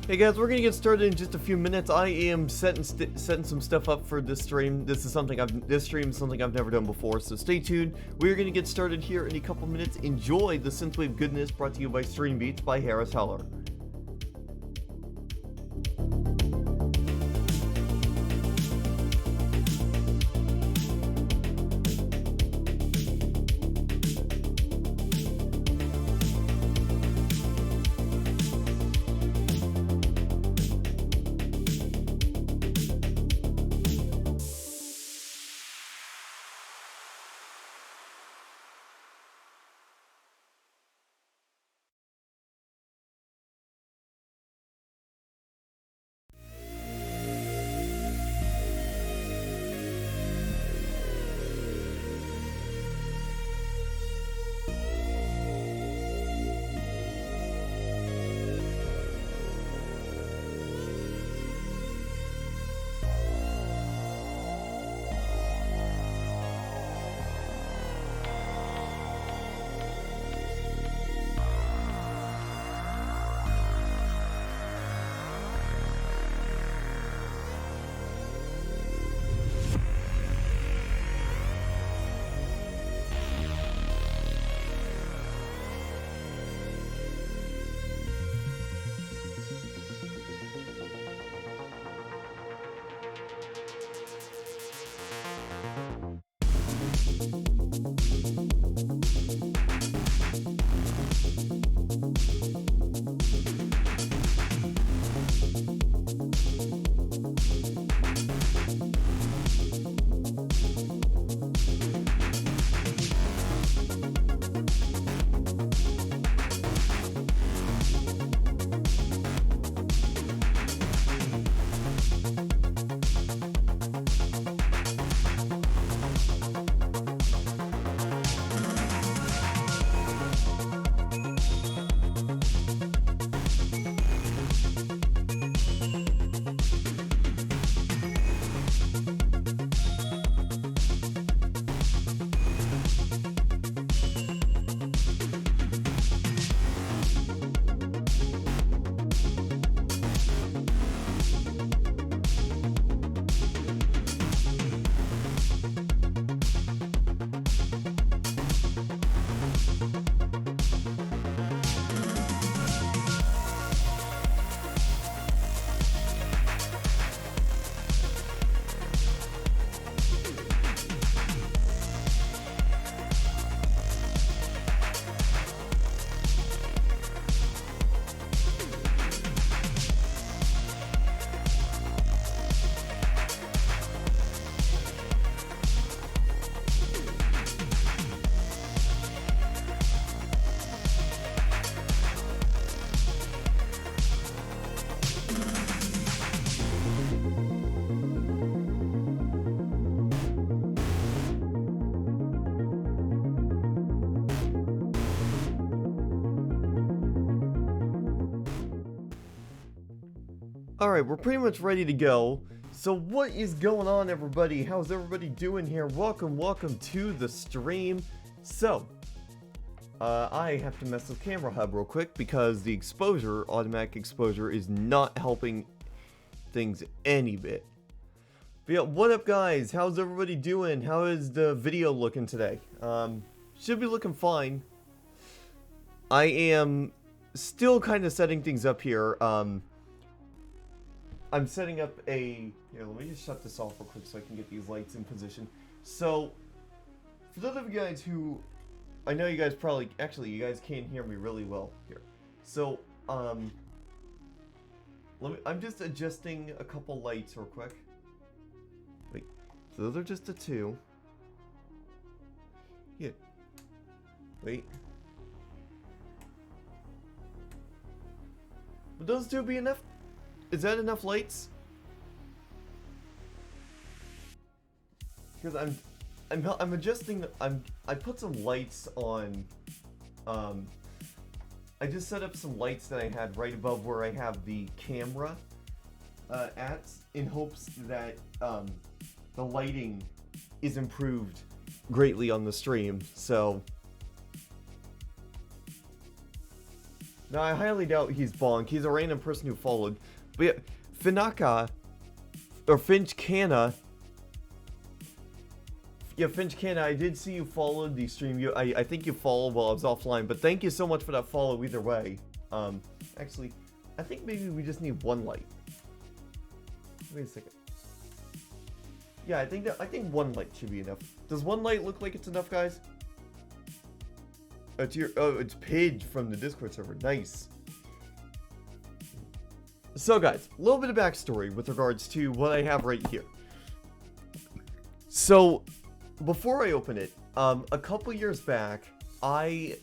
Hey guys, we're gonna get started in just a few minutes. I am setting some stuff up for this stream. This stream is something I've never done before, so stay tuned. We're gonna get started here in a couple minutes. Enjoy the synthwave goodness brought to you by Stream Beats by Harris Heller. Alright, we're pretty much ready to go. So what is going on, everybody? How's everybody doing here? Welcome to the stream. So, I have to mess with Camera Hub real quick because the exposure, automatic exposure, is not helping things any bit. But yeah, what up guys? How's everybody doing? How is the video looking today? Should be looking fine. I am still kind of setting things up here. I'm setting up a... Here, let me just shut this off real quick so I can get these lights in position. So, for those of you guys who... I know you guys probably... Actually, you guys can hear me really well here. So, I'm just adjusting a couple lights real quick. Wait. So those are just the two. Yeah. Wait. Would those two be enough? Is that enough lights? Because I'm adjusting. I put some lights on. I just set up some lights that I had right above where I have the camera at, in hopes that the lighting is improved greatly on the stream. So Now, I highly doubt he's Bonk. He's a random person who followed. But yeah, Finaka, or Finch Canna. Yeah, Finch Canna, I did see you followed the stream. I think you followed while I was offline, but thank you so much for that follow either way. Actually, I think maybe we just need one light. Wait a second. Yeah, I think one light should be enough. Does one light look like it's enough, guys? It's Pidge from the Discord server. Nice. So, guys, a little bit of backstory with regards to what I have right here. So, before I open it, a couple years back, I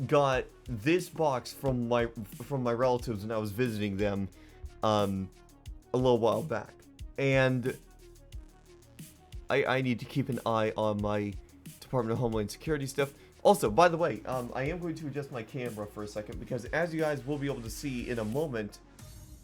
got this box from my relatives when I was visiting them a little while back, and I need to keep an eye on my Department of Homeland Security stuff. Also, by the way, I am going to adjust my camera for a second because, as you guys will be able to see in a moment,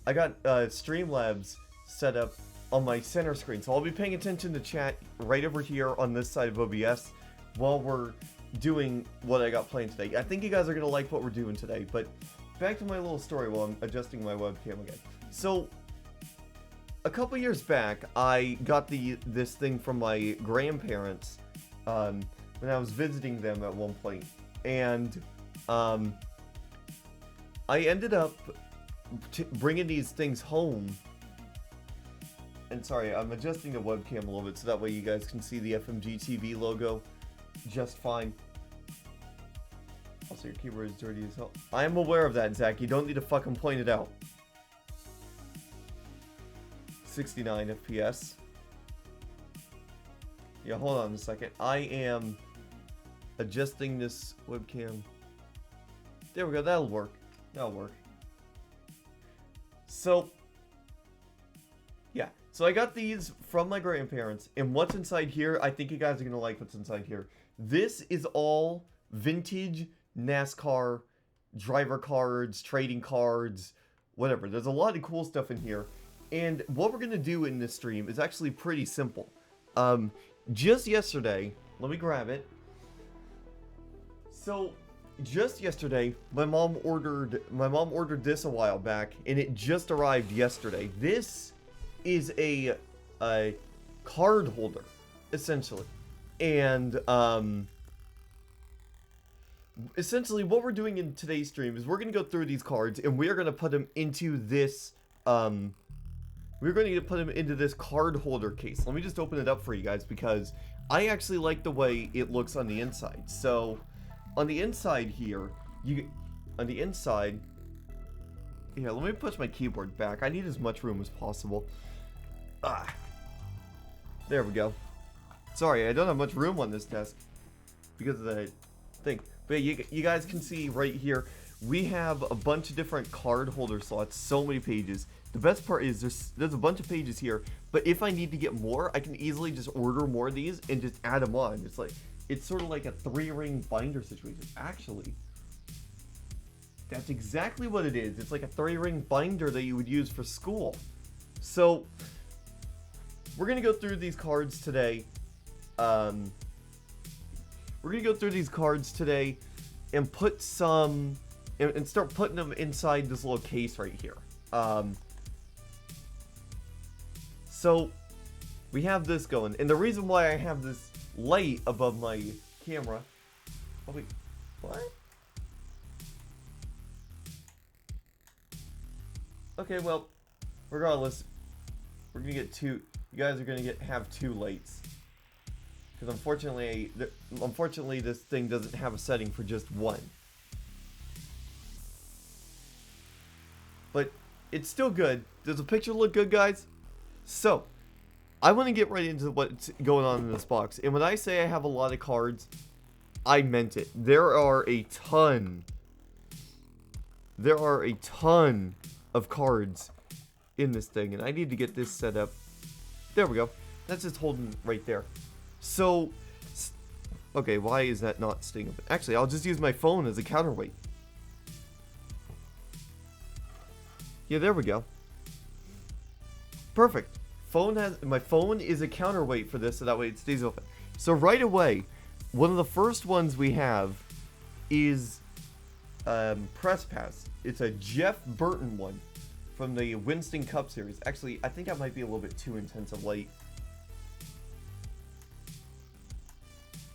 I got Streamlabs set up on my center screen, so I'll be paying attention to chat right over here on this side of OBS while we're doing what I got planned today. I think you guys are going to like what we're doing today, but back to my little story while I'm adjusting my webcam again. So, a couple years back, I got this thing from my grandparents when I was visiting them at one point, and I ended up bringing these things home. And sorry, I'm adjusting the webcam a little bit so that way you guys can see the FMG TV logo just fine. Also, your keyboard is dirty as hell. I am aware of that, Zach. You don't need to fucking point it out. 69 FPS. Yeah, hold on a second. I am adjusting this webcam. There we go. That'll work. That'll work. So, yeah. So I got these from my grandparents, and what's inside here, I think you guys are going to like what's inside here. This is all vintage NASCAR driver cards, trading cards, whatever. There's a lot of cool stuff in here, and what we're going to do in this stream is actually pretty simple. Just yesterday, let me grab it. So, just yesterday, my mom ordered this a while back, and it just arrived yesterday. This is a card holder, essentially. And essentially what we're doing in today's stream is we're going to go through these cards, and we're going to put them into this card holder case. Let me just open it up for you guys because I actually like the way it looks on the inside. So on the inside here, yeah, let me push my keyboard back. I need as much room as possible. There we go. Sorry, I don't have much room on this desk because of the thing. But yeah, you guys can see right here, we have a bunch of different card holder slots, so many pages. The best part is there's a bunch of pages here, but if I need to get more, I can easily just order more of these and just add them on. It's sort of like a 3-ring binder situation. Actually, that's exactly what it is. It's like a 3-ring binder that you would use for school. So we're gonna go through these cards today. And put some and start putting them inside this little case right here. So we have this going, and the reason why I have this light above my camera. Oh wait, what? Okay, well, regardless, we're gonna get two. You guys are gonna have 2 lights, because unfortunately, this thing doesn't have a setting for just one. But it's still good. Does the picture look good, guys? So, I want to get right into what's going on in this box. And when I say I have a lot of cards, I meant it. There are a ton of cards in this thing, and I need to get this set up. There we go. That's just holding right there. So, okay, why is that not staying open? Actually, I'll just use my phone as a counterweight. Yeah, there we go. Perfect. My phone is a counterweight for this, so that way it stays open. So right away, one of the first ones we have is press pass. It's a Jeff Burton one from the Winston Cup Series. Actually, I think I might be a little bit too intense of light.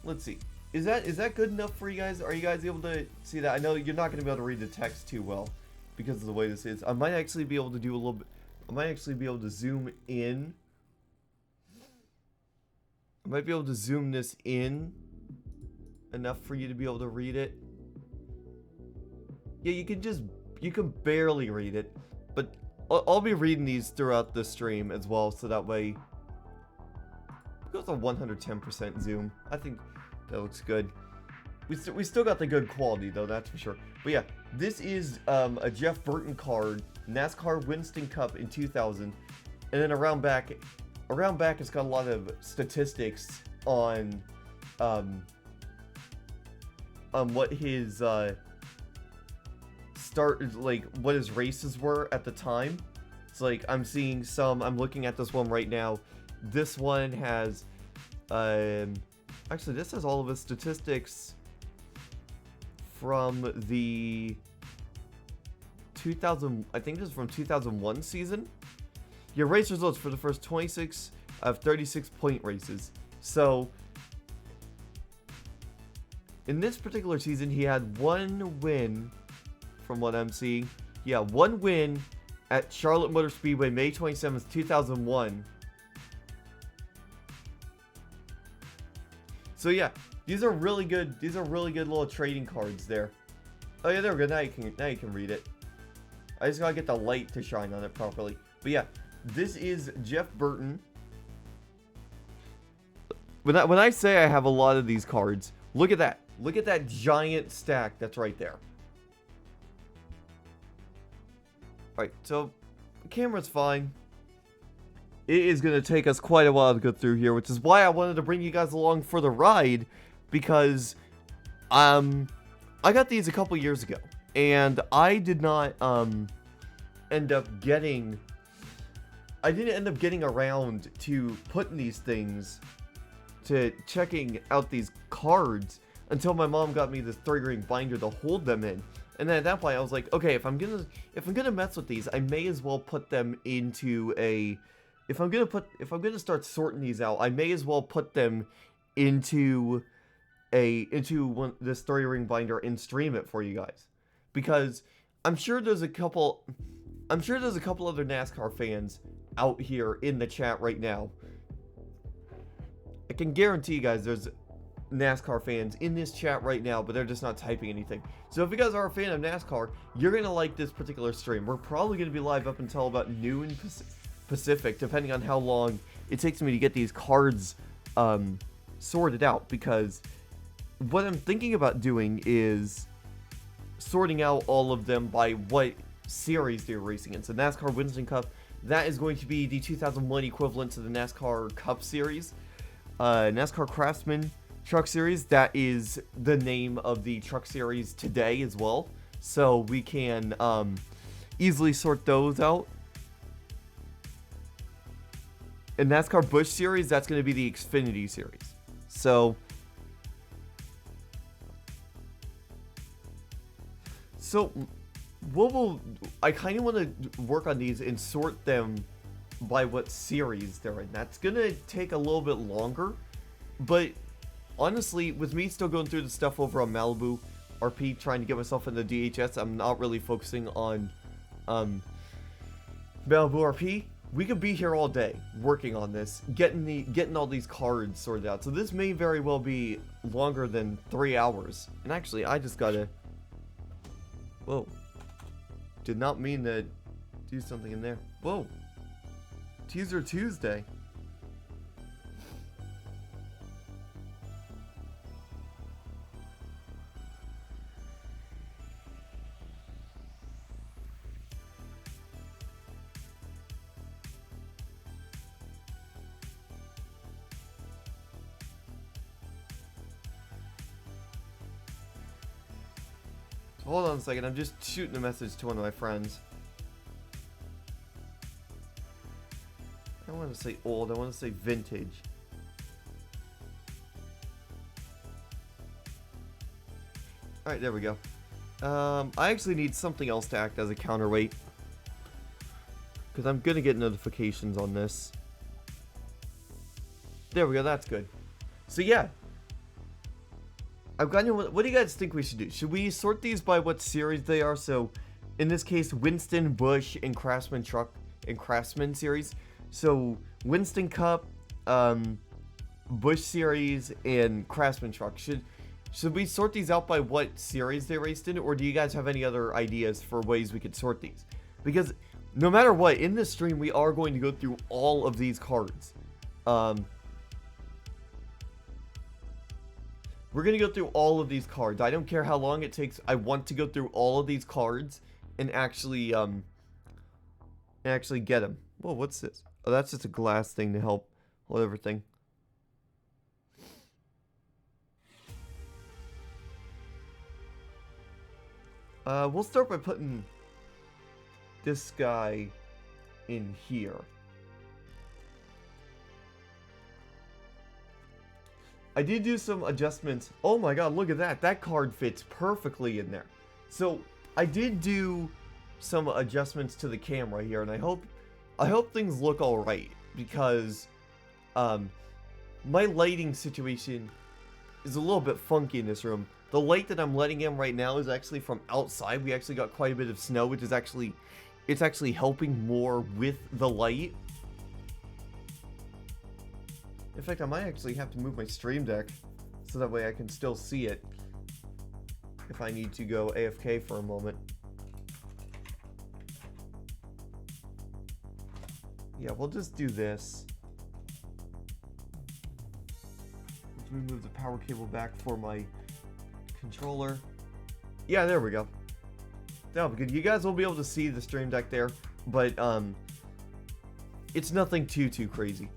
Let's see. Is that good enough for you guys? Are you guys able to see that? I know you're not going to be able to read the text too well because of the way this is. I might actually be able to do a little bit. I might actually be able to zoom in. I might be able to zoom this in enough for you to be able to read it. Yeah, you can barely read it, but I'll be reading these throughout the stream as well, so that way it goes a 110% zoom. I think that looks good. We still got the good quality though, that's for sure. But yeah, this is a Jeff Burton card, NASCAR Winston Cup in 2000, and then around back it's got a lot of statistics on what his what his races were at the time. It's like I'm looking at this one right now. This one has actually this has all of his statistics from the 2000, I think this is from 2001 season. Your race results for the first 26 of 36 point races. So in this particular season, he had one win, from what I'm seeing. Yeah, one win at Charlotte Motor Speedway, May 27th, 2001. So yeah, these are really good. These are really good little trading cards there. Oh yeah, there we go. Now you can read it. I just gotta get the light to shine on it properly. But yeah, this is Jeff Burton. When I say I have a lot of these cards, look at that. Look at that giant stack that's right there. Alright, so the camera's fine. It is going to take us quite a while to go through here, which is why I wanted to bring you guys along for the ride, because I got these a couple years ago, and I did not end up getting around to putting these things, to checking out these cards, until my mom got me this 3-ring binder to hold them in. And then at that point I was like, okay, if I'm gonna mess with these, I may as well put them into a, if I'm gonna start sorting these out, I may as well put them into this 3-ring binder and stream it for you guys, because I'm sure there's a couple other NASCAR fans out here in the chat right now. I can guarantee you guys there's NASCAR fans in this chat right now, but they're just not typing anything. So if you guys are a fan of NASCAR, you're gonna like this particular stream. We're probably gonna be live up until about noon Pacific, depending on how long it takes me to get these cards sorted out, because what I'm thinking about doing is sorting out all of them by what series they're racing in. So NASCAR Winston Cup, that is going to be the 2001 equivalent to the NASCAR Cup Series. NASCAR Craftsman Truck Series, that is the name of the truck series today as well, so we can easily sort those out. And NASCAR Busch Series, that's going to be the Xfinity Series. So I kind of want to work on these and sort them by what series they're in. That's going to take a little bit longer, but honestly, with me still going through the stuff over on Malibu RP, trying to get myself into DHS, I'm not really focusing on Malibu RP. We could be here all day working on this, getting all these cards sorted out. So this may very well be longer than 3 hours. And actually, I just gotta... Whoa. Did not mean to do something in there. Whoa. Teaser Tuesday. Hold on a second, I'm just shooting a message to one of my friends. I don't want to say old, I want to say vintage. Alright, there we go. I actually need something else to act as a counterweight. Because I'm gonna get notifications on this. There we go, that's good. So yeah. I've got what do you guys think we should do? Should we sort these by what series they are? So, in this case, Winston, Bush, and Craftsman Truck and Craftsman series. So, Winston Cup, Bush series, and Craftsman Truck. Should we sort these out by what series they raced in? Or do you guys have any other ideas for ways we could sort these? Because no matter what, in this stream, we are going to go through all of these cards. We're going to go through all of these cards. I don't care how long it takes. I want to go through all of these cards and actually get them. Whoa, what's this? Oh, that's just a glass thing to help hold everything. We'll start by putting this guy in here. I did do some adjustments. Oh my god, look at that. That card fits perfectly in there. So, I did do some adjustments to the camera here, and I hope things look alright, because my lighting situation is a little bit funky in this room. The light that I'm letting in right now is actually from outside. We actually got quite a bit of snow, which is actually helping more with the light. In fact, I might actually have to move my stream deck so that way I can still see it if I need to go AFK for a moment. Yeah, we'll just do this. Let me move the power cable back for my controller. Yeah, there we go. That'll be good. You guys will be able to see the stream deck there, but it's nothing too crazy.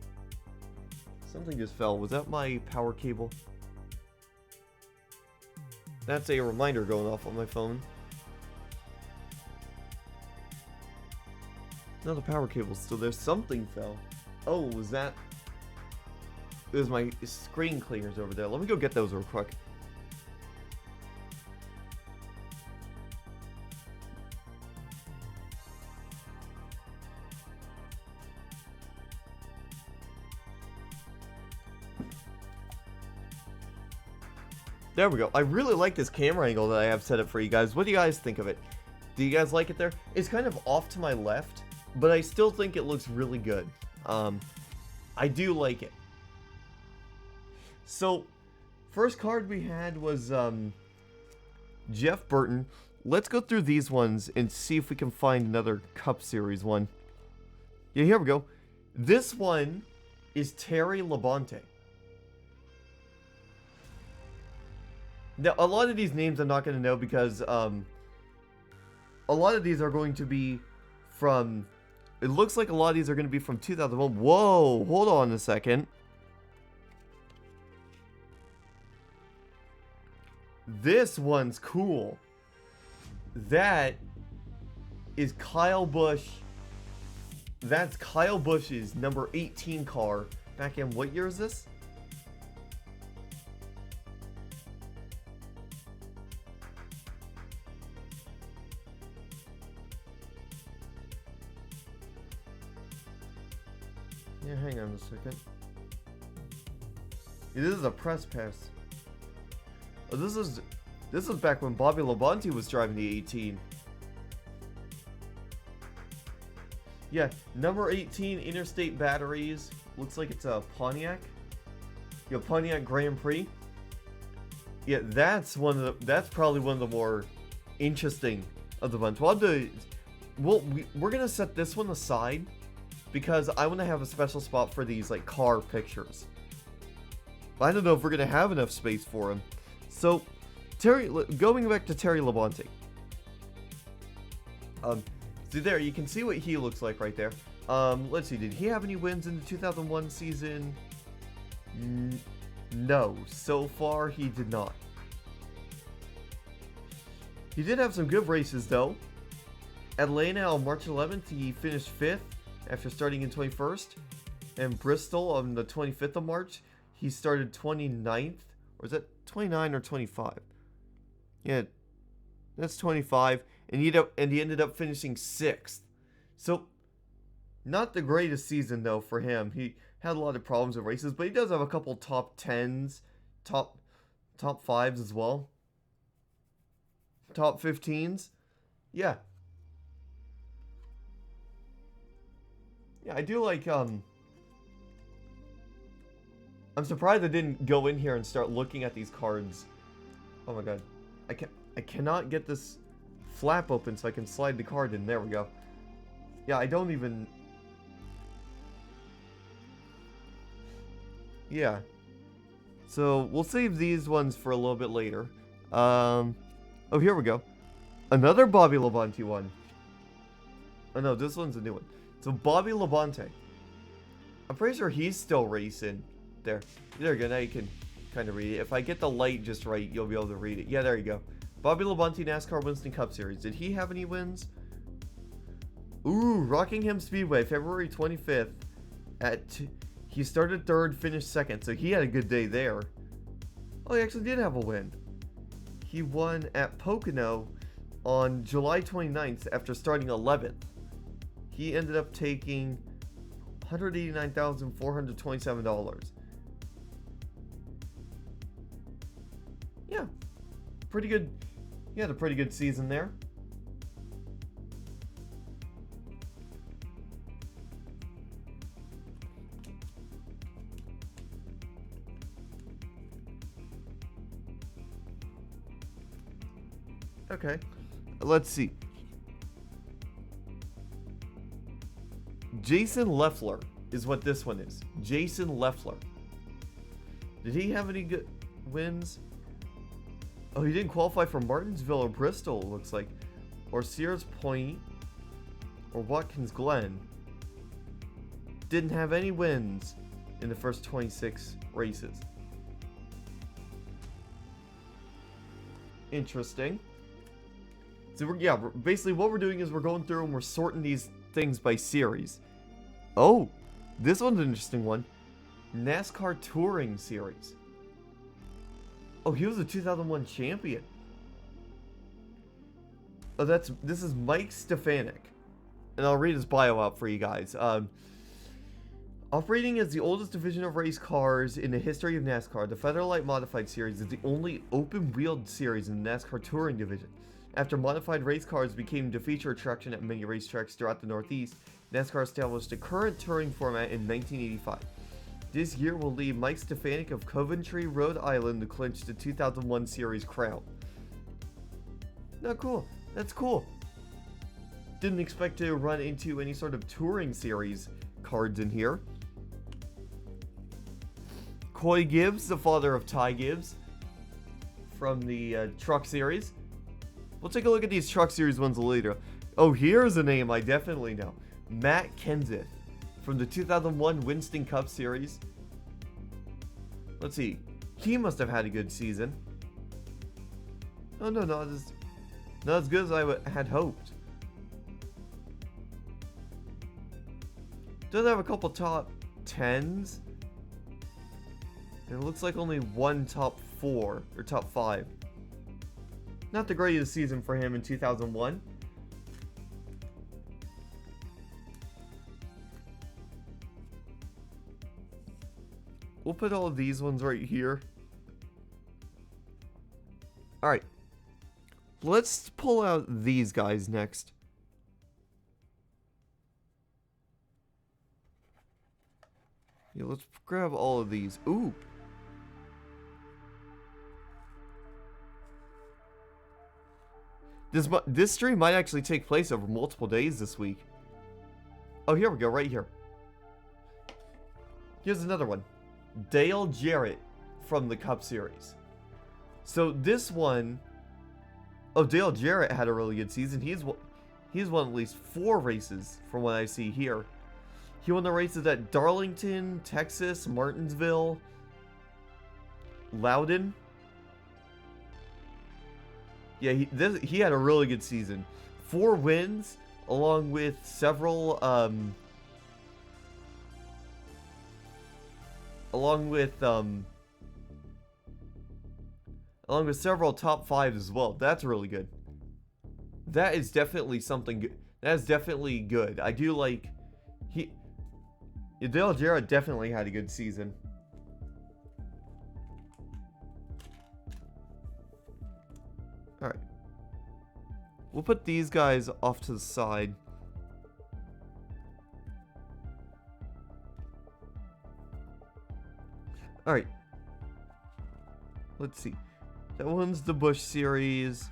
Something just fell. Was that my power cable? That's a reminder going off on my phone. No, the power cable's still there. Something fell. Oh, was that... It was my screen cleaners over there. Let me go get those real quick. There we go. I really like this camera angle that I have set up for you guys. What do you guys think of it? Do you guys like it there? It's kind of off to my left, but I still think it looks really good. I do like it. So, first card we had was Jeff Burton. Let's go through these ones and see if we can find another Cup Series one. Yeah, here we go. This one is Terry Labonte. Now, a lot of these names I'm not going to know because a lot of these are going to be from... It looks like a lot of these are going to be from 2001. Whoa, hold on a second. This one's cool. That is Kyle Busch. That's Kyle Busch's number 18 car. Back in, what year is this? Yeah, hang on a second. Yeah, this is a press pass. Oh, this is back when Bobby Labonte was driving the 18. Yeah, number 18 interstate batteries. Looks like it's a Pontiac. Yeah, Pontiac Grand Prix. Yeah, that's probably one of the more interesting of the bunch. We're gonna set this one aside because I want to have a special spot for these like car pictures. I don't know if we're gonna have enough space for them. So, going back to Terry Labonte. So there, you can see what he looks like right there. Let's see, did he have any wins in the 2001 season? No, so far he did not. He did have some good races though. Atlanta on March 11th, he finished 5th after starting in 21st. And Bristol on the 25th of March, he started 29th. Or is that 29 or 25? Yeah, That's 25. And he ended up finishing 6th. So, not the greatest season, though, for him. He had a lot of problems with races, but he does have a couple top 10s, top 5s as well. Top 15s. Yeah. Yeah, I do like, I'm surprised I didn't go in here and start looking at these cards. Oh my god. I cannot get this flap open so I can slide the card in. There we go. Yeah, I don't even... Yeah. So, we'll save these ones for a little bit later. Oh, here we go. Another Bobby Labonte one. Oh no, this one's a new one. So, Bobby Labonte. I'm pretty sure he's still racing. There you go. Now you can kind of read it. If I get the light just right, you'll be able to read it. Yeah, there you go. Bobby Labonte, NASCAR Winston Cup Series. Did he have any wins? Ooh, Rockingham Speedway, February 25th. He started 3rd, finished 2nd, so he had a good day there. Oh, he actually did have a win. He won at Pocono on July 29th after starting 11th. He ended up taking $189,427. Yeah, pretty good. He had a pretty good season there. Okay, let's see. Jason Leffler is what this one is. Jason Leffler. Did he have any good wins? Oh, he didn't qualify for Martinsville or Bristol, it looks like. Or Sears Point. Or Watkins Glen. Didn't have any wins in the first 26 races. Interesting. So, basically what we're doing is we're going through and we're sorting these things by series. Oh, this one's an interesting one. NASCAR Touring Series. Oh, he was a 2001 champion. Oh, this is Mike Stefanik. And I'll read his bio out for you guys. Operating as the oldest division of race cars in the history of NASCAR, the Featherlight Modified Series is the only open-wheeled series in the NASCAR Touring division. After modified race cars became the feature attraction at many racetracks throughout the Northeast, NASCAR established the current touring format in 1985. This year will lead Mike Stefanik of Coventry, Rhode Island to clinch the 2001 series crown. No, cool. That's cool. Didn't expect to run into any sort of touring series cards in here. Coy Gibbs, the father of Ty Gibbs, from the Truck Series. We'll take a look at these Truck Series ones later. Oh, here's a name I definitely know. Matt Kenseth, from the 2001 Winston Cup Series. Let's see. He must have had a good season. Oh, no, not as good as I had hoped. Does have a couple top 10s. And it looks like only one top 4 or top 5. Not the greatest season for him in 2001. We'll put all of these ones right here. Alright. Let's pull out these guys next. Yeah, let's grab all of these. Ooh. This stream might actually take place over multiple days this week. Oh, here we go, right here. Here's another one. Dale Jarrett from the Cup Series. So this one... Oh, Dale Jarrett had a really good season. He's won at least 4 races from what I see here. He won the races at Darlington, Texas, Martinsville, Loudon. Yeah, he had a really good season. 4 wins, along with several several top 5s as well. That's really good. That is definitely something good. That is definitely good. I do like... Dale Jarrett definitely had a good season. Alright. We'll put these guys off to the side. Alright. Let's see. That one's the Bush series.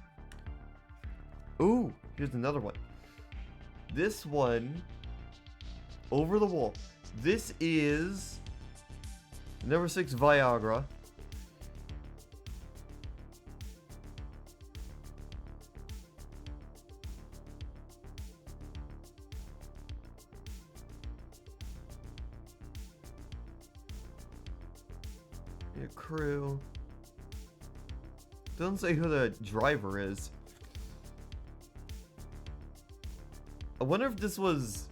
Ooh, here's another one. This one, over the wall. This is number 6 Viagra. Your crew. Doesn't say who the driver is. I wonder if this was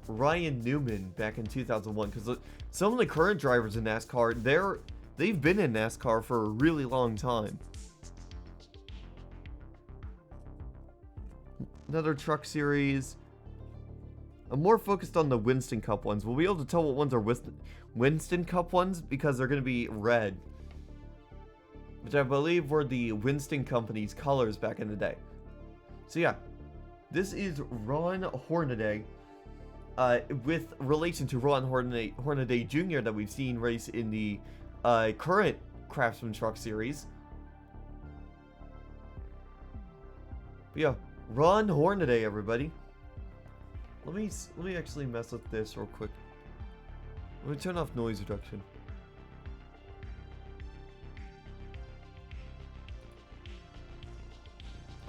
Ryan Newman back in 2001, because some of the current drivers in NASCAR, they've been in NASCAR for a really long time. Another truck series. I'm more focused on the Winston Cup ones. We'll be able to tell what ones are Winston Cup ones because they're going to be red, which I believe were the Winston Company's colors back in the day. So yeah, this is Ron Hornaday, with relation to Ron Hornaday Jr. that we've seen race in the current Craftsman Truck Series. But yeah, Ron Hornaday, everybody. Let me actually mess with this real quick. Let me turn off noise reduction.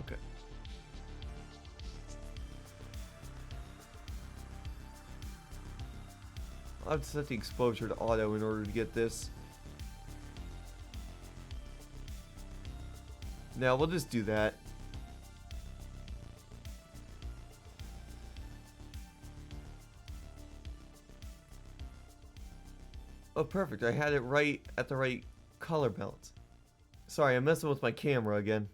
Okay. I'll have to set the exposure to auto in order to get this. Now we'll just do that. Oh, perfect. I had it right at the right color balance. Sorry, I'm messing with my camera again.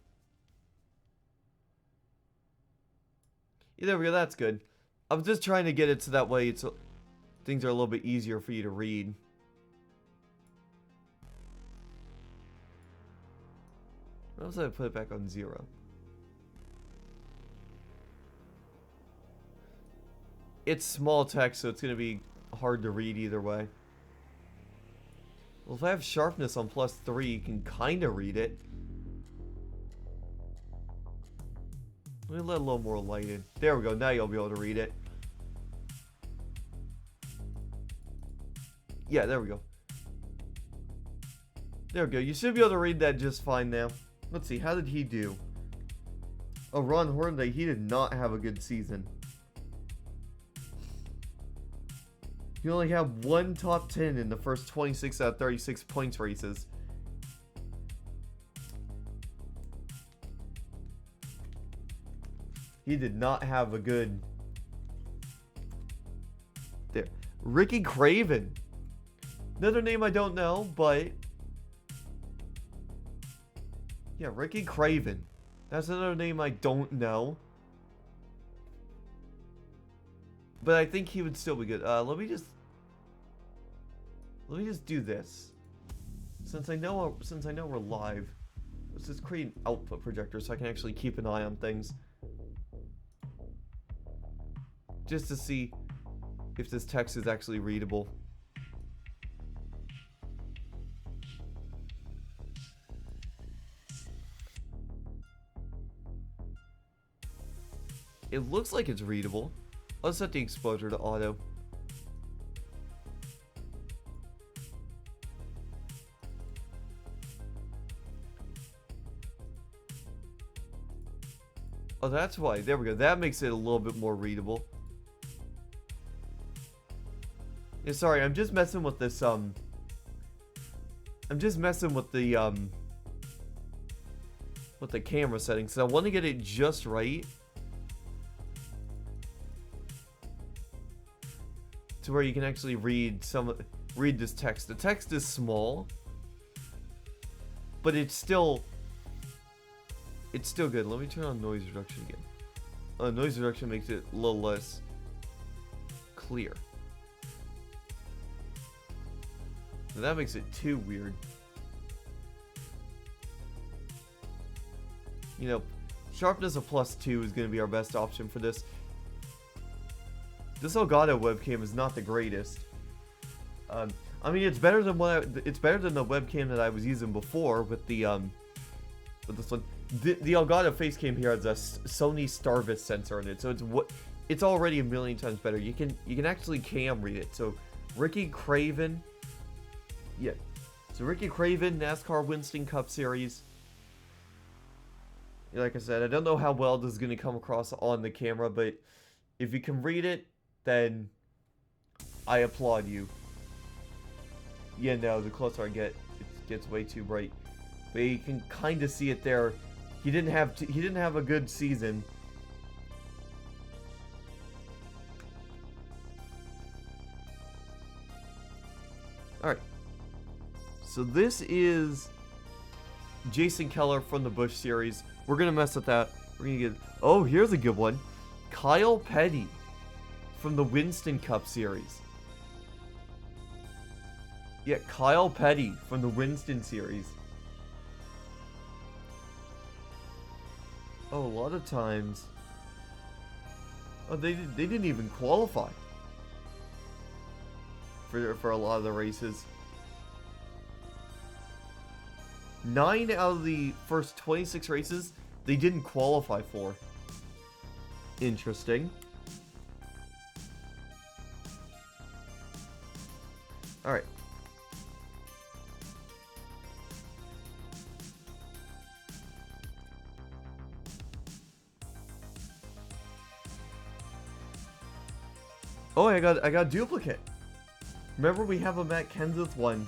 Yeah, there we go. That's good. I'm just trying to get it so that way things are a little bit easier for you to read. What else did I put it back on 0? It's small text, so it's going to be hard to read either way. Well, if I have sharpness on +3, you can kind of read it. Let me let a little more light in. There we go. Now you'll be able to read it. Yeah, there we go. There we go. You should be able to read that just fine now. Let's see. How did he do? Oh, Ron Hornaday, he did not have a good season. He only had one top 10 in the first 26 out of 36 points races. He did not have a good... There. Ricky Craven. Another name I don't know, but... Yeah, Ricky Craven. That's another name I don't know. But I think he would still be good. Let me just do this. Since I know we're live, let's just create an output projector so I can actually keep an eye on things. Just to see if this text is actually readable. It looks like it's readable. Let's set the exposure to auto. Oh, that's why. There we go. That makes it a little bit more readable. Yeah, sorry, I'm just messing with this, I'm just messing with the camera settings. So I want to get it just right. To where you can actually read this text. The text is small, but it's still it's still good. Let me turn on noise reduction again. Noise reduction makes it a little less clear. That makes it too weird. You know, sharpness of +2 is going to be our best option for this. This Elgato webcam is not the greatest. I mean, it's better than it's better than the webcam that I was using before with the with this one. The Elgato face cam here has a Sony Starvis sensor in it, so it's already a million times better. You can actually cam read it. So Ricky Craven, yeah. So Ricky Craven, NASCAR Winston Cup Series. Like I said, I don't know how well this is going to come across on the camera, but if you can read it, then I applaud you. Yeah, no, the closer I get, it gets way too bright. But you can kind of see it there. He didn't have a good season. All right. So this is Jason Keller from the Busch series. We're gonna mess with that. We're gonna get. Oh, here's a good one. Kyle Petty from the Winston Cup series. Yeah, Kyle Petty from the Winston series. Oh, a lot of times. Oh, they didn't even qualify for a lot of the races. 9 out of the first 26 races they didn't qualify for. Interesting. All right. Oh, I got a duplicate. Remember, we have a Matt Kenseth one.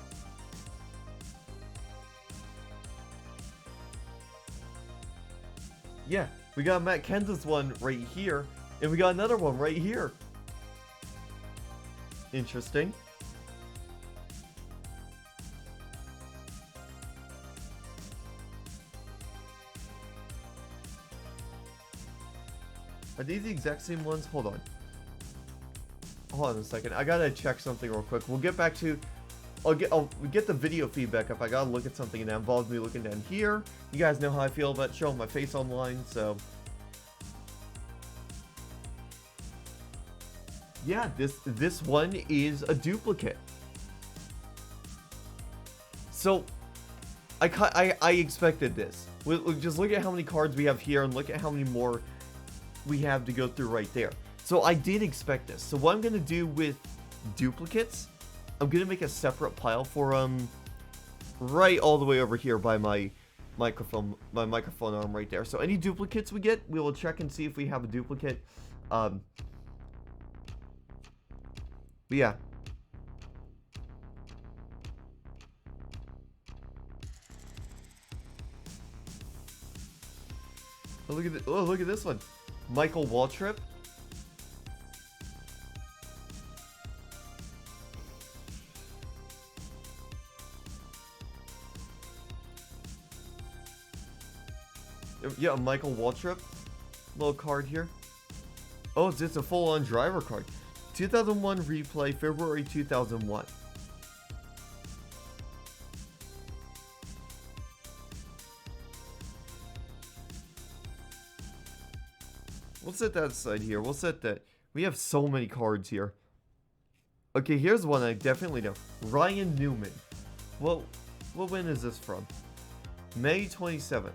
Yeah, we got Matt Kenseth's one right here, and we got another one right here. Interesting. Are these the exact same ones? Hold on. Hold on a second. I gotta check something real quick. We'll get back to... I'll get the video feedback up. I gotta look at something and that involves me looking down here. You guys know how I feel about showing my face online, so... Yeah, this one is a duplicate. So, I expected this. Just look at how many cards we have here and look at how many more we have to go through right there. So I did expect this. So what I'm gonna do with duplicates, I'm gonna make a separate pile for right all the way over here by my microphone arm right there. So any duplicates we get, we will check and see if we have a duplicate. But yeah. Oh, look at this one. Michael Waltrip. Yeah, Michael Waltrip. Little card here. Oh, it's just a full-on driver card. 2001 replay, February 2001. We'll set that aside here. We'll set that. We have so many cards here. Okay, here's one I definitely know. Ryan Newman. Well, what win is this from? May 27th.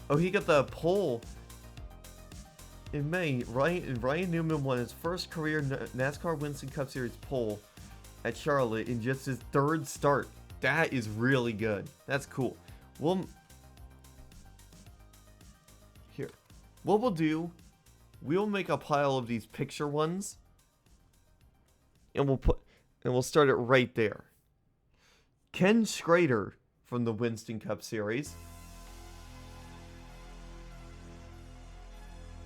Oh, he got the pole in May. Ryan Newman won his first career NASCAR Winston Cup Series pole at Charlotte in just his 3rd start. That is really good. That's cool. Here. What we'll do, we'll make a pile of these picture ones, and we'll start it right there. Ken Schrader from the Winston Cup Series.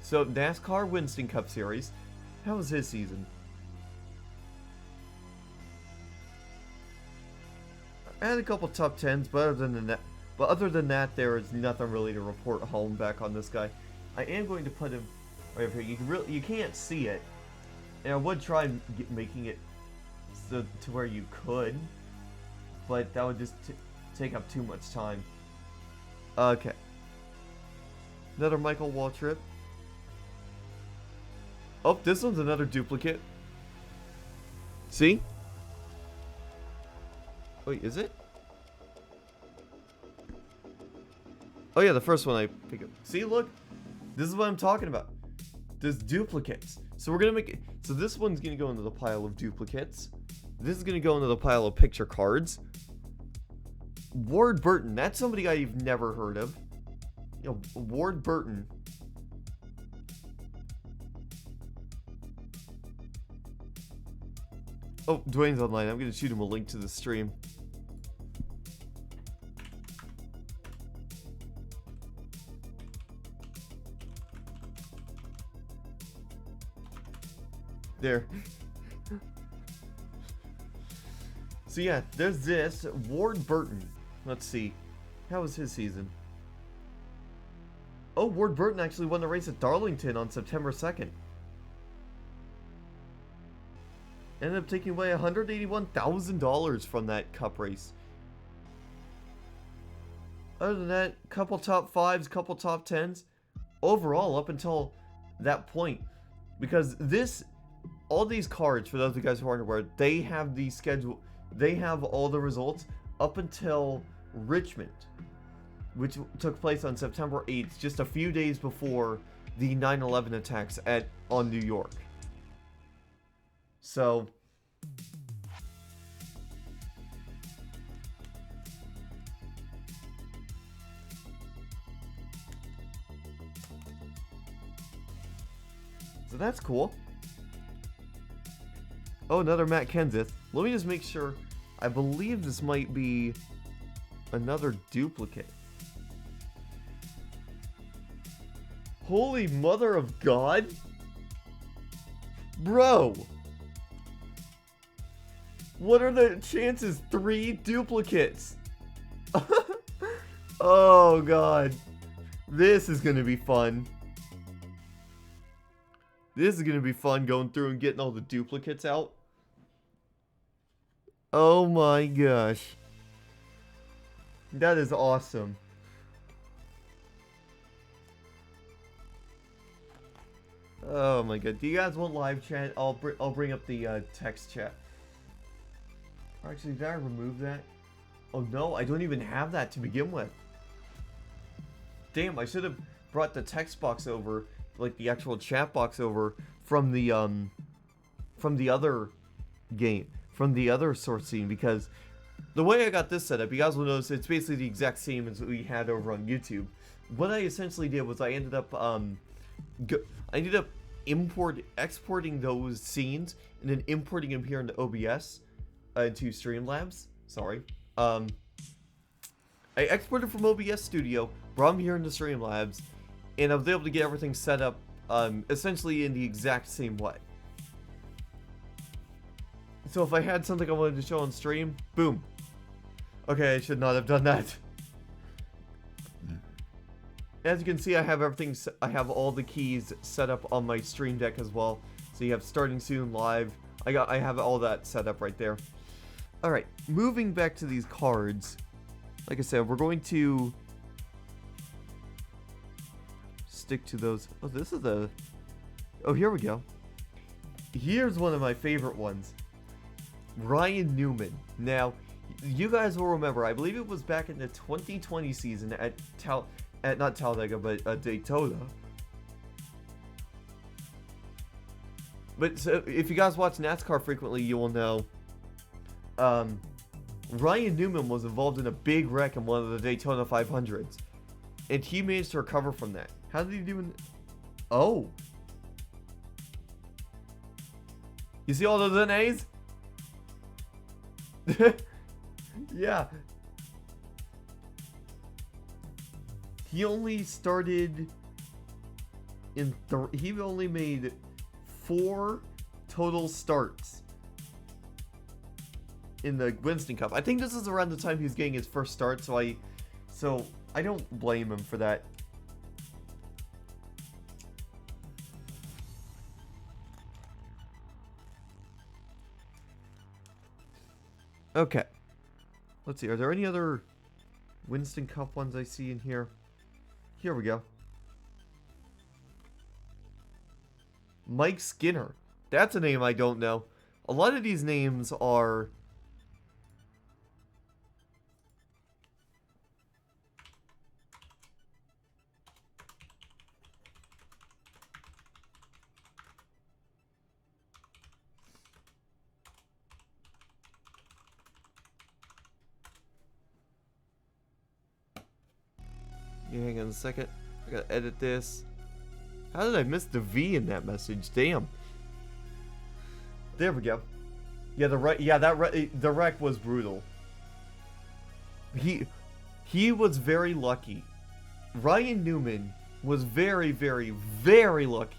So, NASCAR Winston Cup Series. How was his season? and a couple top 10s, but other than that, there is nothing really to report home back on this guy. I am going to put him right here. You can't see it, and I would try making it so to where you could, but that would just take up too much time. Okay. Another Michael Waltrip. Oh, this one's another duplicate. See? Wait, is it? Oh yeah, the first one I pick up. See, look? This is what I'm talking about. There's duplicates. So we're gonna make it. So this one's gonna go into the pile of duplicates. This is gonna go into the pile of picture cards. Ward Burton. That's somebody I've never heard of. You know, Ward Burton. Oh, Dwayne's online. I'm gonna shoot him a link to the stream. There. So yeah, there's this. Ward Burton. Let's see. How was his season? Oh, Ward Burton actually won the race at Darlington on September 2nd. Ended up taking away $181,000 from that cup race. Other than that, couple top 5s, couple top 10s. Overall, up until that point. Because all these cards, for those of you guys who aren't aware, they have the schedule, they have all the results up until Richmond, which took place on September 8th, just a few days before the 9/11 attacks on New York. So that's cool. Oh, another Matt Kenseth. Let me just make sure. I believe this might be another duplicate. Holy mother of God. Bro. What are the chances? 3 duplicates. Oh, God. This is going to be fun. This is going to be fun going through and getting all the duplicates out. Oh my gosh. That is awesome. Oh my god. Do you guys want live chat? I'll bring up the text chat. Actually, did I remove that? Oh no, I don't even have that to begin with. Damn, I should have brought the text box over, like the actual chat box over from the other game, from the other source scene, because the way I got this set up, you guys will notice it's basically the exact same as we had over on YouTube. What I essentially did was I ended up exporting those scenes and then importing them here into OBS, into Streamlabs. Sorry. I exported from OBS Studio, brought them here into Streamlabs, and I was able to get everything set up essentially in the exact same way. So if I had something I wanted to show on stream, boom. Okay, I should not have done that. As you can see, I have everything. I have all the keys set up on my stream deck as well. So you have starting soon, live. I have all that set up right there. All right, moving back to these cards. Like I said, we're going to stick to those. Oh, this is a. Oh, here we go. Here's one of my favorite ones. Ryan Newman. Now, you guys will remember, I believe it was back in the 2020 season at not Talladega, but Daytona. But so, if you guys watch NASCAR frequently, you will know Ryan Newman was involved in a big wreck in one of the Daytona 500s. And he managed to recover from that. How did he do in... Oh. You see all those NAs? Yeah. He only started in he only made 4 total starts. in the Winston Cup. I think this is around the time he was getting his first start, so I don't blame him for that. Okay. Let's see. Are there any other Winston Cup ones I see in here? Here we go. Mike Skinner. That's a name I don't know. A lot of these names are... Yeah, hang on a second. I gotta edit this. How did I miss the V in that message? Damn. There we go. Yeah, the wreck was brutal. He was very lucky. Ryan Newman was very, very, very lucky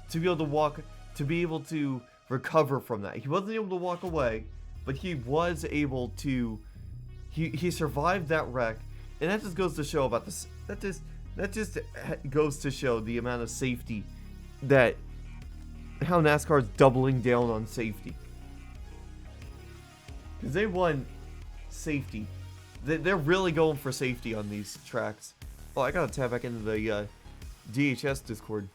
to be able to recover from that. He wasn't able to walk away, but he was able to. He survived that wreck, and that just goes to show about this. That just goes to show the amount of safety that how NASCAR is doubling down on safety. Because they want safety. They're really going for safety on these tracks. Oh, I gotta tap back into the DHS Discord.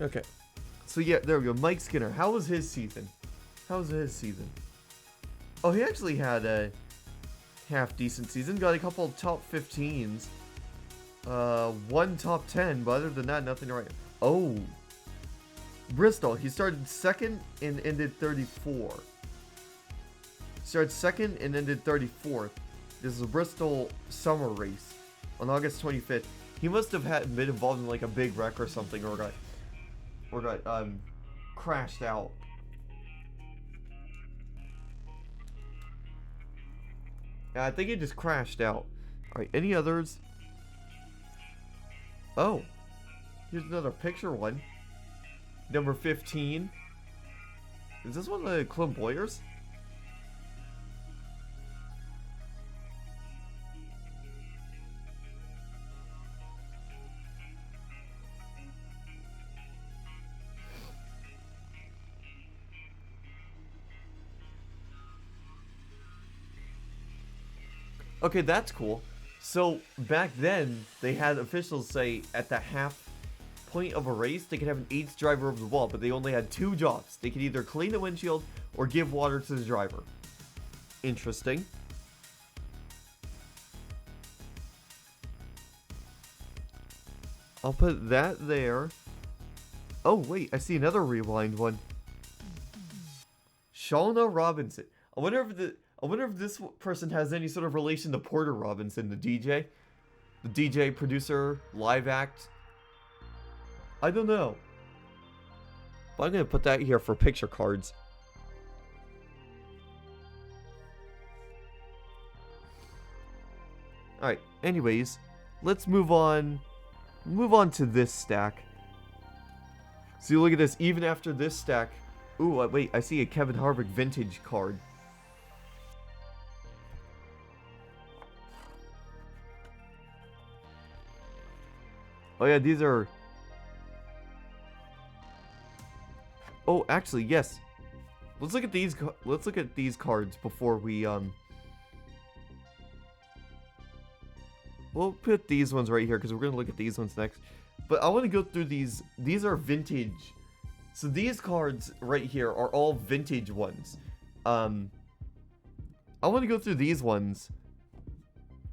Okay. So yeah, there we go. Mike Skinner. How was his season? How was his season? Oh, he actually had a half-decent season. Got a couple of top 15s. One top 10, but other than that, nothing to write. Oh. Bristol. He started second and ended 34. Started second and ended 34th. This is a Bristol summer race on August 25th. He must have been involved in like a big wreck or something, or got crashed out. Yeah, I think he just crashed out. Alright, any others? Oh. Here's another picture one. Number 15. Is this one of the Club Boyers? Okay, that's cool. So, back then, they had officials say at the half point of a race, they could have an 8th driver over the wall, but they only had 2 jobs. They could either clean the windshield or give water to the driver. Interesting. I'll put that there. Oh, wait, I see another rewind one. Shauna Robinson. I wonder if this person has any sort of relation to Porter Robinson, the DJ. The DJ, producer, live act. I don't know. But I'm going to put that here for picture cards. Alright, anyways. Let's move on. Move on to this stack. So you look at this, even after this stack. Ooh, wait, I see a Kevin Harvick vintage card. Oh yeah, these are... Oh, actually, yes. Let's look at these. Let's look at these cards before we We'll put these ones right here because we're gonna look at these ones next. But I want to go through these. These are vintage. So these cards right here are all vintage ones. I want to go through these ones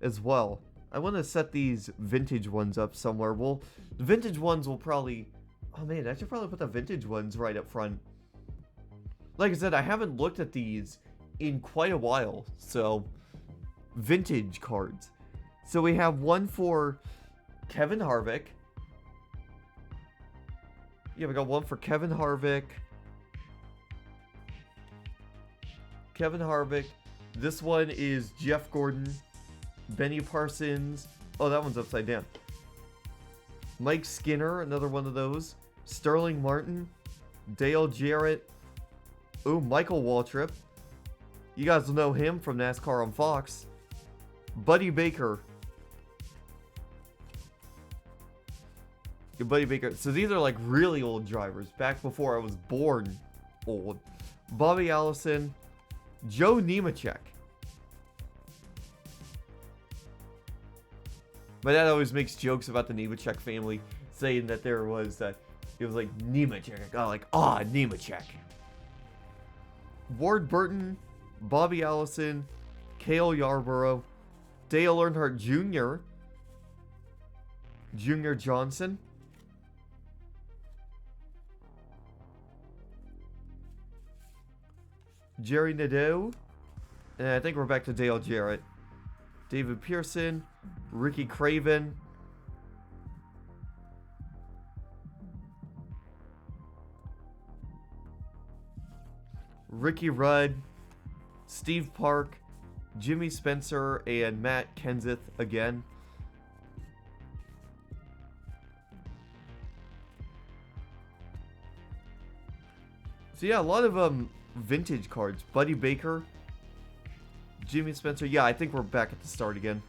as well. I want to set these vintage ones up somewhere. Well, the vintage ones will probably... Oh man, I should probably put the vintage ones right up front. Like I said, I haven't looked at these in quite a while. So, vintage cards. So we have one for Kevin Harvick. Yeah, we got one for Kevin Harvick. Kevin Harvick. This one is Jeff Gordon. Benny Parsons. Oh, that one's upside down. Mike Skinner, another one of those. Sterling Martin. Dale Jarrett. Ooh, Michael Waltrip. You guys will know him from NASCAR on Fox. Buddy Baker. Your Buddy Baker. So these are like really old drivers. Back before I was born old. Bobby Allison. Joe Nemechek. My dad always makes jokes about the Nemechek family, saying that there was it was like Nemechek. Oh, like, Nemechek. Ward Burton, Bobby Allison, Cale Yarborough, Dale Earnhardt Jr., Junior Johnson, Jerry Nadeau, and I think we're back to Dale Jarrett, David Pearson, Ricky Craven, Ricky Rudd, Steve Park, Jimmy Spencer, and Matt Kenseth again. So yeah, a lot of vintage cards. Buddy Baker, Jimmy Spencer. Yeah, I think we're back at the start again.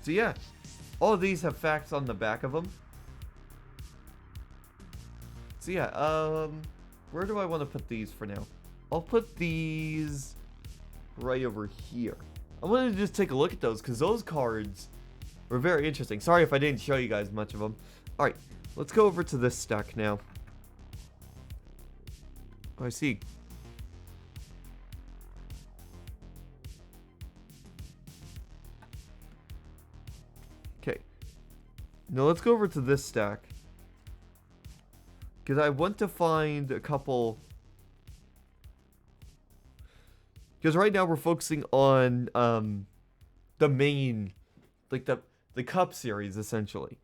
So yeah, all of these have facts on the back of them. So yeah, where do I want to put these for now? I'll put these right over here. I wanted to just take a look at those because those cards were very interesting. Sorry if I didn't show you guys much of them. Alright, let's go over to this stack now. Oh, I see. Okay. Now let's go over to this stack. Because I want to find a couple... Because right now we're focusing on the main... Like the Cup Series, essentially.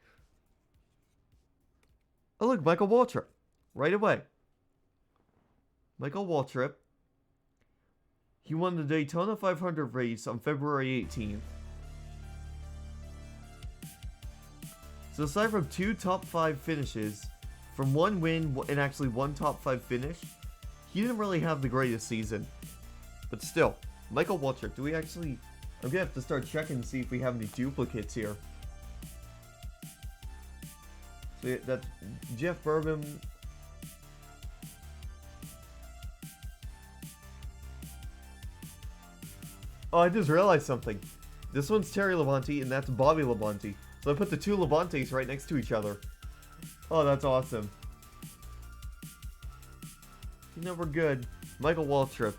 Oh look, Michael Waltrip. Right away. Michael Waltrip. He won the Daytona 500 race on February 18th. So aside from 2 top 5 finishes, from 1 win and actually 1 top 5 finish, he didn't really have the greatest season. But still, Michael Waltrip, do we actually... I'm gonna have to start checking to see if we have any duplicates here. So that's Jeff Bourbon. Oh, I just realized something. This one's Terry Labonte, and that's Bobby Labonte. So I put the 2 Labontes right next to each other. Oh, that's awesome. You know, we're good. Michael Waltrip.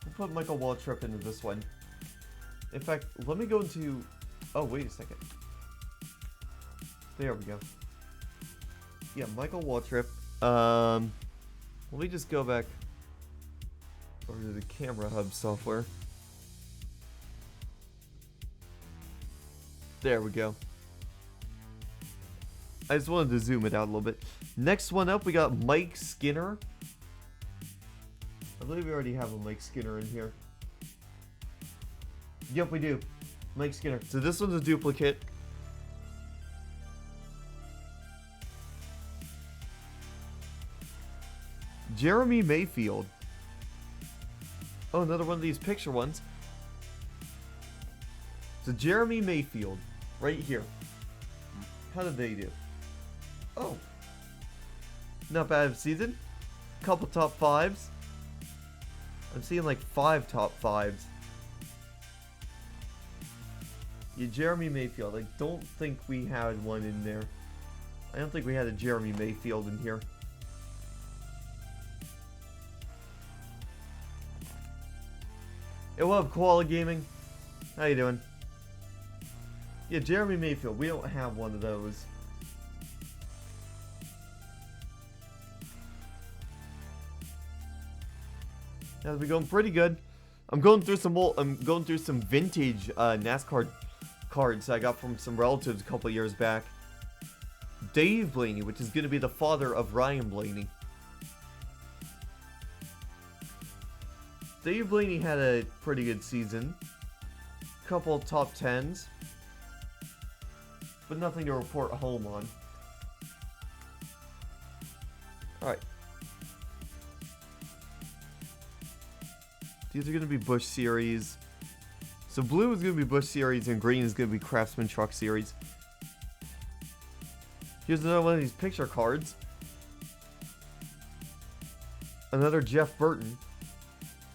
We'll put Michael Waltrip into this one. In fact, let me go into... Oh, wait a second. There we go. Yeah, Michael Waltrip. Let me just go back over to the Camera Hub software. There we go. I just wanted to zoom it out a little bit. Next one up, we got Mike Skinner. I believe we already have a Mike Skinner in here. Yep, we do. Mike Skinner. So this one's a duplicate. Jeremy Mayfield. Oh, another one of these picture ones. So Jeremy Mayfield, right here. How did they do? Oh. Not bad of a season. Couple top 5s. I'm seeing like 5 top 5s. Yeah, Jeremy Mayfield. I don't think we had one in there. I don't think we had a Jeremy Mayfield in here. Hey, what up, Koala Gaming? How you doing? Yeah, Jeremy Mayfield. We don't have one of those. Now we're going pretty good. I'm going through some vintage NASCAR cards I got from some relatives a couple years back. Dave Blaney, which is going to be the father of Ryan Blaney. Dave Blaney had a pretty good season. couple of top 10s. But nothing to report home on. Alright. These are going to be Busch Series. So blue is going to be Busch Series and green is going to be Craftsman Truck Series. Here's another one of these picture cards. Another Jeff Burton.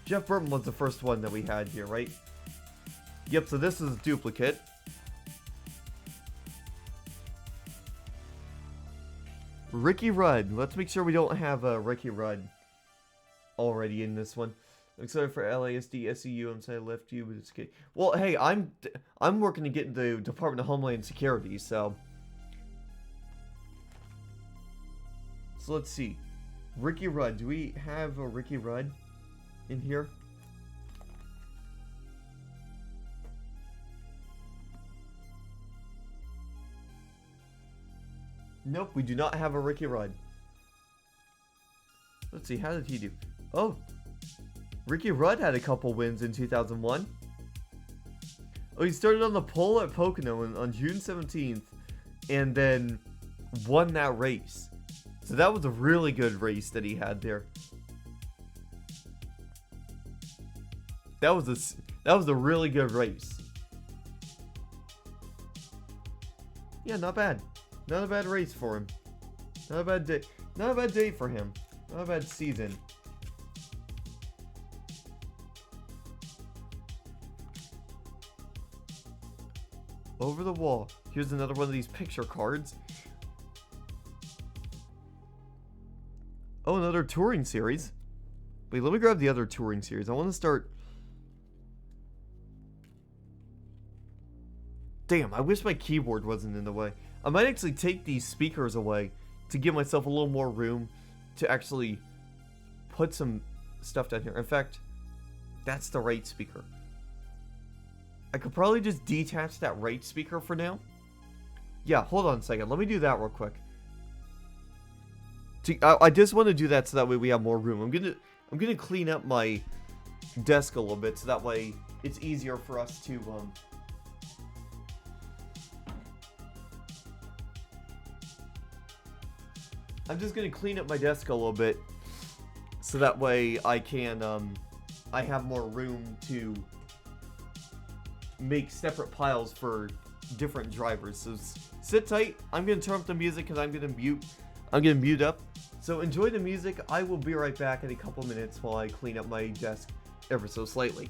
Jeff Burton was the first one that we had here, right? Yep, so this is a duplicate. Ricky Rudd. Let's make sure we don't have Ricky Rudd already in this one. I'm excited for LASD, SEU. I'm sorry I left you, but it's okay. Well, hey, I'm working to get into Department of Homeland Security, so let's see. Ricky Rudd. Do we have a Ricky Rudd in here? Nope, we do not have a Ricky Rudd. Let's see, how did he do? Oh, Ricky Rudd had a couple wins in 2001. Oh, he started on the pole at Pocono on June 17th and then won that race. So that was a really good race that he had there. That was a really good race. Yeah, not bad. Not a bad race for him. Not a bad day. Not a bad day for him. Not a bad season. Over the wall. Here's another one of these picture cards. Oh, another touring series. Wait, let me grab the other touring series. I want to start... Damn, I wish my keyboard wasn't in the way. I might actually take these speakers away to give myself a little more room to actually put some stuff down here. In fact, that's the right speaker. I could probably just detach that right speaker for now. Yeah, hold on a second. Let me do that real quick. I just want to do that so that way we have more room. I'm gonna clean up my desk a little bit so that way it's easier for us to I'm just gonna clean up my desk a little bit so that way I can I have more room to make separate piles for different drivers. So sit tight. I'm gonna turn up the music because I'm gonna mute up. So enjoy the music. I will be right back in a couple minutes while I clean up my desk ever so slightly.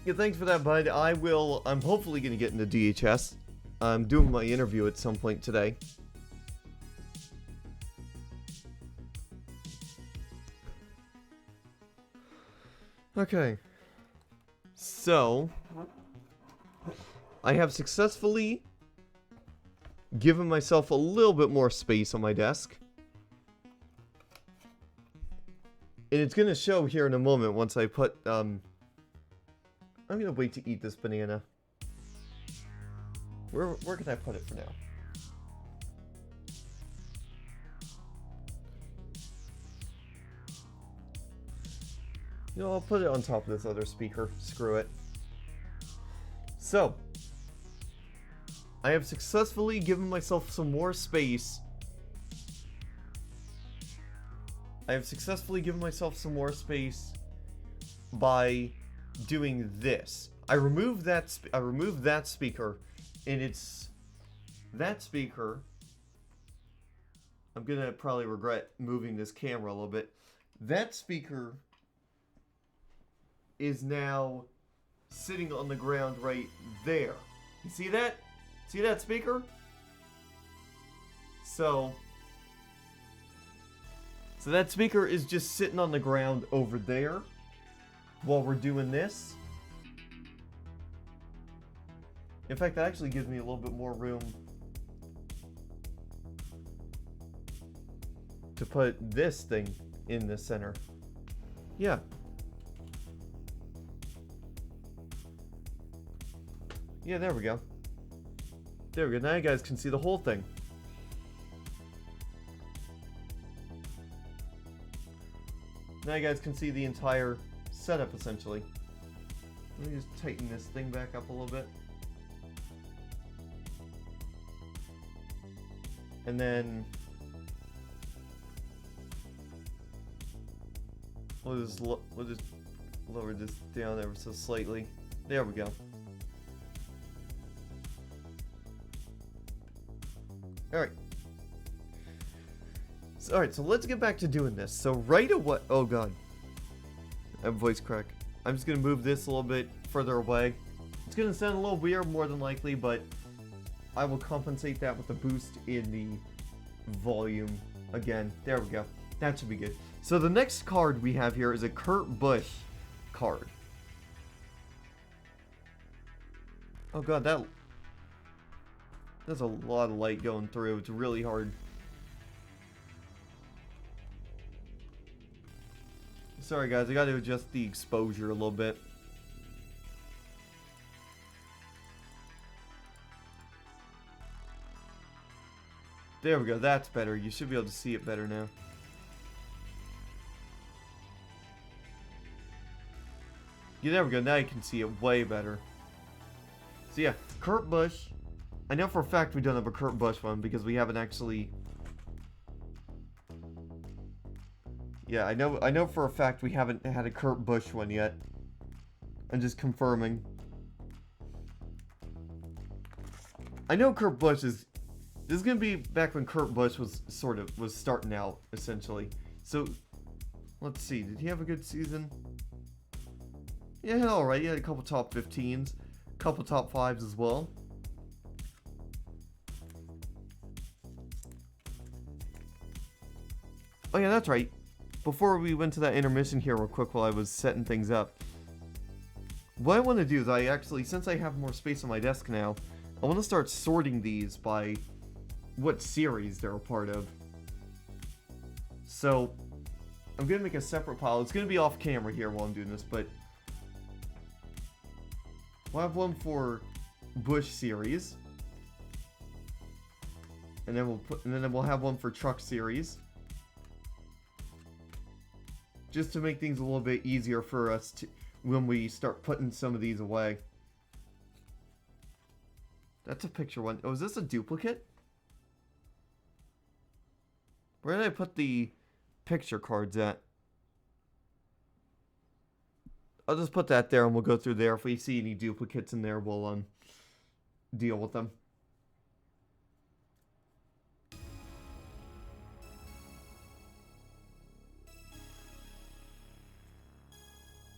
Yeah, thanks for that, bud. I'm hopefully gonna get into DHS. I'm doing my interview at some point today. Okay. So, I have successfully given myself a little bit more space on my desk. And it's gonna show here in a moment once I put, I'm gonna wait to eat this banana. Where can I put it for now? You know, I'll put it on top of this other speaker. Screw it. So, I have successfully given myself some more space. I have successfully given myself some more space by doing this. I removed that speaker, and it's that speaker. I'm gonna probably regret moving this camera a little bit. That speaker is now sitting on the ground right there. You see that? See that speaker? So that speaker is just sitting on the ground over there while we're doing this. In fact, that actually gives me a little bit more room to put this thing in the center. Yeah. Yeah, there we go. There we go. Now you guys can see the whole thing. Now you guys can see the entire setup, essentially. Let me just tighten this thing back up a little bit. And then we'll just lower this down ever so slightly. There we go. Alright. Alright, so let's get back to doing this. So right away... Oh god. I have voice crack. I'm just going to move this a little bit further away. It's going to sound a little weird more than likely, but I will compensate that with a boost in the volume again. There we go. That should be good. So the next card we have here is a Kurt Busch card. Oh god, there's a lot of light going through. It's really hard. Sorry guys, I gotta adjust the exposure a little bit. There we go, that's better. You should be able to see it better now. Yeah, there we go, now you can see it way better. So yeah, Kurt Busch. I know for a fact we don't have a Kurt Busch one because we haven't actually... Yeah, I know for a fact we haven't had a Kurt Busch one yet. I'm just confirming. I know Kurt Busch is... This is gonna be back when Kurt Busch was starting out, essentially. So, let's see, did he have a good season? Yeah, alright, he had a couple top 15s, a couple top 5s as well. Oh yeah, that's right. Before we went to that intermission here real quick while I was setting things up. What I want to do is I actually, since I have more space on my desk now, I want to start sorting these by what series they're a part of. So, I'm going to make a separate pile. It's going to be off camera here while I'm doing this, but we'll have one for Busch series. And then we'll have one for truck series. Just to make things a little bit easier for us to, when we start putting some of these away. That's a picture one. Oh, is this a duplicate? Where did I put the picture cards at? I'll just put that there and we'll go through there. If we see any duplicates in there, we'll deal with them.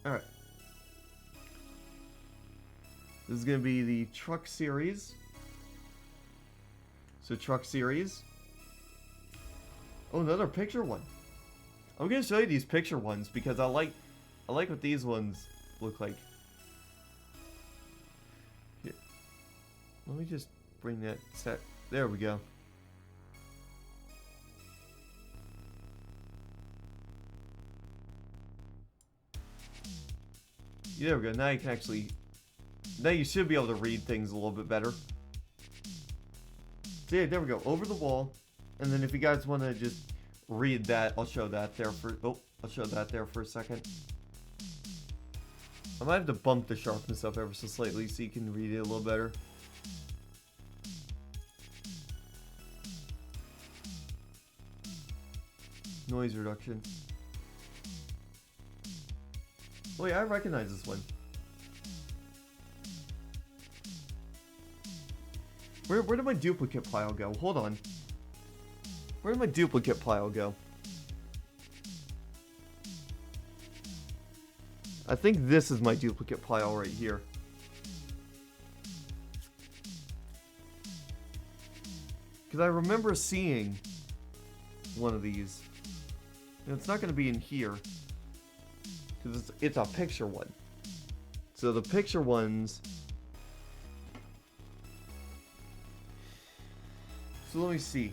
Alright. This is going to be the truck series. So truck series. Oh, another picture one. I'm going to show you these picture ones because I like what these ones look like. Here. Let me just bring that set. There we go. Yeah, there we go. Now you can actually... Now you should be able to read things a little bit better. So yeah, there we go. Over the wall. And then if you guys want to just read that, I'll show that there for... Oh, I'll show that there for a second. I might have to bump the sharpness up ever so slightly so you can read it a little better. Noise reduction. Oh yeah, I recognize this one. Where did my duplicate pile go? Hold on. Where did my duplicate pile go? I think this is my duplicate pile right here. Because I remember seeing one of these. And it's not going to be in here. Because it's a picture one. So the picture ones... So let me see.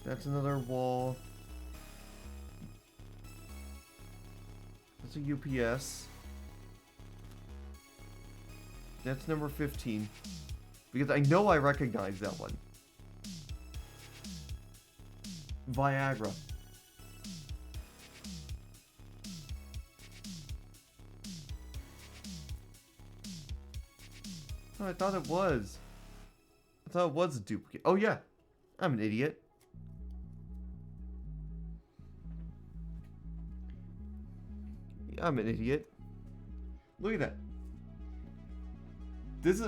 That's another wall. That's a UPS. That's number 15. Because I know I recognize that one. Viagra. Oh, I thought it was. I thought it was a duplicate. Oh yeah. I'm an idiot. Yeah, I'm an idiot. Look at that.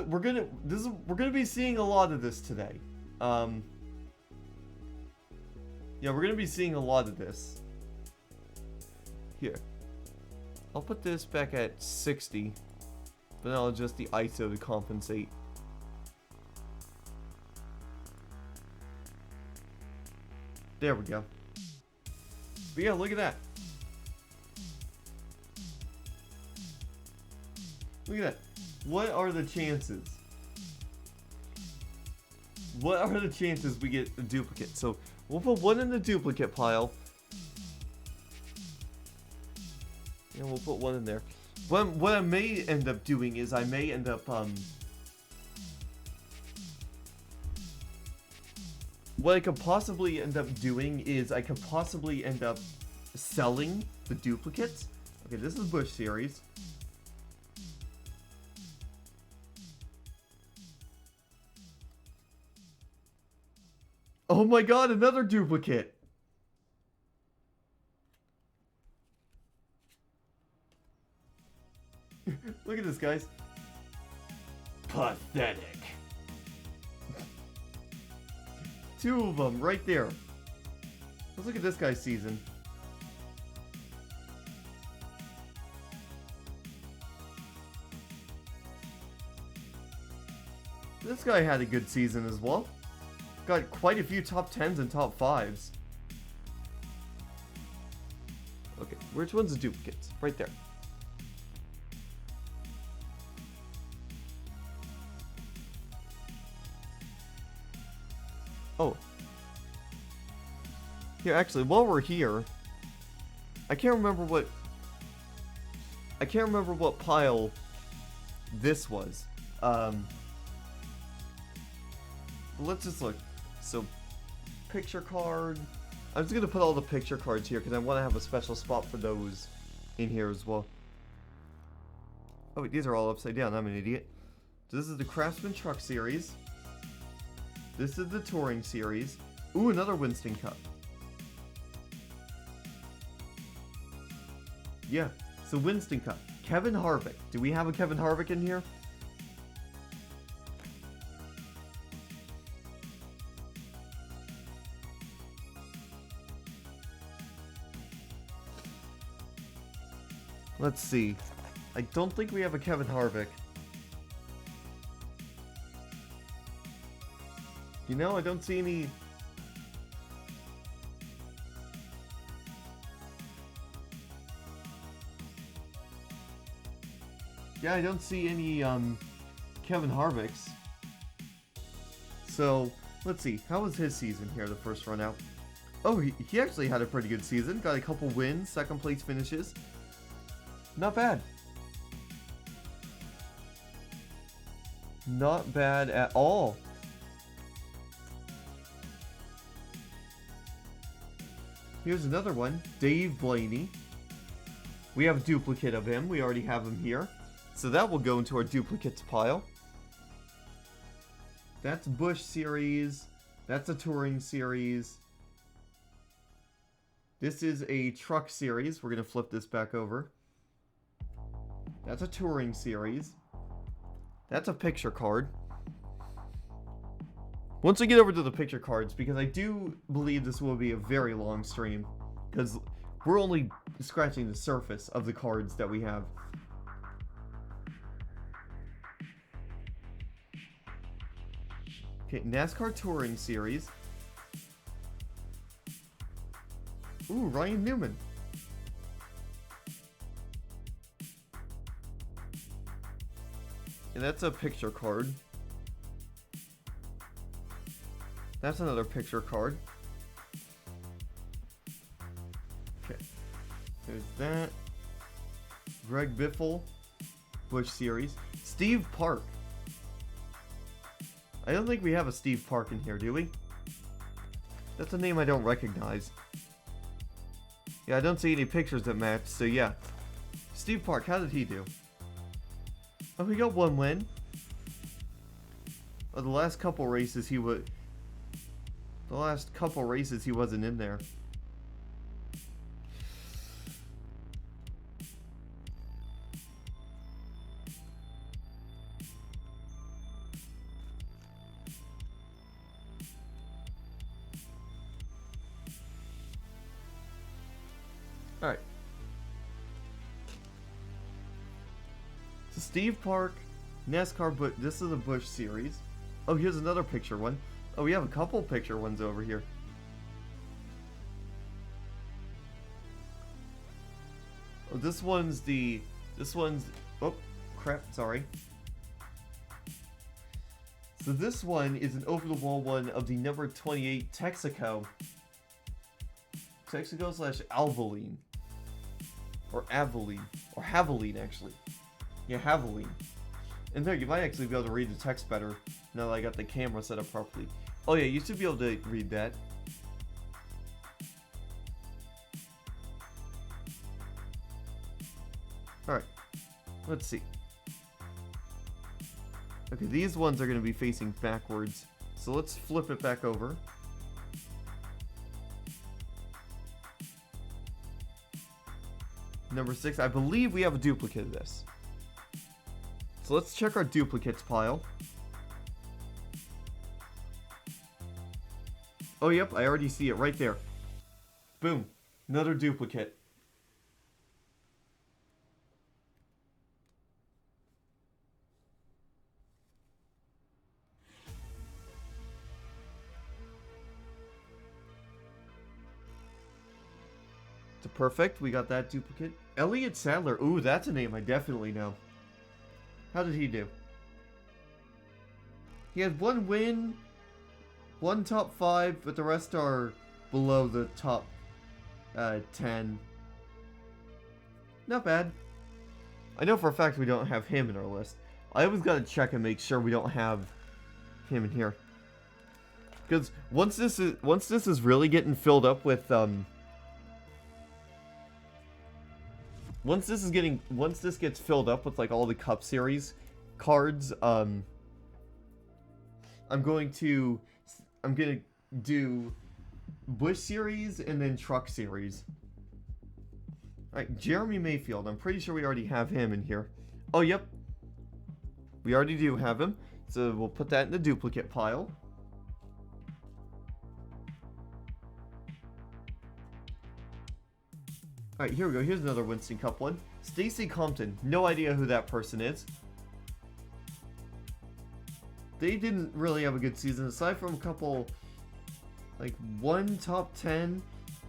We're gonna be seeing a lot of this today. Yeah, we're gonna be seeing a lot of this. Here. I'll put this back at 60. But then I'll adjust the ISO to compensate. There we go. But yeah, look at that. Look at that. What are the chances? What are the chances we get a duplicate? So we'll put one in the duplicate pile. And we'll put one in there. What I may end up doing is I may end up what I could possibly end up doing is I could possibly end up selling the duplicates. Okay, this is Bush series. Oh my god, another duplicate! Look at this, guys. Pathetic. Two of them right there. Let's look at this guy's season. This guy had a good season as well. Got quite a few top 10s and top 5s. Okay, which one's the duplicates? Right there. Oh. Here, actually, while we're here, I can't remember what pile this was. Let's just look. So, picture card. I'm just gonna put all the picture cards here because I want to have a special spot for those in here as well. Oh wait, these are all upside down. I'm an idiot. So this is the Craftsman Truck Series. This is the Touring Series. Ooh, another Winston Cup. Yeah, so Winston Cup. Kevin Harvick. Do we have a Kevin Harvick in here? Let's see. I don't think we have a Kevin Harvick. You know, I don't see any... Yeah, I don't see any, Kevin Harvick's. So, let's see. How was his season here, the first run out? Oh, he actually had a pretty good season. Got a couple wins, second place finishes. Not bad. Not bad at all. Here's another one. Dave Blaney. We have a duplicate of him. We already have him here. So that will go into our duplicates pile. That's Busch Series. That's a Touring Series. This is a Truck Series. We're going to flip this back over. That's a Touring Series. That's a picture card. Once we get over to the picture cards, because I do believe this will be a very long stream, because we're only scratching the surface of the cards that we have. Okay, NASCAR Touring Series. Ooh, Ryan Newman. And that's a picture card. That's another picture card. Okay. There's that. Greg Biffle. Busch Series. Steve Park. I don't think we have a Steve Park in here, do we? That's a name I don't recognize. Yeah, I don't see any pictures that match, so yeah. Steve Park, how did he do? Oh, he got one win. Oh, the last couple races he would... The last couple races he wasn't in there. Alright. So Steve Park, NASCAR, but this is a Busch Series. Oh, here's another picture one. Oh, we have a couple picture ones over here. Oh, this one's... Oh, crap, sorry. So this one is an over-the-wall one of the number 28 Texaco. Texaco/Alvaline. Or Aveline. Or Haviline, actually. Yeah, Haviline. And there, you might actually be able to read the text better now that I got the camera set up properly. Oh yeah, you should be able to read that. Alright. Let's see. Okay, these ones are going to be facing backwards. So let's flip it back over. Number 6, I believe we have a duplicate of this. So let's check our duplicates pile. Oh, yep, I already see it right there. Boom. Another duplicate. So perfect, we got that duplicate. Elliott Sadler. Ooh, that's a name I definitely know. How did he do? He had one win, one top 5, but the rest are below the top 10. Not bad. I know for a fact we don't have him in our list. I always gotta check and make sure we don't have him in here. Because once this is really getting filled up with once this gets filled up with like all the Cup Series cards, I'm gonna do Busch Series and then Truck Series. Alright, Jeremy Mayfield. I'm pretty sure we already have him in here. Oh, yep. We already do have him. So we'll put that in the duplicate pile. Alright, here we go. Here's another Winston Cup one. Stacey Compton. No idea who that person is. they didn't really have a good season, aside from a couple, like one top 10.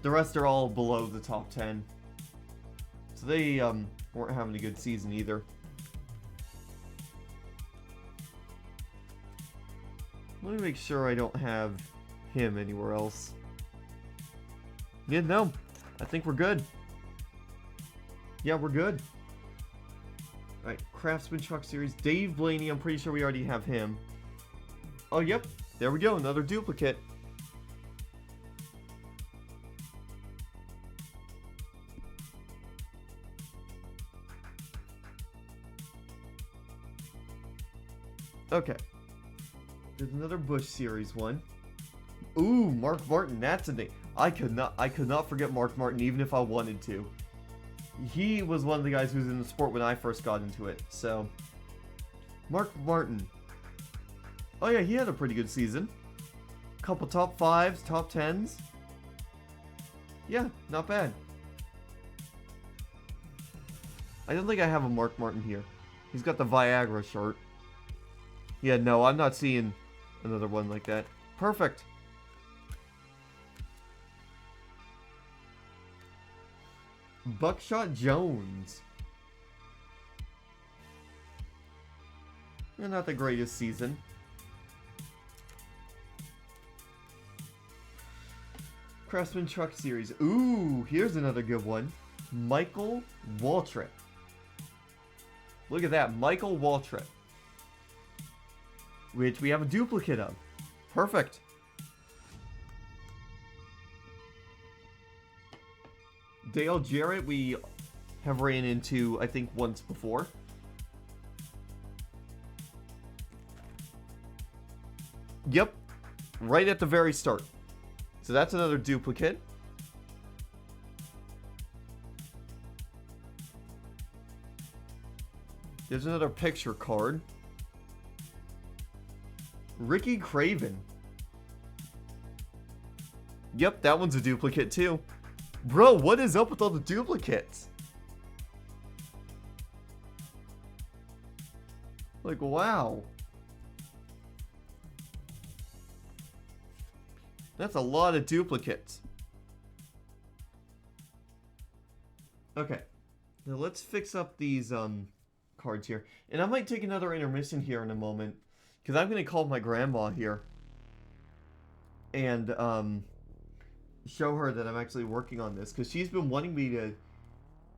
The rest are all below the top 10. So they weren't having a good season either. Let me make sure I don't have him anywhere else. Yeah, no. I think we're good. Yeah, we're good. Alright, Craftsman Truck Series. Dave Blaney, I'm pretty sure we already have him. Oh, yep. There we go. Another duplicate. Okay. There's another Bush Series one. Ooh, Mark Martin. That's a name. I could not forget Mark Martin even if I wanted to. He was one of the guys who was in the sport when I first got into it. So, Mark Martin. Oh yeah, he had a pretty good season. Couple top 5s, top 10s. Yeah, not bad. I don't think I have a Mark Martin here. He's got the Viagra shirt. Yeah, no, I'm not seeing another one like that. Perfect. Buckshot Jones. Not the greatest season. Craftsman Truck Series. Ooh, here's another good one. Michael Waltrip. Look at that, Michael Waltrip. Which we have a duplicate of. Perfect. Dale Jarrett, we have ran into, I think, once before. Yep. Right at the very start. So that's another duplicate. There's another picture card. Ricky Craven. Yep, that one's a duplicate too. Bro, what is up with all the duplicates? Like, wow. That's a lot of duplicates. Okay. Now let's fix up these cards here. And I might take another intermission here in a moment. Because I'm going to call my grandma here. And show her that I'm actually working on this. Because she's been wanting me to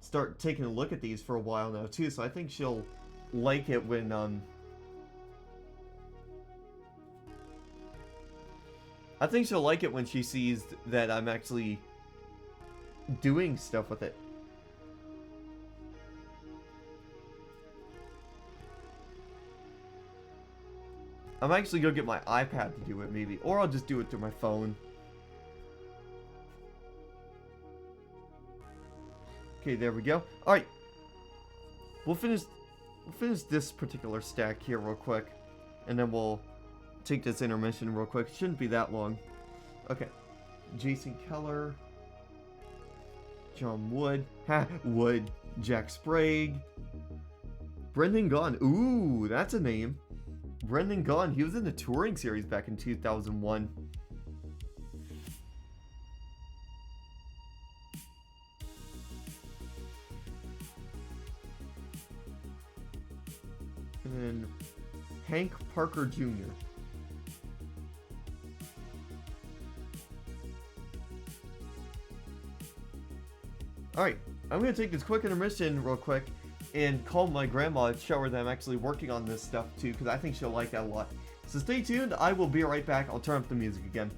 start taking a look at these for a while now too. So I think she'll like it when I think she'll like it when she sees that I'm actually doing stuff with it. I'm actually gonna get my iPad to do it maybe, or I'll just do it through my phone. Okay, there we go. All right, we'll finish this particular stack here real quick, and then we'll take this intermission real quick. It shouldn't be that long. Okay, Jason Keller, John Wood, Wood, Jack Sprague, Brendan Gaughan. Ooh, that's a name. Brendan Gaughan. He was in the Touring Series back in 2001. And then Hank Parker Jr. Alright, I'm going to take this quick intermission real quick and call my grandma and show her that I'm actually working on this stuff too, because I think she'll like that a lot. So stay tuned, I will be right back. I'll turn up the music again.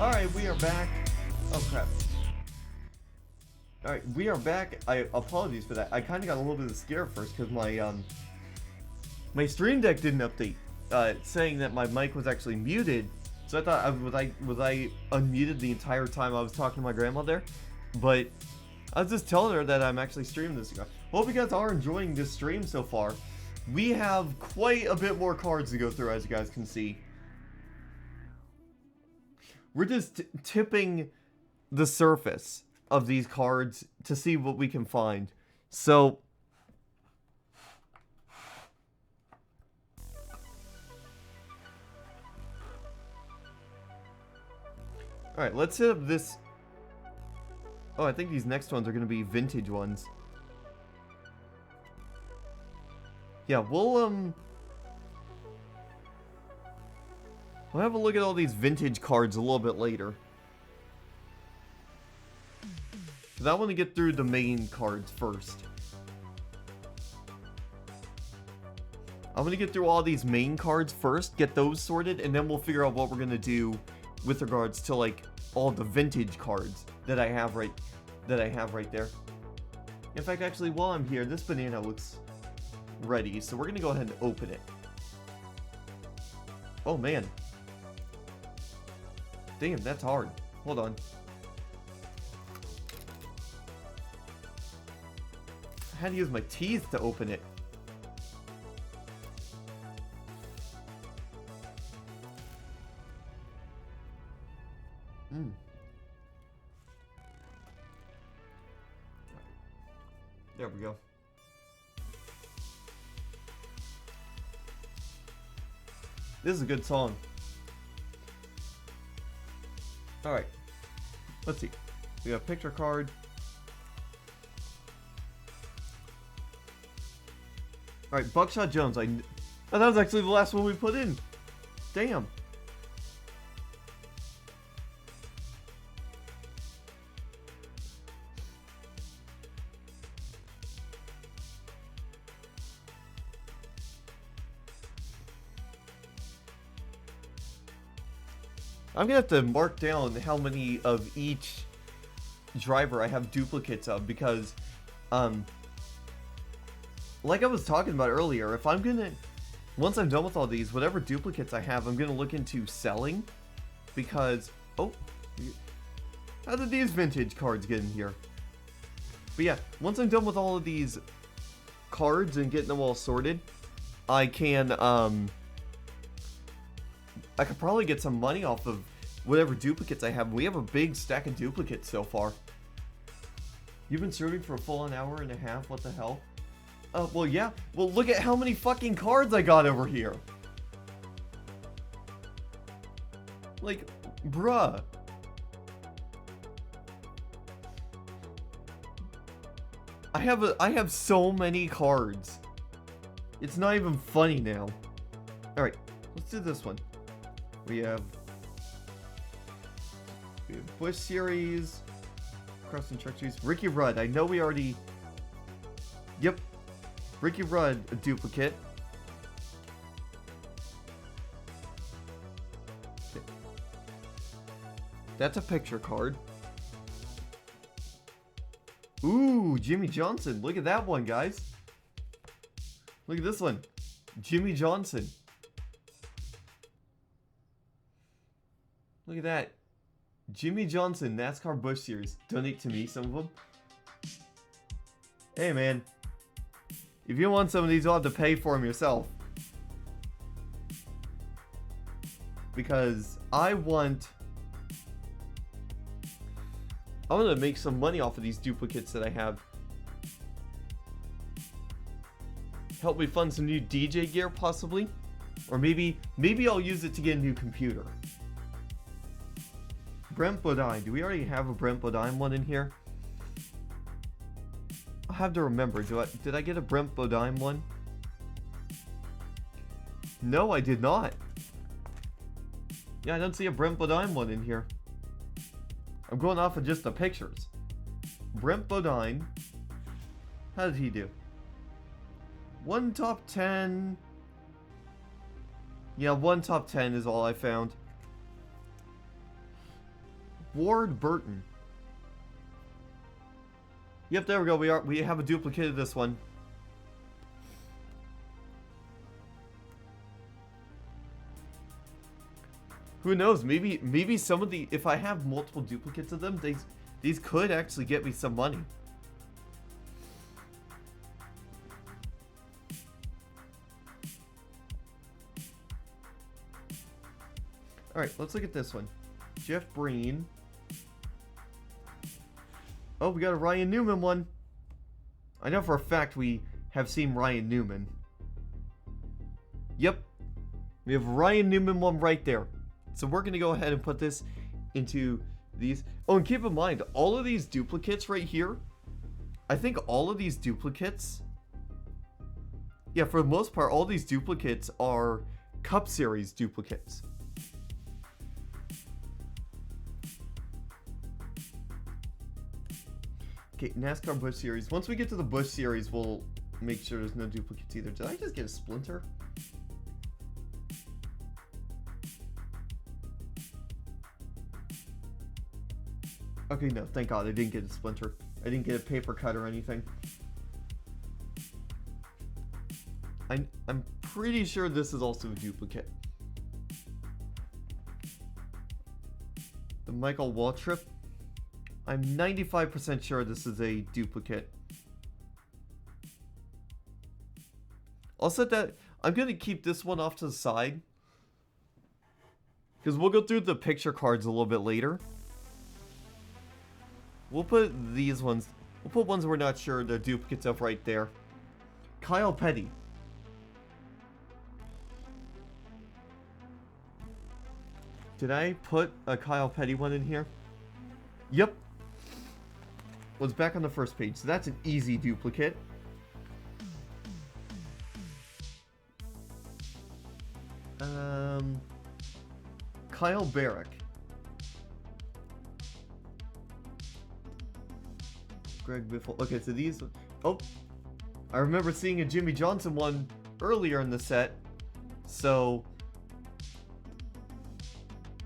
Alright, we are back. Oh crap. Alright, we are back. Apologies for that. I kind of got a little bit of scare first because my Stream Deck didn't update, saying that my mic was actually muted. So I thought, was I unmuted the entire time I was talking to my grandma there? But I was just telling her that I'm actually streaming this. Hope you guys are enjoying this stream so far. We have quite a bit more cards to go through, as you guys can see. We're just tipping the surface of these cards to see what we can find. So, alright, let's hit up this. Oh, I think these next ones are going to be vintage ones. Yeah, we'll have a look at all these vintage cards a little bit later. Because I want to get through the main cards first. I'm going to get through all these main cards first, get those sorted, and then we'll figure out what we're going to do with regards to, like, all the vintage cards that I have right there. In fact, actually, while I'm here, this banana looks ready, so we're going to go ahead and open it. Oh, man. Damn, that's hard. Hold on. I had to use my teeth to open it. There we go. This is a good song. Alright. Let's see. We got a picture card. Alright, Buckshot Jones. Oh, that was actually the last one we put in. Damn. I'm gonna have to mark down how many of each driver I have duplicates of, because, like I was talking about earlier, if I'm gonna, once I'm done with all these, whatever duplicates I have, I'm gonna look into selling, because, oh, how did these vintage cards get in here? But yeah, once I'm done with all of these cards and getting them all sorted, I can, I could probably get some money off of whatever duplicates I have. We have a big stack of duplicates so far. You've been streaming for a full hour and a half? What the hell? Well, yeah. Well, look at how many fucking cards I got over here. Like, bruh. I have so many cards. It's not even funny now. Alright, let's do this one. We have Bush Series, Cross and Truck Series, Ricky Rudd. I know we already. Yep, Ricky Rudd, a duplicate. Okay. That's a picture card. Ooh, Jimmy Johnson. Look at that one, guys. Look at this one, Jimmy Johnson. Look at that. Jimmy Johnson, NASCAR Bush Series. Donate to me, some of them. Hey, man. If you want some of these, you'll have to pay for them yourself. Because I want to make some money off of these duplicates that I have. Help me fund some new DJ gear, possibly. Or maybe I'll use it to get a new computer. Brent Bodine. Do we already have a Brent Bodine one in here? I'll have to remember. Did I get a Brent Bodine one? No, I did not. Yeah, I don't see a Brent Bodine one in here. I'm going off of just the pictures. Brent Bodine. How did he do? 1 top 10. Yeah, 1 top 10 is all I found. Ward Burton. Yep, there we go. We have a duplicate of this one. Who knows? Maybe some of the, if I have multiple duplicates of them, these could actually get me some money. All right, let's look at this one. Jeff Breen. Oh, we got a Ryan Newman one. I know for a fact we have seen Ryan Newman. Yep. We have Ryan Newman one right there. So we're going to go ahead and put this into these. Oh, and keep in mind, all of these duplicates right here, I think all of these duplicates, yeah, for the most part, all these duplicates are Cup Series duplicates. Okay, NASCAR Busch Series. Once we get to the Busch Series, we'll make sure there's no duplicates either. Did I just get a splinter? Okay, no, thank God I didn't get a splinter. I didn't get a paper cut or anything. I'm pretty sure this is also a duplicate. The Michael Waltrip. I'm 95% sure this is a duplicate. I'll set that. I'm going to keep this one off to the side, because we'll go through the picture cards a little bit later. We'll put these ones. We'll put ones we're not sure they're duplicates of right there. Kyle Petty. Did I put a Kyle Petty one in here? Yep. Was back on the first page, so that's an easy duplicate. Kyle Barrick. Greg Biffle. Okay, so these. Oh, I remember seeing a Jimmy Johnson one earlier in the set. So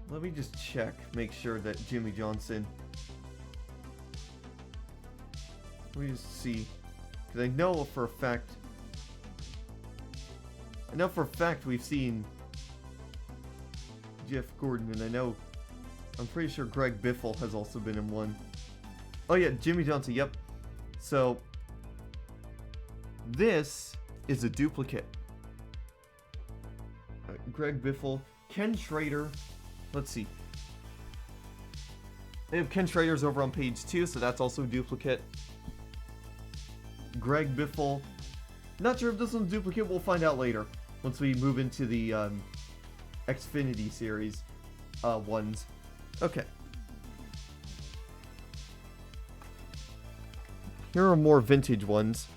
let me just check, make sure that Jimmy Johnson. Let me just see, because I know for a fact. I know for a fact we've seen Jeff Gordon, and I'm pretty sure Greg Biffle has also been in one. Oh yeah, Jimmy Johnson, yep. So, this is a duplicate. Greg Biffle, Ken Schrader, let's see. They have Ken Schrader's over on page 2, so that's also a duplicate. Greg Biffle, not sure if this one's a duplicate, we'll find out later. Once we move into the Xfinity series ones. Okay. Here are more vintage ones.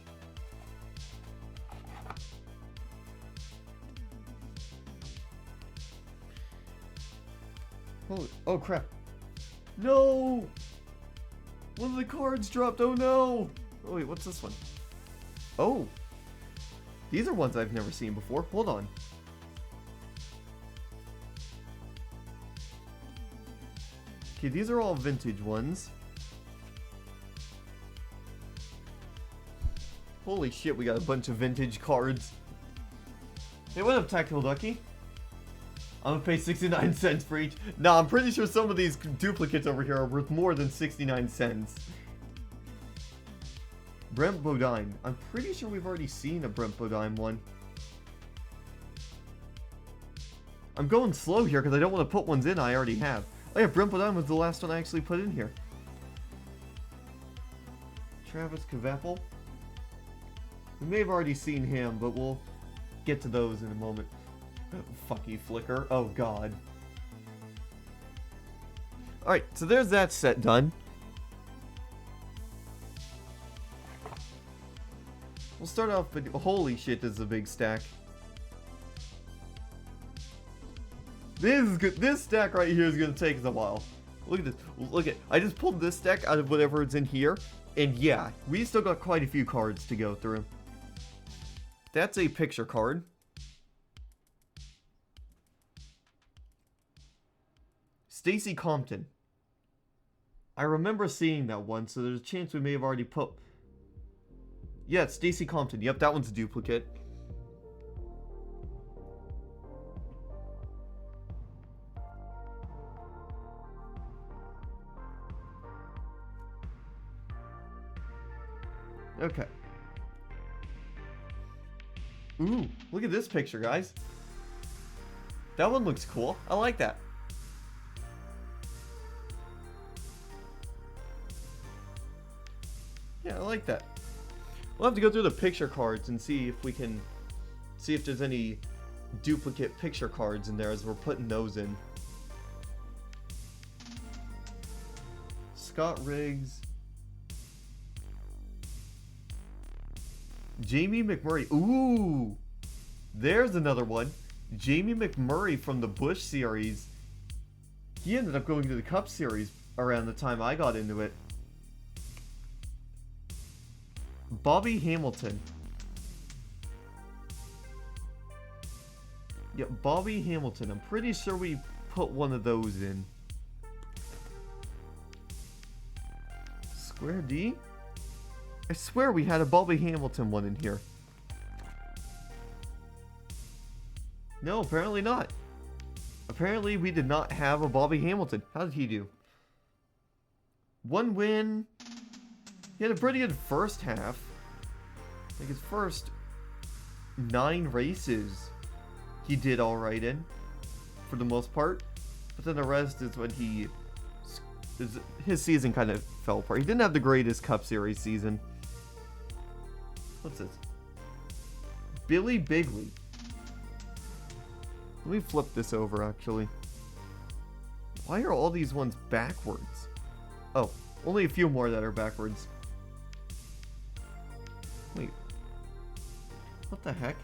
Holy, oh crap. No! One of the cards dropped, oh no! Oh wait, what's this one? Oh! These are ones I've never seen before. Hold on. Okay, these are all vintage ones. Holy shit, we got a bunch of vintage cards. Hey, what up, Tactical Ducky? I'm gonna pay 69 cents for each. Nah, I'm pretty sure some of these duplicates over here are worth more than 69 cents. Brent Bodine. I'm pretty sure we've already seen a Brent Bodine one. I'm going slow here because I don't want to put ones in I already have. Oh yeah, Brent Bodine was the last one I actually put in here. Travis Kvappel. We may have already seen him, but we'll get to those in a moment. Oh, fuck you, Flicker. Oh, God. Alright, so there's that set done. We'll start off with... Holy shit, this is a big stack. This is good. This stack right here is going to take us a while. Look at this. Look at... I just pulled this stack out of whatever is in here. And yeah, we still got quite a few cards to go through. That's a picture card. Stacy Compton. I remember seeing that one, so there's a chance we may have already put... Yeah, it's Stacey Compton. Yep, that one's a duplicate. Okay. Ooh, look at this picture, guys. That one looks cool. I like that. Yeah, I like that. We'll have to go through the picture cards and see if we can... see if there's any duplicate picture cards in there as we're putting those in. Scott Riggs. Jamie McMurray. Ooh! There's another one. Jamie McMurray from the Busch series. He ended up going to the Cup series around the time I got into it. Bobby Hamilton. Yeah, Bobby Hamilton. I'm pretty sure we put one of those in. Square D? I swear we had a Bobby Hamilton one in here. No, apparently not. Apparently we did not have a Bobby Hamilton. How did he do? One win. He had a pretty good first half. Like his first 9 races, he did alright in, for the most part. But then the rest is when his season kind of fell apart. He didn't have the greatest Cup Series season. What's this? Billy Bigley. Let me flip this over, actually. Why are all these ones backwards? Oh, only a few more that are backwards. Wait. What the heck?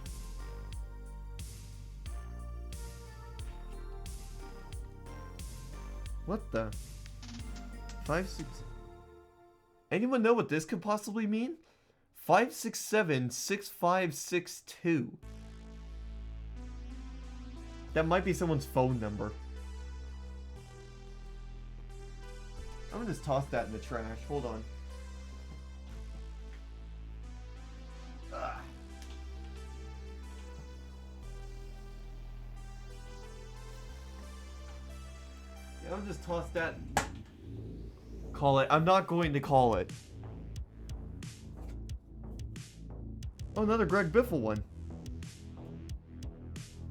What the? 5, 6... Anyone know what this could possibly mean? 567 6562. That might be someone's phone number. I'm gonna just toss that in the trash. Hold on. Yeah, I'll just toss that. Call it. I'm not going to call it. Oh, another Greg Biffle one.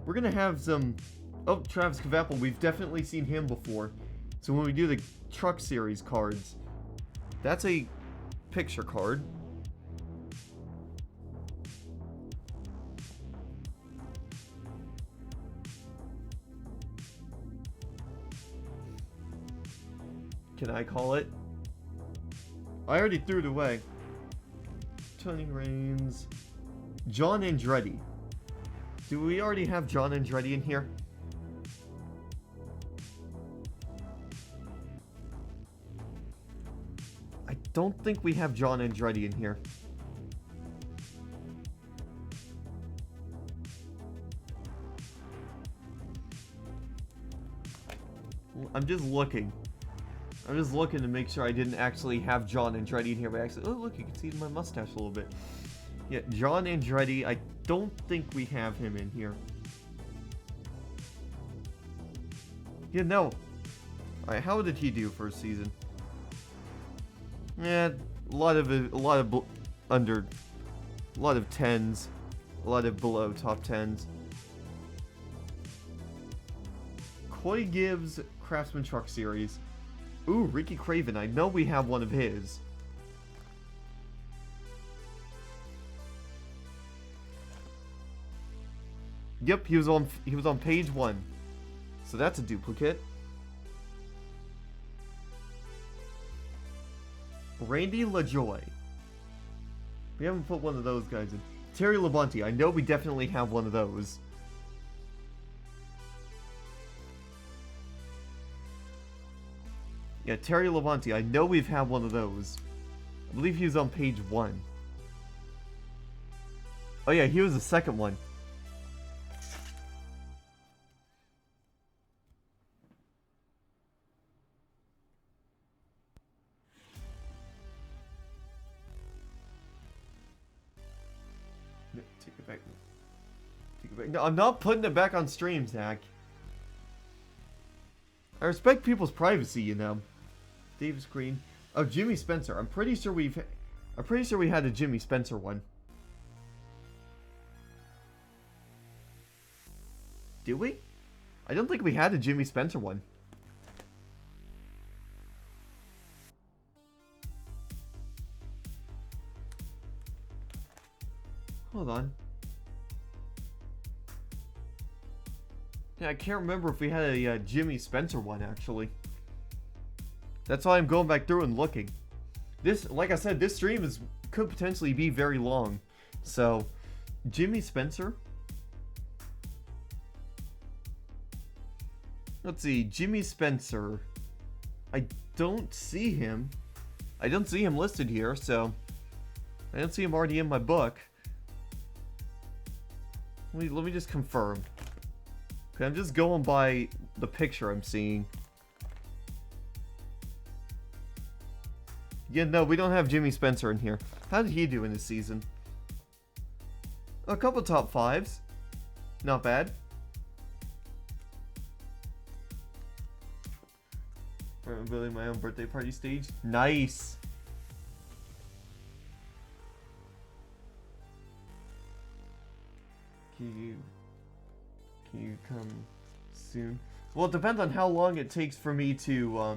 We're gonna have some... Oh, Travis Kvapil. We've definitely seen him before. So when we do the Truck Series cards, that's a picture card. Can I call it? I already threw it away. Tony Raines. John Andretti. Do we already have John Andretti in here? I don't think we have John Andretti in here. I'm just looking. I'm just looking to make sure I didn't actually have John Andretti in here by accident. Oh, look, you can see my mustache a little bit. Yeah, John Andretti, I don't think we have him in here. Yeah, no. Alright, how did he do for a season? Yeah, a lot of tens, a lot of below top 10s. Coy Gibbs, Craftsman Truck Series. Ooh, Ricky Craven, I know we have one of his. Yep, he was on page 1. So that's a duplicate. Randy LaJoy. We haven't put one of those guys in. Terry Labonte, I know we definitely have one of those. Yeah, Terry Labonte, I know we've had one of those. I believe he was on page 1. Oh yeah, he was the second one. it back. Take it back. No, I'm not putting it back on stream, Zach. I respect people's privacy, you know. Davis Green. Oh, Jimmy Spencer. I'm pretty sure we had a Jimmy Spencer one. Did we? I don't think we had a Jimmy Spencer one. Hold on. Yeah, I can't remember if we had a Jimmy Spencer one, actually. That's why I'm going back through and looking. This, like I said, this stream could potentially be very long. So, Jimmy Spencer. Let's see, Jimmy Spencer. I don't see him. I don't see him listed here, so I don't see him already in my book. Let me just confirm. Okay, I'm just going by the picture I'm seeing. Yeah, no, we don't have Jimmy Spencer in here. How did he do in this season? A couple top fives. Not bad. I'm building my own birthday party stage. Nice. Can you come soon? Well, it depends on how long it takes for me to,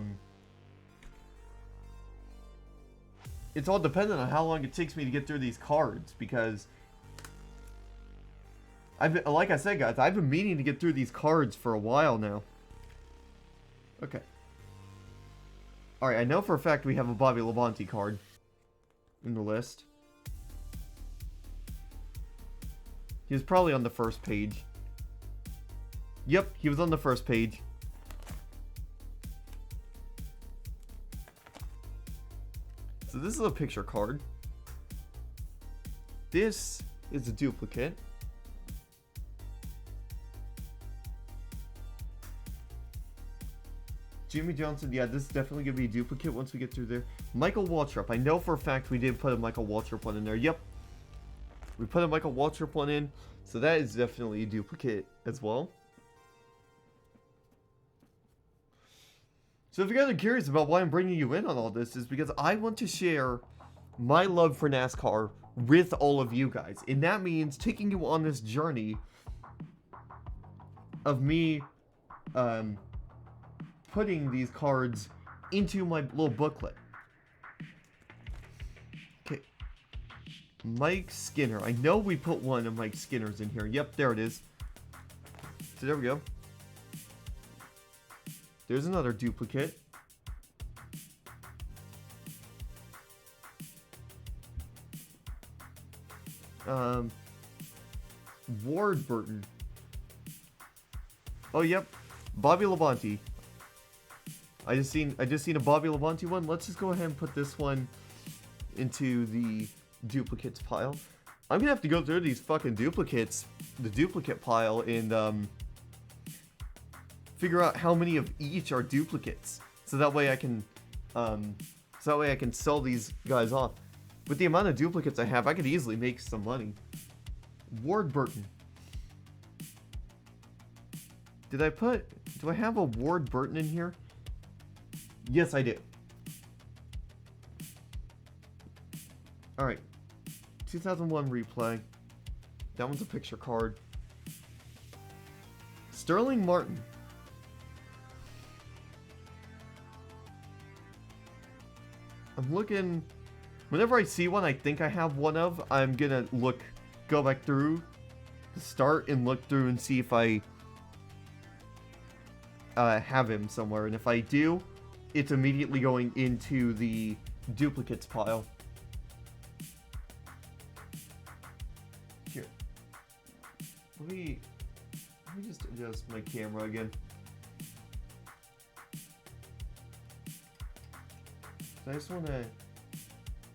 It's all dependent on how long it takes me to get through these cards, because like I said, guys, I've been meaning to get through these cards for a while now. Okay. Alright, I know for a fact we have a Bobby Labonte card in the list. He was probably on the first page. Yep, he was on the first page. So this is a picture card. This is a duplicate. Jimmy Johnson, yeah, this is definitely going to be a duplicate once we get through there. Michael Waltrip, I know for a fact we did put a Michael Waltrip one in there. Yep. We put a Michael Waltrip one in, so that is definitely a duplicate as well. So if you guys are curious about why I'm bringing you in on all this, is because I want to share my love for NASCAR with all of you guys. And that means taking you on this journey of me putting these cards into my little booklet. Okay. Mike Skinner. I know we put one of Mike Skinner's in here. Yep, there it is. So there we go. There's another duplicate. Ward Burton. Oh, yep. Bobby Labonte. I just seen a Bobby Labonte one. Let's just go ahead and put this one into the duplicates pile. I'm gonna have to go through these fucking duplicates, the duplicate pile, and figure out how many of each are duplicates, so that way I can sell these guys off. With the amount of duplicates I have, I could easily make some money. Ward Burton. Do I have a Ward Burton in here? Yes, I do. Alright. 2001 replay. That one's a picture card. Sterling Martin. I'm looking... Whenever I see one I think I have one of, I'm gonna go back through the start and look through and see if I have him somewhere. And if I do, it's immediately going into the duplicates pile. Here. Let me just adjust my camera again. I just want to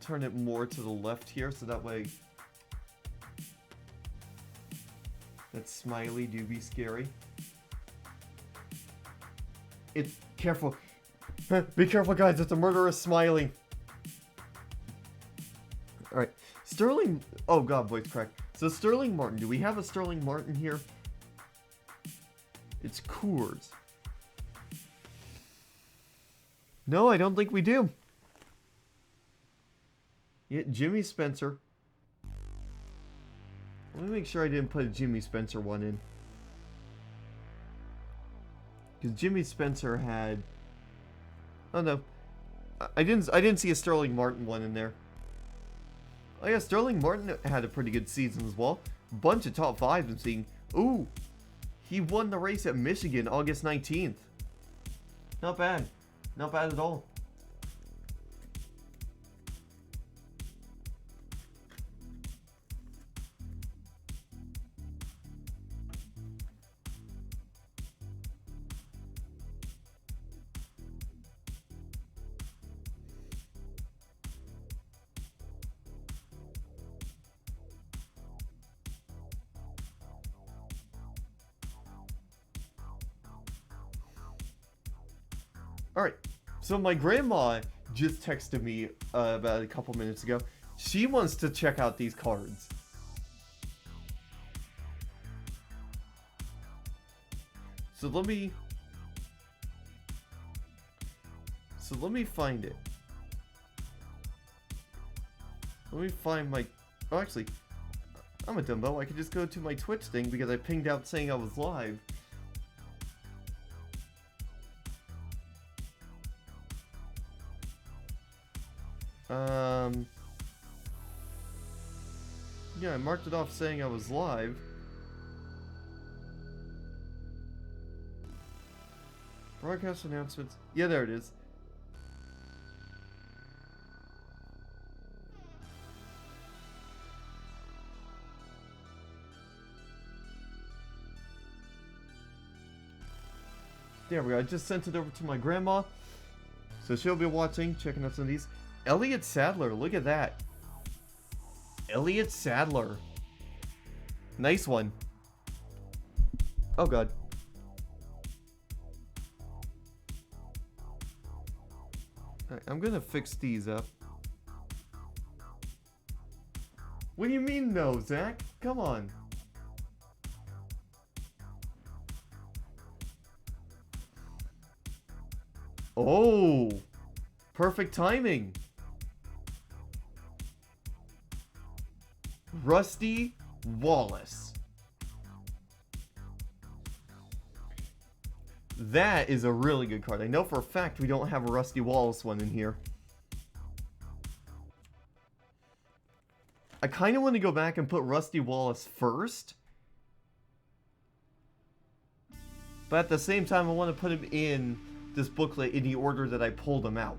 turn it more to the left here, so that way that smiley do be scary. It's careful. Be careful, guys. It's a murderous smiley. Alright. Sterling... Oh, God, voice crack. So Sterling Martin. Do we have a Sterling Martin here? It's Coors. No, I don't think we do. Yeah, Jimmy Spencer. Let me make sure I didn't put a Jimmy Spencer one in. Because Jimmy Spencer had... Oh no. I didn't see a Sterling Martin one in there. Oh yeah, Sterling Martin had a pretty good season as well. Bunch of top 5s I'm seeing. Ooh! He won the race at Michigan August 19th. Not bad. Not bad at all. Alright, so my grandma just texted me about a couple minutes ago. She wants to check out these cards. So let me find it. Let me find my... Oh, actually, I'm a dumbo. I could just go to my Twitch thing because I pinged out saying I was live. Yeah, I marked it off saying I was live. Broadcast announcements. Yeah, there it is. There we go. I just sent it over to my grandma. So she'll be watching, checking out some of these. Elliott Sadler, look at that. Elliott Sadler. Nice one. Oh god. Alright, I'm gonna fix these up. What do you mean no, Zach? Come on. Oh! Perfect timing. Rusty Wallace. That is a really good card. I know for a fact we don't have a Rusty Wallace one in here. I kind of want to go back and put Rusty Wallace first. But at the same time, I want to put him in this booklet in the order that I pulled him out.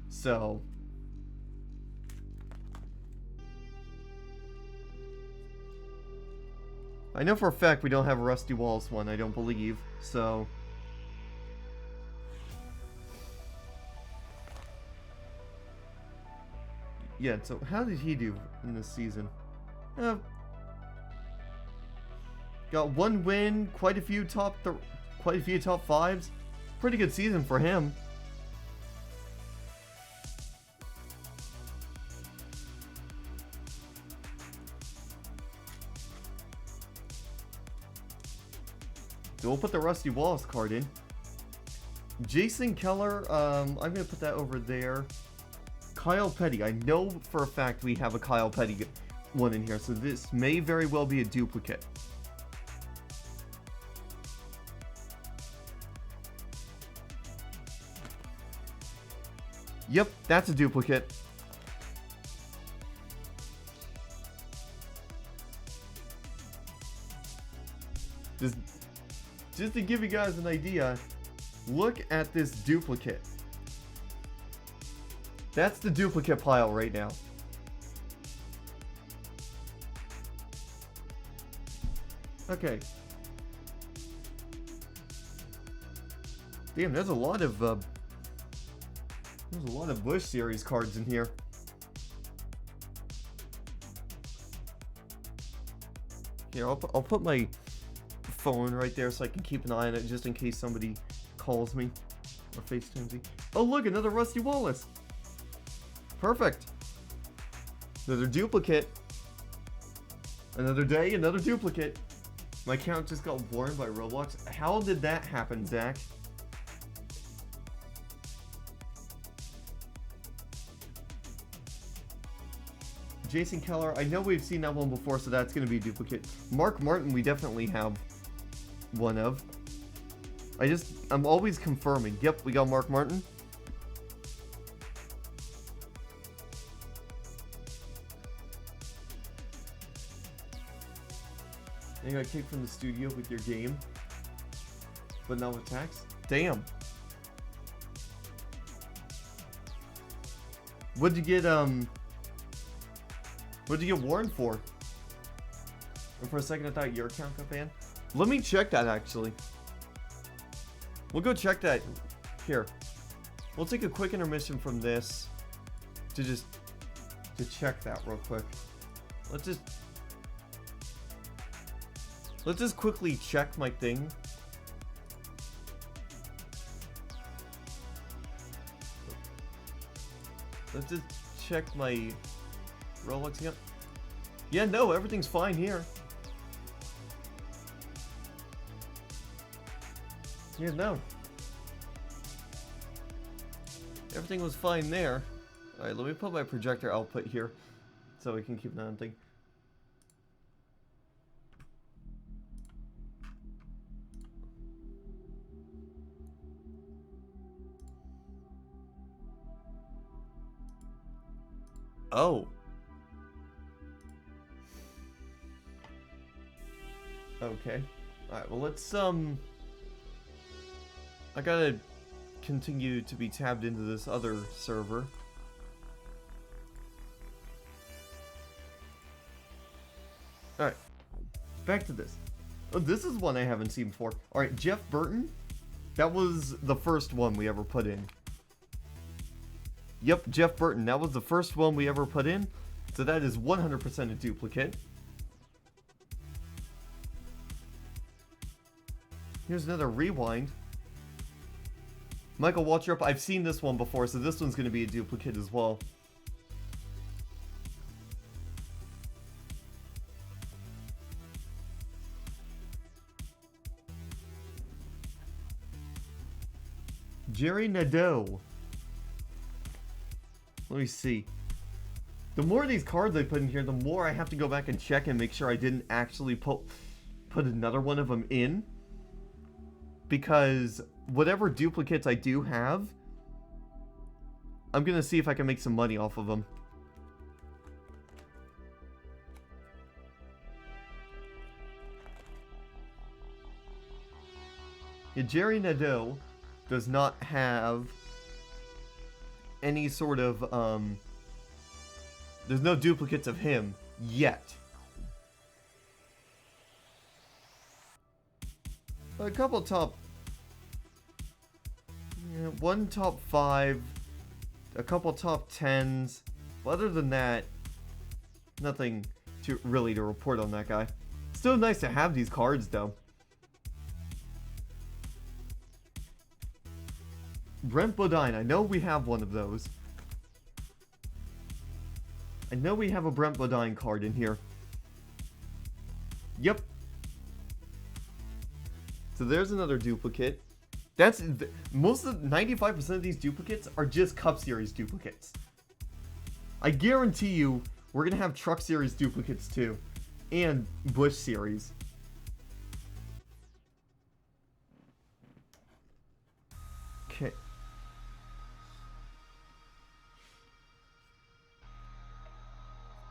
So... I know for a fact we don't have a Rusty Wallace one, I don't believe, so... Yeah, so how did he do in this season? Got one win, quite a few top fives. Pretty good season for him. So we'll put the Rusty Wallace card in. Jason Keller, I'm going to put that over there. Kyle Petty, I know for a fact we have a Kyle Petty one in here, so this may very well be a duplicate. Yep, that's a duplicate. Just to give you guys an idea, look at this duplicate. That's the duplicate pile right now. Okay. Damn, there's a lot of Bush series cards in here. Here, I'll put my phone right there so I can keep an eye on it just in case somebody calls me or FaceTimes me. Oh look, another Rusty Wallace. Perfect. Another duplicate. Another day, another duplicate. My account just got warned by Roblox. How did that happen, Zach? Jason Keller, I know we've seen that one before, so that's going to be a duplicate. Mark Martin, we definitely have one of. I'm always confirming. Yep, we got Mark Martin. You got kicked from the studio with your game, but not with tax? Damn. What'd you get warned for? And for a second I thought your account got banned. Let me check that actually. We'll go check that. Here. We'll take a quick intermission from this to check that real quick. Let's just quickly check my thing. Let's just check my Roblox again. Yeah, no, everything's fine here. Yeah, no. Everything was fine there. Alright, let me put my projector output here so we can keep an eye on thing. Oh. Okay. Alright, well let's, I gotta continue to be tabbed into this other server. Alright. Back to this. Oh, this is one I haven't seen before. Alright, Jeff Burton. That was the first one we ever put in. Yep, Jeff Burton. That was the first one we ever put in. So that is 100% a duplicate. Here's another rewind. Michael Waltrip, I've seen this one before, so this one's going to be a duplicate as well. Jerry Nadeau. Let me see. The more of these cards I put in here, the more I have to go back and check and make sure I didn't actually put another one of them in. Because whatever duplicates I do have, I'm going to see if I can make some money off of them. Yeah, Jerry Nadeau does not have any sort of, there's no duplicates of him yet. A couple top, yeah, one top 5, a couple top 10s. But other than that, nothing to report on that guy. Still nice to have these cards though. Brent Bodine, I know we have one of those. I know we have a Brent Bodine card in here. Yep. So there's another duplicate. That's most of 95% of these duplicates are just Cup Series duplicates. I guarantee you we're gonna have Truck Series duplicates too, and Bush Series. Okay.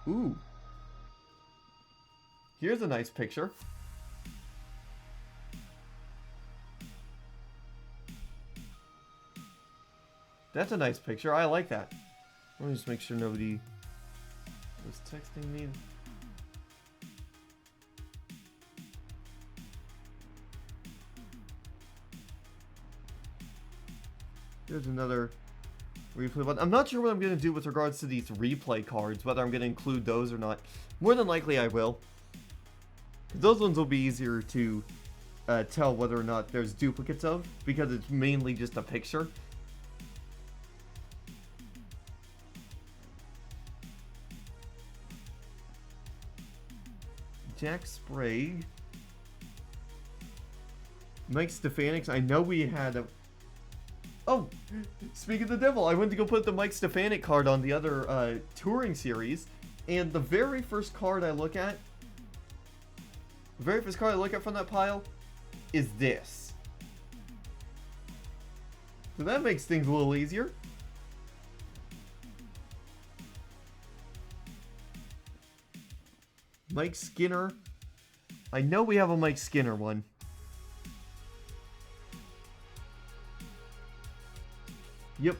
Ooh. Here's a nice picture. That's a nice picture. I like that. Let me just make sure nobody was texting me. Here's another replay button. I'm not sure what I'm going to do with regards to these replay cards, whether I'm going to include those or not. More than likely I will. Those ones will be easier to tell whether or not there's duplicates of, because it's mainly just a picture. Jack Sprague. Mike Stefanix. I know we had a... Oh! Speak of the devil, I went to go put the Mike Stefanik card on the other touring series, and the very first card I look at... The very first card I look at from that pile is this. So that makes things a little easier. Mike Skinner. I know we have a Mike Skinner one. Yep.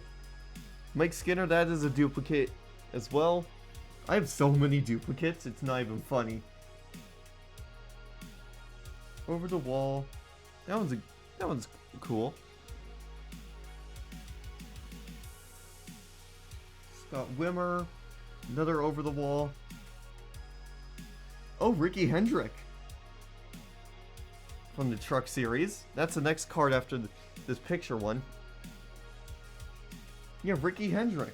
Mike Skinner, that is a duplicate as well. I have so many duplicates, it's not even funny. Over the wall. That one's cool. Scott Wimmer. Another over the wall. Oh, Ricky Hendrick. From the Truck Series. That's the next card after this picture one. Yeah, Ricky Hendrick.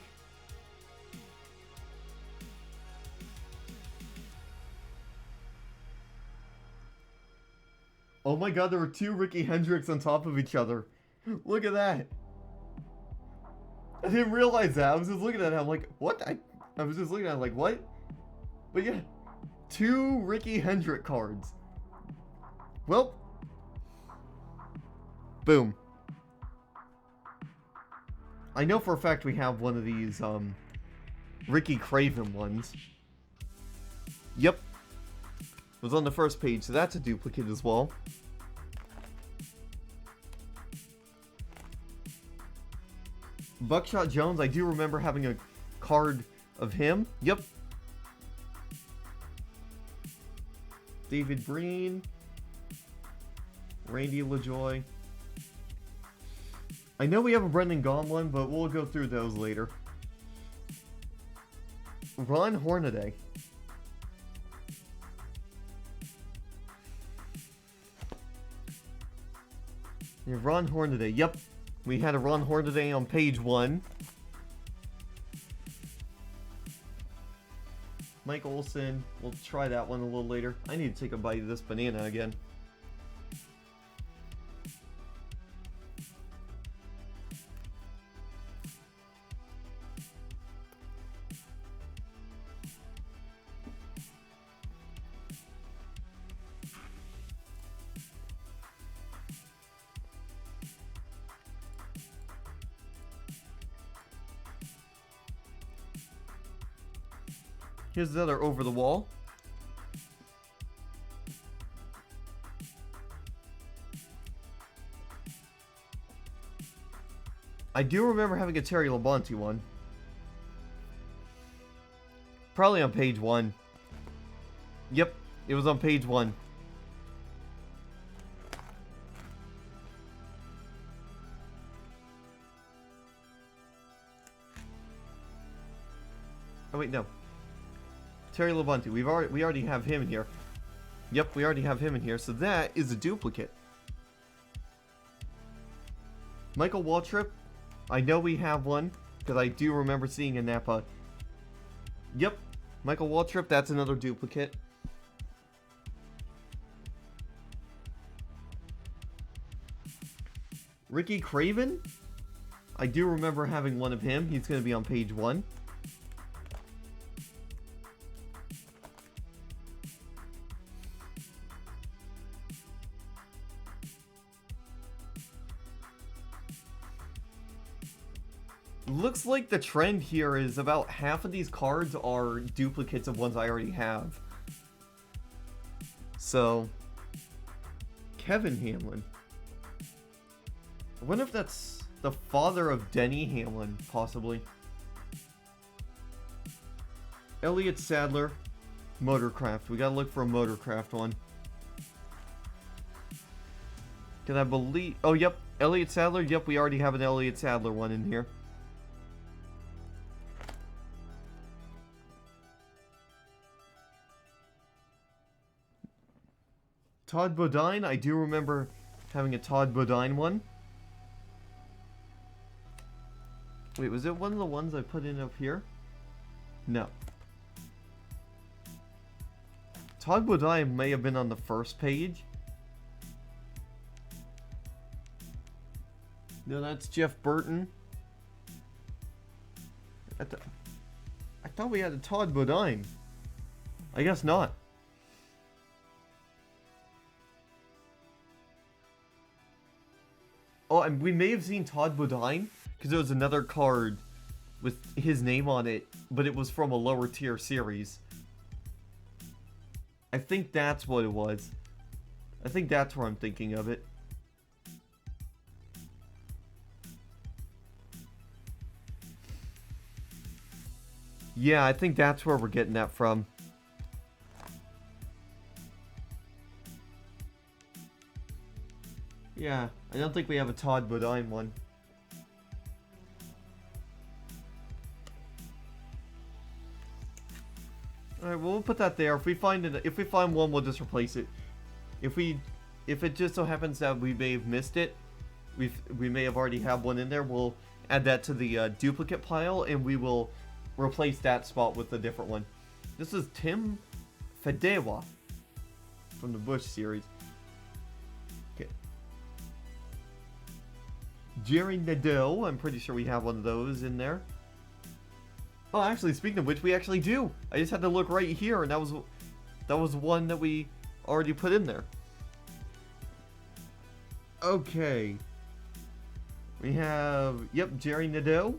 Oh my god, there were two Ricky Hendricks on top of each other. Look at that. I didn't realize that. I was just looking at it. I'm like, what? I was just looking at it like, what? But yeah, two Ricky Hendrick cards. Well, boom. I know for a fact we have one of these, Ricky Craven ones. Yep. It was on the first page, so that's a duplicate as well. Buckshot Jones, I do remember having a card of him. Yep. David Breen. Randy LaJoy. I know we have a Brendan Gaughan one, but we'll go through those later. Ron Hornaday. Yeah, Ron Hornaday. Yep. We had a Ron Hornaday on page 1. Mike Olson. We'll try that one a little later. I need to take a bite of this banana again. Here's another over the wall. I do remember having a Terry Labonte one. Probably on page 1. Yep, it was on page 1. Oh wait, no. Terry Labonte. We already have him in here. Yep, we already have him in here. So that is a duplicate. Michael Waltrip. I know we have one because I do remember seeing a Napa. Yep, Michael Waltrip. That's another duplicate. Ricky Craven. I do remember having one of him. He's going to be on page 1. Looks like the trend here is about half of these cards are duplicates of ones I already have. So, Kevin Hamlin. I wonder if that's the father of Denny Hamlin, possibly. Elliott Sadler, Motorcraft. We gotta look for a Motorcraft one. Can I believe... Oh, yep. Elliott Sadler. Yep, we already have an Elliott Sadler one in here. Todd Bodine. I do remember having a Todd Bodine one. Wait, was it one of the ones I put in up here? No. Todd Bodine may have been on the first page. No, that's Jeff Burton. I thought we had a Todd Bodine. I guess not. Oh, and we may have seen Todd Bodine, because there was another card with his name on it, but it was from a lower tier series. I think that's what it was. I think that's where I'm thinking of it. Yeah, I think that's where we're getting that from. Yeah, I don't think we have a Todd Bodine one. Alright, well, we'll put that there. If we find one, we'll just replace it. If it just so happens that we may have missed it, we may have already have one in there, we'll add that to the duplicate pile, and we will replace that spot with a different one. This is Tim Fedewa from the Bush series. Okay. Jerry Nadeau, I'm pretty sure we have one of those in there. Oh, actually, speaking of which, we actually do. I just had to look right here, and that was one that we already put in there. Okay. We have, yep, Jerry Nadeau.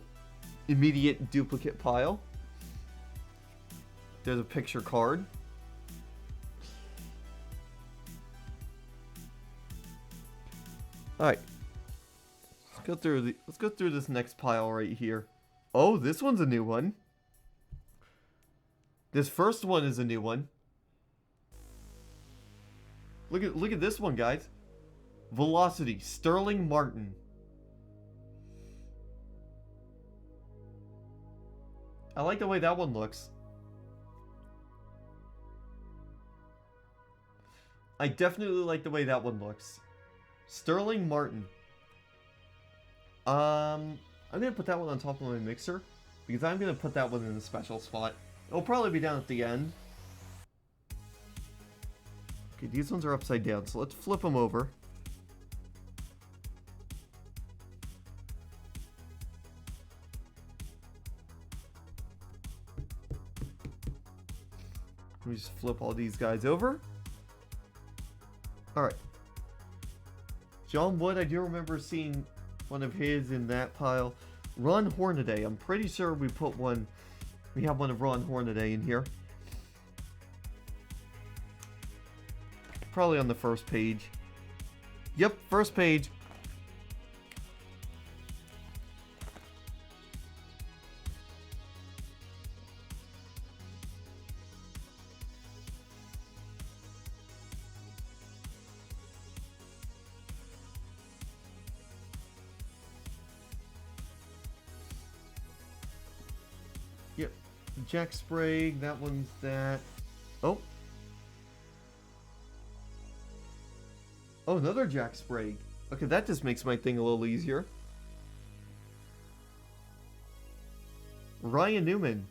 Immediate duplicate pile. There's a picture card. Alright. Let's go through this next pile right here. Oh, this one's a new one. This first one is a new one. Look at this one, guys. Velocity, Sterling Martin. I like the way that one looks. I definitely like the way that one looks. Sterling Martin. I'm gonna put that one on top of my mixer, because I'm gonna put that one in a special spot. It'll probably be down at the end. Okay, these ones are upside down, so let's flip them over. Let me just flip all these guys over. Alright. John Wood, I do remember seeing one of his in that pile. Ron Hornaday, I'm pretty sure we put one. We have one of Ron Hornaday in here. Probably on the first page. Yep, first page. Yep, Jack Sprague, that one's that. Oh. Oh, another Jack Sprague. Okay, that just makes my thing a little easier. Ryan Newman.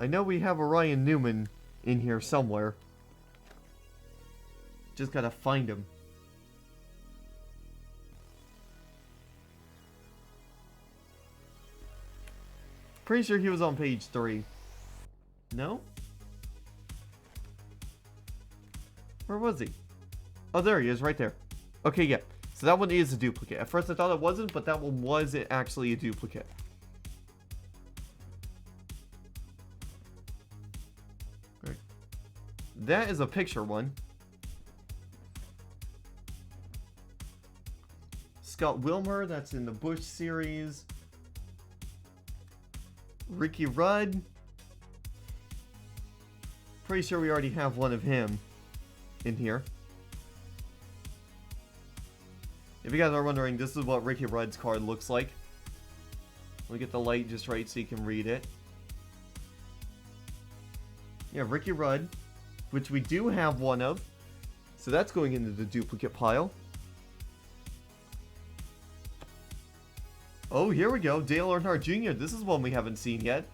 I know we have a Ryan Newman in here somewhere. Just gotta find him. Pretty sure he was on page 3. No? Where was he? Oh, there he is, right there. Okay, yeah. So that one is a duplicate. At first I thought it wasn't, but that one was actually a duplicate. Right. That is a picture one. Scott Wilmer, that's in the Bush series. Ricky Rudd. Pretty sure we already have one of him in here. If you guys are wondering, this is what Ricky Rudd's card looks like. Let me get the light just right so you can read it. Yeah, Ricky Rudd, which we do have one of. So that's going into the duplicate pile. Oh, here we go. Dale Earnhardt Jr. This is one we haven't seen yet.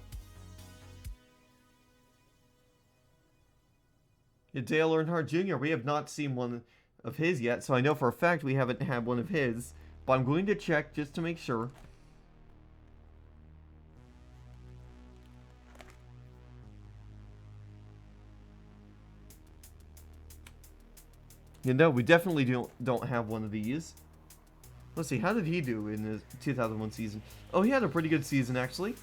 Dale Earnhardt Jr., we have not seen one of his yet, so I know for a fact we haven't had one of his. But I'm going to check just to make sure. No, we definitely don't have one of these. Let's see, how did he do in the 2001 season? Oh, he had a pretty good season, actually.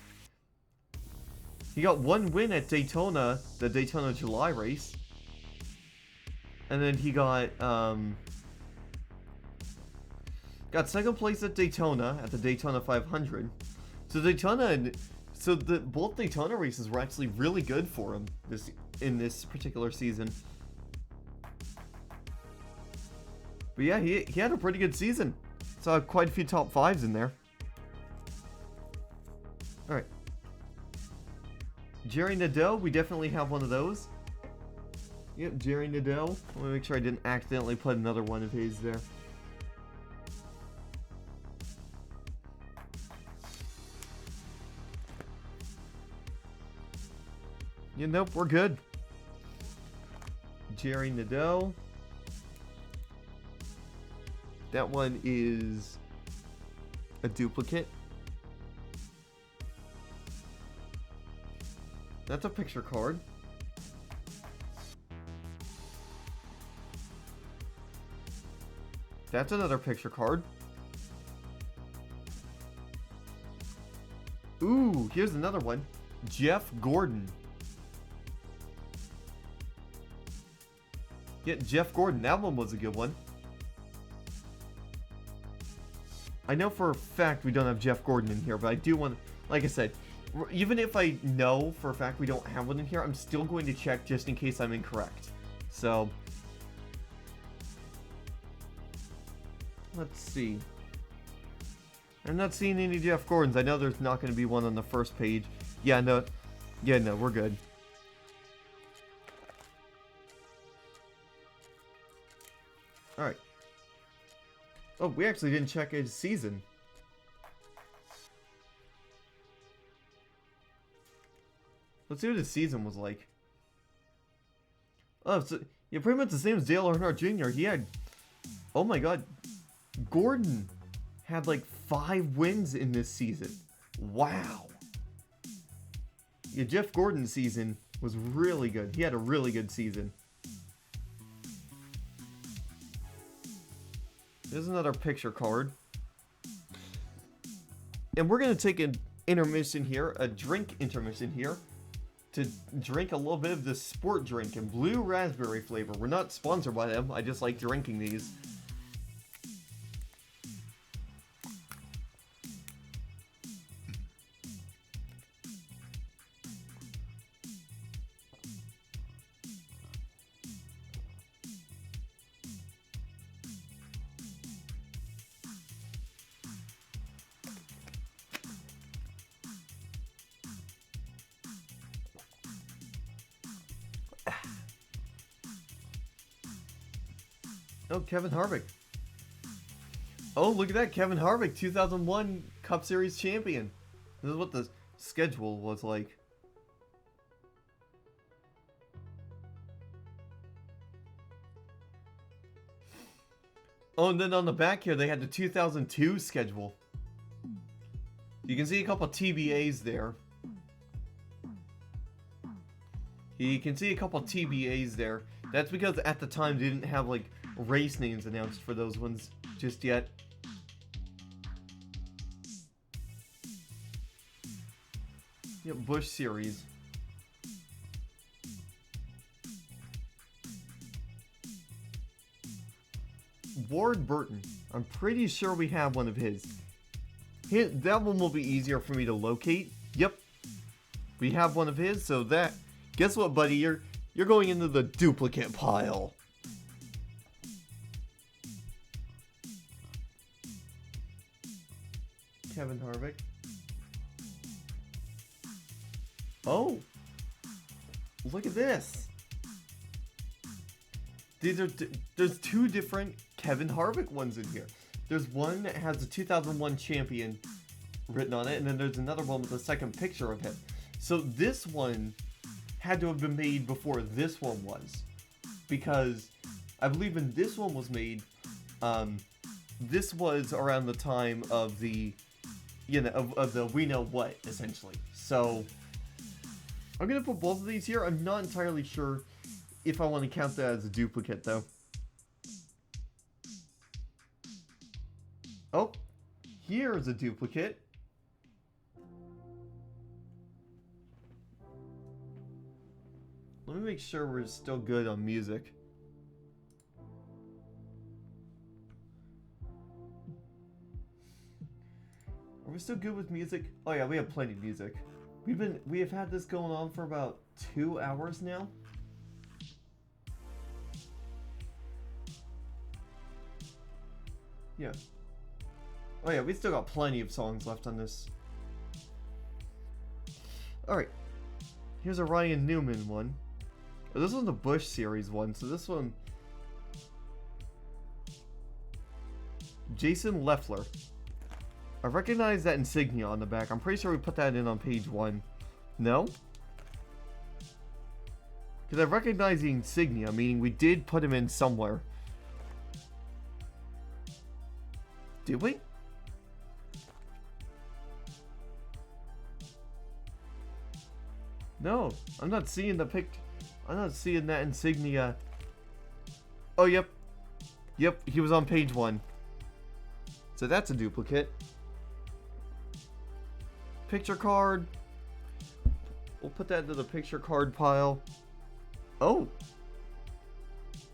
He got one win at Daytona, the Daytona July race. And then he got second place at Daytona, at the Daytona 500. So both Daytona races were actually really good for him in this particular season. But yeah, he had a pretty good season. Saw quite a few top fives in there. Alright. Jerry Nadeau, we definitely have one of those. Yep, Jerry Nadeau. Let me make sure I didn't accidentally put another one of his there. Yeah, nope, we're good. Jerry Nadeau. That one is a duplicate. That's a picture card. That's another picture card. Ooh, here's another one. Jeff Gordon. Yeah, Jeff Gordon. That one was a good one. I know for a fact we don't have Jeff Gordon in here, but I do want, like I said, even if I know for a fact we don't have one in here, I'm still going to check just in case I'm incorrect. So, let's see. I'm not seeing any Jeff Gordons. I know there's not going to be one on the first page. Yeah, no, we're good. Alright. Oh, we actually didn't check his season. Let's see what his season was like. Oh, so yeah, pretty much the same as Dale Earnhardt Jr. He had, oh my god, Gordon had like 5 wins in this season. Wow. Yeah, Jeff Gordon's season was really good. He had a really good season. There's another picture card. And we're going to take an intermission here, a drink intermission here, to drink a little bit of this sport drink in blue raspberry flavor. We're not sponsored by them, I just like drinking these. Oh, Kevin Harvick. Oh, look at that. Kevin Harvick, 2001 Cup Series champion. This is what the schedule was like. Oh, and then on the back here, they had the 2002 schedule. You can see a couple TBAs there. You can see a couple TBAs there. That's because at the time they didn't have like race names announced for those ones just yet. Yep, Busch Series. Ward Burton. I'm pretty sure we have one of his. That one will be easier for me to locate. Yep. We have one of his, so that... Guess what, buddy? You're going into the duplicate pile. Kevin Harvick. Oh! Look at this! There's 2 different Kevin Harvick ones in here. There's one that has the 2001 champion written on it, and then there's another one with a second picture of him. So this one had to have been made before this one was. because I believe when this one was made, this was around the time of the, you know, of the We Know What, essentially. So, I'm gonna put both of these here. I'm not entirely sure if I want to count that as a duplicate, though. Oh, here's a duplicate. Let me make sure we're still good on music. Are we still good with music? Oh yeah, we have plenty of music. We have had this going on for about 2 hours now. Yeah. Oh yeah, we still got plenty of songs left on this. Alright. Here's a Ryan Newman one. Oh, this one's a Bush series one, so this one... Jason Leffler. I recognize that insignia on the back. I'm pretty sure we put that in on page 1. No? Because I recognize the insignia, meaning we did put him in somewhere. Did we? No, I'm not seeing the I'm not seeing that insignia. Oh, yep. Yep, he was on page 1. So that's a duplicate. Picture card. We'll put that into the picture card pile. Oh.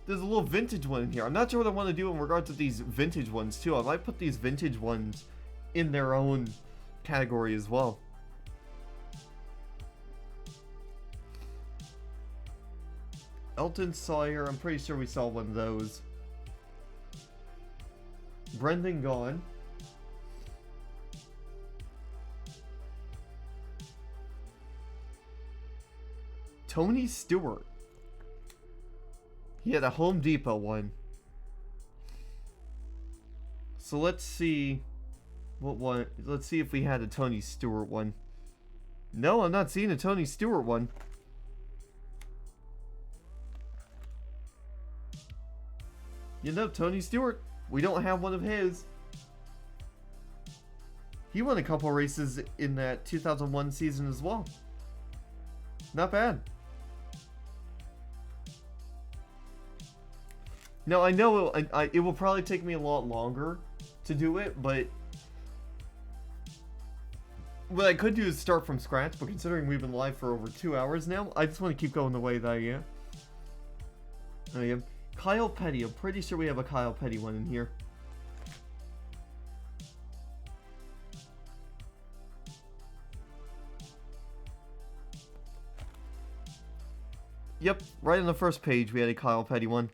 There's a little vintage one in here. I'm not sure what I want to do in regards to these vintage ones, too. I might put these vintage ones in their own category as well. Elton Sawyer, I'm pretty sure we saw one of those. Brendan Gaughan. Tony Stewart. He had a Home Depot one. So let's see what one. Let's see if we had a Tony Stewart one. No, I'm not seeing a Tony Stewart one. You know, Tony Stewart, we don't have one of his. He won a couple races in that 2001 season as well. Not bad. Now, I know it will probably take me a lot longer to do it, but what I could do is start from scratch, but considering we've been live for over 2 hours now, I just want to keep going the way that I am. Kyle Petty. I'm pretty sure we have a Kyle Petty one in here. Yep, right on the first page we had a Kyle Petty one.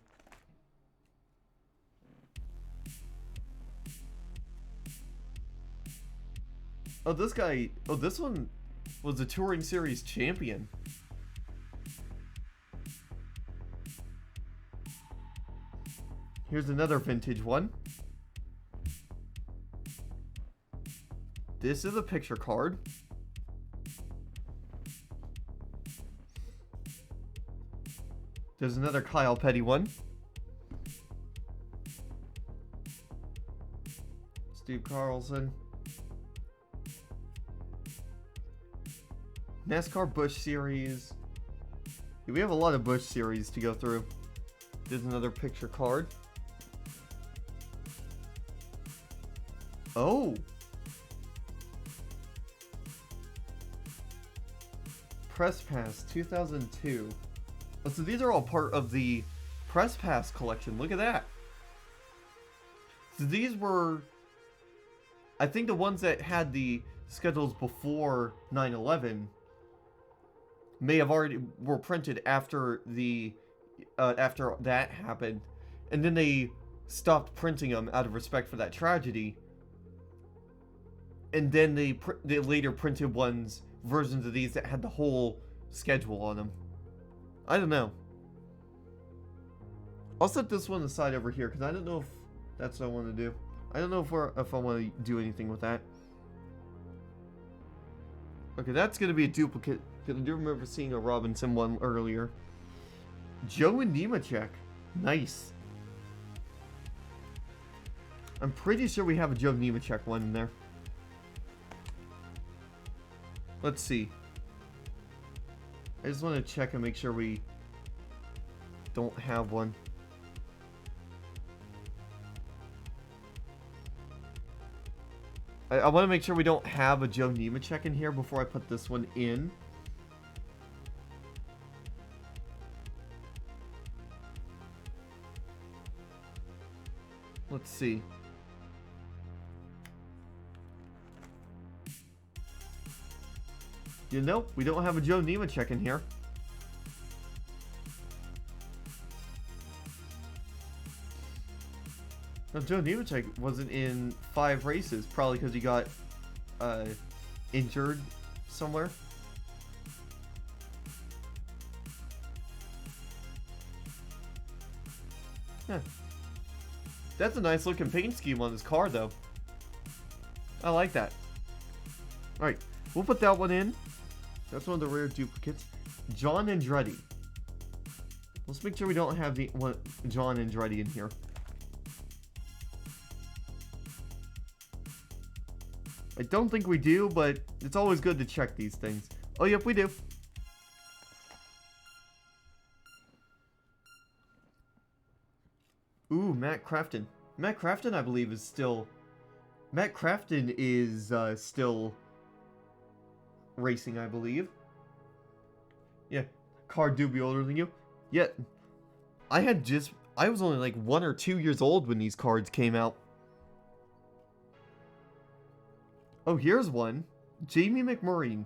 Oh, this guy... Oh, this one was a Touring Series champion. Here's another vintage one. This is a picture card. There's another Kyle Petty one. Steve Carlson. NASCAR Bush Series. We have a lot of Bush Series to go through. There's another picture card. Oh! Press Pass 2002. Oh, so these are all part of the Press Pass collection. Look at that. So these were, I think, the ones that had the schedules before 9/11 may have already were printed after the after that happened, and then they stopped printing them out of respect for that tragedy. And then they later printed versions of these that had the whole schedule on them. I don't know. I'll set this one aside over here because I don't know if that's what I want to do. I don't know if I want to do anything with that. Okay, that's going to be a duplicate because I do remember seeing a Robinson one earlier. Joe and Nemechek. Nice. I'm pretty sure we have a Joe Nemechek one in there. Let's see. I just want to check and make sure we don't have one. I want to make sure we don't have a Joe Nemechek in here before I put this one in. Let's see. You know, we don't have a Joe Nemechek in here. No, Joe Nemechek wasn't in 5 races, probably because he got injured somewhere. Yeah. That's a nice looking paint scheme on this car, though. I like that. Alright, we'll put that one in. That's one of the rare duplicates. John Andretti. Let's make sure we don't have the one John Andretti in here. I don't think we do, but it's always good to check these things. Oh, yep, we do. Ooh, Matt Crafton. Matt Crafton, I believe, is still... Matt Crafton is still racing, I believe. Yeah, car do be older than you. Yeah, I was only like 1 or 2 years old when these cards came out. Oh, here's one. Jamie McMurray,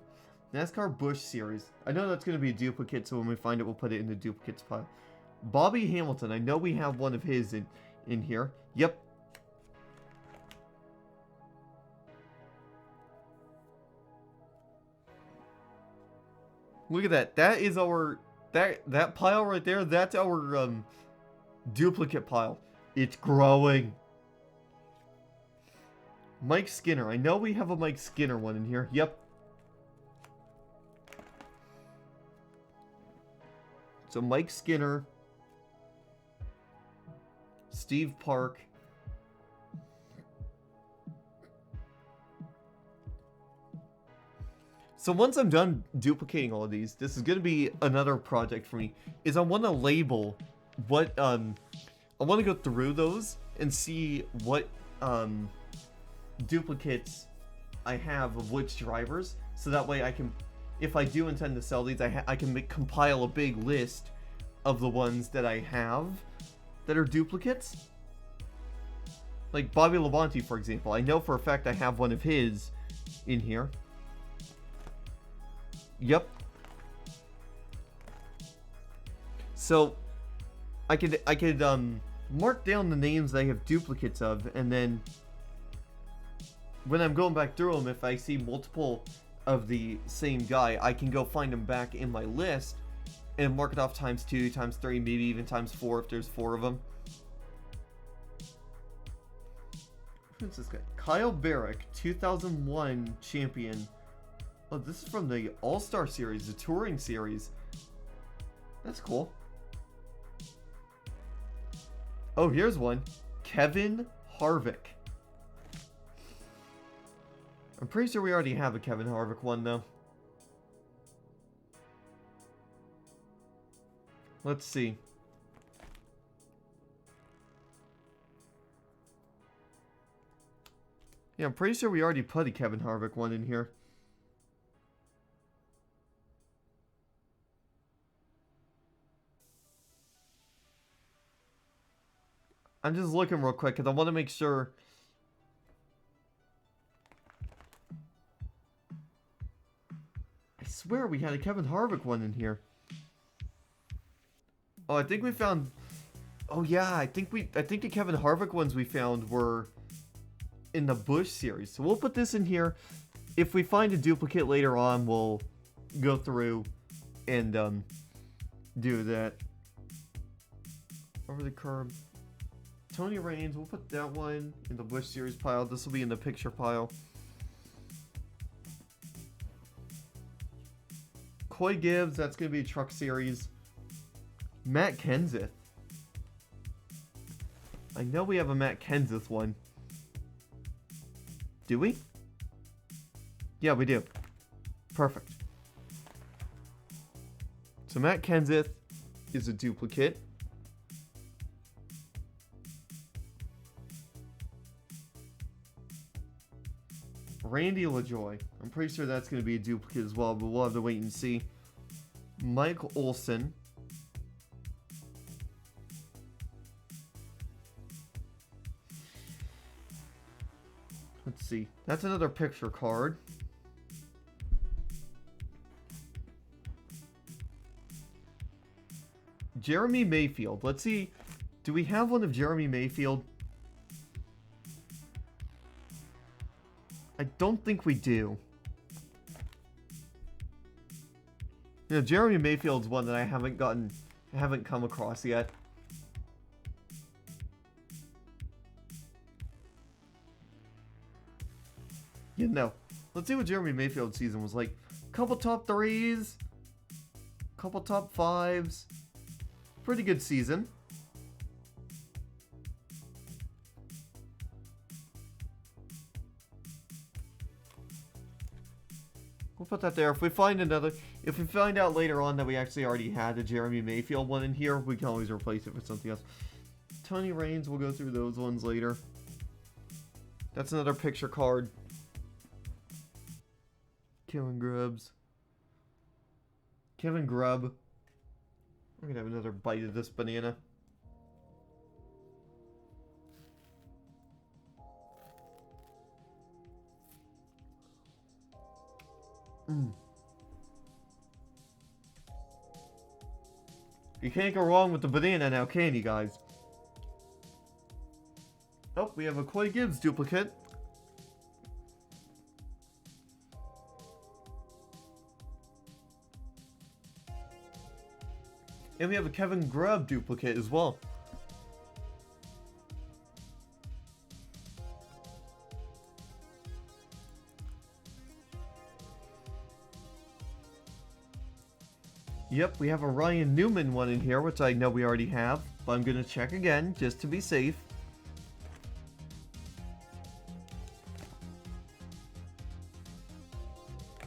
NASCAR Busch Series. I know that's going to be a duplicate, so when we find it, we'll put it in the duplicates pile. Bobby Hamilton. I know we have one of his in here. Yep. Look at that. That is our... That pile right there, that's our duplicate pile. It's growing. Mike Skinner. I know we have a Mike Skinner one in here. Yep. So Mike Skinner. Steve Park. So once I'm done duplicating all of these, this is going to be another project for me, is I want to label what, I want to go through those and see what, duplicates I have of which drivers, so that way I can, if I do intend to sell these, I can compile a big list of the ones that I have that are duplicates. Like Bobby Labonte, for example. I know for a fact I have one of his in here. Yep. So I could mark down the names I have duplicates of, and then when I'm going back through them, if I see multiple of the same guy, I can go find them back in my list and mark it off times 2, times 3, maybe even times 4 if there's 4 of them. Who's this guy? Kyle Barrick, 2001 champion. Oh, this is from the All-Star Series, the Touring Series. That's cool. Oh, here's one. Kevin Harvick. I'm pretty sure we already have a Kevin Harvick one, though. Let's see. Yeah, I'm pretty sure we already put a Kevin Harvick one in here. I'm just looking real quick because I want to make sure. I swear we had a Kevin Harvick one in here. Oh, I think we found... Oh yeah, I think the Kevin Harvick ones we found were in the Busch series. So we'll put this in here. If we find a duplicate later on, we'll go through and do that. Over the curb. Tony Raines, we'll put that one in the Busch series pile. This will be in the picture pile. Coy Gibbs, that's going to be a truck series. Matt Kenseth. I know we have a Matt Kenseth one. Do we? Yeah, we do. Perfect. So Matt Kenseth is a duplicate. Randy LaJoy. I'm pretty sure that's going to be a duplicate as well, but we'll have to wait and see. Mike Olson. Let's see. That's another picture card. Jeremy Mayfield. Let's see. Do we have one of Jeremy Mayfield? I don't think we do. You know, Jeremy Mayfield's one that I haven't come across yet. Yeah, no. Let's see what Jeremy Mayfield's season was like. Couple top 3s. Couple top 5s. Pretty good season. We'll put that there. If we find out later on that we actually already had a Jeremy Mayfield one in here, we can always replace it with something else. Tony Raines, we'll go through those ones later. That's another picture card. Kevin Grubb. I'm gonna have another bite of this banana. You can't go wrong with the banana now, can you guys? Oh, we have a Coy Gibbs duplicate. And we have a Kevin Grubb duplicate as well. Yep, we have a Ryan Newman one in here, which I know we already have, but I'm going to check again, just to be safe.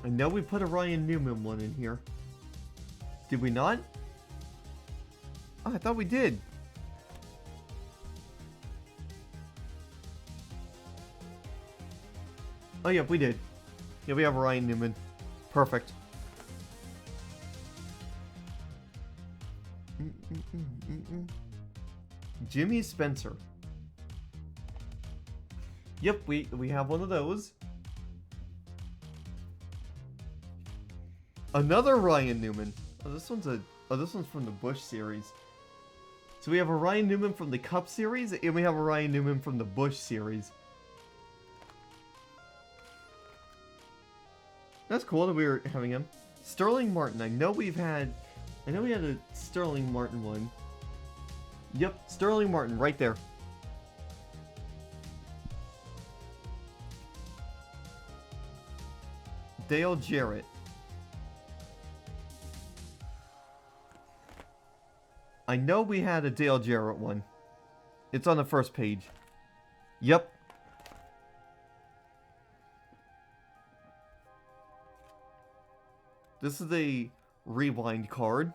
I know we put a Ryan Newman one in here. Did we not? Oh, I thought we did. Oh, yeah, we did. Yeah, we have a Ryan Newman. Perfect. Jimmy Spencer. Yep, we have one of those. Another Ryan Newman. Oh, this one's from the Busch series. So we have a Ryan Newman from the Cup series, and we have a Ryan Newman from the Busch series. That's cool that we were having him. Sterling Martin. I know we had a Sterling Martin one. Yep, Sterling Martin right there. Dale Jarrett. I know we had a Dale Jarrett one. It's on the first page. Yep. This is a rewind card.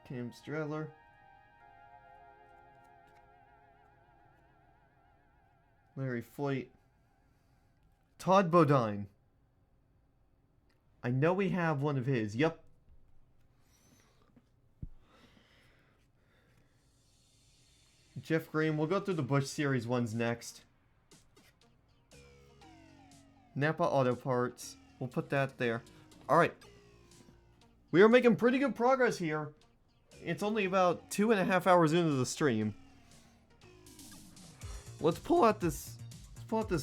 Cam Stradler. Larry Foyt. Todd Bodine. I know we have one of his. Yep. Jeff Green. We'll go through the Busch Series ones next. Napa Auto Parts. We'll put that there. Alright. We are making pretty good progress here. It's only about 2.5 hours into the stream. Let's pull out this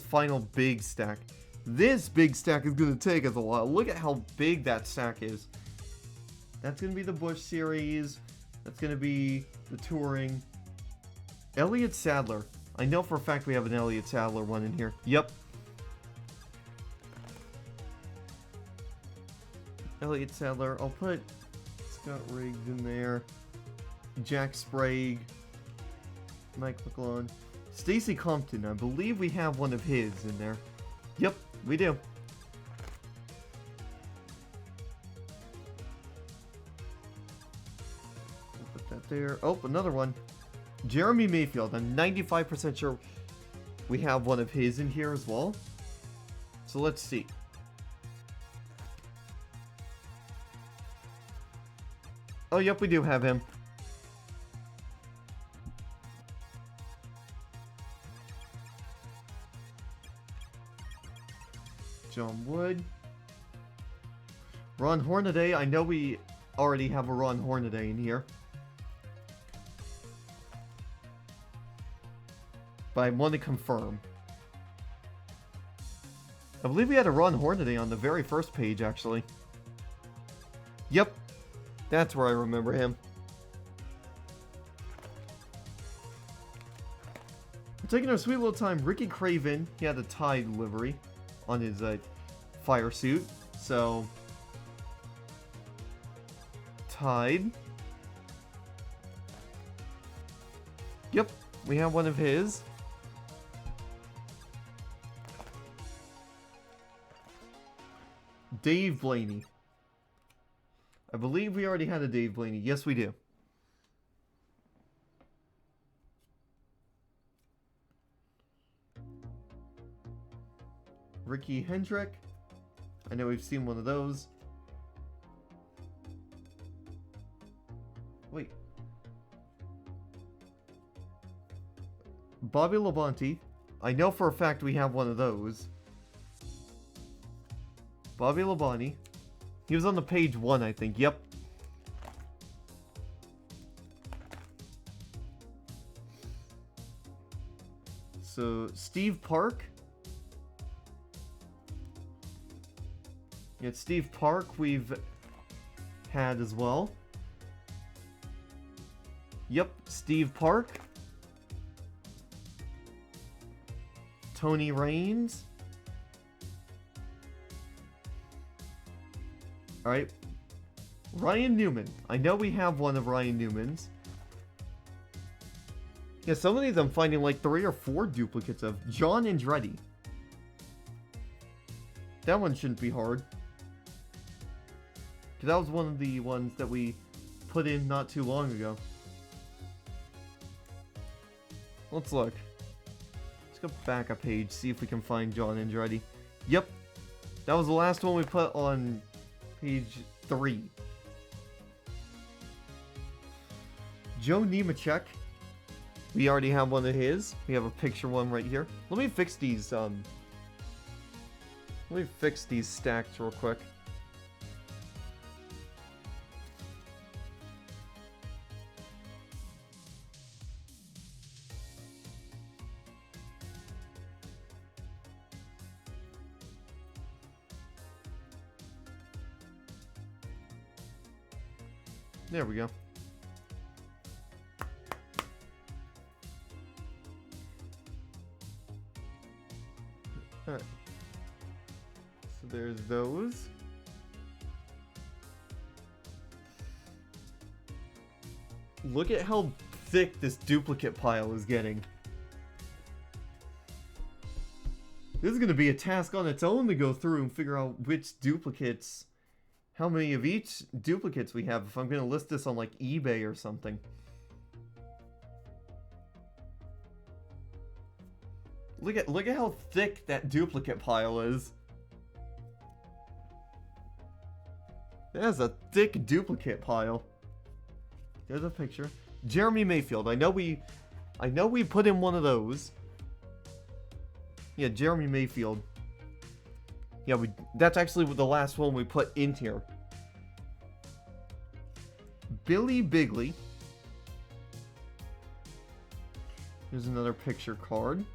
final big stack. This big stack is going to take us a while. Look at how big that stack is. That's going to be the Busch Series. That's going to be the Touring. Elliott Sadler. I know for a fact we have an Elliott Sadler one in here. Yep. Elliott Sadler. I'll put Scott Riggs in there. Jack Sprague. Mike McClellan. Stacy Compton. I believe we have one of his in there. Yep, we do. Put that there. Oh, another one. Jeremy Mayfield. I'm 95% sure we have one of his in here as well. So let's see. Oh, yep, we do have him. John Wood. Ron Hornaday. I know we already have a Ron Hornaday in here. But I want to confirm. I believe we had a Ron Hornaday on the very first page, actually. Yep. That's where I remember him. We're taking our sweet little time. Ricky Craven, he had a Tide livery on his fire suit. So, Tide. Yep, we have one of his. Dave Blaney. I believe we already had a Dave Blaney. Yes, we do. Ricky Hendrick. I know we've seen one of those. Wait. Bobby Labonte. I know for a fact we have one of those. Bobby Labonte. He was on the page 1, I think. Yep. So, Steve Park. Yeah, Steve Park we've had as well. Yep, Steve Park. Tony Raines. Alright. Ryan Newman. I know we have one of Ryan Newman's. Yeah, some of these I'm finding like 3 or 4 duplicates of. John Andretti. That one shouldn't be hard. Because that was one of the ones that we put in not too long ago. Let's look. Let's go back a page, see if we can find John Andretti. Yep. That was the last one we put on page 3. Joe Nemechek. We already have one of his. We have a picture one right here. Let me fix these, stacks real quick. There we go. Alright. So there's those. Look at how thick this duplicate pile is getting. This is going to be a task on its own to go through and figure out which duplicates, how many of each duplicates we have if I'm going to list this on like eBay or something. Look at how thick that duplicate pile is. That's a thick duplicate pile. There's a picture. Jeremy Mayfield. I know we put in one of those. Yeah, Jeremy Mayfield. Yeah, that's actually the last one we put in here. Billy Bigley. Here's another picture card.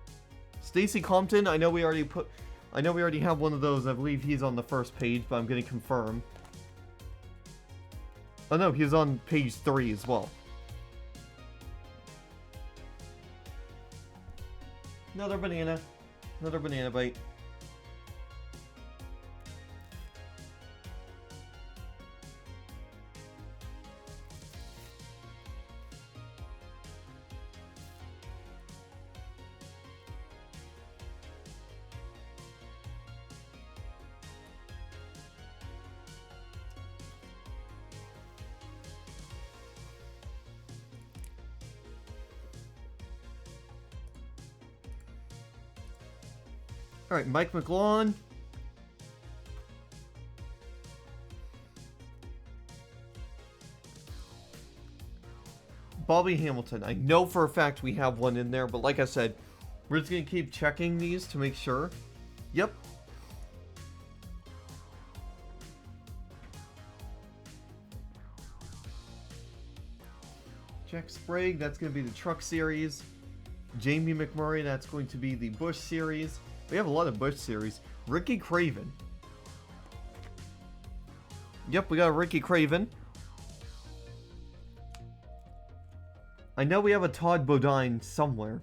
Stacy Compton, I know we already have one of those. I believe he's on the first page, but I'm going to confirm. Oh no, he's on page 3 as well. Another banana. Another banana bite. Alright, Mike McLaughlin. Bobby Hamilton. I know for a fact we have one in there, but like I said, we're just going to keep checking these to make sure. Yep. Jack Sprague, that's going to be the Truck Series. Jamie McMurray, that's going to be the Bush Series. We have a lot of Bush Series. Ricky Craven. Yep, we got a Ricky Craven. I know we have a Todd Bodine somewhere.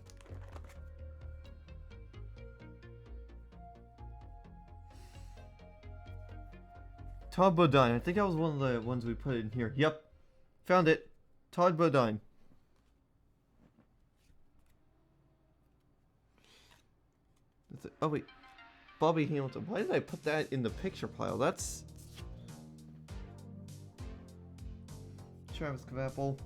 Todd Bodine. I think that was one of the ones we put in here. Yep. Found it. Todd Bodine. Oh, wait. Bobby Hamilton. Why did I put that in the picture pile? That's... Travis Kvapel.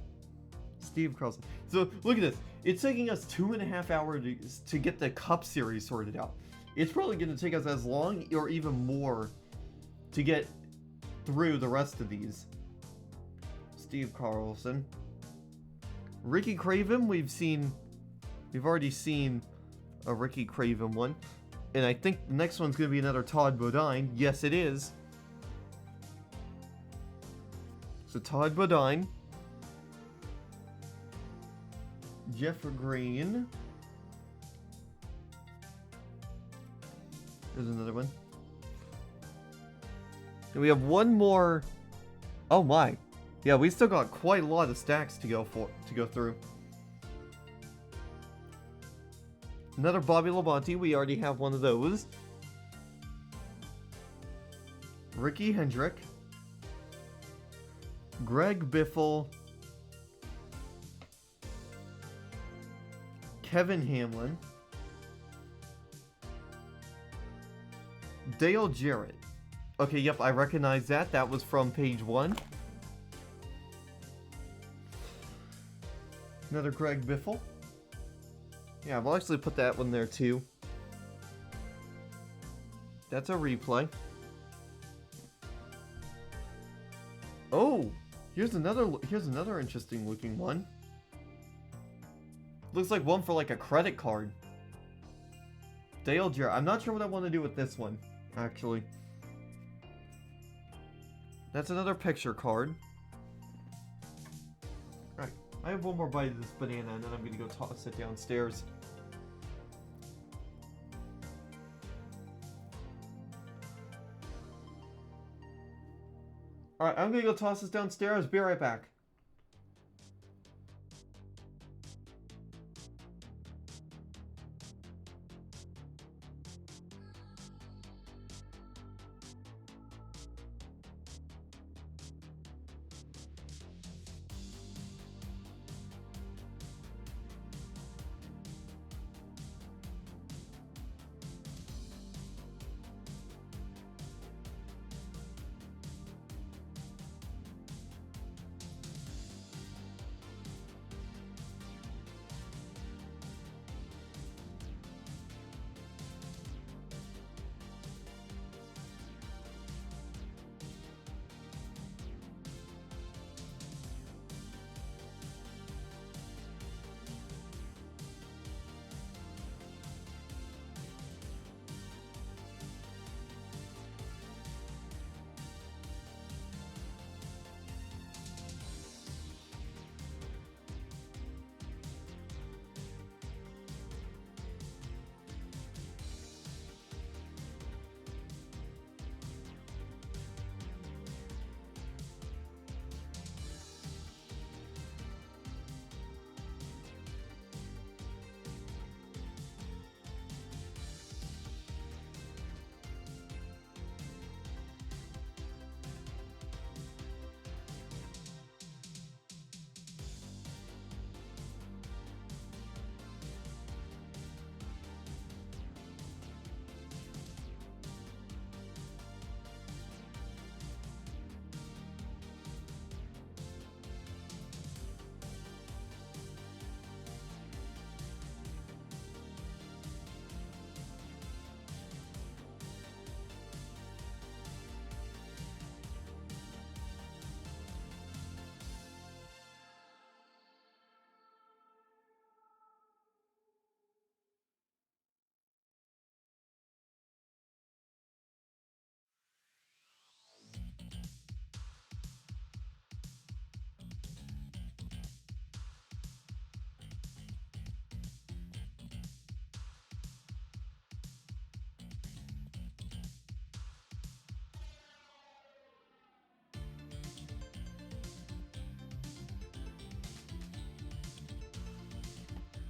Steve Carlson. So, look at this. It's taking us 2.5 hours to get the Cup Series sorted out. It's probably going to take us as long or even more to get through the rest of these. Steve Carlson. Ricky Craven, we've already seen a Ricky Craven one. And I think the next one's going to be another Todd Bodine. Yes, it is. So Todd Bodine. Jeff Green. There's another one. And we have one more. Oh my. Yeah, we still got quite a lot of stacks to go through. Another Bobby Labonte. We already have one of those. Ricky Hendrick. Greg Biffle. Kevin Hamlin. Dale Jarrett. Okay, yep, I recognize that. That was from page 1. Another Greg Biffle. Yeah, I'll actually put that one there too. That's a replay. Oh, here's another interesting looking one. Looks like one for like a credit card. Dale Jarrett. I'm not sure what I want to do with this one, actually. That's another picture card. Alright, I have one more bite of this banana and then I'm gonna go toss it downstairs. Alright, I'm gonna go toss this downstairs. Be right back.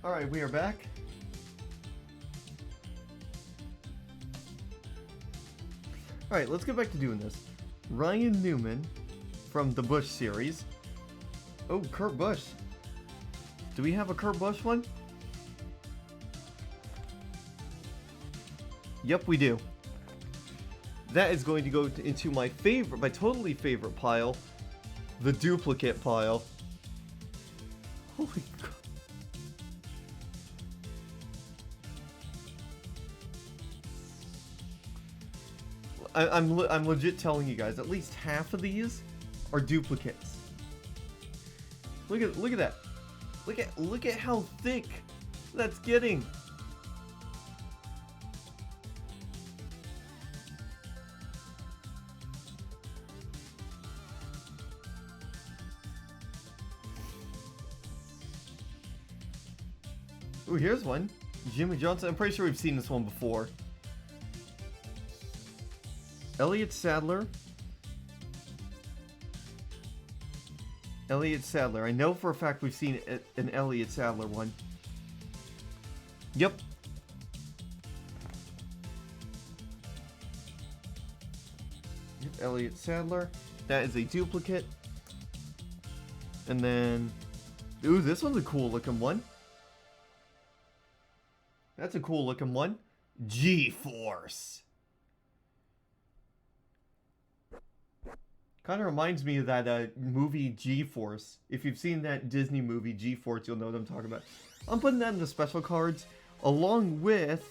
Alright, we are back. Alright, let's get back to doing this. Ryan Newman from the Bush series. Oh, Kurt Busch. Do we have a Kurt Busch one? Yep, we do. That is going to go into my favorite, my totally favorite pile. The duplicate pile. Holy God. I'm legit telling you guys, at least half of these are duplicates. Look at that. Look at how thick that's getting. Ooh, here's one. Jimmy Johnson. I'm pretty sure we've seen this one before. Elliott Sadler. Elliott Sadler. I know for a fact we've seen an Elliott Sadler one. Yep. Elliott Sadler. That is a duplicate. And then... Ooh, this one's a cool looking one. That's a cool looking one. G-Force. Kind of reminds me of that movie G-Force. If you've seen that Disney movie G-Force, you'll know what I'm talking about. I'm putting that in the special cards along with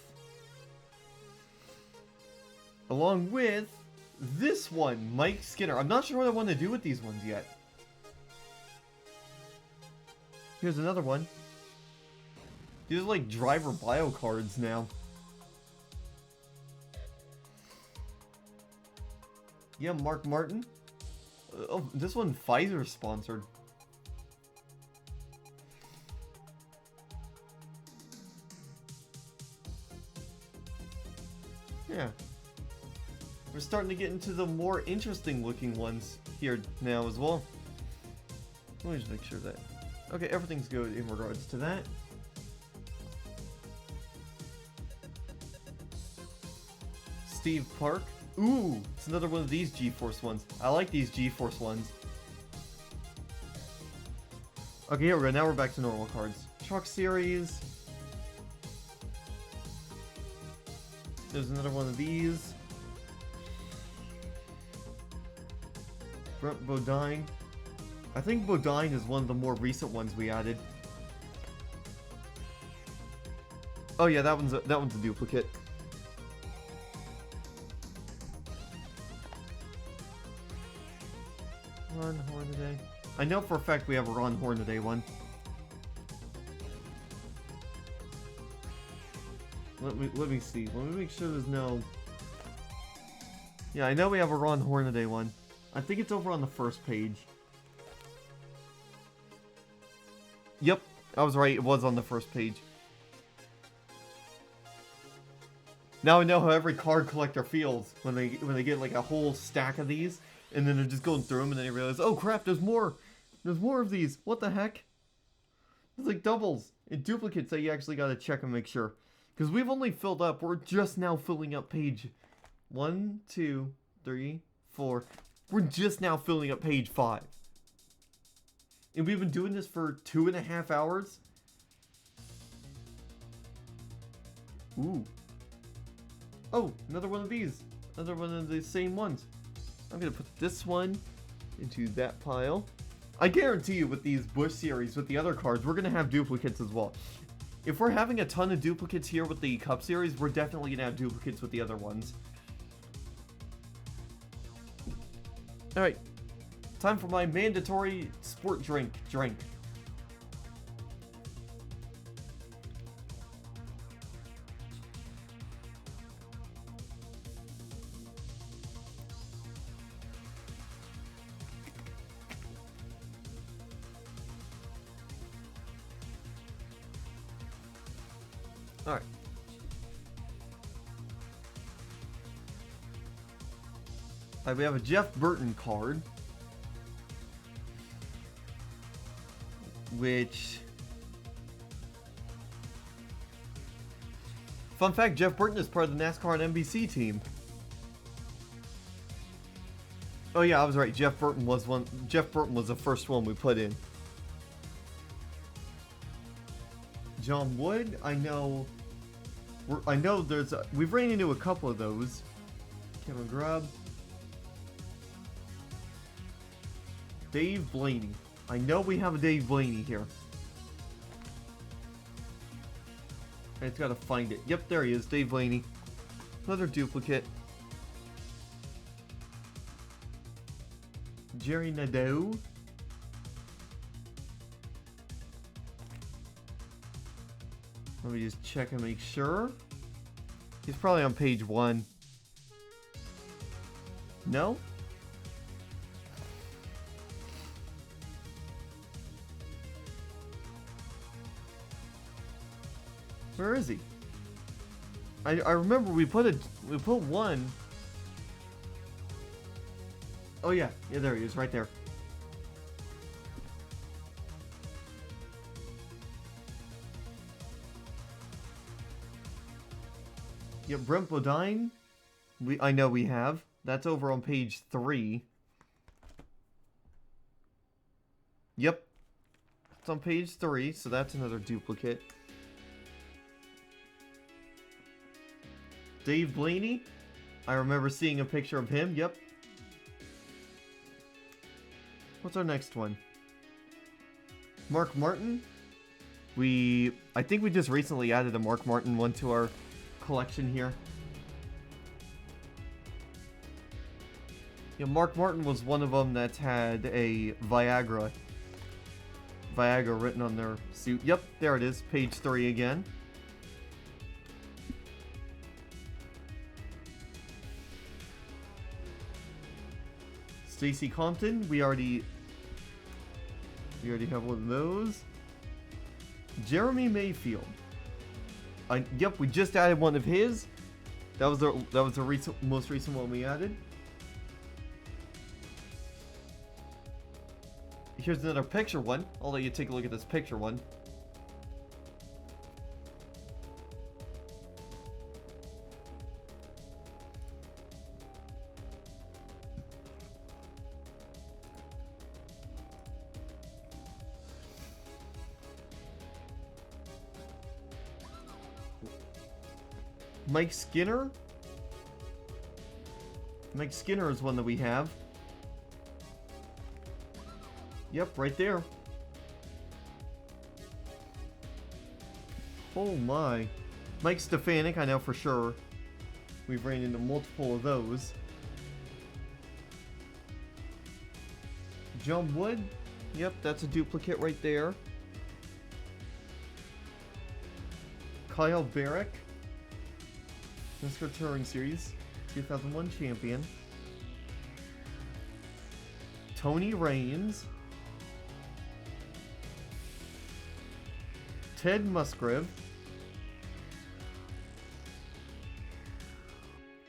this one, Mike Skinner. I'm not sure what I want to do with these ones yet. Here's another one. These are like driver bio cards now. Yeah, Mark Martin. Oh, this one Pfizer sponsored. Yeah. We're starting to get into the more interesting looking ones here now as well. Let me just make sure that... Okay, everything's good in regards to that. Steve Park. Ooh, it's another one of these G-Force ones. I like these G-Force ones. Okay, here we go. Now we're back to normal cards. Truck Series. There's another one of these. Brent Bodine. I think Bodine is one of the more recent ones we added. Oh yeah, that one's a duplicate. Ron Hornaday. I know for a fact we have a Ron Hornaday one. Let me see. Let me make sure there's no... Yeah, I know we have a Ron Hornaday one. I think it's over on the first page. Yep, I was right. It was on the first page. Now I know how every card collector feels when they get like a whole stack of these. And then they're just going through them, and then they realize, oh crap, there's more! There's more of these! What the heck? It's like doubles and duplicates that you actually gotta check and make sure. Because we've only filled up, we're just now filling up page 1, 2, 3, 4. We're just now filling up page 5. And we've been doing this for 2.5 hours? Ooh. Oh, another one of these. Another one of the same ones. I'm going to put this one into that pile. I guarantee you with these Bush series, with the other cards, we're going to have duplicates as well. If we're having a ton of duplicates here with the Cup series, we're definitely going to have duplicates with the other ones. Alright. Time for my mandatory sport drink. Alright. We have a Jeff Burton card. Which... Fun fact, Jeff Burton is part of the NASCAR and NBC team. Oh yeah, I was right. Jeff Burton was the first one we put in. John Wood, I know there's we've ran into a couple of those. Kevin Grubb. Dave Blaney. I know we have a Dave Blaney here. I just gotta find it. Yep, there he is, Dave Blaney. Another duplicate. Jerry Nadeau. Let me just check and make sure. He's probably on page 1. No? Where is he? I remember we put one. Oh yeah, there he is, right there. Yeah, Brent Bodine. I know we have. That's over on page 3. Yep. It's on page 3, so that's another duplicate. Dave Blaney. I remember seeing a picture of him. Yep. What's our next one? Mark Martin. I think we just recently added a Mark Martin one to our collection here. Yeah, Mark Martin was one of them that had a Viagra written on their suit. Yep, there it is, page 3 again. Stacey Compton, we already have one of those. Jeremy Mayfield. Yep, we just added one of his. That was the most recent one we added. Here's another picture one. I'll let you take a look at this picture one. Mike Skinner. Mike Skinner is one that we have. Yep, right there. Oh my. Mike Stefanik, I know for sure. We've ran into multiple of those. John Wood. Yep, that's a duplicate right there. Kyle Barrick. NASCAR Touring Series 2001 champion. Tony Raines. Ted Musgrave.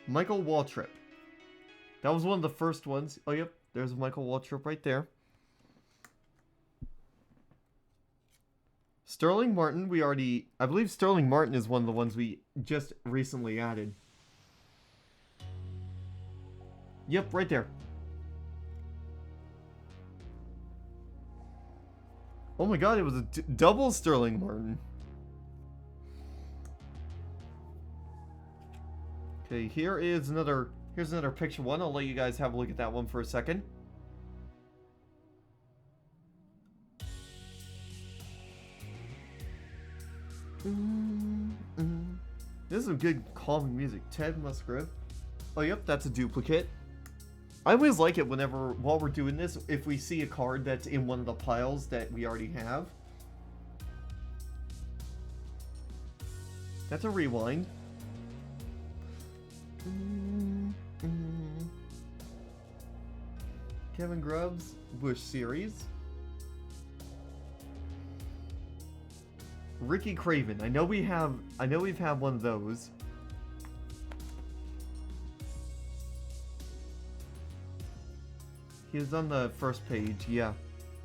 Michael Waltrip. That was one of the first ones. Oh, yep. There's Michael Waltrip right there. Sterling Martin, I believe Sterling Martin is one of the ones we just recently added. Yep, right there. Oh my god, it was a double Sterling Martin. Okay, here's another picture one. I'll let you guys have a look at that one for a second. This is some good calming music. Ted Musgrave. Oh, yep, that's a duplicate. I always like it while we're doing this, if we see a card that's in one of the piles that we already have. That's a rewind. Kevin Grubb's Bush Series. Ricky Craven. I know we've had one of those. He was on the first page, yeah.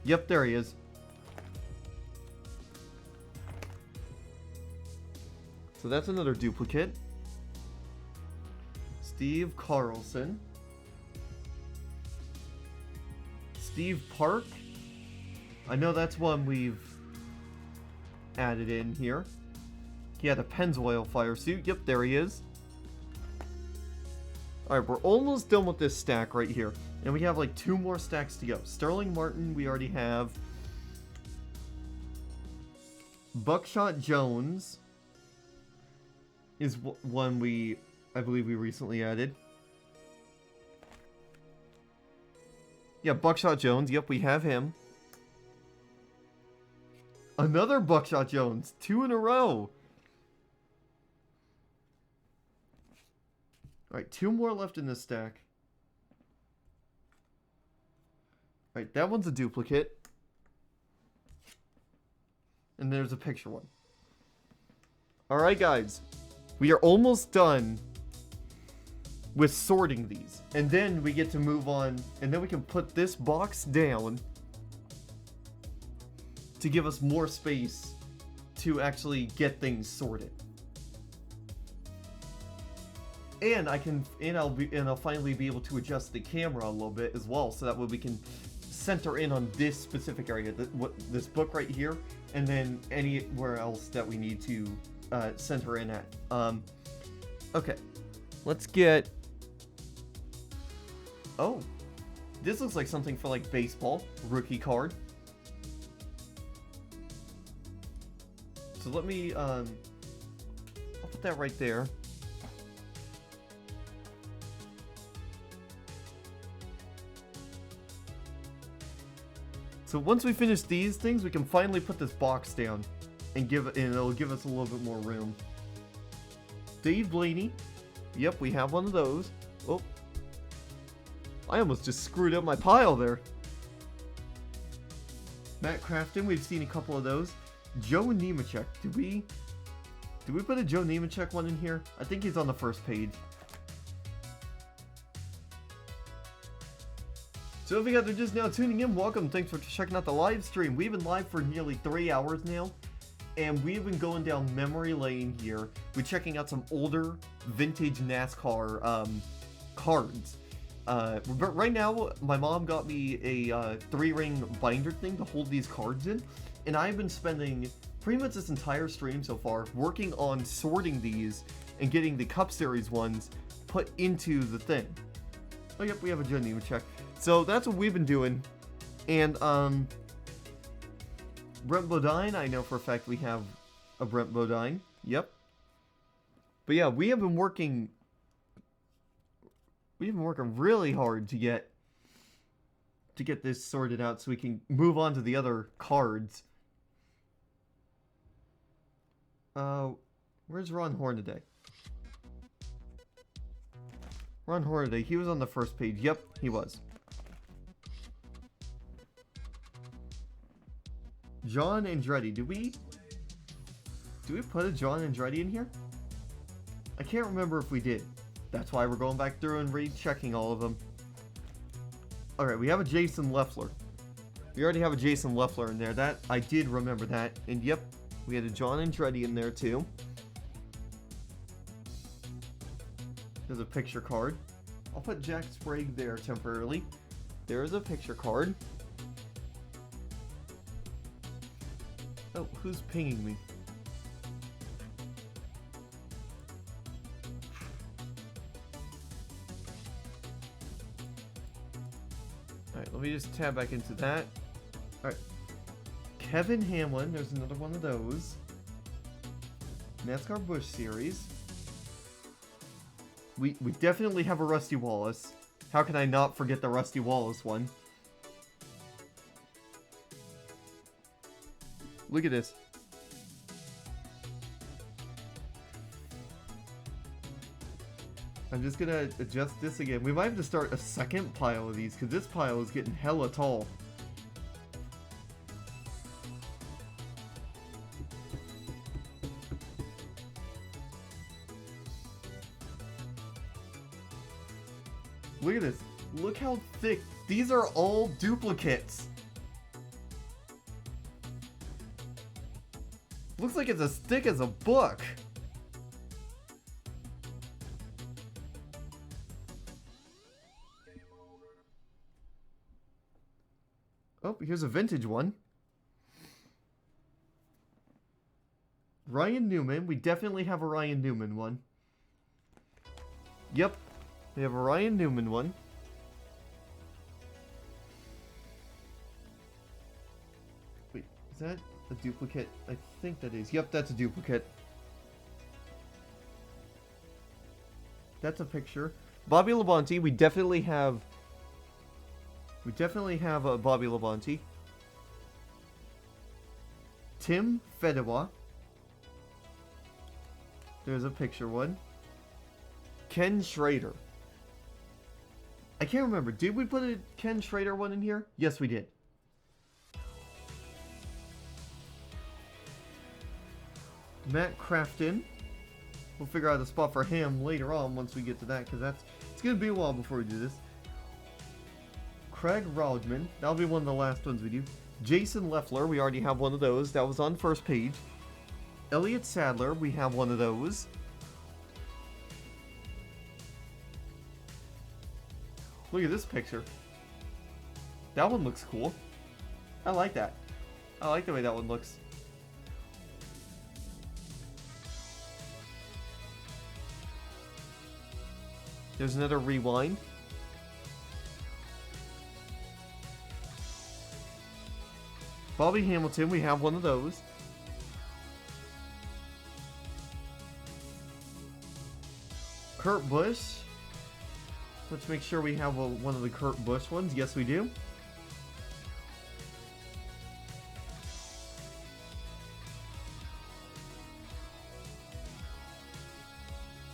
Yep, there he is. So that's another duplicate. Steve Carlson. Steve Park. I know that's one we've added in here. He had a Pennzoil fire suit. Yep, there he is. Alright, we're almost done with this stack right here. And we have like 2 more stacks to go. Sterling Martin, we already have. Buckshot Jones is one I believe we recently added. Yeah, Buckshot Jones. Yep, we have him. Another Buckshot Jones. 2 in a row. Alright, 2 more left in this stack. Alright, that one's a duplicate. And there's a picture one. Alright, guys. We are almost done with sorting these. And then we get to move on. And then we can put this box down to give us more space to actually get things sorted. And I'll finally be able to adjust the camera a little bit as well, so that way we can center in on this specific area, this book right here, and then anywhere else that we need to center in at. Okay, let's get. Oh, this looks like something for like baseball rookie card. So let me, I'll put that right there. So once we finish these things, we can finally put this box down and it'll give us a little bit more room. Dave Blaney. Yep, we have one of those. Oh. I almost just screwed up my pile there. Matt Crafton, we've seen a couple of those. Joe Nemechek. Did we put a Joe Nemechek one in here? I think he's on the first page. So if you guys are just now tuning in, welcome. Thanks for checking out the live stream. We've been live for nearly 3 hours now, and we've been going down memory lane here. We're checking out some older vintage NASCAR cards. But right now, my mom got me a 3-ring binder thing to hold these cards in, and I've been spending pretty much this entire stream so far working on sorting these and getting the Cup Series ones put into the thing. Oh, yep, we have a Joe Nemechek. So that's what we've been doing. And, Brent Bodine, I know for a fact we have a Brent Bodine. Yep. But yeah, we have been working really hard to get this sorted out so we can move on to the other cards. Where's Ron Hornaday? Ron Hornaday, he was on the first page. Yep, he was. John Andretti. Do we put a John Andretti in here? I can't remember if we did. That's why we're going back through and rechecking all of them. Alright, we have a Jason Leffler. We already have a Jason Leffler in there. That, I did remember that. And yep, we had a John Andretti in there too. There's a picture card. I'll put Jack Sprague there temporarily. There's a picture card. Oh, who's pinging me? Alright, let me just tab back into that. Alright. Kevin Hamlin, there's another one of those. NASCAR Busch Series. We definitely have a Rusty Wallace. How can I not forget the Rusty Wallace one? Look at this. I'm just gonna adjust this again. We might have to start a second pile of these, because this pile is getting hella tall. Look at this. Look how thick. These are all duplicates. Looks like it's as thick as a book. here's a vintage one. Ryan Newman. We definitely have a Ryan Newman one. Yep. We have a Ryan Newman one. Wait, is that a duplicate? I think that is. Yep, that's a duplicate. That's a picture. Bobby Labonte, we definitely have a Bobby Labonte. Tim Fedewa. There's a picture one. Ken Schrader. I can't remember. Did we put a Ken Schrader one in here? Yes, we did. Matt Crafton. We'll figure out a spot for him later on once we get to that, because it's going to be a while before we do this. Craig Rodman. That'll be one of the last ones we do. Jason Leffler. We already have one of those. That was on first page. Elliott Sadler. We have one of those. Look at this picture. That one looks cool. I like that. I like the way that one looks. There's another rewind. Bobby Hamilton, we have one of those. Kurt Busch. Let's make sure we have one of the Kurt Busch ones. Yes, we do.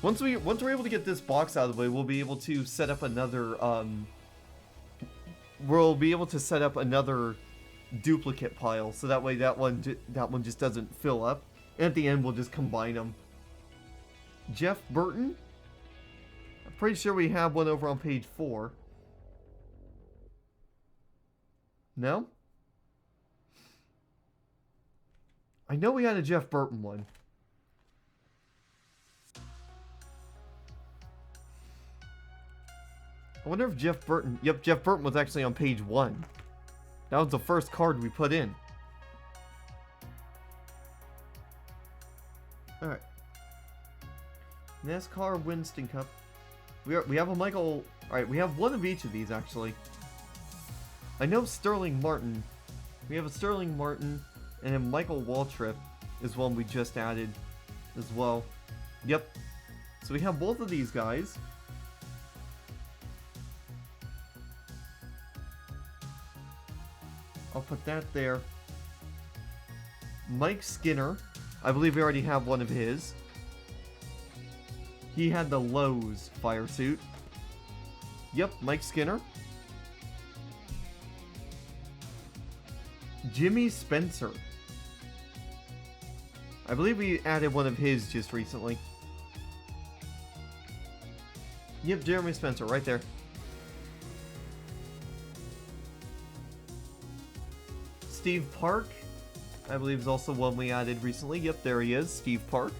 Once we're able to get this box out of the way, we'll be able to set up another duplicate pile, so that way that one just doesn't fill up, and at the end we'll just combine them. Jeff Burton. I'm pretty sure we have one over on page 4. No? I know we had a Jeff Burton one. I wonder if Jeff Burton... Yep, Jeff Burton was actually on page 1. That was the first card we put in. Alright. NASCAR Winston Cup. We have a Michael... Alright, we have one of each of these, actually. I know Sterling Martin. We have a Sterling Martin, and then Michael Waltrip is one we just added as well. Yep. So we have both of these guys. I'll put that there. Mike Skinner. I believe we already have one of his. He had the Lowe's fire suit. Yep, Mike Skinner. Jimmy Spencer. I believe we added one of his just recently. Yep, Jeremy Spencer, right there. Steve Park, I believe, is also one we added recently. Yep, there he is, Steve Park.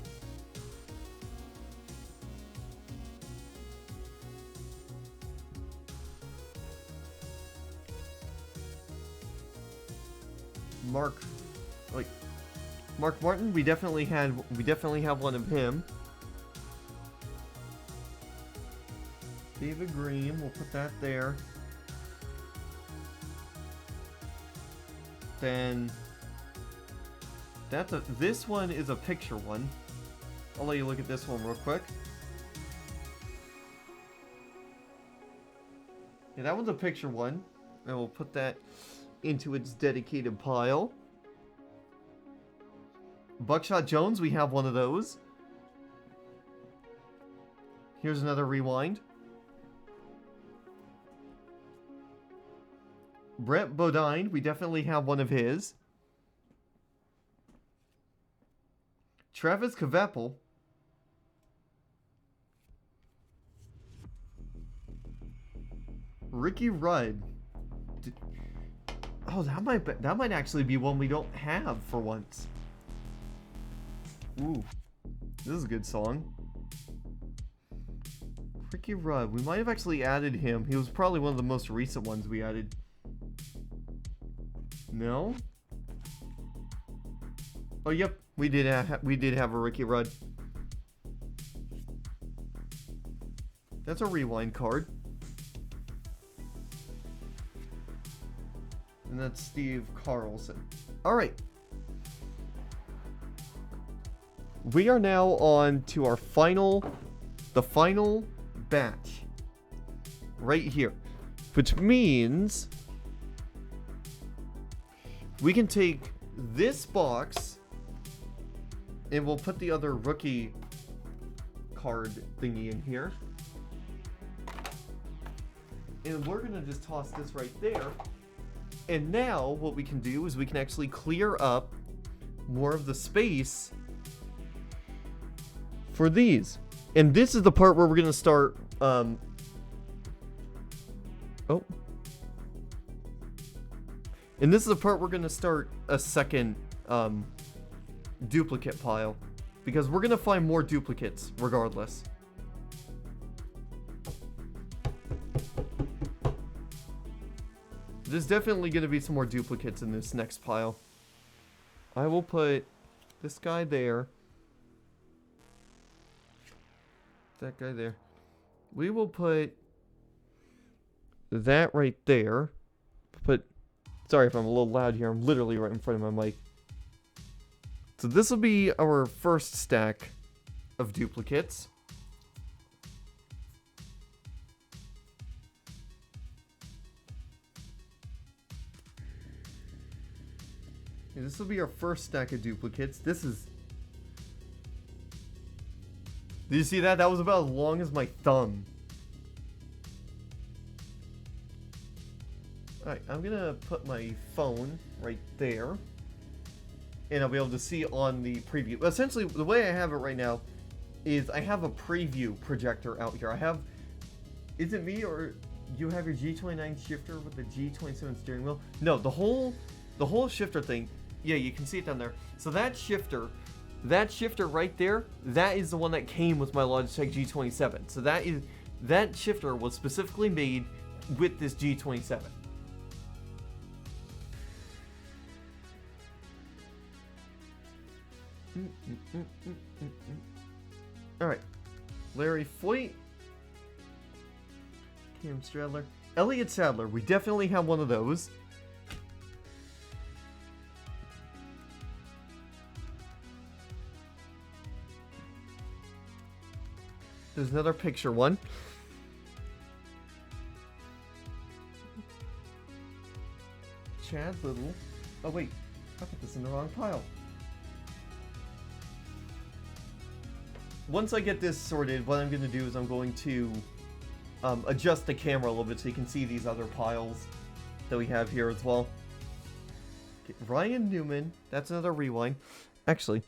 Mark Martin, we definitely have one of him. David Green, we'll put that there. Then this one is a picture one. I'll let you look at this one real quick. Yeah, that one's a picture one. And we'll put that into its dedicated pile. Buckshot Jones, we have one of those. Here's another rewind. Brett Bodine, we definitely have one of his. Travis Kveppel. Ricky Rudd. Oh, that might actually be one we don't have for once. Ooh, this is a good song. Ricky Rudd. We might have actually added him. He was probably one of the most recent ones we added. No? Oh, yep. We did have a Ricky Rudd. That's a rewind card. And that's Steve Carlson. Alright. We are now on to our the final batch. Right here. Which means we can take this box and we'll put the other rookie card thingy in here. And we're going to just toss this right there. And now what we can do is we can actually clear up more of the space for these. And this is the part where we're going to start... Oh. And this is the part we're going to start a second duplicate pile. Because we're going to find more duplicates regardless. There's definitely going to be some more duplicates in this next pile. I will put this guy there. That guy there. We will put that right there. Sorry if I'm a little loud here. I'm literally right in front of my mic. So this will be our first stack of duplicates. And this will be our first stack of duplicates. This is... Did you see that? That was about as long as my thumb. Alright, I'm gonna put my phone right there. And I'll be able to see on the preview. Essentially, the way I have it right now is I have a preview projector out here. I have... Is it me or you have your G29 shifter with the G27 steering wheel? No, the whole shifter thing. Yeah, you can see it down there. So that shifter right there, that is the one that came with my Logitech G27. So that shifter was specifically made with this G27. Alright. Larry Foyt. Cam Stradler. Elliott Sadler. We definitely have one of those. There's another picture one. Chad Little. Oh wait, I put this in the wrong pile. Once I get this sorted, what I'm going to do is I'm going to adjust the camera a little bit so you can see these other piles that we have here as well. Okay, Ryan Newman. That's another rewind. Actually,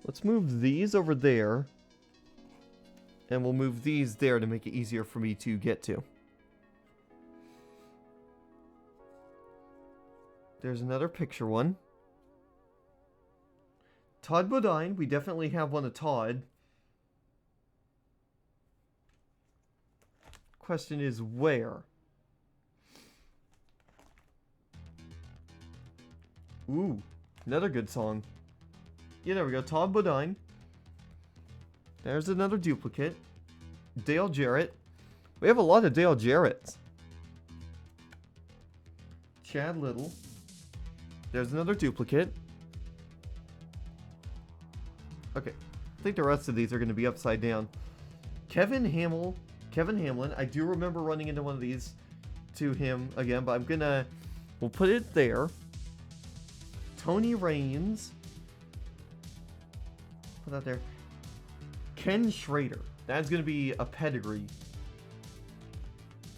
let's move these over there. And we'll move these there to make it easier for me to get to. There's another picture one. Todd Bodine. We definitely have one of Todd. Question is where? Ooh, another good song. Yeah, there we go. Todd Bodine. There's another duplicate. Dale Jarrett. We have a lot of Dale Jarretts. Chad Little. There's another duplicate. Okay. I think the rest of these are going to be upside down. Kevin Hamlin. I do remember running into one of these to him again, but we'll put it there. Tony Raines. Put that there. Ken Schrader. That's going to be a pedigree.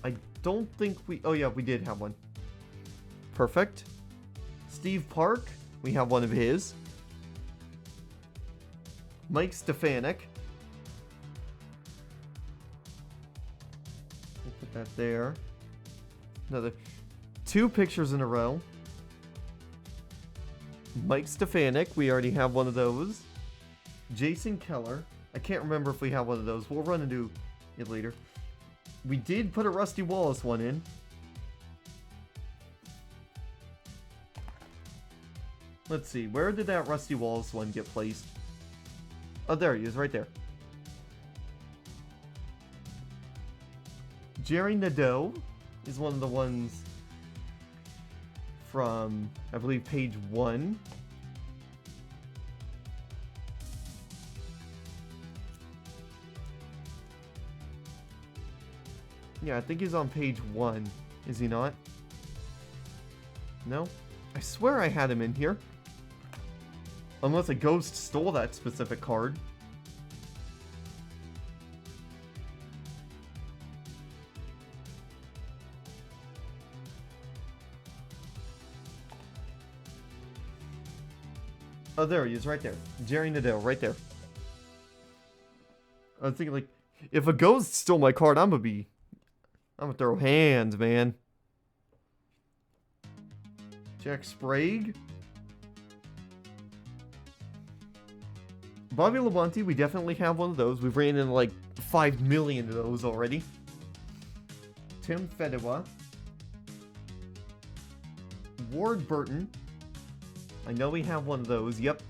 I don't think we... Oh, yeah, we did have one. Perfect. Steve Park. We have one of his. Mike Stefanik. We'll put that there. Another... 2 pictures in a row. Mike Stefanik. We already have one of those. Jason Keller. I can't remember if we have one of those. We'll run into it later. We did put a Rusty Wallace one in. Let's see, where did that Rusty Wallace one get placed? Oh, there he is, right there. Jerry Nadeau is one of the ones from, I believe, page 1. Yeah, I think he's on page 1. Is he not? No? I swear I had him in here. Unless a ghost stole that specific card. Oh, there he is, right there. Jerry Nadeau, right there. I was thinking, like, if a ghost stole my card, I'm gonna throw hands, man. Jack Sprague. Bobby Labonte, we definitely have one of those. We've ran in like 5 million of those already. Tim Fedewa. Ward Burton. I know we have one of those, yep.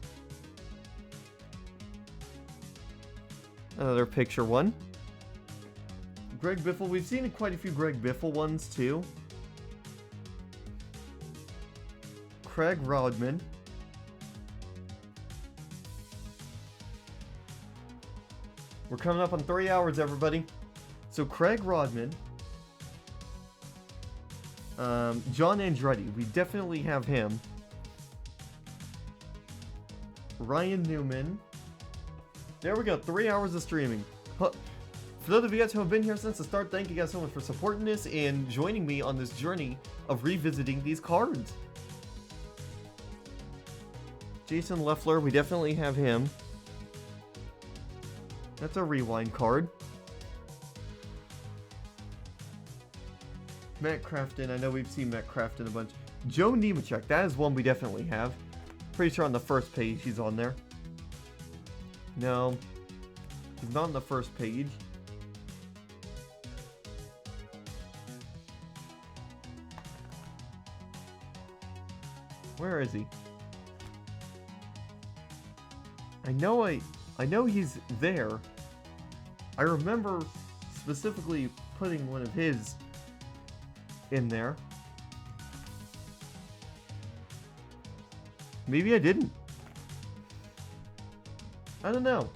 Another picture one. Greg Biffle, we've seen quite a few Greg Biffle ones too. Craig Rodman. We're coming up on 3 hours, everybody. So Craig Rodman. John Andretti, we definitely have him. Ryan Newman. There we go, 3 hours of streaming. For those of you guys who have been here since the start, thank you guys so much for supporting this and joining me on this journey of revisiting these cards. Jason Leffler, we definitely have him. That's a rewind card. Matt Crafton, I know we've seen Matt Crafton a bunch. Joe Nemechek, that is one we definitely have. Pretty sure on the first page he's on there. No, he's not on the first page. Where is he? I know he's there. I remember specifically putting one of his in there. Maybe I didn't. I don't know.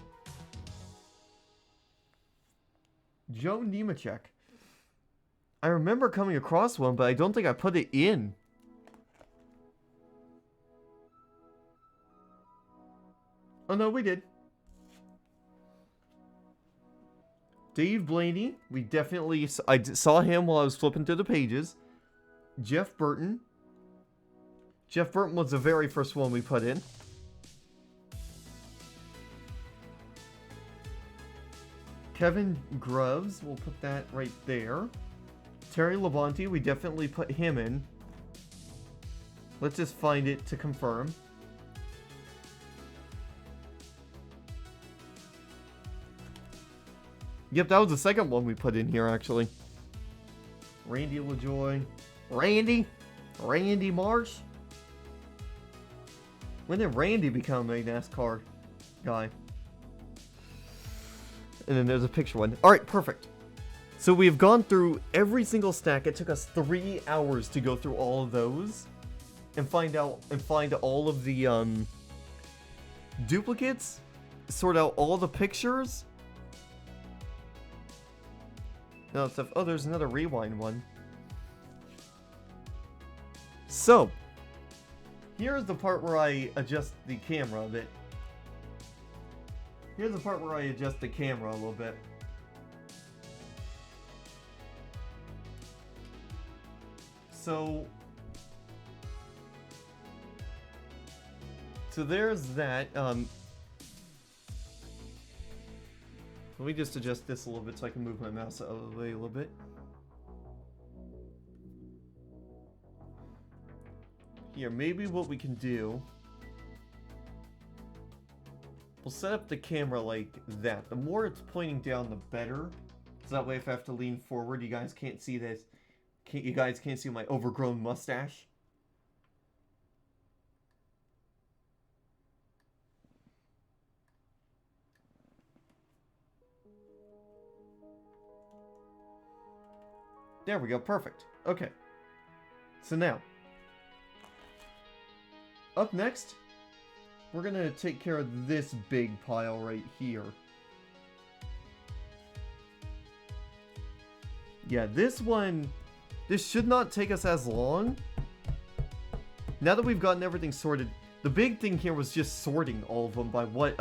Joe Nemechek. I remember coming across one, but I don't think I put it in. Oh no, we did. Dave Blaney. We definitely... I saw him while I was flipping through the pages. Jeff Burton. Jeff Burton was the very first one we put in. Kevin Groves, we'll put that right there. Terry Labonte, we definitely put him in. Let's just find it to confirm. Yep, that was the second one we put in here, actually. Randy LaJoy. Randy Marsh? When did Randy become a NASCAR guy? And then there's a picture one. Alright, perfect. So we've gone through every single stack. It took us 3 hours to go through all of those. And find all of the duplicates. Sort out all the pictures. No stuff. Oh, there's another rewind one. So, here's the part where I adjust the camera a bit. Here's the part where I adjust the camera a little bit. So there's that. Let me just adjust this a little bit so I can move my mouse out of the way a little bit. Here, maybe what we can do... We'll set up the camera like that. The more it's pointing down, the better. So that way if I have to lean forward, you guys can't see this. You guys can't see my overgrown mustache. There we go, perfect. Okay. So now, up next, we're gonna take care of this big pile right here. Yeah, this should not take us as long. Now that we've gotten everything sorted, the big thing here was just sorting all of them by what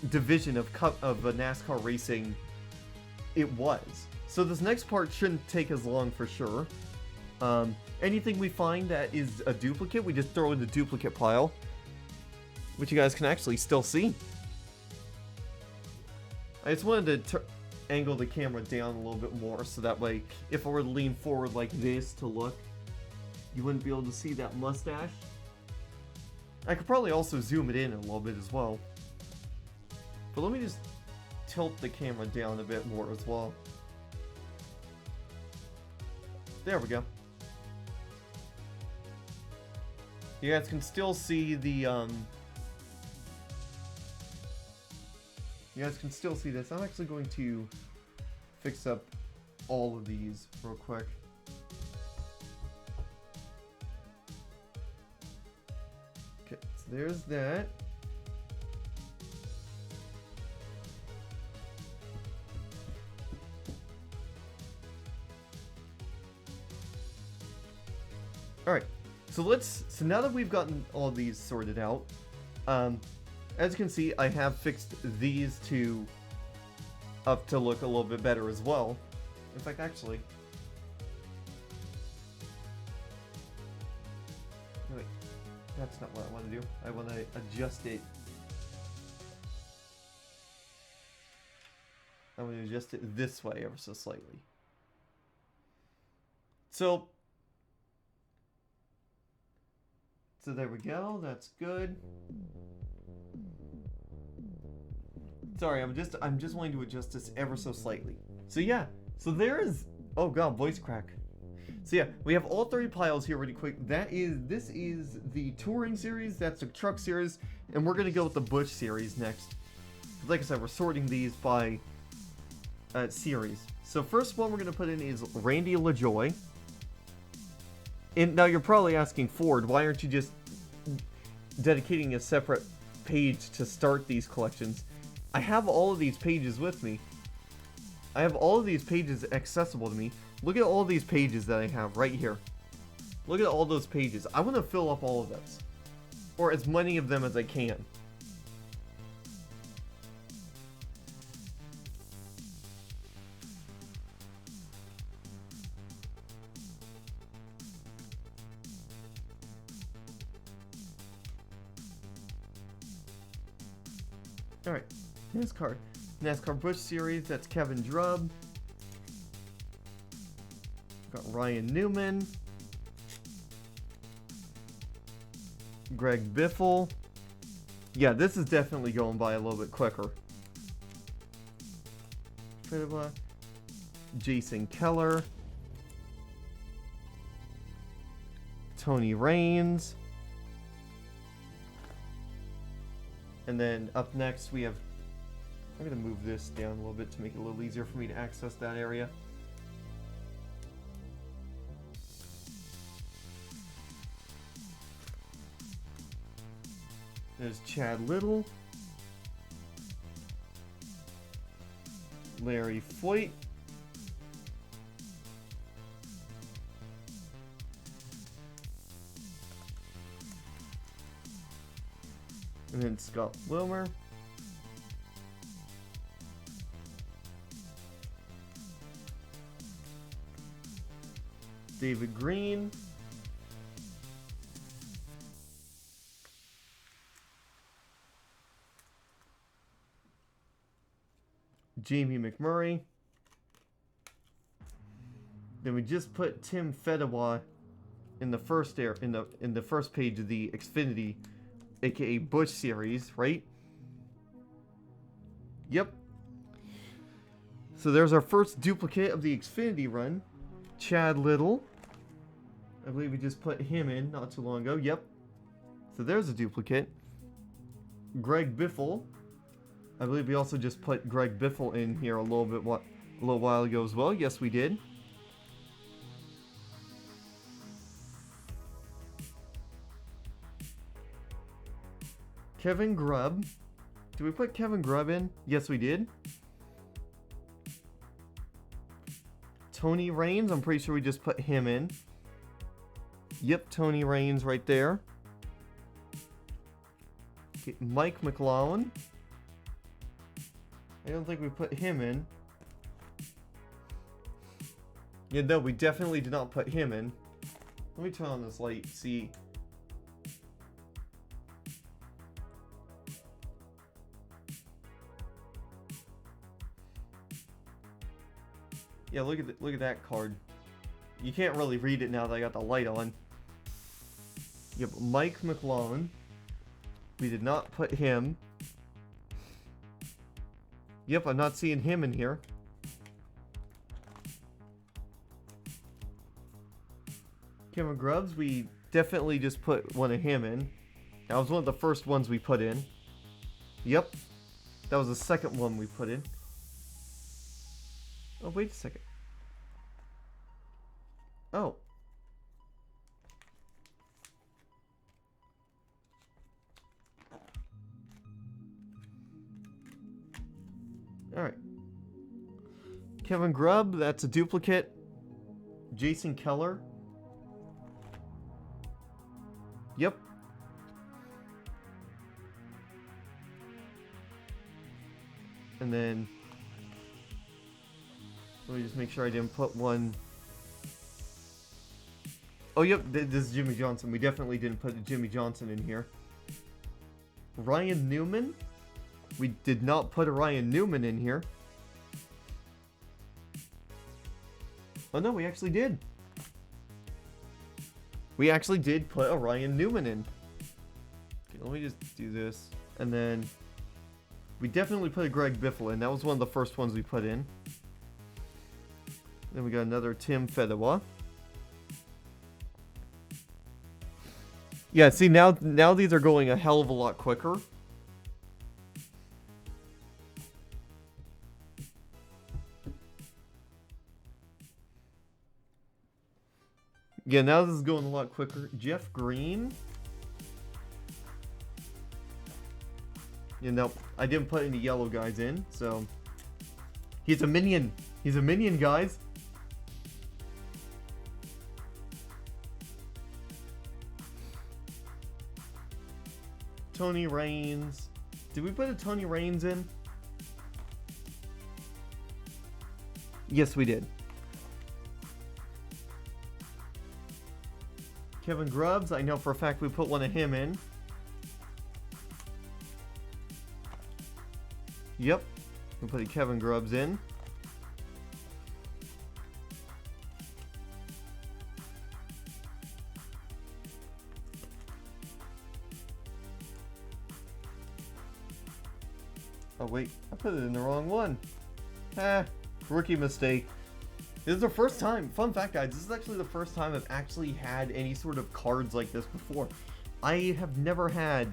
division of NASCAR racing it was. So this next part shouldn't take as long for sure. Anything we find that is a duplicate, we just throw in the duplicate pile, which you guys can actually still see. I just wanted to angle the camera down a little bit more so that way, if I were to lean forward like this to look, you wouldn't be able to see that mustache. I could probably also zoom it in a little bit as well. But let me just tilt the camera down a bit more as well. There we go. You guys can still see the, you guys can still see this. I'm actually going to fix up all of these real quick. Okay, so there's that. Alright, so now that we've gotten all these sorted out, as you can see, I have fixed these two up to look a little bit better as well. In fact, actually, no, wait, that's not what I want to do. I want to adjust it. I'm going to adjust it this way ever so slightly. So there we go, that's good. Sorry, I'm just wanting to adjust this ever so slightly. So yeah, so there is, oh god, voice crack. So yeah, we have all 3 piles here really quick. This is the touring series, that's the truck series, and we're gonna go with the Bush series next. Like I said, we're sorting these by series. So first one we're gonna put in is Randy LaJoy. And now you're probably asking, Ford, why aren't you just dedicating a separate page to start these collections? I have all of these pages with me. I have all of these pages accessible to me. Look at all these pages that I have right here. Look at all those pages. I want to fill up all of those. Or as many of them as I can. Alright, NASCAR Bush series, that's Kevin Drubb. Got Ryan Newman. Greg Biffle. Yeah, this is definitely going by a little bit quicker. Jason Keller. Tony Raines. And then up next we have, I'm going to move this down a little bit to make it a little easier for me to access that area. There's Chad Little. Larry Foyt. And then Scott Wilmer. David Green. Jamie McMurray. Then we just put Tim Fedewa in the first in the first page of the Xfinity, aka Bush series, right? Yep. So there's our first duplicate of the Xfinity run. Chad Little. I believe we just put him in not too long ago. Yep. So there's a duplicate. Greg Biffle. I believe we also just put Greg Biffle in here a little a little while ago as well. Yes, we did. Kevin Grubb. Did we put Kevin Grubb in? Yes, we did. Tony Raines. I'm pretty sure we just put him in. Yep, Tony Raines right there. Okay, Mike McLaughlin. I don't think we put him in. Yeah, no, we definitely did not put him in. Let me turn on this light, see. Yeah, look at that card. You can't really read it now that I got the light on. Yep, Mike McLaughlin. We did not put him. Yep, I'm not seeing him in here. Kevin Grubbs, we definitely just put one of him in. That was one of the first ones we put in. Yep. That was the second one we put in. Oh, wait a second. Oh. Alright. Kevin Grubb, that's a duplicate. Jason Keller. Yep. And then let me just make sure I didn't put one. Oh, yep, this is Jimmy Johnson. We definitely didn't put Jimmy Johnson in here. Ryan Newman. We did not put a Ryan Newman in here. Oh, no, we actually did. We actually did put a Ryan Newman in. Okay, let me just do this. And then we definitely put a Greg Biffle in. That was one of the first ones we put in. Then we got another Tim Fedewa. Yeah, see, now these are going a hell of a lot quicker. Yeah, now this is going a lot quicker. Jeff Green. You know, I didn't put any yellow guys in, so he's a minion. He's a minion, guys. Tony Raines. Did we put a Tony Raines in? Yes, we did. Kevin Grubbs, I know for a fact we put one of him in. Yep, we put a Kevin Grubbs in. Oh wait, I put it in the wrong one. Rookie mistake. This is the first time, fun fact guys, this is actually the first time I've actually had any sort of cards like this before. I have never had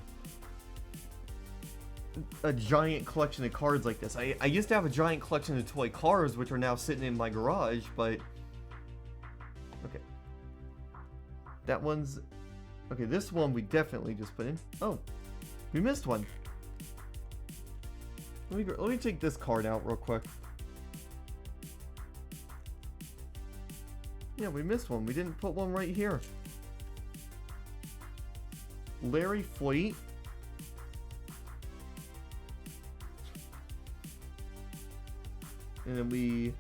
a giant collection of cards like this. I used to have a giant collection of toy cars, which are now sitting in my garage, but... Okay. That one's... Okay, this one we definitely just put in. Oh, we missed one. Let me take this card out real quick. Yeah, we missed one. We didn't put one right here. Larry Fleet. And then we...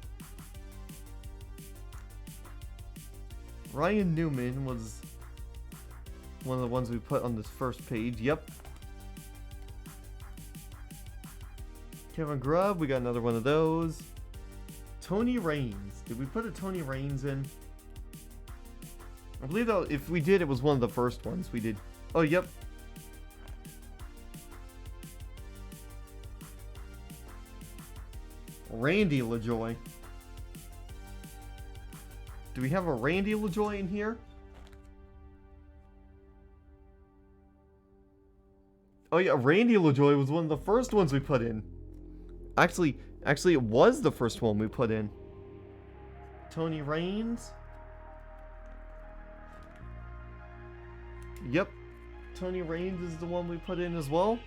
Ryan Newman was one of the ones we put on this first page. Yep. Kevin Grubb, we got another one of those. Tony Raines. Did we put a Tony Raines in? I believe that if we did, it was one of the first ones we did. Oh, yep. Randy LaJoy. Do we have a Randy LaJoy in here? Oh yeah, Randy LaJoy was one of the first ones we put in. Actually, Actually, it was the first one we put in. Tony Raines. Yep. Tony Raines is the one we put in as well.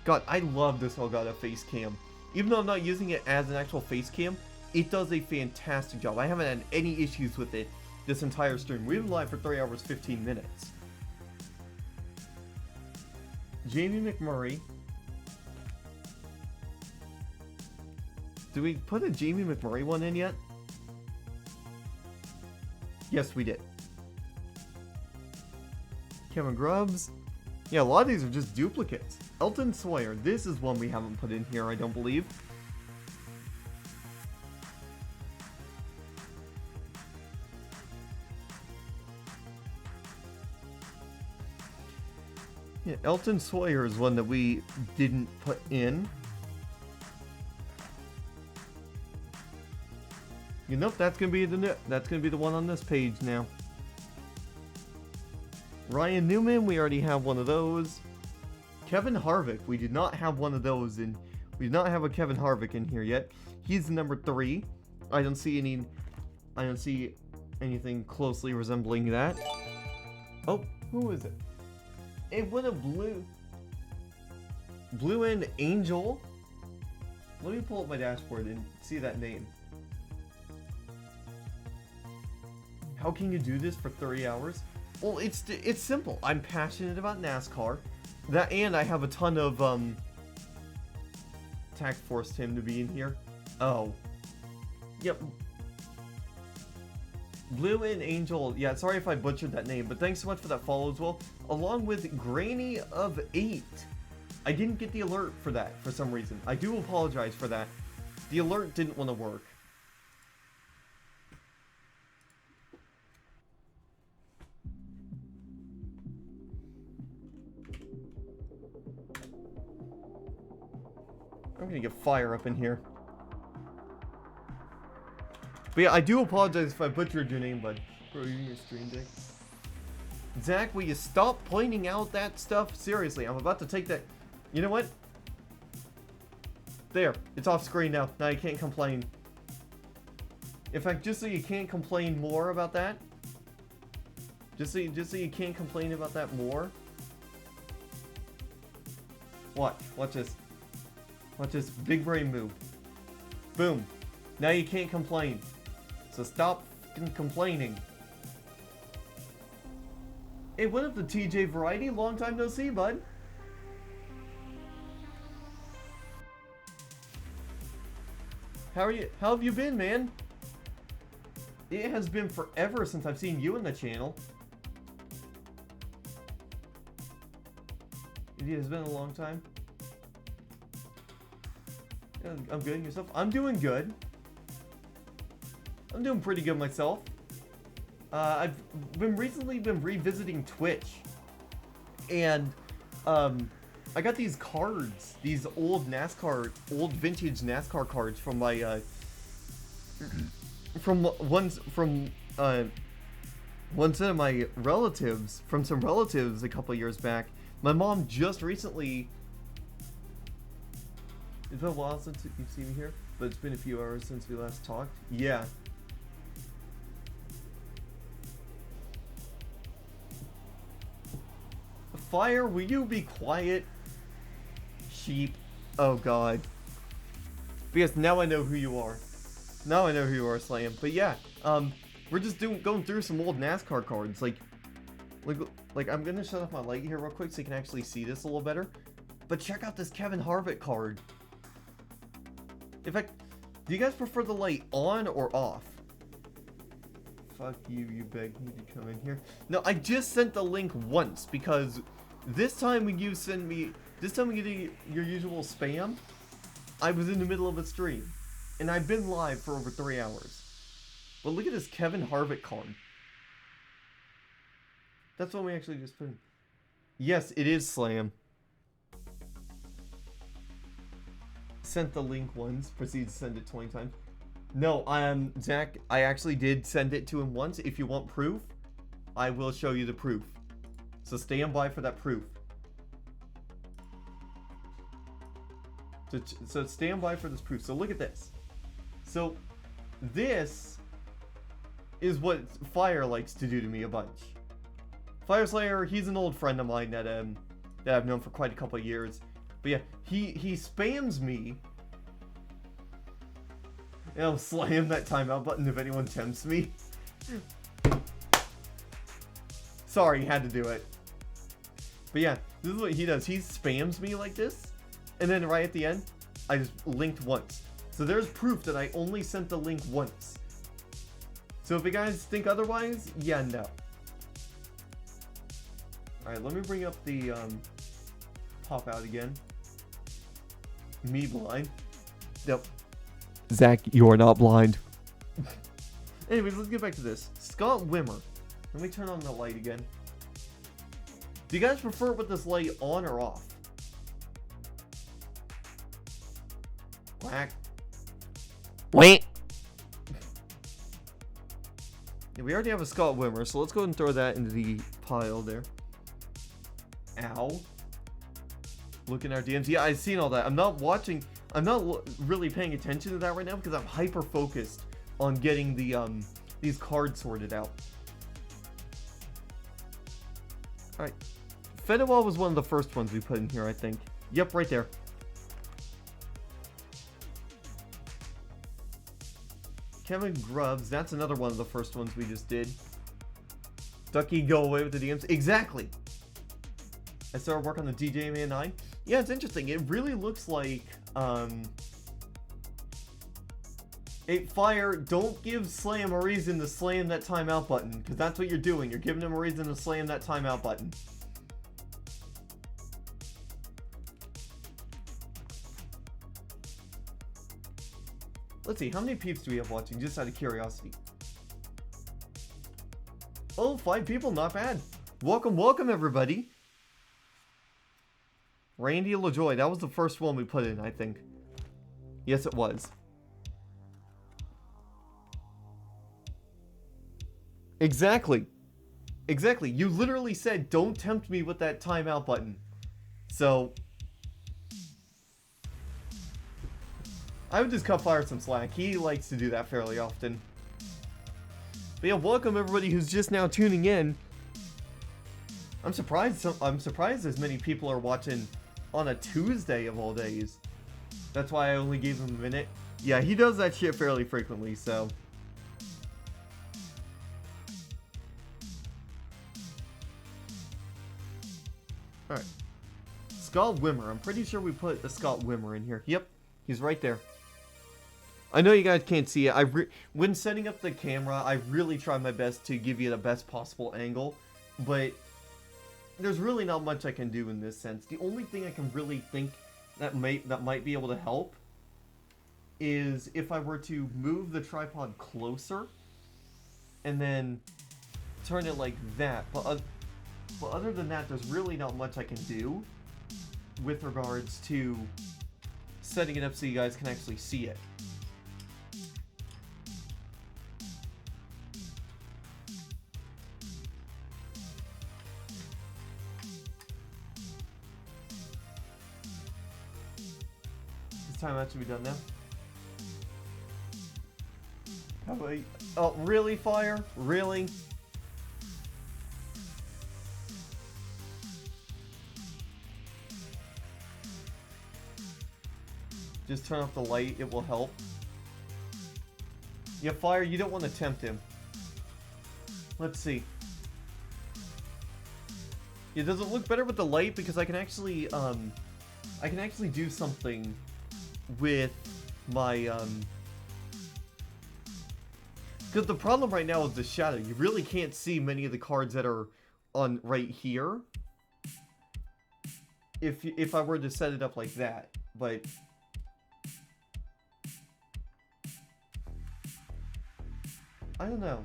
God, I love this Elgato face cam. Even though I'm not using it as an actual face cam, it does a fantastic job. I haven't had any issues with it this entire stream. We've been live for 3 hours, 15 minutes. Jamie McMurray. Did we put a Jamie McMurray one in yet? Yes, we did. Kevin Grubbs. Yeah, a lot of these are just duplicates. Elton Sawyer. This is one we haven't put in here, I don't believe. Yeah, Elton Sawyer is one that we didn't put in. You know, that's gonna be the one on this page now. Ryan Newman, we already have one of those. Kevin Harvick, we did not have one of those in. We did not have a Kevin Harvick in here yet. He's number 3. I don't see anything closely resembling that. Oh, who is it? It would have Blue and Angel. Let me pull up my dashboard and see that name. How can you do this for 30 hours? Well, it's simple. I'm passionate about NASCAR. That, and I have a ton of Tac forced him to be in here. Oh. Yep. Blue and Angel. Yeah, sorry if I butchered that name, but thanks so much for that follow as well. Along with Granny of 8. I didn't get the alert for that for some reason. I do apologize for that. The alert didn't want to work. I'm gonna get fire up in here. But yeah, I do apologize if I butchered your name, bud. Bro, you're in your stream deck. Zach, will you stop pointing out that stuff? Seriously, I'm about to take that. You know what? There, it's off screen now. Now you can't complain. In fact, just so you can't complain more about that. Just so you can't complain about that more. Watch this. Watch this big brain move. Boom. Now you can't complain. So stop complaining. Hey, what up the TJ Variety? Long time no see, bud. How are you? How have you been, man? It has been forever since I've seen you on the channel. It has been a long time. I'm good. Yourself? I'm doing good. I'm doing pretty good myself. I've recently been revisiting Twitch, and I got these cards, these old vintage NASCAR cards from my from one set of my relatives, from some relatives a couple years back. My mom just recently. It's been a while since you've seen me here, but it's been a few hours since we last talked. Yeah. Fire, will you be quiet? Sheep. Oh god. Because now I know who you are. Now I know who you are, Slam. But yeah, we're just going through some old NASCAR cards. Like I'm gonna shut off my light here real quick so you can actually see this a little better. But check out this Kevin Harvick card. In fact, do you guys prefer the light on or off? Fuck you, you begged me to come in here. No, I just sent the link once because this time when you send me, this time when you do your usual spam, I was in the middle of a stream. And I've been live for over 3 hours. But look at this Kevin Harvick card. That's what we actually just put in. Yes, it is Slam. Sent the link once, proceed to send it 20 times. No, Zach, I actually did send it to him once. If you want proof, I will show you the proof. So stand by for that proof. So stand by for this proof. So look at this. So this is what Fire likes to do to me a bunch. Fire Slayer, he's an old friend of mine that I've known for quite a couple of years. But yeah, he spams me. And I'll slam that timeout button if anyone tempts me. Sorry, had to do it. But yeah, this is what he does. He spams me like this. And then right at the end, I just linked once. So there's proof that I only sent the link once. So if you guys think otherwise, yeah, no. Alright, let me bring up the pop out again. Me blind. Yep. Zach, you're not blind. Anyways, let's get back to this. Scott Wimmer. Let me turn on the light again. Do you guys prefer it with this light on or off? Quack. Wait. Yeah, we already have a Scott Wimmer, so let's go ahead and throw that into the pile there. Ow. Look in our DMs. Yeah, I've seen all that. I'm not watching. I'm not really paying attention to that right now because I'm hyper focused on getting the these cards sorted out. All right. Fedewell was one of the first ones we put in here, I think. Yep, right there. Kevin Grubbs, that's another one of the first ones we just did. Ducky, go away with the DMs. Exactly. I started work on the DJ Man 9. Yeah, it's interesting. It really looks like, Fire, don't give Slam a reason to slam that timeout button, because that's what you're doing. You're giving him a reason to slam that timeout button. Let's see, how many peeps do we have watching, just out of curiosity? Oh, 5 people, not bad. Welcome, welcome, everybody. Randy LaJoy, that was the first one we put in, I think. Yes, it was. Exactly. Exactly. You literally said, don't tempt me with that timeout button. So I would just cut Fire some slack. He likes to do that fairly often. But yeah, welcome everybody who's just now tuning in. I'm surprised as many people are watching on a Tuesday of all days. That's why I only gave him a minute. Yeah, he does that shit fairly frequently, so. Alright. Scott Wimmer. I'm pretty sure we put a Scott Wimmer in here. Yep, he's right there. I know you guys can't see it. When setting up the camera, I really try my best to give you the best possible angle, but there's really not much I can do in this sense. The only thing I can really think that might be able to help is if I were to move the tripod closer and then turn it like that. But other than that, there's really not much I can do with regards to setting it up so you guys can actually see it. Timeout should be done now. How about you? Oh, really, Fire? Really? Just turn off the light, it will help. Yeah, Fire, you don't want to tempt him. Let's see. Yeah, does it look better with the light? Because I can actually do something with my, because the problem right now is the shadow. You really can't see many of the cards that are on right here if I were to set it up like that, but I don't know.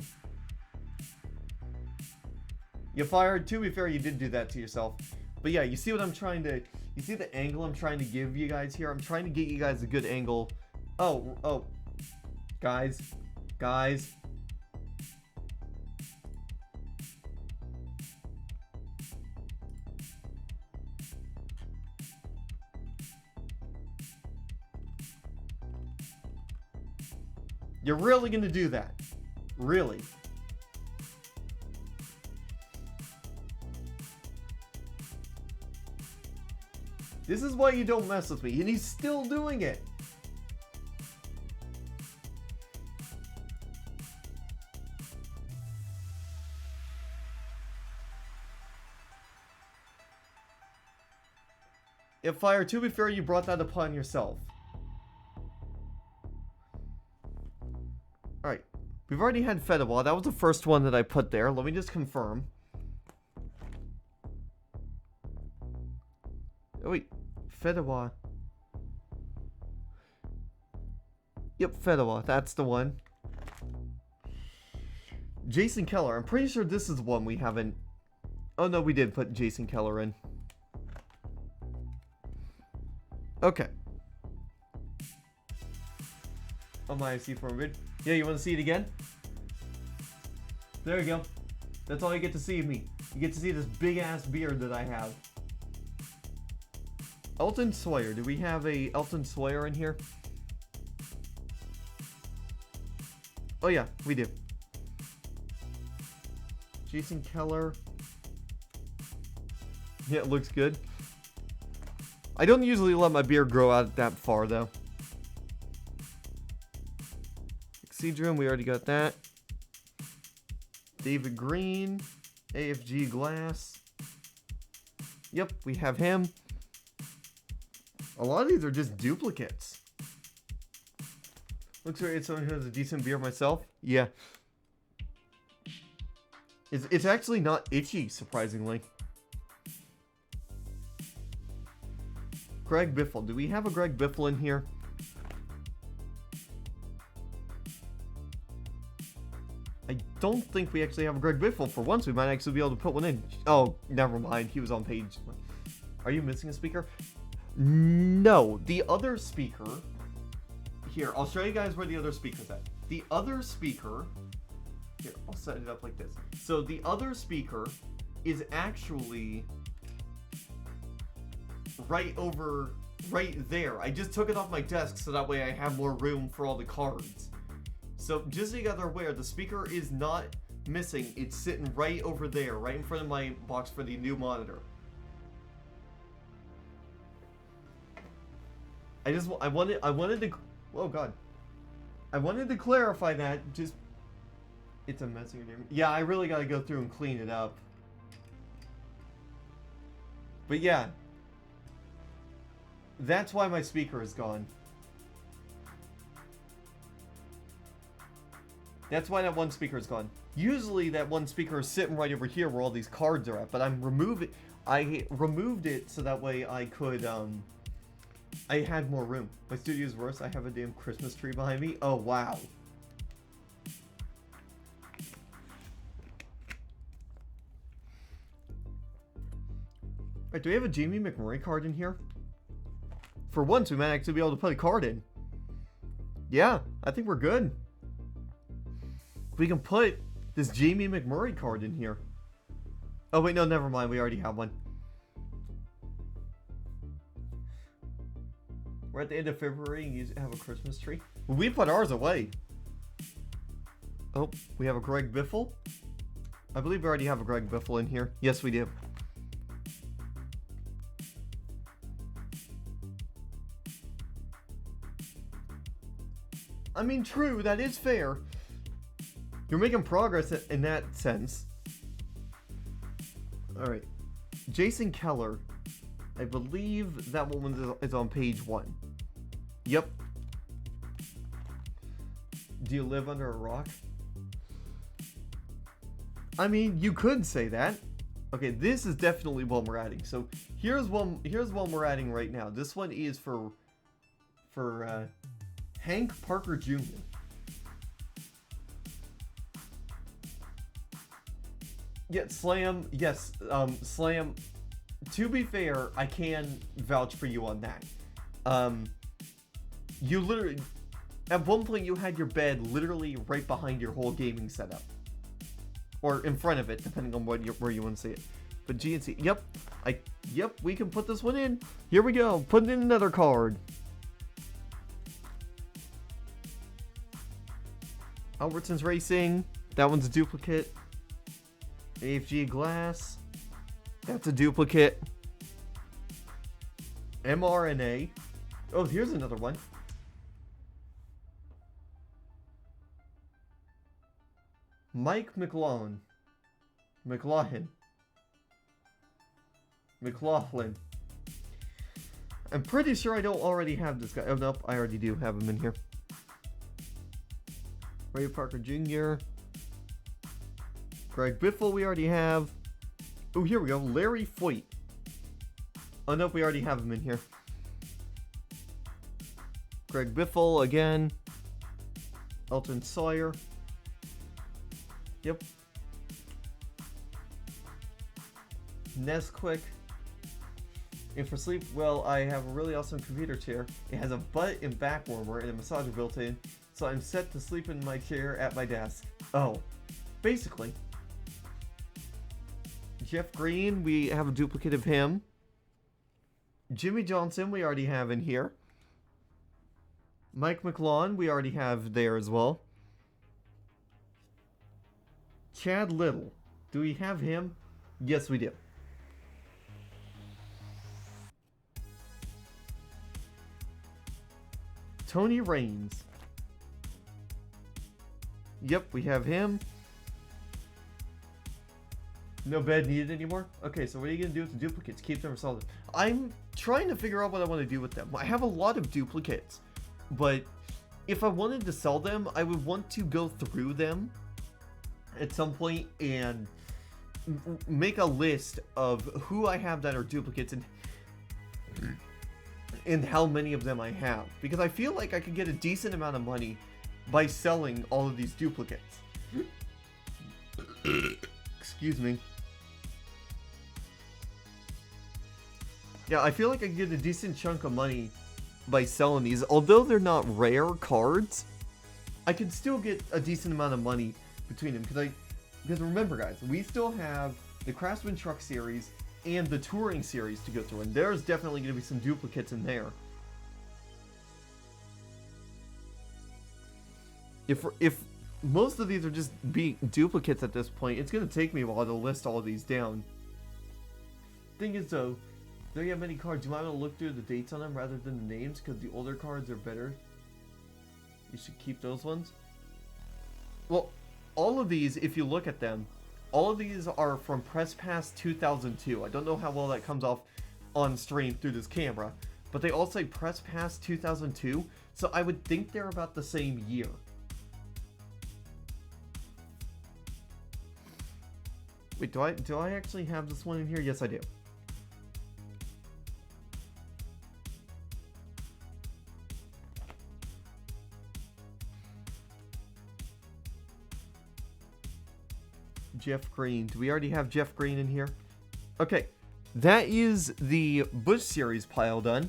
You fired, to be fair, you did do that to yourself. But yeah, you see what I'm trying to, you see the angle I'm trying to give you guys here? I'm trying to get you guys a good angle. Oh. Guys. You're really gonna do that? Really? This is why you don't mess with me, and he's still doing it. If Fire, to be fair, you brought that upon yourself. Alright. We've already had Fediwa. That was the first one that I put there. Let me just confirm. Oh, wait. Fediwa. Yep, Fediwa. That's the one. Jason Keller. I'm pretty sure this is one we haven't... Oh, no, we did put Jason Keller in. Okay. Oh my, I see for a bit. Yeah, you want to see it again? There you go. That's all you get to see of me. You get to see this big ass beard that I have. Elton Sawyer. Do we have a Elton Sawyer in here? Oh yeah, we do. Jason Keller. Yeah, it looks good. I don't usually let my beard grow out that far, though. Excedrin, we already got that. David Green. AFG Glass. Yep, we have him. A lot of these are just duplicates. Looks like it's someone who has a decent beard myself. Yeah. It's actually not itchy, surprisingly. Greg Biffle. Do we have a Greg Biffle in here? I don't think we actually have a Greg Biffle. For once, we might actually be able to put one in. Oh, never mind. He was on page. Are you missing a speaker? No. The other speaker... Here, I'll show you guys where the other speaker's at. The other speaker... Here, I'll set it up like this. So, the other speaker is actually... right there. I just took it off my desk so that way I have more room for all the cards. So just so you guys are aware, the speaker is not missing. It's sitting right over there, right in front of my box for the new monitor. I wanted to, oh god. I wanted to clarify that, just, it's a messy name. Yeah, I really gotta go through and clean it up. But yeah. That's why my speaker is gone. That's why that one speaker is gone. Usually that one speaker is sitting right over here where all these cards are at, but I removed it so that way I could, I had more room. My studio's worse. I have a damn Christmas tree behind me. Oh, wow. Alright, do we have a Jamie McMurray card in here? For once, we might actually be able to put a card in. Yeah, I think we're good. We can put this Jamie McMurray card in here. Oh, wait, no, never mind. We already have one. We're at the end of February and you have a Christmas tree. Well, we put ours away. Oh, we have a Greg Biffle. I believe we already have a Greg Biffle in here. Yes, we do. I mean, true, that is fair. You're making progress in that sense. Alright. Jason Keller. I believe that one is on page 1. Yep. Do you live under a rock? I mean, you could say that. Okay, this is definitely one we're adding. So here's one we're adding right now. This one is for Hank Parker Jr. Yeah, Slam, yes, Slam, to be fair, I can vouch for you on that. You literally, at one point you had your bed literally right behind your whole gaming setup. Or in front of it, depending on where you want to see it. But GNC, yep, we can put this one in. Here we go, putting in another card. Albertson's Racing. That one's a duplicate. AFG Glass. That's a duplicate. mRNA. Oh, here's another one. Mike McLaughlin. I'm pretty sure I don't already have this guy. Oh, nope, I already do have him in here. Ray Parker Jr. Greg Biffle, we already have. Oh, here we go. Larry Foyt. Oh, nope, we already have him in here. Greg Biffle again. Elton Sawyer. Yep. Nesquik. And for sleep, well, I have a really awesome computer chair. It has a butt and back warmer and a massager built in, so I'm set to sleep in my chair at my desk. Oh, basically. Jeff Green, we have a duplicate of him. Jimmy Johnson, we already have in here. Mike McLaughlin, we already have there as well. Chad Little, do we have him? Yes, we do. Tony Raines. Yep, we have him. No bed needed anymore? Okay, so what are you going to do with the duplicates? Keep them or sell them? I'm trying to figure out what I want to do with them. I have a lot of duplicates, but if I wanted to sell them, I would want to go through them at some point and make a list of who I have that are duplicates and how many of them I have, because I feel like I could get a decent amount of money by selling all of these duplicates. Excuse me. Yeah, I feel like I could get a decent chunk of money by selling these. Although they're not rare cards, I could still get a decent amount of money between them, because remember guys, we still have the Craftsman Truck series and the Touring series to go through, and there's definitely going to be some duplicates in there. If most of these are just being duplicates at this point, it's going to take me a while to list all of these down. Thing is though, don't you have many cards? You might want to look through the dates on them rather than the names, because the older cards are better. You should keep those ones. Well, all of these, if you look at them, all of these are from Press Pass 2002. I don't know how well that comes off on stream through this camera, but they all say Press Pass 2002, so I would think they're about the same year. Wait, do I actually have this one in here? Yes, I do. Jeff Green. Do we already have Jeff Green in here? Okay, that is the Bush series pile done.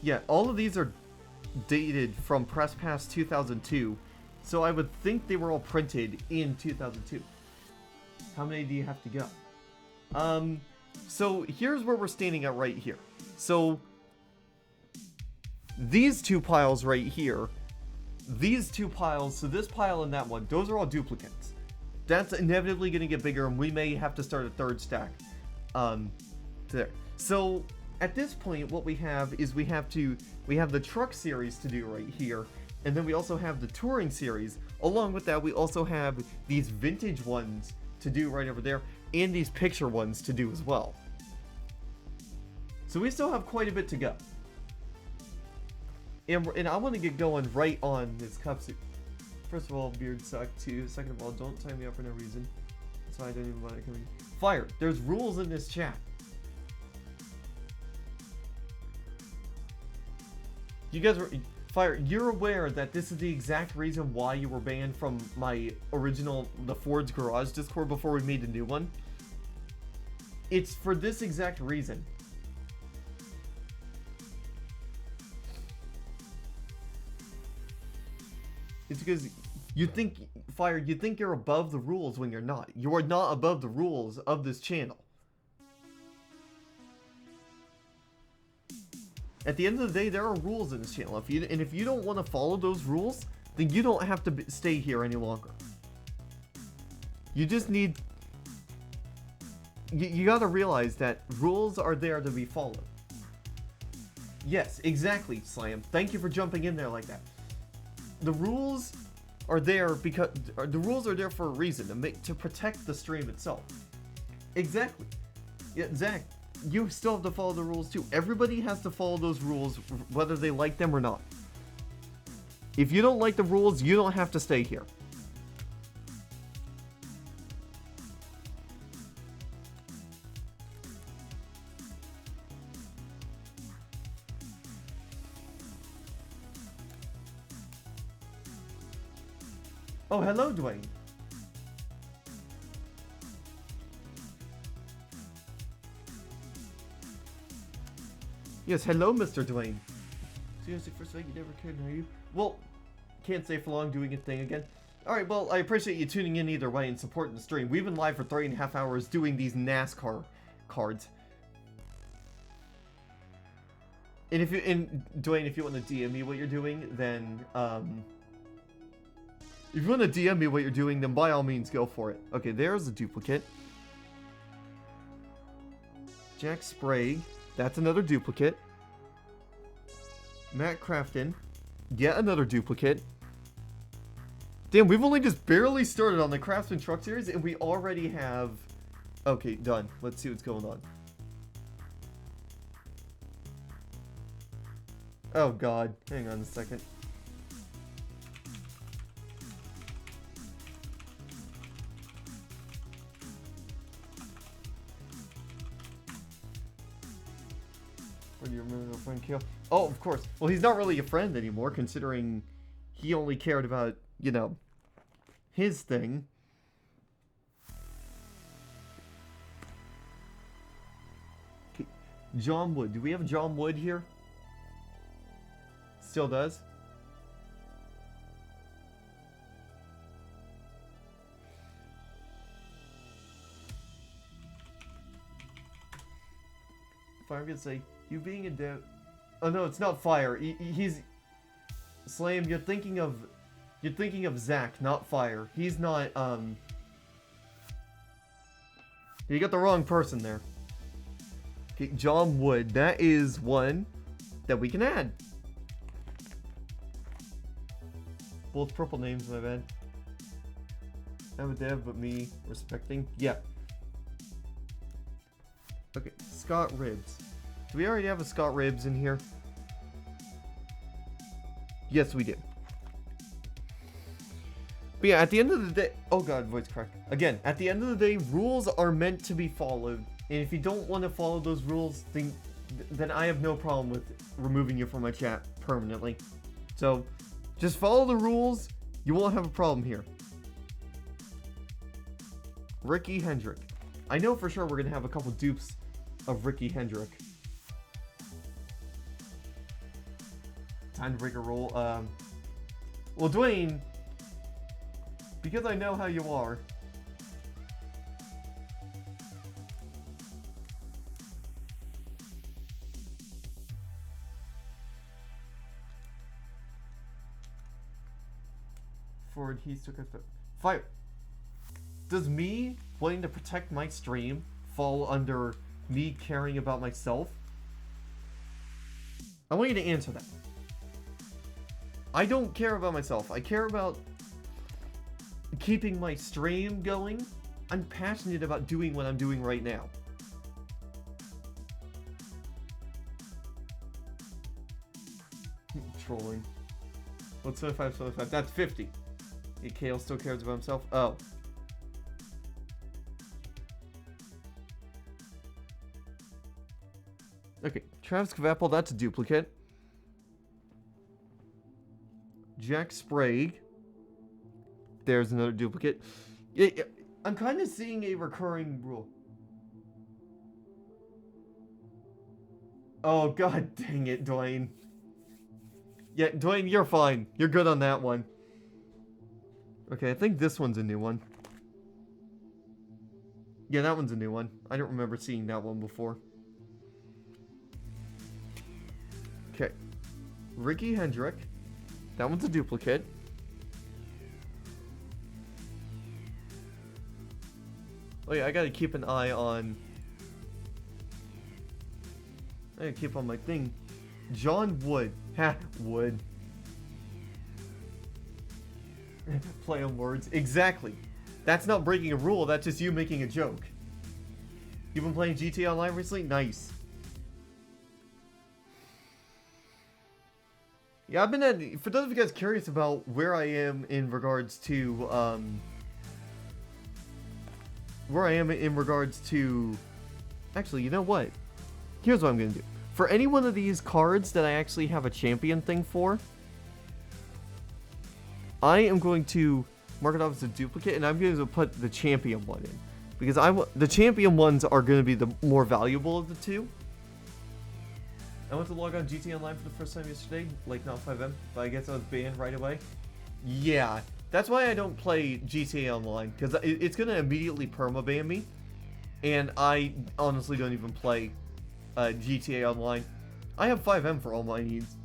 Yeah, all of these are dated from Press Pass 2002. So I would think they were all printed in 2002. How many do you have to go? So here's where we're standing at right here. So these two piles right here, these two piles, so this pile and that one, those are all duplicates. That's inevitably going to get bigger, and we may have to start a third stack there. So at this point, what we have is we have the truck series to do right here. And then we also have the touring series. Along with that, we also have these vintage ones to do right over there, and these picture ones to do as well. So we still have quite a bit to go. And I want to get going right on this cup suit. First of all, beard suck too. Second of all, don't tie me up for no reason. So I don't even want to come in. Fire, there's rules in this chat. You guys were... Fire, you're aware that this is the exact reason why you were banned from my original, the Ford's Garage Discord before we made a new one? It's for this exact reason. It's You think, Fire, you think you're above the rules when you're not. You are not above the rules of this channel. At the end of the day, there are rules in this channel. If you don't want to follow those rules, then you don't have to stay here any longer. You just need... You gotta realize that rules are there to be followed. Yes, exactly, Slam. Thank you for jumping in there like that. The rules are there because... The rules are there for a reason, to protect the stream itself. Exactly. Yeah, Zach, you still have to follow the rules too. Everybody has to follow those rules, whether they like them or not. If you don't like the rules, you don't have to stay here. Oh, hello, Dwayne. Yes, hello, Mr. Dwayne. Seriously, for a second, you never could, are you? Well, can't stay for long doing a thing again. Alright, well, I appreciate you tuning in either way and supporting the stream. We've been live for 3.5 hours doing these NASCAR cards. And Dwayne, if you want to DM me what you're doing, then, if you want to DM me what you're doing, then by all means, go for it. Okay, there's a duplicate. Jack Sprague. That's another duplicate. Matt Crafton. Yet another duplicate. Damn, we've only just barely started on the Craftsman Truck Series, and we already have... Okay, done. Let's see what's going on. Oh, God. Hang on a second. Or do you remember your friend Kale? Oh, of course. Well, he's not really a friend anymore, considering he only cared about, you know, his thing. Okay. John Wood. Do we have John Wood here? Still does. Fire, I'm gonna say, you being a dev... Oh no, it's not Fire. He's... Slam, you're thinking of Zach, not Fire. He's not, You got the wrong person there. Okay, John Wood. That is one that we can add. Both purple names, my bad. I'm a dev, but me respecting. Yeah. Okay, Scott Ribs. Do we already have a Scott Ribs in here? Yes, we do. But yeah, at the end of the day... Oh god, voice crack. Again, at the end of the day, rules are meant to be followed. And if you don't want to follow those rules, then I have no problem with removing you from my chat permanently. So, just follow the rules. You won't have a problem here. Ricky Hendrick. I know for sure we're going to have a couple dupes of Ricky Hendrick. Time to break a roll. Well, Dwayne, because I know how you are. Forward, he took us. Fire. Does me wanting to protect my stream fall under me caring about myself? I want you to answer that. I don't care about myself. I care about keeping my stream going. I'm passionate about doing what I'm doing right now. Trolling. What's 75, 75? That's 50. Yeah, Kale still cares about himself. Oh. Okay, Travis Kvapel, that's a duplicate. Jack Sprague. There's another duplicate. I'm kind of seeing a recurring rule. Oh, god dang it, Dwayne. Yeah, Dwayne, you're fine. You're good on that one. Okay, I think this one's a new one. Yeah, that one's a new one. I don't remember seeing that one before. Okay. Ricky Hendrick. That one's a duplicate. Oh yeah, I gotta keep an eye on... I gotta keep on my thing. John Wood. Ha, Wood. Play on words. Exactly. That's not breaking a rule, that's just you making a joke. You've been playing GTA Online recently? Nice. Yeah, I've been at... For those of you guys curious about where I am in regards to, Actually, you know what? Here's what I'm gonna do. For any one of these cards that I actually have a champion thing for, I am going to mark it off as a duplicate, and I'm going to put the champion one in. Because the champion ones are going to be the more valuable of the two. I went to log on GTA Online for the first time yesterday, like not 5M, but I guess I was banned right away. Yeah, that's why I don't play GTA Online, because it's going to immediately perma-ban me. And I honestly don't even play GTA Online. I have 5M for all my needs.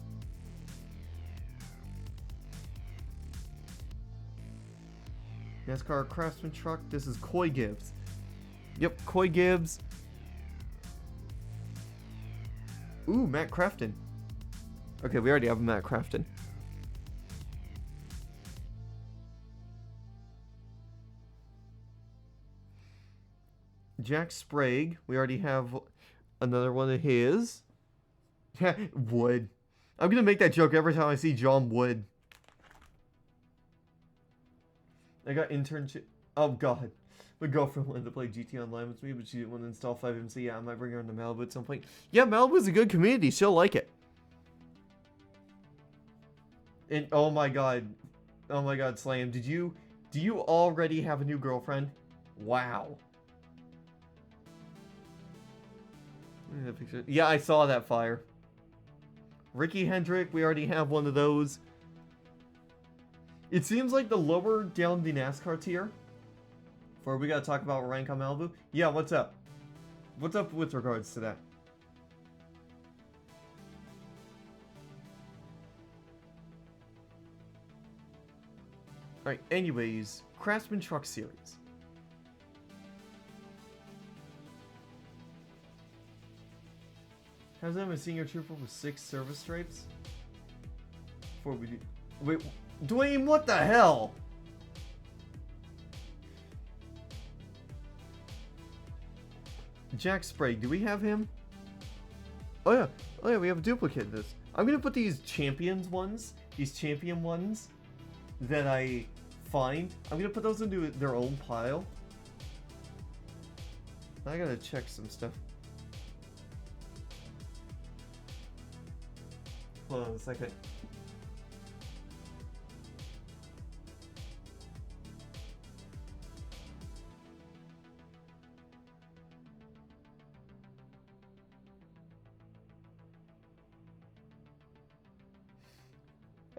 NASCAR Craftsman truck. This is Coy Gibbs. Yep, Coy Gibbs. Ooh, Matt Crafton. Okay, we already have Matt Crafton. Jack Sprague. We already have another one of his. Wood. I'm gonna make that joke every time I see John Wood. I got internship. Oh god. My girlfriend wanted to play GT Online with me, but she didn't want to install 5M, so yeah, I might bring her into Malibu at some point. Yeah, Malibu's a good community. She'll like it. And oh my god. Oh my god, Slam. Do you already have a new girlfriend? Wow. Yeah, I saw that fire. Ricky Hendrick, we already have one of those. It seems like the lower down the NASCAR tier, for we gotta talk about rank on Malibu. Yeah, what's up? What's up with regards to that? Alright, anyways, Craftsman Truck Series. How's that a senior trooper with 6 service stripes? Before we do... Wait, Dwayne, what the hell? Jack Sprague, do we have him? Oh yeah, we have a duplicate of this. I'm gonna put these champion ones that I find, I'm gonna put those into their own pile. I gotta check some stuff. Hold on a second.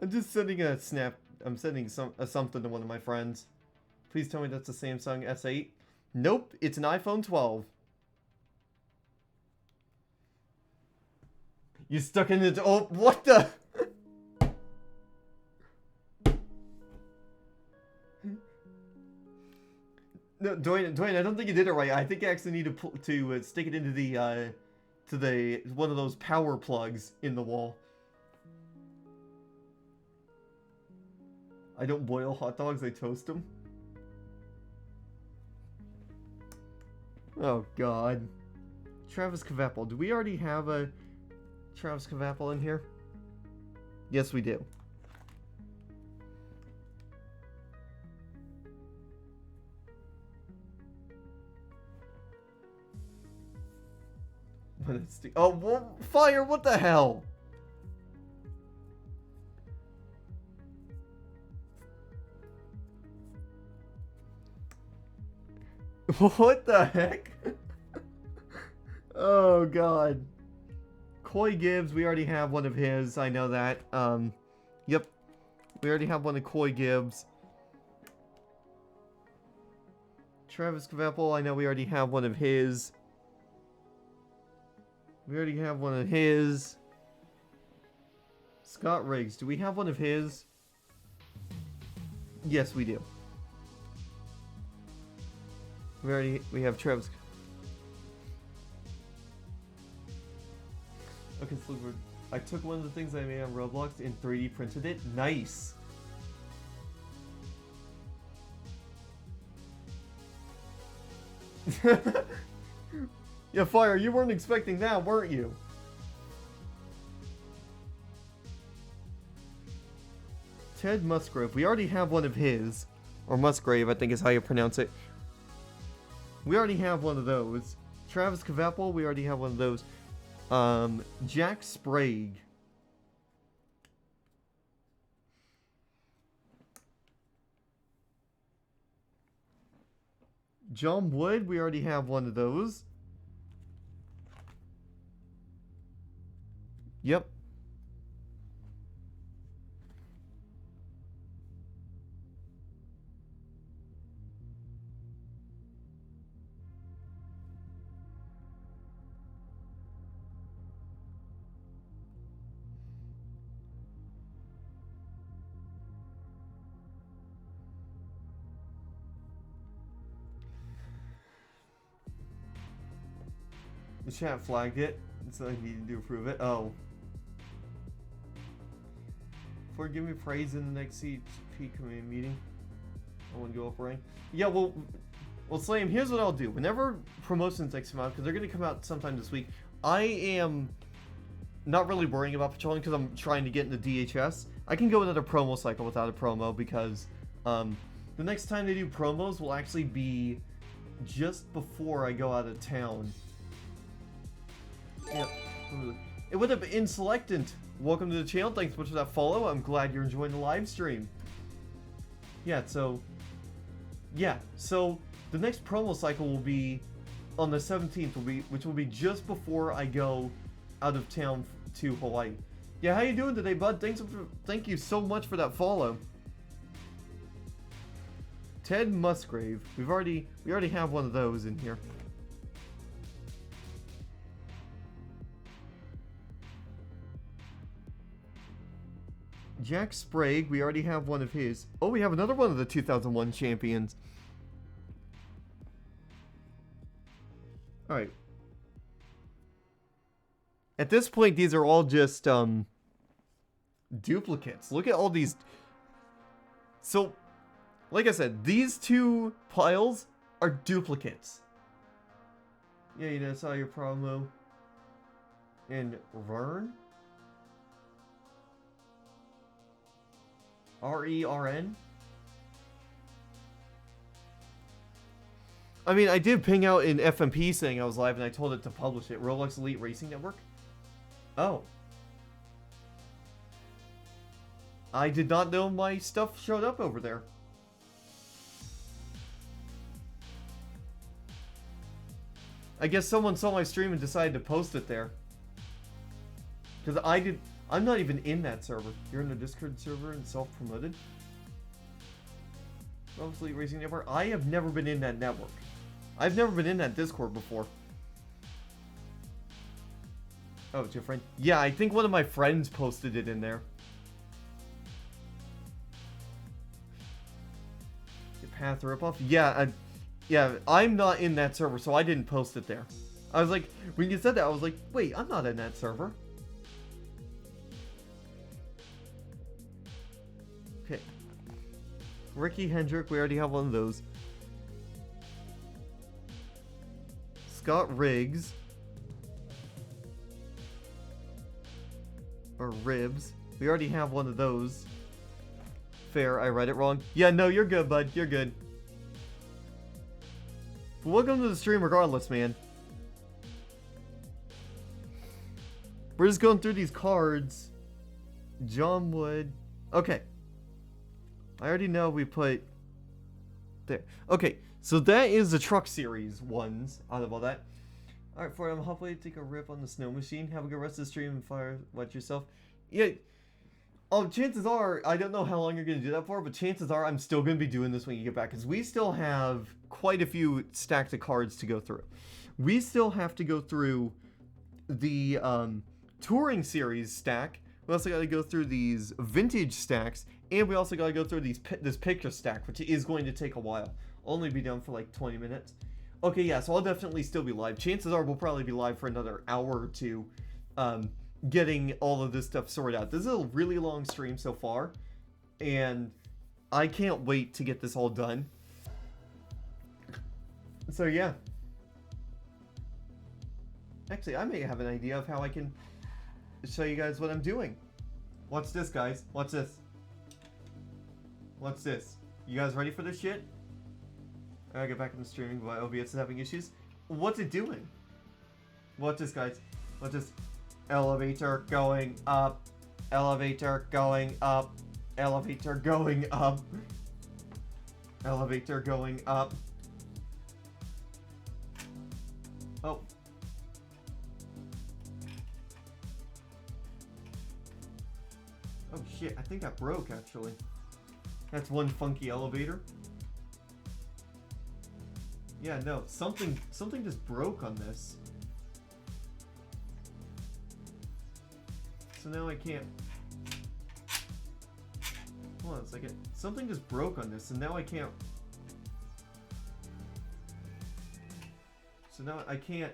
I'm just sending a snap. I'm sending something to one of my friends. Please tell me that's a Samsung S8. Nope, it's an iPhone 12. You stuck in it. Oh, what the? No, Dwayne, I don't think you did it right. I think you actually need to stick it into the one of those power plugs in the wall. I don't boil hot dogs, I toast them. Oh god. Travis Cavapple. Do we already have a Travis Cavapple in here? Yes, we do. Oh, fire! What the hell? What the heck? Oh god. Coy Gibbs, we already have one of his, I know that. Yep. We already have one of Coy Gibbs. Travis Kvapel, I know we already have one of his. We already have one of his. Scott Riggs, do we have one of his? Yes, we do. We have Travis. Okay, so I took one of the things I made on Roblox and 3D printed it. Nice. Yeah, Fire, you weren't expecting that, weren't you? Ted Musgrave, we already have one of his. Or Musgrave, I think is how you pronounce it. We already have one of those. Travis Kvapel, we already have one of those. Jack Sprague. John Wood, we already have one of those. Yep. The chat flagged it, so I needed to approve it. Oh. Give me praise in the next CP committee meeting. I want to go up rank. Yeah, well, Slam, here's what I'll do. Whenever promotions come out, because they're going to come out sometime this week, I am not really worrying about patrolling because I'm trying to get into DHS. I can go another promo cycle without a promo because the next time they do promos will actually be just before I go out of town. Yep. It would have been Selectant. Welcome to the channel. Thanks so much for that follow. I'm glad you're enjoying the live stream. Yeah, so the next promo cycle will be on the 17th, which will be just before I go out of town to Hawaii. Yeah, how you doing today, bud? Thank you so much for that follow. Ted Musgrave. We already have one of those in here. Jack Sprague, we already have one of his. Oh, we have another one of the 2001 champions. Alright. At this point, these are all just, duplicates. Look at all these. So, like I said, these two piles are duplicates. Yeah, you know, saw your promo. And Vern? R-E-R-N? I mean, I did ping out in FMP saying I was live and I told it to publish it. Roblox Elite Racing Network? Oh. I did not know my stuff showed up over there. I guess someone saw my stream and decided to post it there. Because I'm not even in that server. You're in the Discord server and self-promoted? Obviously Racing Network. I have never been in that network. I've never been in that Discord before. Oh, it's your friend? Yeah, I think one of my friends posted it in there. Your path ripoff? Yeah, yeah, I'm not in that server, so I didn't post it there. I was like, when you said that, I was like, wait, I'm not in that server. Okay. Ricky Hendrick, we already have one of those. Scott Riggs. Or Ribs. We already have one of those. Fair, I read it wrong. Yeah, no, you're good, bud. You're good. But welcome to the stream regardless, man. We're just going through these cards. John Wood. Okay. I already know we put there. Okay, so that is the Truck Series ones out of all that. Alright, for I'm hopefully take a rip on the snow machine. Have a good rest of the stream and watch yourself. Yeah, Oh, chances are, I don't know how long you're going to do that for, but chances are I'm still going to be doing this when you get back, because we still have quite a few stacks of cards to go through. We still have to go through the touring series stack. We also got to go through these vintage stacks, and we also got to go through this picture stack, which is going to take a while. Only be done for like 20 minutes. Okay, yeah, so I'll definitely still be live. Chances are we'll probably be live for another hour or two, getting all of this stuff sorted out. This is a really long stream so far, and I can't wait to get this all done. So yeah. Actually, I may have an idea of how I can show you guys what I'm doing. Watch this, guys. Watch this. Watch this. You guys ready for this shit? I gotta get back in the streaming, but OBS is having issues. What's it doing? Watch this, guys. Watch this. Elevator going up. Elevator going up. Elevator going up. Elevator going up. Oh. Oh shit, I think that broke actually. That's one funky elevator. Yeah, no, something just broke on this. So now I can't. Hold on a second. Something just broke on this, and now I can't. So now I can't.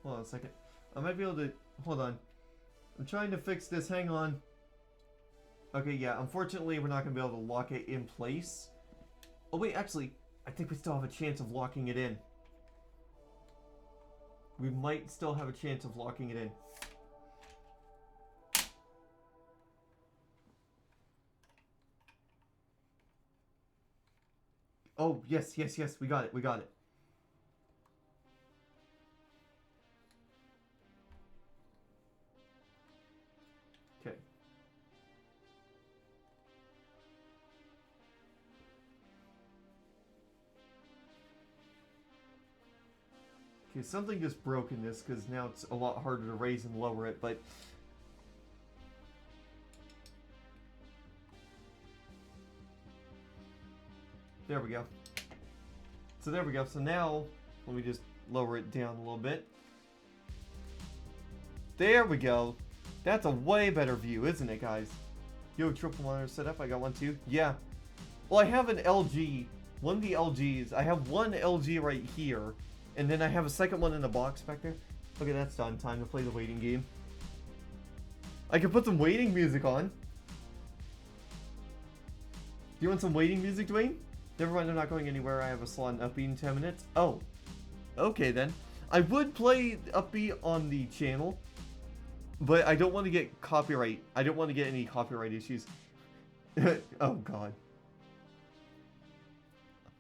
Hold on a second. I might be able to. Hold on. I'm trying to fix this. Hang on. Okay, yeah. Unfortunately, we're not going to be able to lock it in place. Oh, wait. Actually, I think we still have a chance of locking it in. We might still have a chance of locking it in. Oh, yes, yes, yes. We got it. We got it. Okay. Okay, something just broke in this because now it's a lot harder to raise and lower it, but... There we go. So there we go. So now, let me just lower it down a little bit. There we go. That's a way better view, isn't it, guys? You have a triple monitor set up? I got one too. Yeah. Well, I have an LG. One of the LGs. I have one LG right here. And then I have a second one in the box back there. Okay, that's done. Time to play the waiting game. I can put some waiting music on. Do you want some waiting music, Dwayne? Never mind, I'm not going anywhere. I have a slot in Upbeat in 10 minutes. Oh. Okay, then. I would play Upbeat on the channel, but I don't want to get copyright. I don't want to get any copyright issues. Oh, God.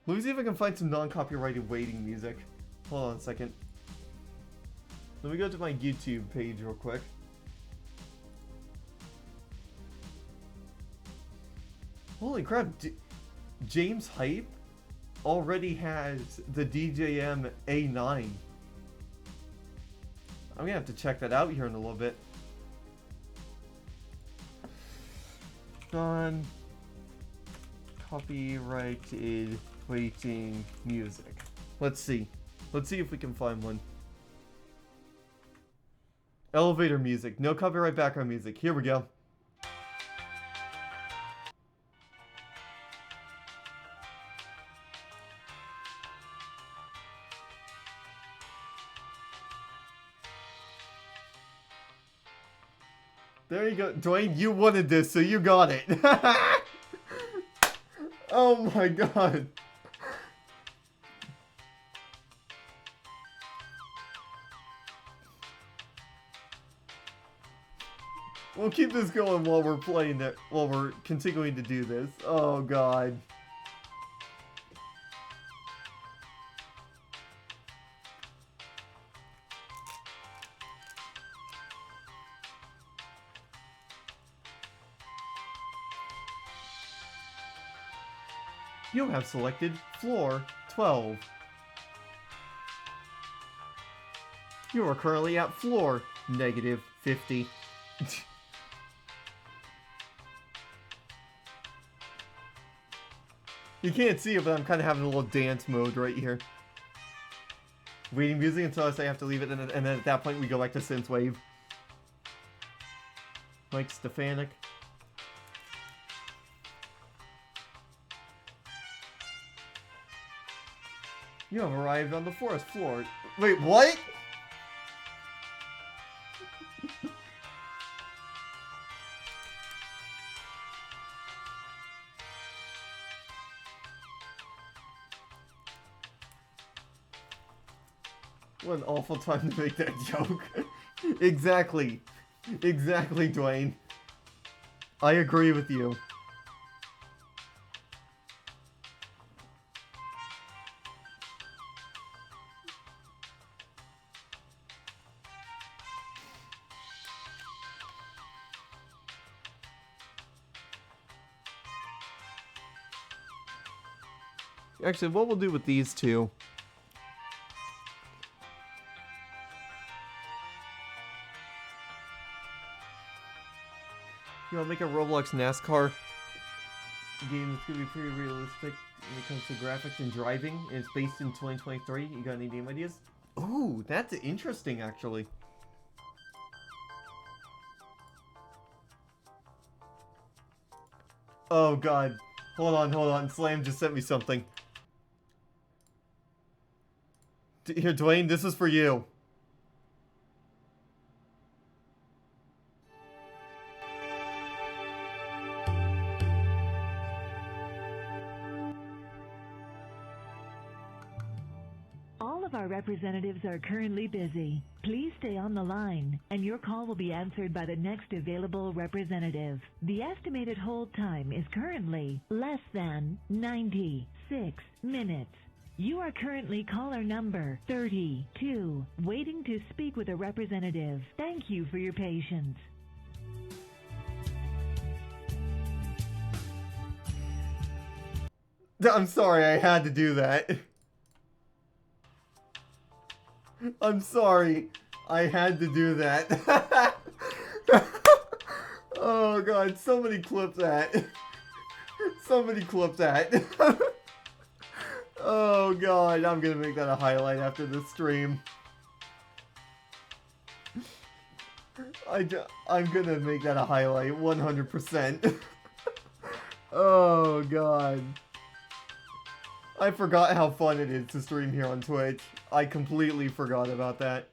Let me see if I can find some non-copyrighted waiting music. Hold on a second. Let me go to my YouTube page real quick. Holy crap. James Hype already has the DJM A9. I'm gonna have to check that out here in a little bit. Non-copyrighted waiting music. Let's see. Let's see if we can find one. Elevator music. No copyright background music. Here we go. There you go. Dwayne, you wanted this, so you got it. Oh my god. We'll keep this going while we're playing it, while we're continuing to do this. Oh god. You have selected floor 12. You are currently at floor -50. You can't see it, but I'm kind of having a little dance mode right here. Waiting music until I say I have to leave it, and then at that point we go back to Synthwave. Mike Stefanik. You have arrived on the forest floor. Wait, what? What an awful time to make that joke. Exactly. Exactly, Dwayne. I agree with you. Actually, what we'll do with these two... You want to make a Roblox NASCAR game that's going to be pretty realistic when it comes to graphics and driving, and it's based in 2023. You got any name ideas? Ooh, that's interesting, actually. Oh, God. Hold on. Slam just sent me something. Here, Dwayne, this is for you. All of our representatives are currently busy. Please stay on the line, and your call will be answered by the next available representative. The estimated hold time is currently less than 96 minutes. You are currently caller number 32, waiting to speak with a representative. Thank you for your patience. I'm sorry, I had to do that. I'm sorry, I had to do that. Oh God, somebody clip that. Somebody clip that. Oh God, I'm gonna make that a highlight after this stream. I'm gonna make that a highlight, 100%. Oh God. I forgot how fun it is to stream here on Twitch. I completely forgot about that.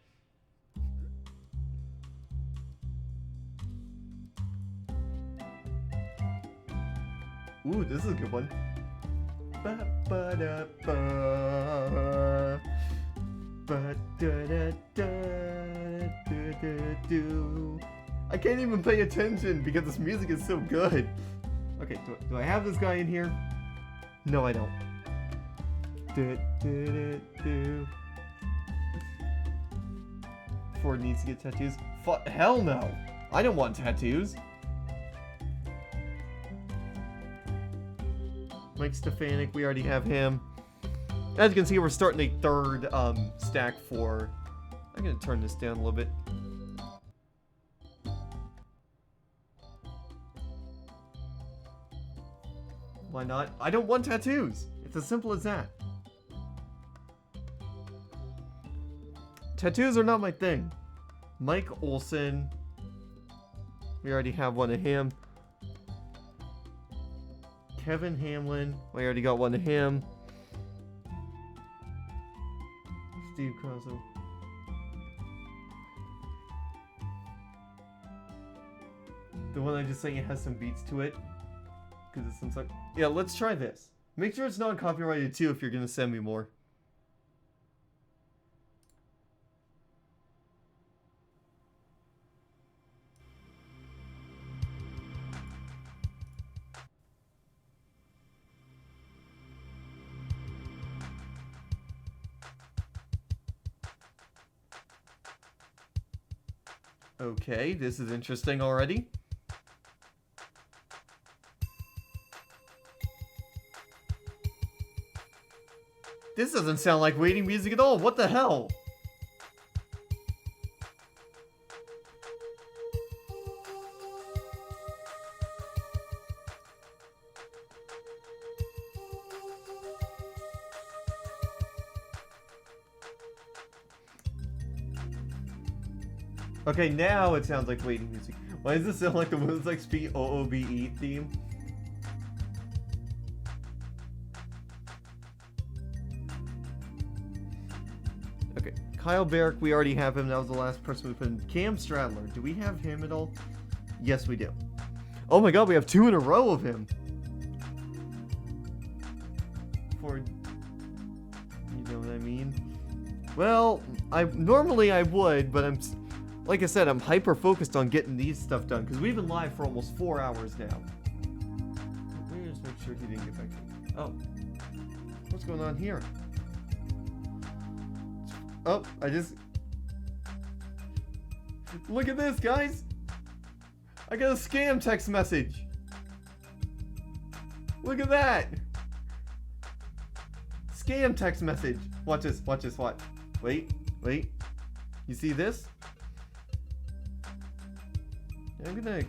Ooh, this is a good one. I can't even pay attention because this music is so good. Okay, do I have this guy in here? No, I don't. Ford needs to get tattoos. Hell no! I don't want tattoos. Mike Stefanik, we already have him. As you can see, we're starting a third stack for... I'm gonna turn this down a little bit. Why not? I don't want tattoos! It's as simple as that. Tattoos are not my thing. Mike Olson. We already have one of him. Kevin Hamlin. We already got one of him. Steve Crosso. The one I just sent you has some beats to it. Because it's some... Yeah, let's try this. Make sure it's non-copyrighted too if you're going to send me more. Okay, this is interesting already. This doesn't sound like waiting music at all. What the hell? Okay, now it sounds like waiting music. Why does this sound like the Women's XP OOBE theme? Okay, Kyle Barrick, we already have him. That was the last person we put in. Cam Stradler, do we have him at all? Yes, we do. Oh my god, we have 2 in a row of him. For... You know what I mean? Well, normally I would, but like I said, I'm hyper focused on getting these stuff done because we've been live for almost 4 hours now. Let me just make sure he didn't get back to... Oh. What's going on here? Oh, I just... Look at this, guys! I got a scam text message! Look at that! Scam text message! Watch this, watch this, watch. Wait, wait. You see this? I'm gonna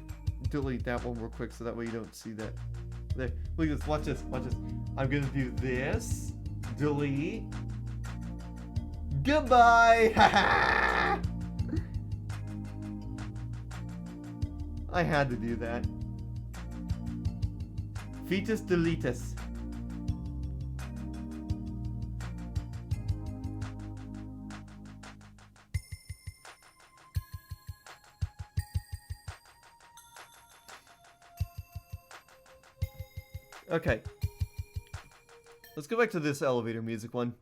delete that one real quick so that way you don't see that. There, look at this, watch this, watch this. I'm gonna do this, delete, goodbye! I had to do that. Fetus deletus. Okay. Let's go back to this elevator music one.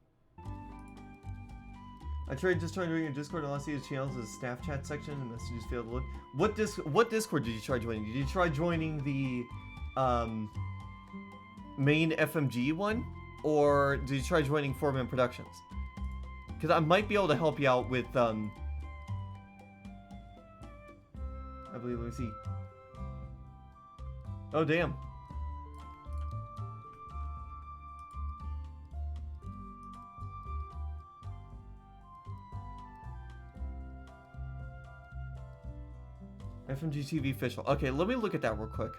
I tried joining your Discord and all I see is channels as a staff chat section and messages failed to load. What Discord did you try joining? Did you try joining the main FMG one? Or did you try joining 4-Man Productions? Because I might be able to help you out with I believe, let me see. Oh damn. FMG TV official. Okay, let me look at that real quick.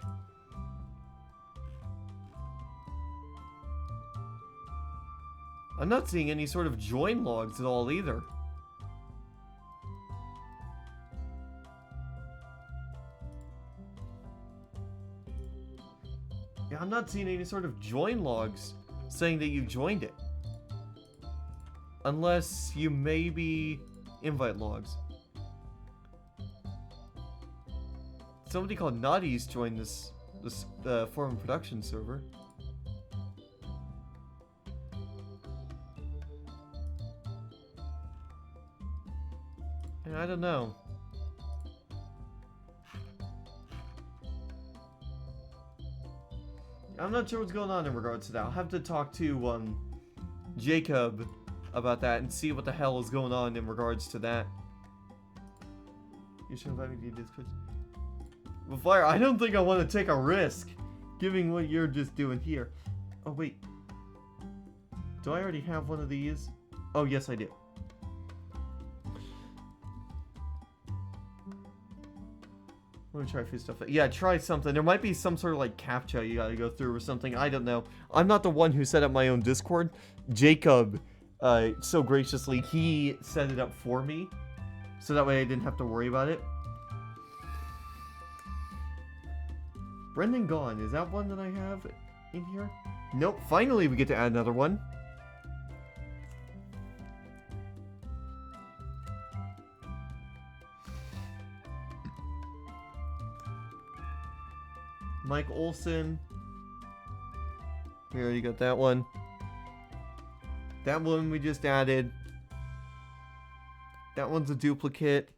I'm not seeing any sort of join logs at all either. Yeah, I'm not seeing any sort of join logs saying that you joined it. Unless you maybe invite logs. Somebody called Naughty's joined this forum production server. And I don't know. I'm not sure what's going on in regards to that. I'll have to talk to Jacob about that and see what the hell is going on in regards to that. You should invite me to your Discord. Well, Fire, I don't think I want to take a risk, given what you're just doing here. Oh, wait. Do I already have one of these? Oh, yes, I do. Let me try a few stuff. Yeah, try something. There might be some sort of, like, CAPTCHA you gotta go through or something. I don't know. I'm not the one who set up my own Discord. Jacob, so graciously, he set it up for me. So that way I didn't have to worry about it. Brendan Gone, is that one that I have in here? Nope, finally we get to add another one. Mike Olson. We already got that one. That one we just added. That one's a duplicate.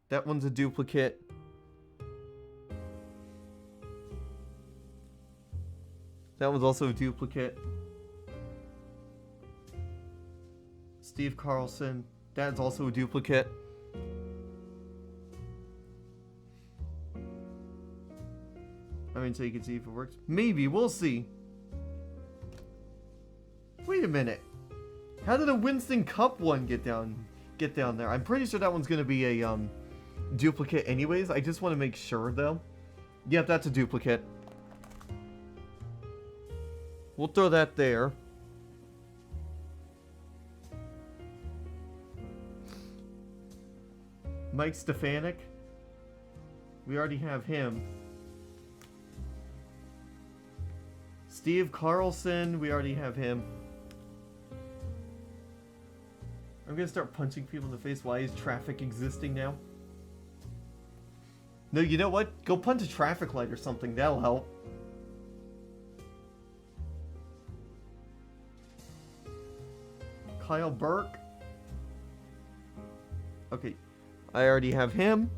That one's a duplicate. That one's also a duplicate. Steve Carlson. That's also a duplicate. I mean, so you can see if it works. Maybe, we'll see. Wait a minute. How did a Winston Cup one get down there? I'm pretty sure that one's gonna be a duplicate anyways. I just want to make sure though. Yep, that's a duplicate. We'll throw that there. Mike Stefanik. We already have him. Steve Carlson. We already have him. I'm gonna start punching people in the face. Why is traffic existing now? No, you know what? Go punch a traffic light or something. That'll help. Kyle Burke. Okay. I already have him.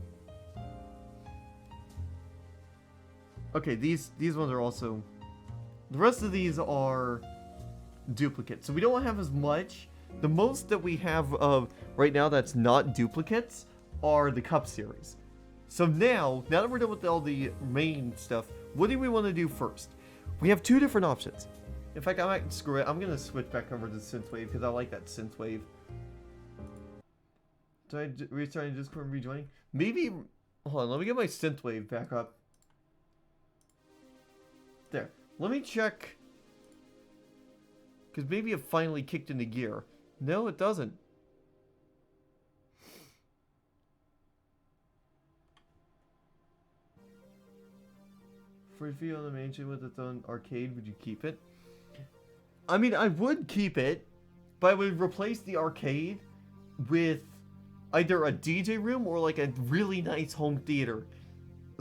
Okay, these ones are also... The rest of these are duplicates. So we don't have as much. The most that we have of right now that's not duplicates are the Cup Series. So now that we're done with all the main stuff, what do we want to do first? We have two different options. In fact, I might screw it. I'm going to switch back over to Synthwave because I like that Synthwave. Did I restart Discord and rejoining? Maybe... Hold on, let me get my Synthwave back up. There. Let me check... Because maybe it finally kicked into gear. No, it doesn't. For a fee on the main chain with its own arcade, would you keep it? I mean, I would keep it, but I would replace the arcade with either a DJ room or like a really nice home theater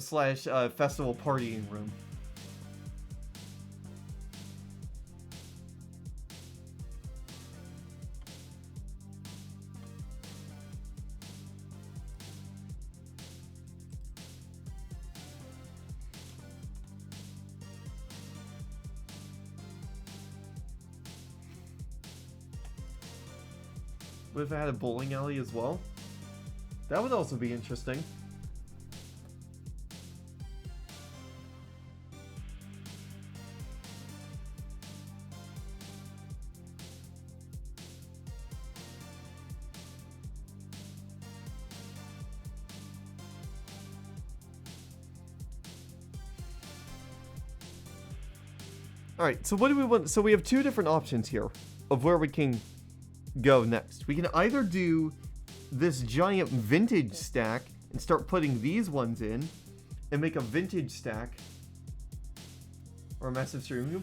slash festival partying room. What if I had a bowling alley as well? That would also be interesting. Alright, so what do we want? So we have two different options here of where we can go next. We can either do this giant vintage stack and start putting these ones in and make a vintage stack or a massive stream.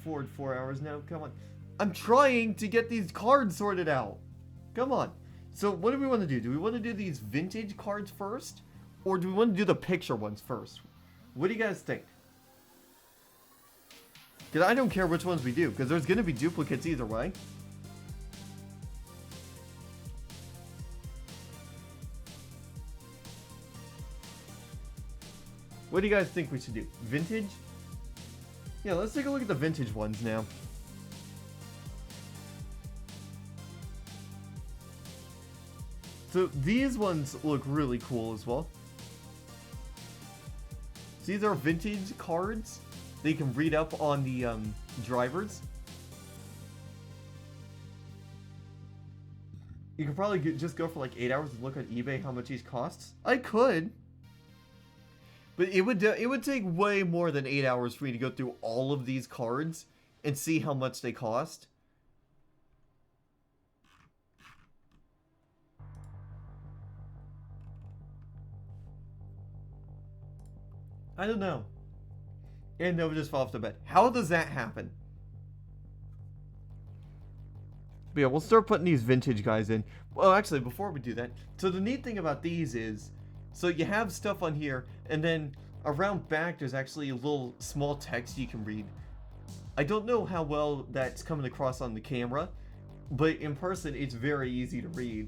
Forward 4 hours now. Come on. I'm trying to get these cards sorted out. Come on. So what do we want to do? Do we want to do these vintage cards first or do we want to do the picture ones first? What do you guys think? Because I don't care which ones we do because there's going to be duplicates either way. What do you guys think we should do? Vintage? Yeah, let's take a look at the vintage ones now. So these ones look really cool as well. So these are vintage cards that you can read up on the drivers. You could probably just go for like 8 hours and look on eBay how much each costs. I could. But it would take way more than 8 hours for me to go through all of these cards and see how much they cost. I don't know. And Nova just fell off the bed. How does that happen? But yeah, we'll start putting these vintage guys in. Well, actually, before we do that, so the neat thing about these is, so you have stuff on here, and then around back there's actually a little small text you can read. I don't know how well that's coming across on the camera, but in person it's very easy to read.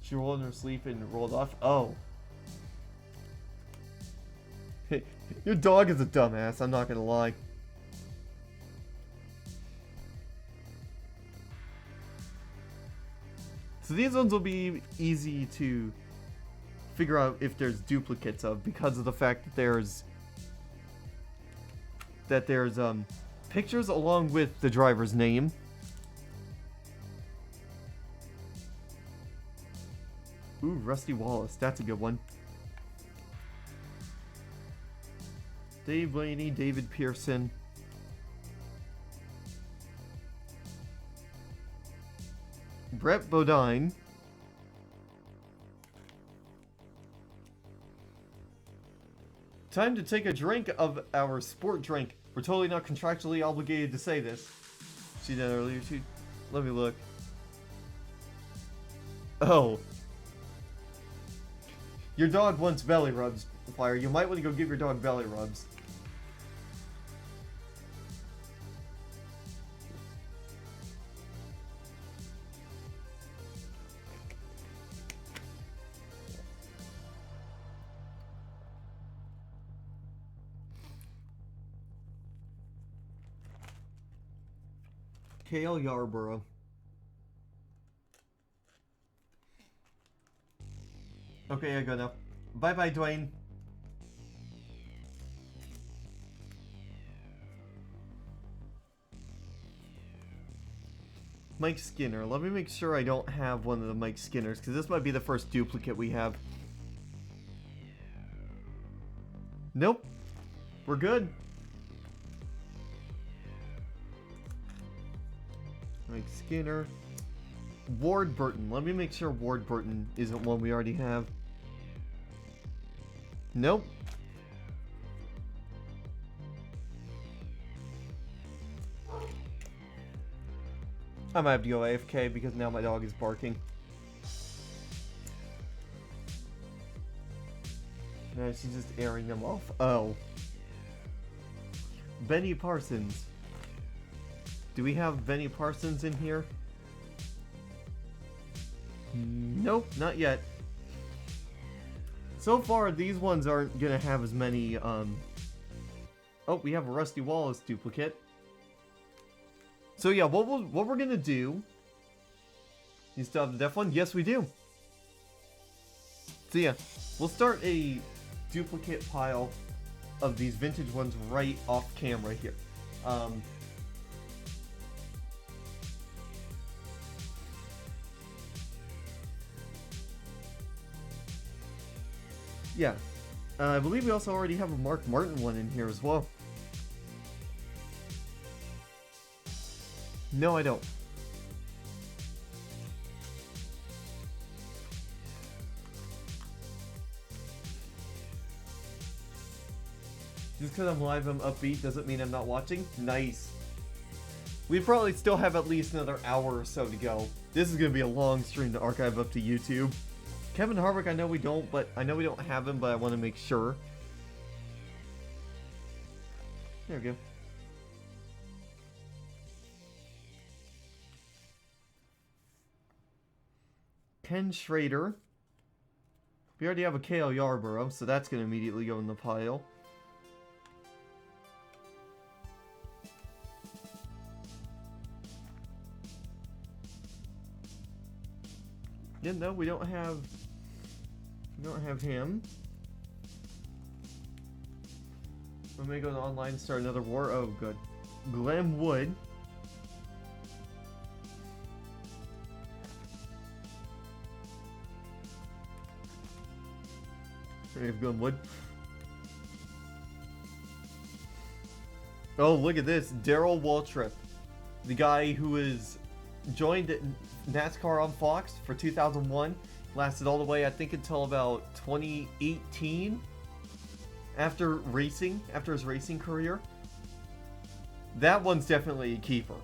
She rolled in her sleep and rolled off. Oh. Your dog is a dumbass, I'm not gonna lie. So these ones will be easy to figure out if there's duplicates of because of the fact that there's pictures along with the driver's name. Ooh, Rusty Wallace, that's a good one. Dave Blaney, David Pearson. Brett Bodine. Time to take a drink of our sport drink. We're totally not contractually obligated to say this. See that earlier too? Let me look. Oh. Your dog wants belly rubs, Fire. You might want to go give your dog belly rubs. Cale Yarborough. Okay, I go now. Bye-bye, Dwayne. Mike Skinner. Let me make sure I don't have one of the Mike Skinners, because this might be the first duplicate we have. Nope. We're good. Mike Skinner. Ward Burton. Let me make sure Ward Burton isn't one we already have. Nope. I might have to go AFK because now my dog is barking. No, she's just airing them off. Oh. Benny Parsons. Do we have Benny Parsons in here? Nope, not yet. So far, these ones aren't gonna have as many, Oh, we have a Rusty Wallace duplicate. So yeah, what we're gonna do... You still have the deaf one? Yes, we do. So yeah, we'll start a duplicate pile of these vintage ones right off camera here. Yeah, I believe we also already have a Mark Martin one in here as well. No, I don't. Just because I'm live, I'm upbeat, doesn't mean I'm not watching. Nice. We probably still have at least another hour or so to go. This is going to be a long stream to archive up to YouTube. Kevin Harvick, I know we don't have him, but I want to make sure. There we go. Ken Schrader. We already have a Cale Yarborough, so that's going to immediately go in the pile. Yeah, no, we don't have him. We may go to online and start another war. Oh, good. Glenn Wood. We have Glenn Wood. Oh, look at this. Darrell Waltrip. The guy who is joined NASCAR on Fox for 2001. Lasted all the way, I think, until about 2018. After his racing career. That one's definitely a keeper.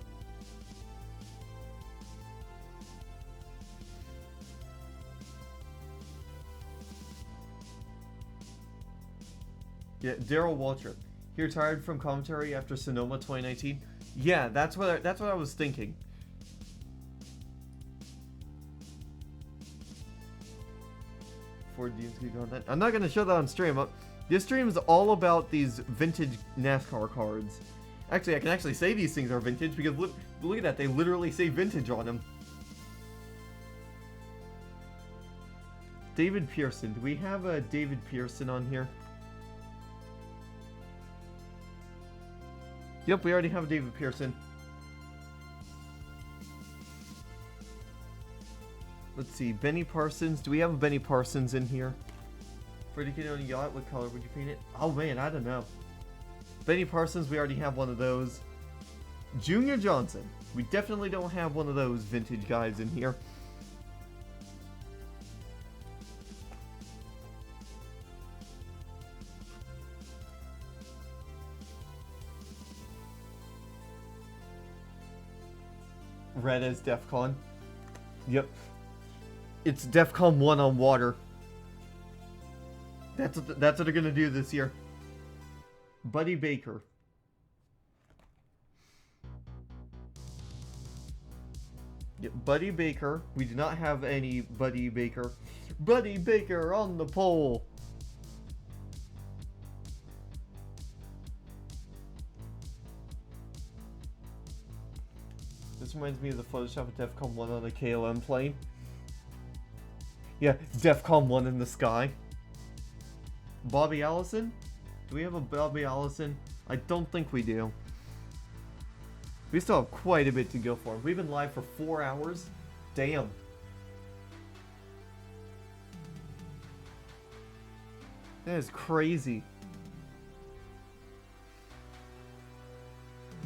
Yeah, Darrell Waltrip. He retired from commentary after Sonoma 2019. Yeah, that's what I was thinking. I'm not gonna show that on stream. This stream is all about these vintage NASCAR cards. Actually, I can actually say these things are vintage because look at that. They literally say vintage on them. David Pearson. Do we have a David Pearson on here? Yep, we already have a David Pearson. Let's see, Benny Parsons. Do we have a Benny Parsons in here? For the kid on a yacht, what color would you paint it? Oh man, I don't know. Benny Parsons, we already have one of those. Junior Johnson. We definitely don't have one of those vintage guys in here. Red as DEFCON. Yep. It's DEFCON 1 on water. That's what they're gonna do this year. Buddy Baker. Yep, Buddy Baker. We do not have any Buddy Baker. Buddy Baker on the pole. This reminds me of the Photoshop of DEFCON 1 on a KLM plane. Yeah, DEFCON 1 in the sky. Bobby Allison? Do we have a Bobby Allison? I don't think we do. We still have quite a bit to go for. We've been live for 4 hours. Damn. That is crazy.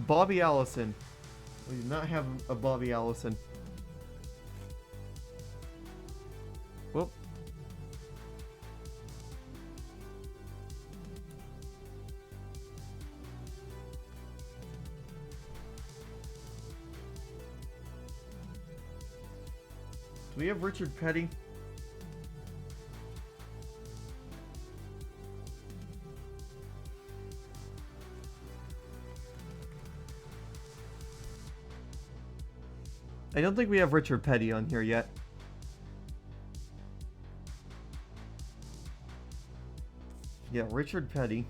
Bobby Allison. We do not have a Bobby Allison. Whoop. Do we have Richard Petty? I don't think we have Richard Petty on here yet. Yeah, Richard Petty.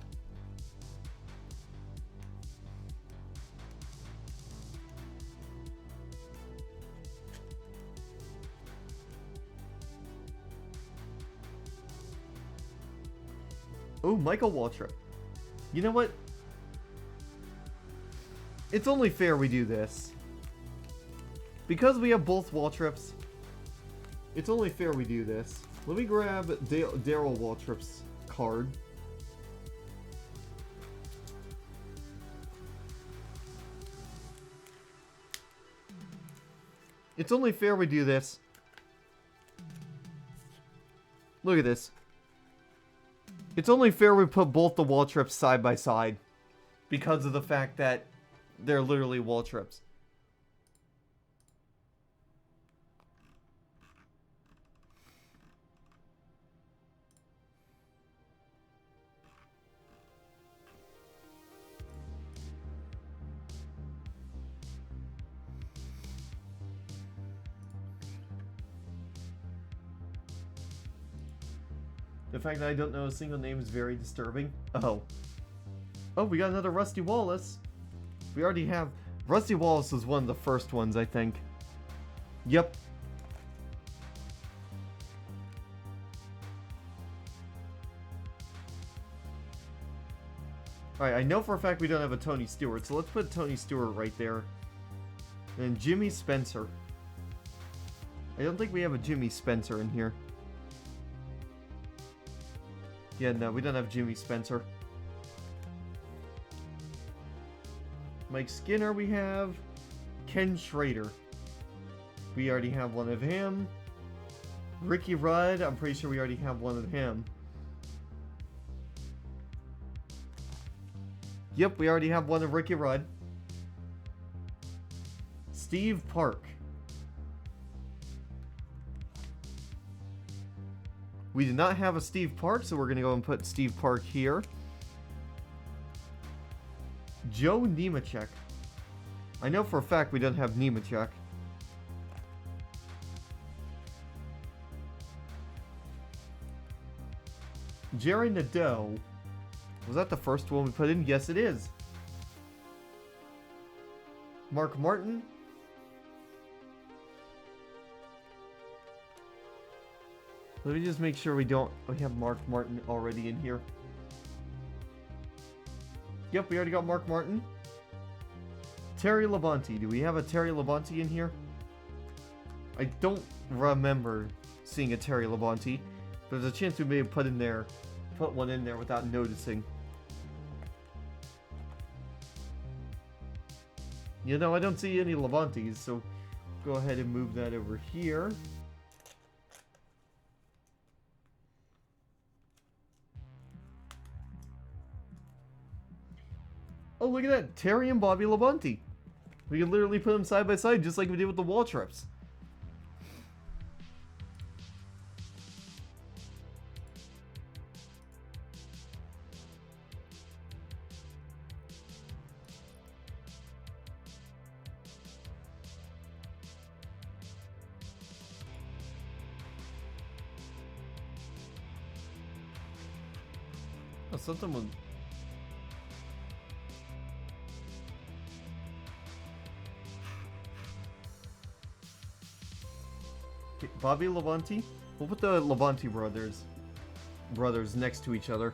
Oh, Michael Waltrip. You know what? It's only fair we do this. Because we have both Waltrips, it's only fair we do this. Let me grab Daryl Waltrip's card. It's only fair we do this. Look at this. It's only fair we put both the Waltrips side by side. Because of the fact that they're literally Waltrips. The fact that I don't know a single name is very disturbing. Oh. Oh, we got another Rusty Wallace. We already have... Rusty Wallace was one of the first ones, I think. Yep. Alright, I know for a fact we don't have a Tony Stewart, so let's put Tony Stewart right there. And Jimmy Spencer. I don't think we have a Jimmy Spencer in here. Yeah, no, we don't have Jimmy Spencer. Mike Skinner we have. Ken Schrader. We already have one of him. Ricky Rudd, I'm pretty sure we already have one of him. Yep, we already have one of Ricky Rudd. Steve Park. We did not have a Steve Park, so we're going to go and put Steve Park here. Joe Nemechek. I know for a fact we don't have Nemechek. Jerry Nadeau. Was that the first one we put in? Yes, it is. Mark Martin. Let me just make sure we have Mark Martin already in here. Yep, we already got Mark Martin. Terry Labonte. Do we have a Terry Labonte in here? I don't remember seeing a Terry Labonte. There's a chance we may have put one in there without noticing. You know, I don't see any Levantes, so go ahead and move that over here. Oh, look at that. Terry and Bobby Levante. We can literally put them side by side, just like we did with the wall trips. Oh, something was... Okay, Bobby Levante? We'll put the Levante brothers next to each other.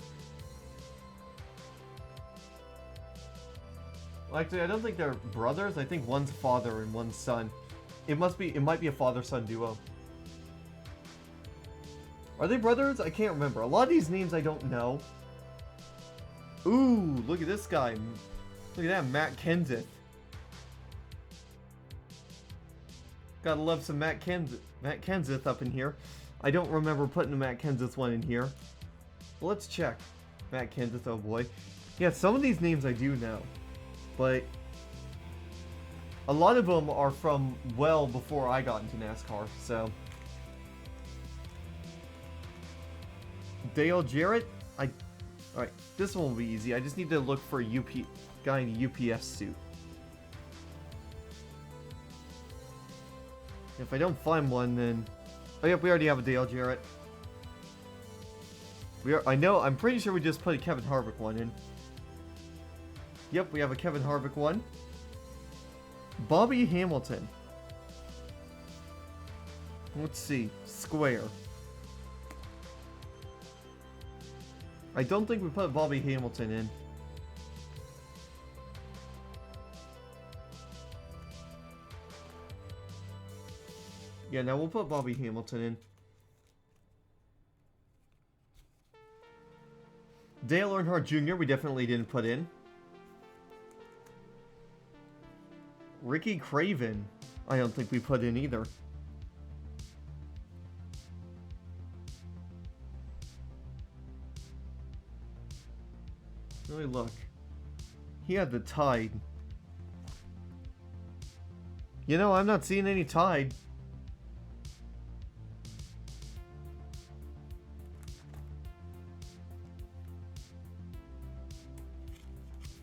Well, actually, I don't think they're brothers. I think one's father and one's son. It might be a father-son duo. Are they brothers? I can't remember. A lot of these names I don't know. Ooh, look at this guy. Look at that, Matt Kenseth. Gotta love some Matt Kenseth up in here. I don't remember putting the Matt Kenseth one in here. Well, let's check. Matt Kenseth, oh boy. Yeah, some of these names I do know. But a lot of them are from well before I got into NASCAR, so. Dale Jarrett? Alright, this one will be easy. I just need to look for a guy in a UPS suit. If I don't find one, then... Oh, yep, we already have a Dale Jarrett. I'm pretty sure we just put a Kevin Harvick one in. Yep, we have a Kevin Harvick one. Bobby Hamilton. Let's see. Square. I don't think we put Bobby Hamilton in. Yeah, now we'll put Bobby Hamilton in. Dale Earnhardt Jr. we definitely didn't put in. Ricky Craven, I don't think we put in either. Let me look. He had the Tide. You know, I'm not seeing any Tide.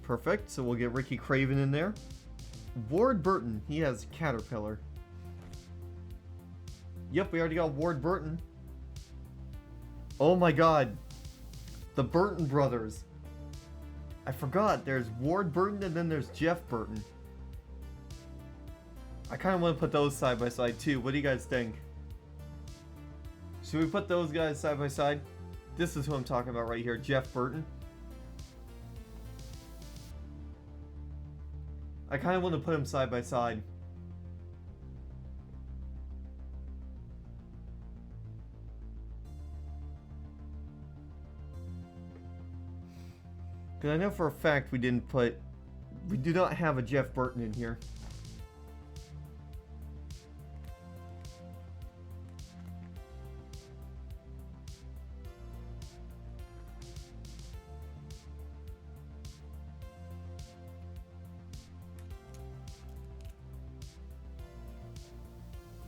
Perfect, so we'll get Ricky Craven in there. Ward Burton, he has Caterpillar. Yep, we already got Ward Burton. Oh my god. The Burton brothers. I forgot, there's Ward Burton and then there's Jeff Burton. I kind of want to put those side by side too. What do you guys think? Should we put those guys side by side? This is who I'm talking about right here, Jeff Burton. I kind of want to put them side by side. Because I know for a fact we do not have a Jeff Burton in here.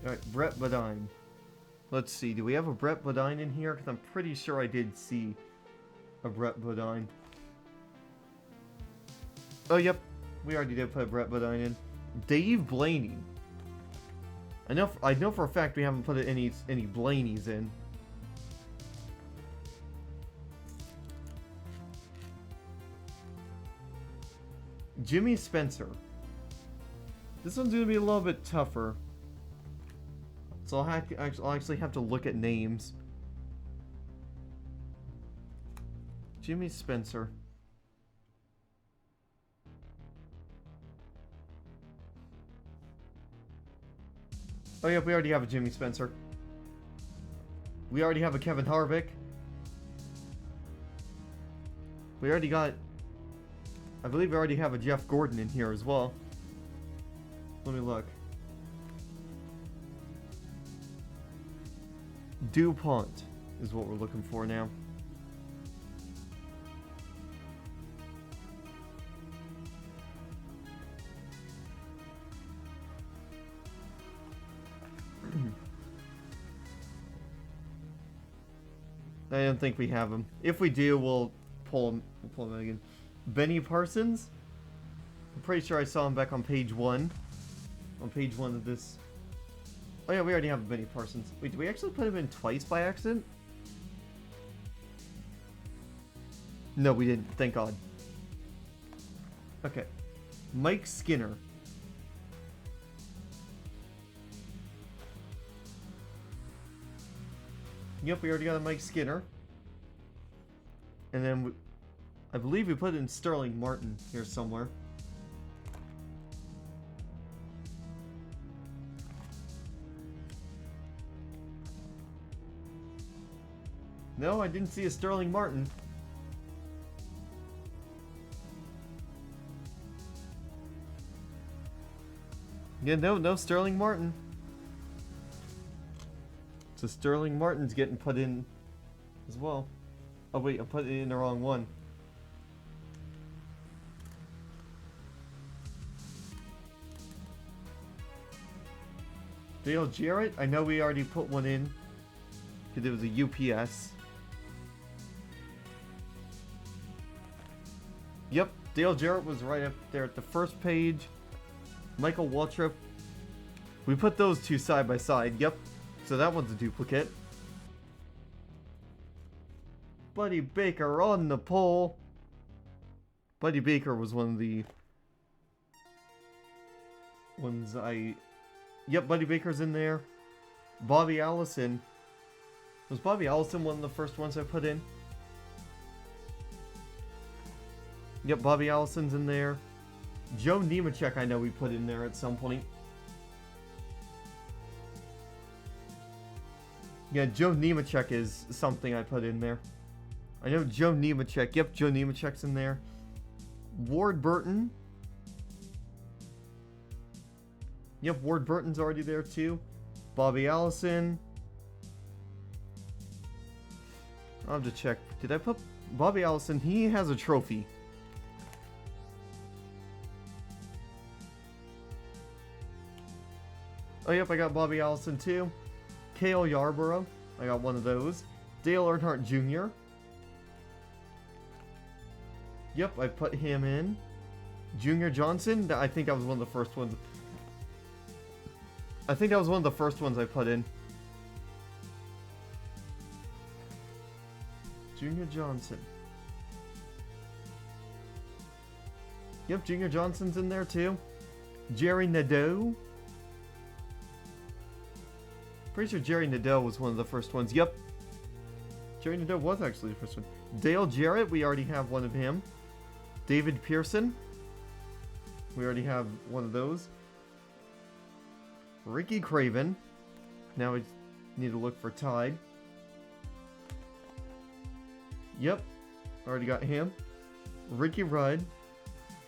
Alright, Brett Bodine. Let's see, do we have a Brett Bodine in here? Because I'm pretty sure I did see a Brett Bodine. Oh, yep. We already did put Brett Bodine in. Dave Blaney. I know for a fact we haven't put any Blaneys in. Jimmy Spencer. This one's gonna be a little bit tougher. So I'll actually have to look at names. Jimmy Spencer. Oh yeah, we already have a Jimmy Spencer. We already have a Kevin Harvick. We already got... I believe we already have a Jeff Gordon in here as well. Let me look. DuPont is what we're looking for now. I don't think we have him. If we do, we'll pull him. We'll pull him again. Benny Parsons. I'm pretty sure I saw him back on page 1. On page 1 of this. Oh yeah, we already have Benny Parsons. Wait, did we actually put him in twice by accident? No, we didn't. Thank God. Okay. Mike Skinner. Yep, we already got a Mike Skinner. And then I believe we put in Sterling Martin here somewhere. No, I didn't see a Sterling Martin. Yeah, no Sterling Martin. So Sterling Martin's getting put in as well. Oh wait, I put it in the wrong one. Dale Jarrett? I know we already put one in because it was a UPS. Yep, Dale Jarrett was right up there at the first page. Michael Waltrip. We put those two side by side. Yep. So that one's a duplicate. Buddy Baker on the pole. Buddy Baker was one of the ones I... Yep, Buddy Baker's in there. Bobby Allison. Was Bobby Allison one of the first ones I put in? Yep, Bobby Allison's in there. Joe Nemechek I know we put in there at some point. Yeah, Joe Nemechek is something I put in there. I know Joe Nemechek. Yep, Joe Nemechek's in there. Ward Burton. Yep, Ward Burton's already there too. Bobby Allison. I'll have to check. Did I put Bobby Allison? He has a trophy. Oh, yep, I got Bobby Allison too. Cale Yarborough. I got one of those. Dale Earnhardt Jr. Yep, I put him in. Junior Johnson. I think that was one of the first ones. I think that was one of the first ones I put in. Junior Johnson. Yep, Junior Johnson's in there too. Jerry Nadeau. Pretty sure Jerry Nadeau was one of the first ones. Yep. Jerry Nadeau was actually the first one. Dale Jarrett, we already have one of him. David Pearson. We already have one of those. Ricky Craven. Now we need to look for Tide. Yep. Already got him. Ricky Rudd.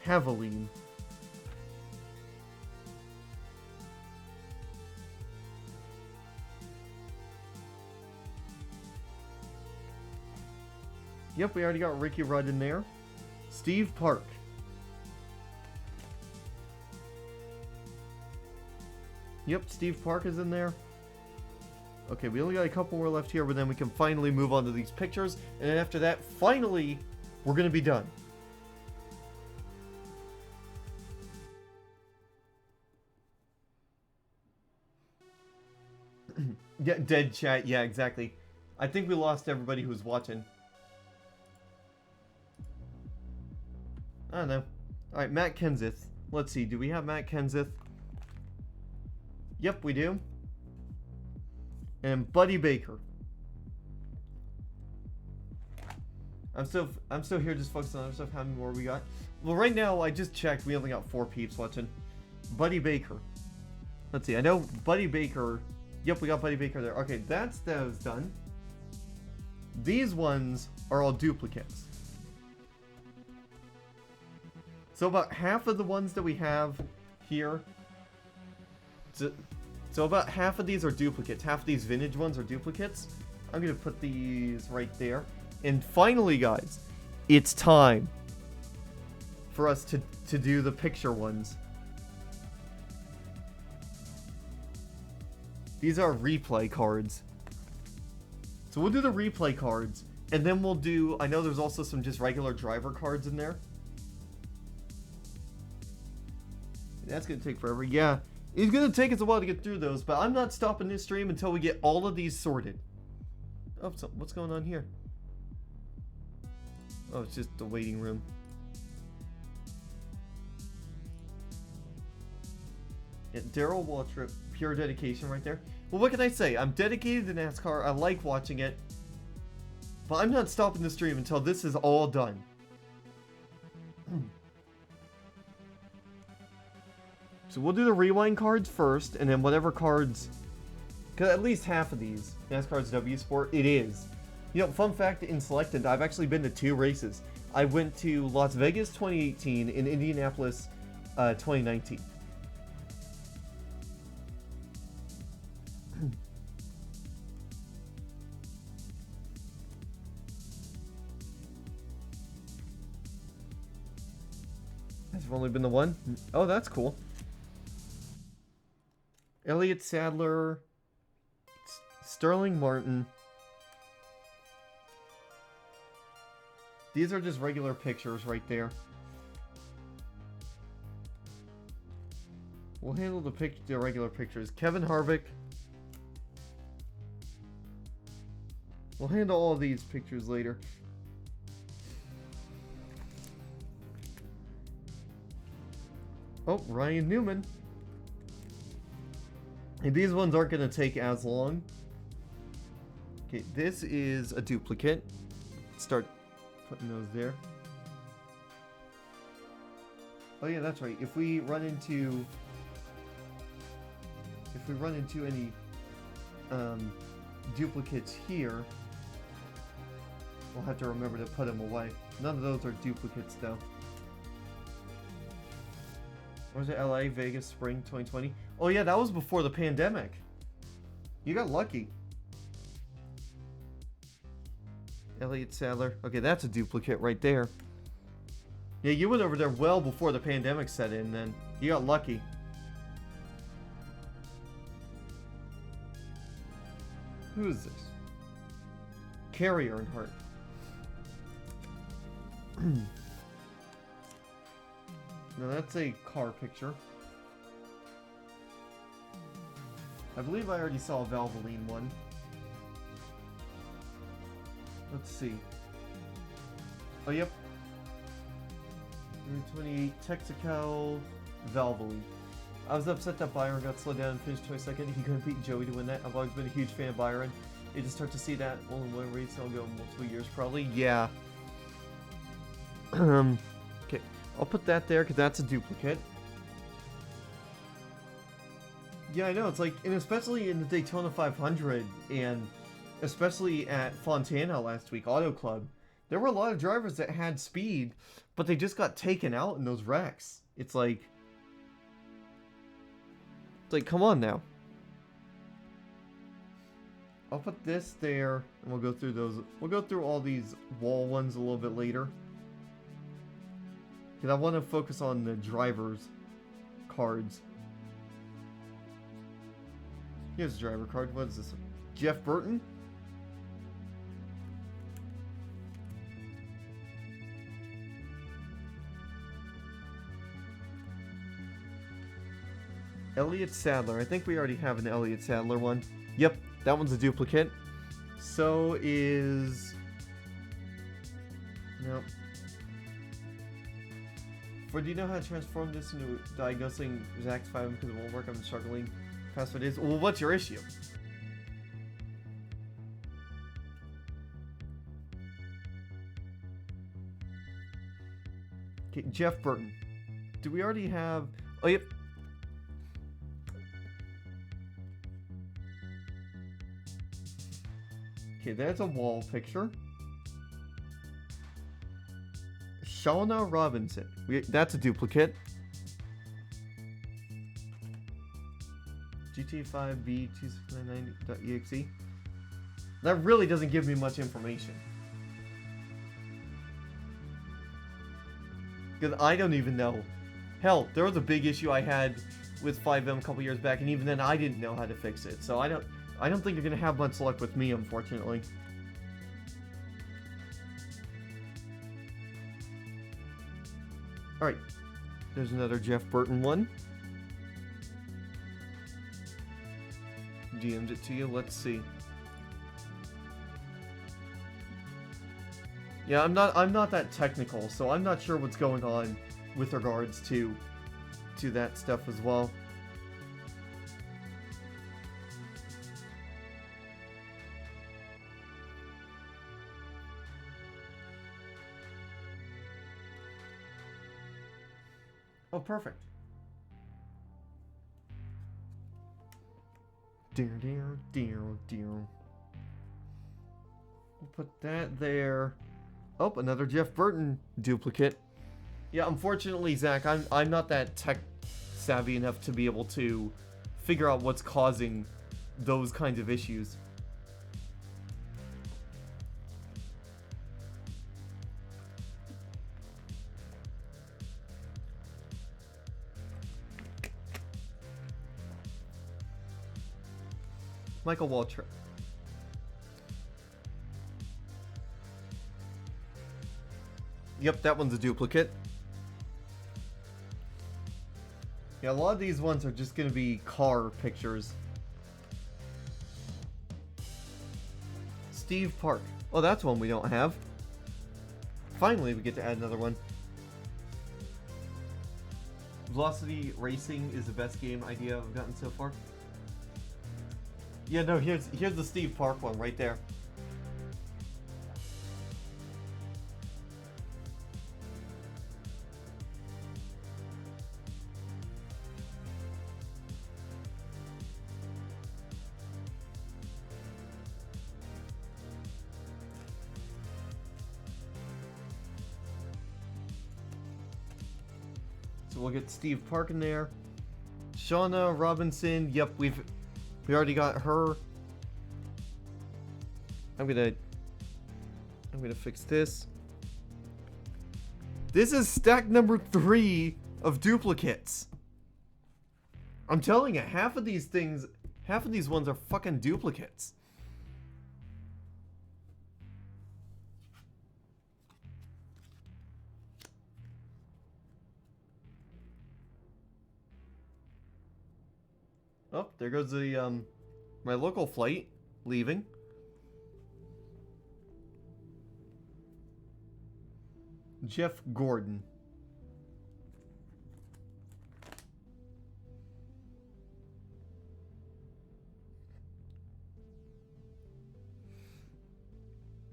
Haviline. Yep, we already got Ricky Rudd in there. Steve Park. Yep, Steve Park is in there. Okay, we only got a couple more left here, but then we can finally move on to these pictures. And then after that, finally, we're going to be done. Yeah, dead chat. Yeah, exactly. I think we lost everybody who was watching. I don't know. Alright, Matt Kenseth. Let's see, do we have Matt Kenseth? Yep, we do. And Buddy Baker. I'm still here just focusing on other stuff. How many more we got? Well, right now, I just checked. We only got 4 peeps watching. Buddy Baker. Let's see, I know Buddy Baker. Yep, we got Buddy Baker there. Okay, that's those done. These ones are all duplicates. So about half of the ones that we have here So about half of these are duplicates. Half of these vintage ones are duplicates. I'm going to put these right there. And finally, guys, it's time for us to do the picture ones. These are replay cards. So we'll do the replay cards, and then we'll do... I know there's also some just regular driver cards in there. That's going to take forever. Yeah, it's going to take us a while to get through those, but I'm not stopping this stream until we get all of these sorted. Oh, so what's going on here? Oh, it's just the waiting room. Yeah, Daryl Waltrip, pure dedication right there. Well, what can I say? I'm dedicated to NASCAR. I like watching it. But I'm not stopping the stream until this is all done. So we'll do the rewind cards first, and then whatever cards... Because at least half of these, NASCAR's W Sport, it is. You know, fun fact in Selected, I've actually been to 2 races. I went to Las Vegas 2018 and Indianapolis 2019. Has there only been the one? Oh, that's cool. Elliott Sadler, Sterling Martin. These are just regular pictures right there. We'll handle the regular pictures. Kevin Harvick. We'll handle all these pictures later. Oh, Ryan Newman. And these ones aren't going to take as long. Okay, this is a duplicate. Start putting those there. Oh yeah, that's right. If we run into any duplicates here, we'll have to remember to put them away. None of those are duplicates though. Or was it LA, Vegas, Spring 2020? Oh yeah, that was before the pandemic. You got lucky. Elliott Sadler. Okay, that's a duplicate right there. Yeah, you went over there well before the pandemic set in then. You got lucky. Who is this? Carrie Earnhardt. Now that's a car picture. I believe I already saw a Valvoline one. Let's see. Oh, yep. 28 Texaco Valvoline. I was upset that Byron got slowed down and finished 22nd. He couldn't beat Joey to win that. I've always been a huge fan of Byron. You just start to see that only one race. I'll go multiple years probably. Yeah. Okay. I'll put that there because that's a duplicate. Yeah, I know. It's like, and especially in the Daytona 500 and especially at Fontana last week, Auto Club, there were a lot of drivers that had speed, but they just got taken out in those wrecks. It's like, come on now. I'll put this there, and we'll go through those. We'll go through all these wall ones a little bit later. Because I want to focus on the drivers' cards. Here's a driver card. What is this? Jeff Burton? Elliott Sadler. I think we already have an Elliott Sadler one. Yep, that one's a duplicate. So is... Nope. Do you know how to transform this into diagnosing Zach's 5 because it won't work? I'm struggling past what it is. Well, what's your issue? Okay, Jeff Burton. Do we already have... Oh, yep. Okay, there's a wall picture. Shauna Robinson. That's a duplicate. GTA5B2699.exe. That really doesn't give me much information. Because I don't even know. Hell, there was a big issue I had with 5M a couple years back, and even then I didn't know how to fix it. So I don't think you're gonna have much luck with me, unfortunately. Alright. There's another Jeff Burton one. DM'd it to you. Let's see. Yeah, I'm not that technical, so I'm not sure what's going on with regards to that stuff as well. Oh, perfect. Dear. We'll put that there. Oh, another Jeff Burton duplicate. Yeah, unfortunately, Zach, I'm not that tech savvy enough to be able to figure out what's causing those kinds of issues. Michael Waltrip. Yep, that one's a duplicate. Yeah, a lot of these ones are just going to be car pictures. Steve Park. Oh, that's one we don't have. Finally, we get to add another one. Velocity Racing is the best game idea I've gotten so far. Yeah, no, here's the Steve Park one right there. So we'll get Steve Park in there. Shauna Robinson, yep, we already got her. I'm gonna fix this. This is stack number 3 of duplicates. I'm telling you, half of these ones are fucking duplicates. Oh, there goes the my local flight leaving. Jeff Gordon.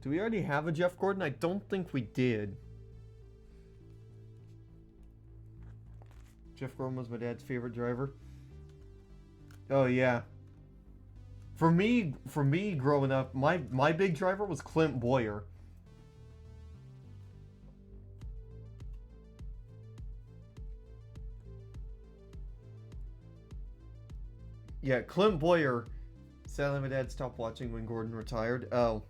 Do we already have a Jeff Gordon? I don't think we did. Jeff Gordon was my dad's favorite driver. Oh yeah. For me growing up, my big driver was Clint Boyer. Yeah, Clint Boyer. Sadly, my dad stopped watching when Gordon retired. Oh.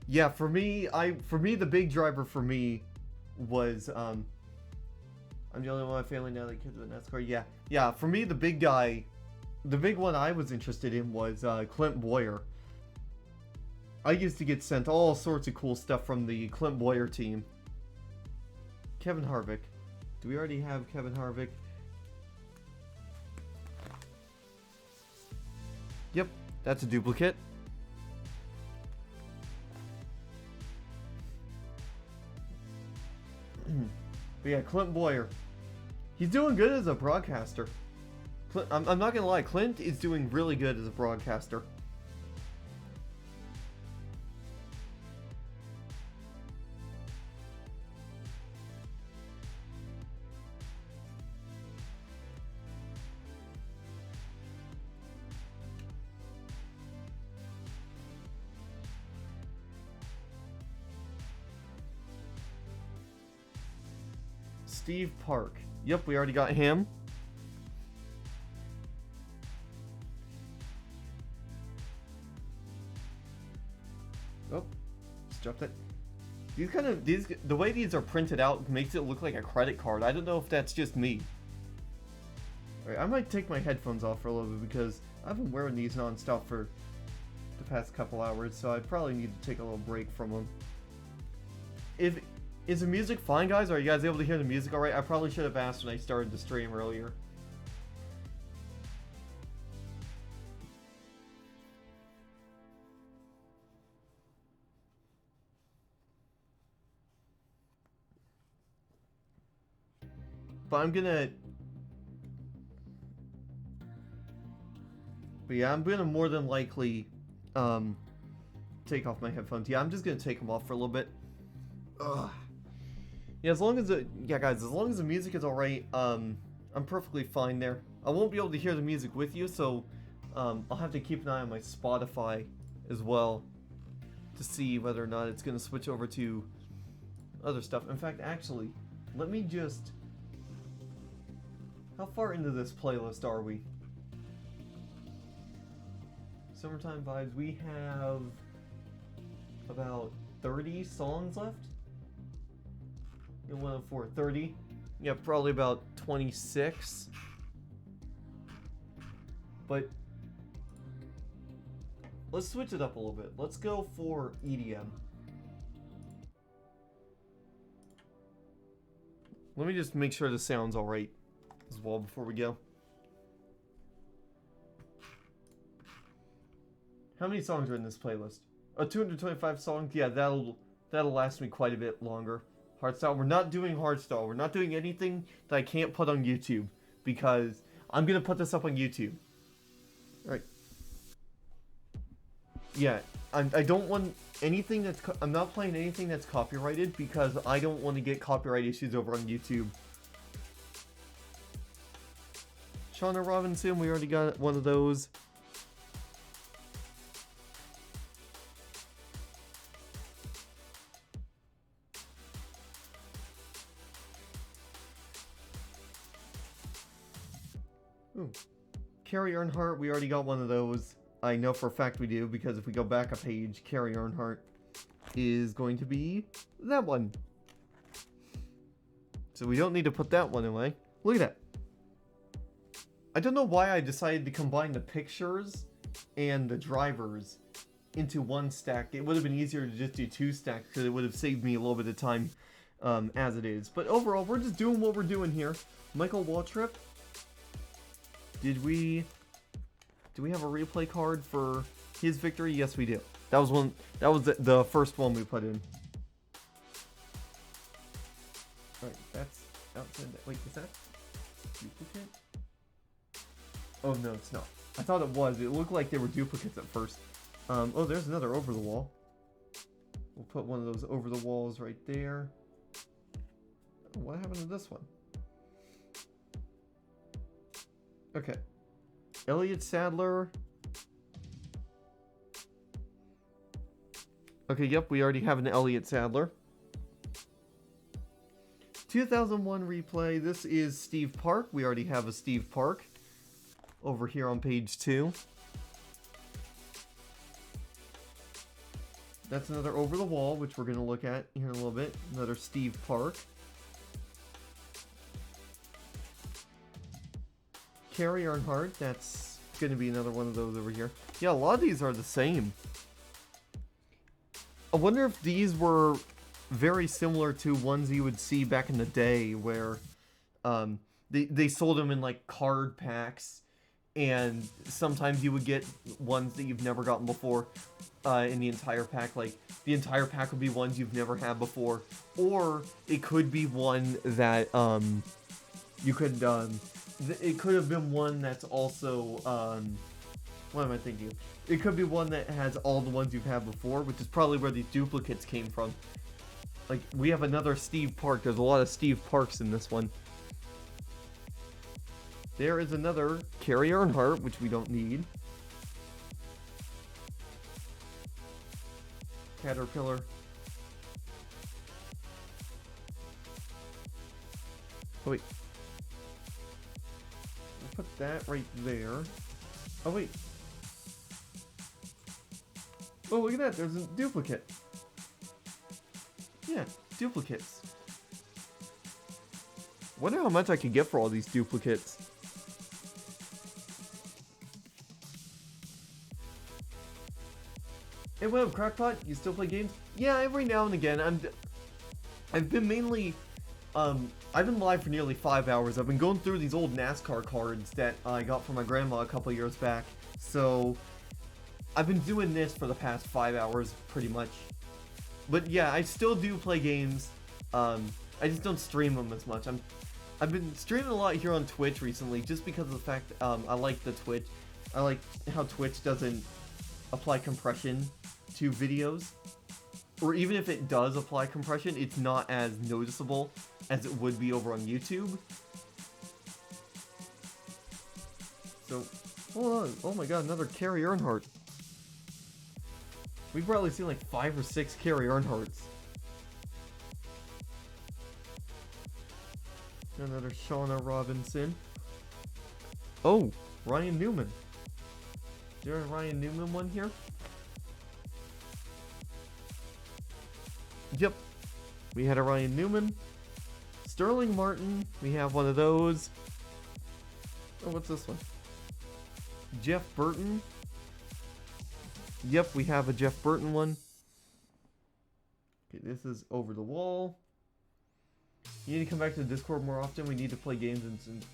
Yeah, for me, the big driver for me was I'm the only one in my family now that kids with NASCAR. Yeah. For me, the big guy, the big one I was interested in was Clint Boyer. I used to get sent all sorts of cool stuff from the Clint Boyer team. Kevin Harvick. Do we already have Kevin Harvick? Yep, that's a duplicate. But yeah, Clint Boyer. He's doing good as a broadcaster. I'm not gonna lie, Clint is doing really good as a broadcaster. Steve Park. Yep, we already got him. drop that. The way these are printed out makes it look like a credit card. I don't know if that's just me. Alright, I might take my headphones off for a little bit because I've been wearing these non-stop for the past couple hours, so I probably need to take a little break from them. Is the music fine, guys? Are you guys able to hear the music alright? I probably should have asked when I started the stream earlier. But I'm gonna more than likely take off my headphones. Yeah, I'm just gonna take them off for a little bit. Ugh. Yeah, as long as the music is alright, I'm perfectly fine there. I won't be able to hear the music with you, so I'll have to keep an eye on my Spotify as well to see whether or not it's gonna switch over to other stuff. In fact, actually, let me just... How far into this playlist are we? Summertime Vibes, we have about 30 songs left. 104, 30. Yeah, probably about 26. But let's switch it up a little bit. Let's go for EDM. Let me just make sure the sound's alright as well before we go. How many songs are in this playlist? 225 songs? Yeah, that'll last me quite a bit longer. Hardstyle. We're not doing hardstyle. We're not doing anything that I can't put on YouTube because I'm gonna put this up on YouTube. Alright. Yeah, I don't want anything that's... I'm not playing anything that's copyrighted because I don't want to get copyright issues over on YouTube. Shauna Robinson, we already got one of those. Ooh. Carrie Earnhardt, we already got one of those. I know for a fact we do, because if we go back a page, Carrie Earnhardt is going to be that one. So we don't need to put that one away. Look at that. I don't know why I decided to combine the pictures and the drivers into one stack. It would have been easier to just do two stacks because it would have saved me a little bit of time as it is. But overall, we're just doing what we're doing here. Michael Waltrip. Do we have a replay card for his victory? Yes, we do. That was the first one we put in. Alright, that's outside that. Wait, is that duplicate? Oh no, it's not. I thought it was. It looked like they were duplicates at first. Oh, there's another over the wall. We'll put one of those over the walls right there. Oh, what happened to this one? Okay. Elliott Sadler. Okay, yep, we already have an Elliott Sadler. 2001 replay. This is Steve Park. We already have a Steve Park over here on page 2. That's another over the wall, which we're going to look at here in a little bit. Another Steve Park. Carrie Earnhardt, that's going to be another one of those over here. Yeah, a lot of these are the same. I wonder if these were very similar to ones you would see back in the day where they sold them in like card packs, and sometimes you would get ones that you've never gotten before in the entire pack. Like the entire pack would be ones you've never had before, or it could be one that you could it could have been one that's also, what am I thinking? It could be one that has all the ones you've had before, which is probably where these duplicates came from. Like, we have another Steve Park. There's a lot of Steve Parks in this one. There is another Carrie Earnhardt, which we don't need. Caterpillar. Oh, wait. Put that right there. Oh, wait. Oh, look at that. There's a duplicate. yeah, duplicates. Wonder how much I could get for all these duplicates. Hey, what up, Crackpot? You still play games? Yeah, every now and again. I've been mainly, I've been live for nearly 5 hours. I've been going through these old NASCAR cards that I got from my grandma a couple years back. So, I've been doing this for the past 5 hours, pretty much. But yeah, I still do play games. I just don't stream them as much. I've been streaming a lot here on Twitch recently, just because of the fact I like the Twitch. I like how Twitch doesn't apply compression to videos, or even if it does apply compression, it's not as noticeable as it would be over on YouTube. So, hold on. Oh my god, another Carrie Earnhardt. We've probably seen like 5 or 6 Carrie Earnhardts. Another Shauna Robinson. Oh, Ryan Newman. Is there a Ryan Newman one here? Yep. We had a Ryan Newman. Sterling Martin. We have one of those. Oh, what's this one? Jeff Burton. Yep, we have a Jeff Burton one. Okay, this is Over the Wall. You need to come back to the Discord more often. We need to play games and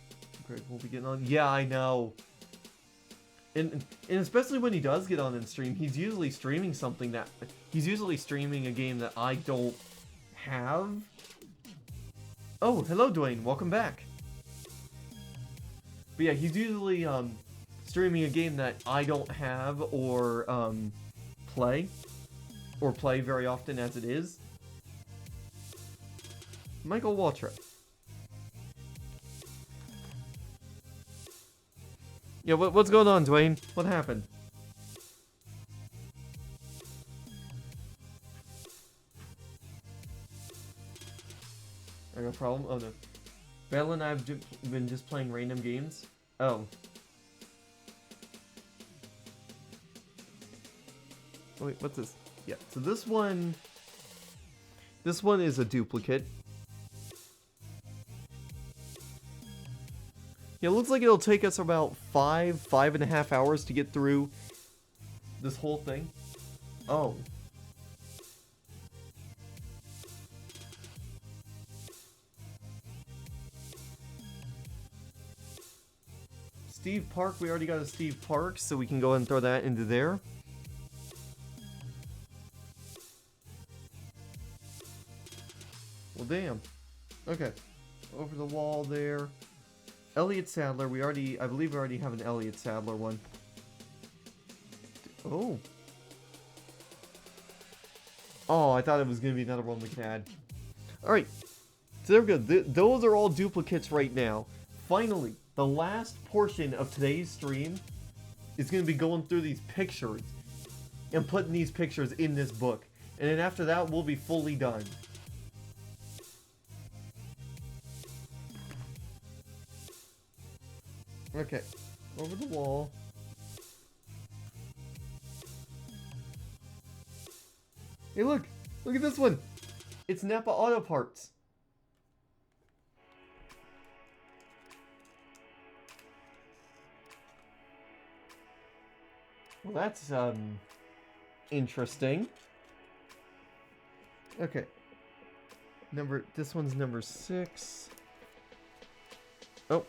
Greg will be getting on. Yeah, I know. And especially when he does get on and stream, he's usually streaming something that... He's usually streaming a game that I don't have. Oh, hello Dwayne, welcome back. But yeah, he's usually streaming a game that I don't have or play very often as it is. Michael Waltrip. Yeah, what's going on, Dwayne? What happened? I got a problem? Oh no. Belle and I have been just playing random games. Oh. Wait, what's this? Yeah, so this one is a duplicate. Yeah, it looks like it'll take us about 5.5 hours to get through this whole thing. Oh. Steve Park, we already got a Steve Park, so we can go ahead and throw that into there. Well, damn. Okay. Over the wall there. Elliott Sadler, I believe we already have an Elliott Sadler one. Oh. Oh, I thought it was going to be another one we could add. Alright. So there we go. Those are all duplicates right now. Finally, the last portion of today's stream is going to be going through these pictures and putting these pictures in this book. And then after that, we'll be fully done. Okay, over the wall. Hey, look at this one. It's Napa Auto Parts. Well, that's interesting. Okay. This one's number 6. Oh.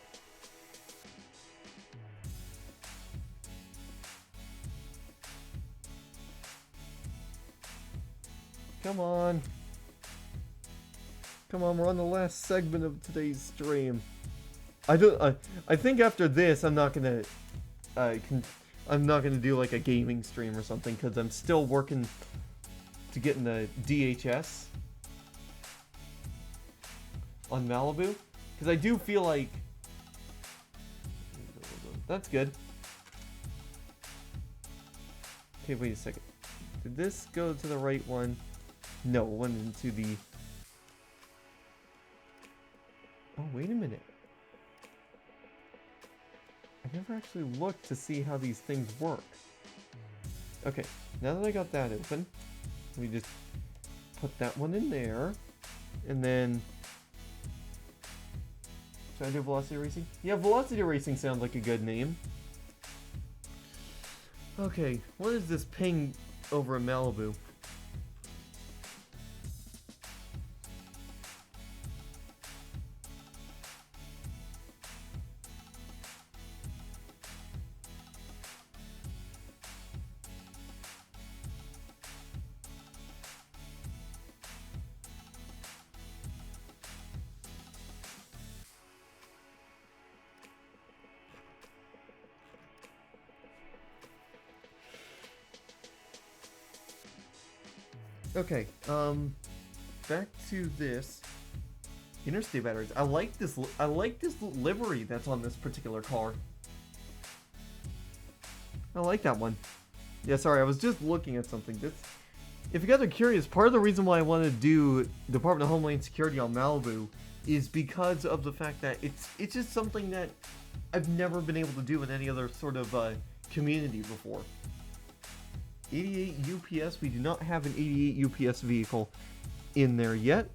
Come on. Come on, we're on the last segment of today's stream. I think after this, I'm not gonna do like a gaming stream or something, because I'm still working to get in the DHS on Malibu. Because I do feel like... That's good. Okay, wait a second. Did this go to the right one? No, it went into the... Oh, wait a minute. I never actually looked to see how these things work. Okay, now that I got that open, let me just put that one in there. And then... Should I do Velocity Racing? Yeah, Velocity Racing sounds like a good name. Okay, what is this ping over in Malibu? Okay, back to this interstate batteries. I like this livery that's on this particular car. I like that one. Yeah, sorry, I was just looking at something. This, if you guys are curious, part of the reason why I want to do Department of Homeland Security on Malibu is because of the fact that it's just something that I've never been able to do in any other sort of community before. 88 UPS, we do not have an 88 UPS vehicle in there yet.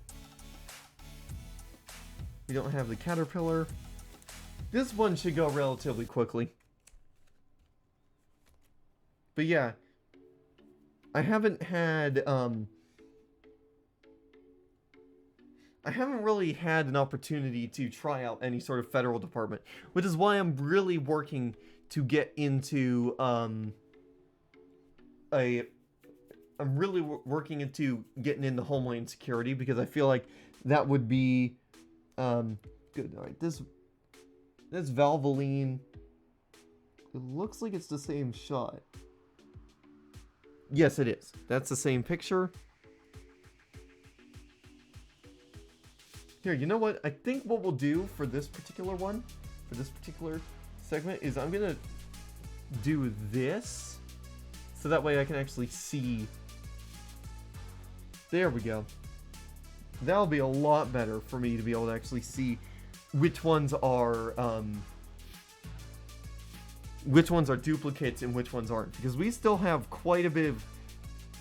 We don't have the Caterpillar. This one should go relatively quickly. But yeah, I haven't had, I haven't really had an opportunity to try out any sort of federal department, which is why I'm really working to get into, I'm really working into getting into Homeland Security, because I feel like that would be good. All right, this Valvoline, it looks like it's the same shot. Yes, it is. That's the same picture. Here, you know what? I think what we'll do for this particular one, for this particular segment, is I'm gonna do this. So that way I can actually see. There we go. That'll be a lot better for me to be able to actually see which ones are duplicates and which ones aren't. Because we still have quite a bit of...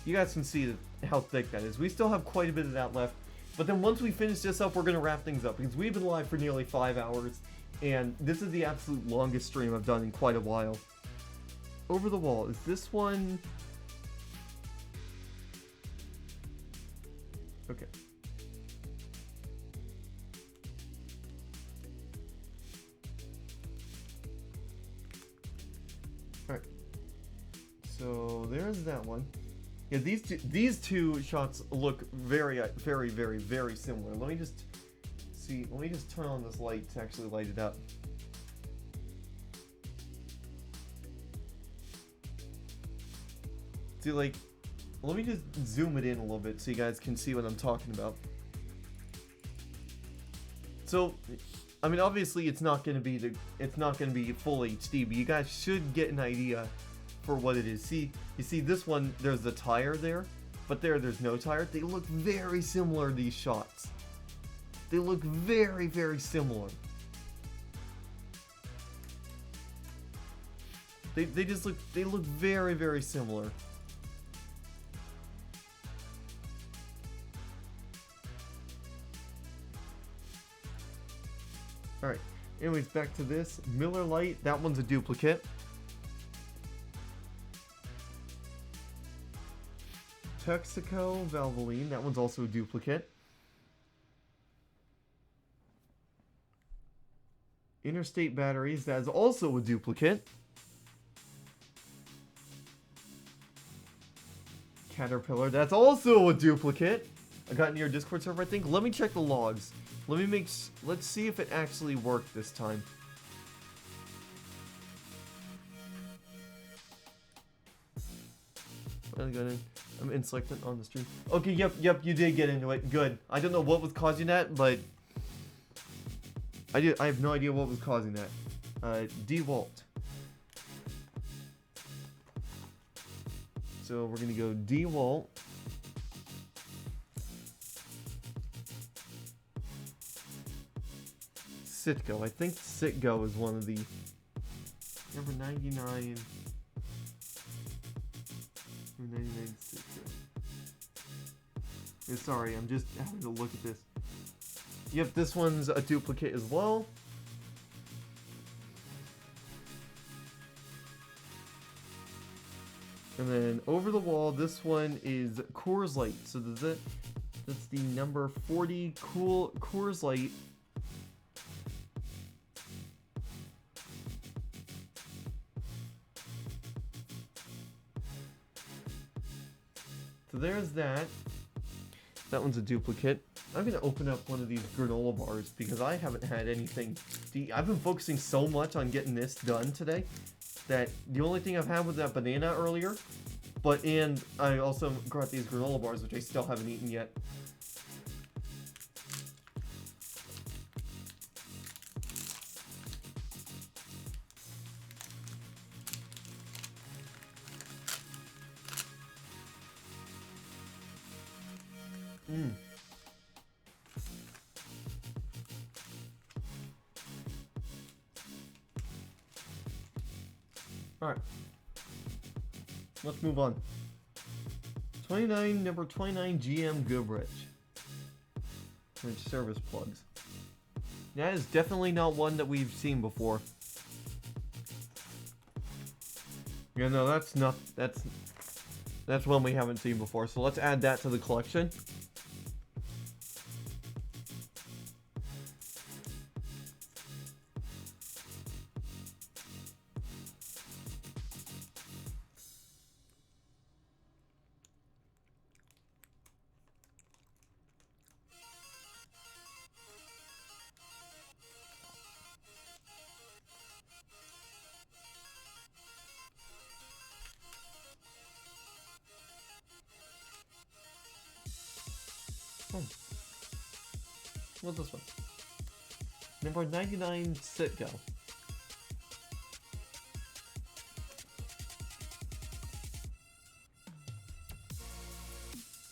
You guys can see how thick that is. We still have quite a bit of that left. But then once we finish this up, we're going to wrap things up. Because we've been live for nearly 5 hours. And this is the absolute longest stream I've done in quite a while. Over the wall. Is this one... Okay. Alright. So, there's that one. Yeah, these two shots look very, very, very, very similar. Let me just see. Let me just turn on this light to actually light it up. See, like, let me just zoom it in a little bit so you guys can see what I'm talking about. So, I mean, obviously it's not going to be full HD, but you guys should get an idea for what it is. See, you see this one, there's the tire there, but there's no tire. They look very similar, these shots. They look very, very similar. They look very, very similar. Alright, anyways, back to this. Miller Lite, that one's a duplicate. Texaco Valvoline, that one's also a duplicate. Interstate Batteries, that is also a duplicate. Caterpillar, that's also a duplicate. I got in your Discord server, I think. Let me check the logs. Let's see if it actually worked this time. I'm in selected on the stream. Okay, yep, you did get into it. Good. I don't know what was causing that, but I have no idea what was causing that. DeWalt. So we're gonna go DeWalt. Citgo. I think Citgo is one of the number 99. Number 99 Citgo. Sorry, I'm just having to look at this. Yep, this one's a duplicate as well. And then over the wall, this one is Coors Light. So that's the number 40 cool Coors Light. So there's that. That one's a duplicate. I'm going to open up one of these granola bars because I haven't had anything. I've been focusing so much on getting this done today that the only thing I've had was that banana earlier. And I also got these granola bars, which I still haven't eaten yet. Alright. Let's move on. 29, number 29 GM Goodrich. Which service plugs. That is definitely not one that we've seen before. Yeah, no, that's one we haven't seen before, so let's add that to the collection. What's this one? Number 99 Sitgo.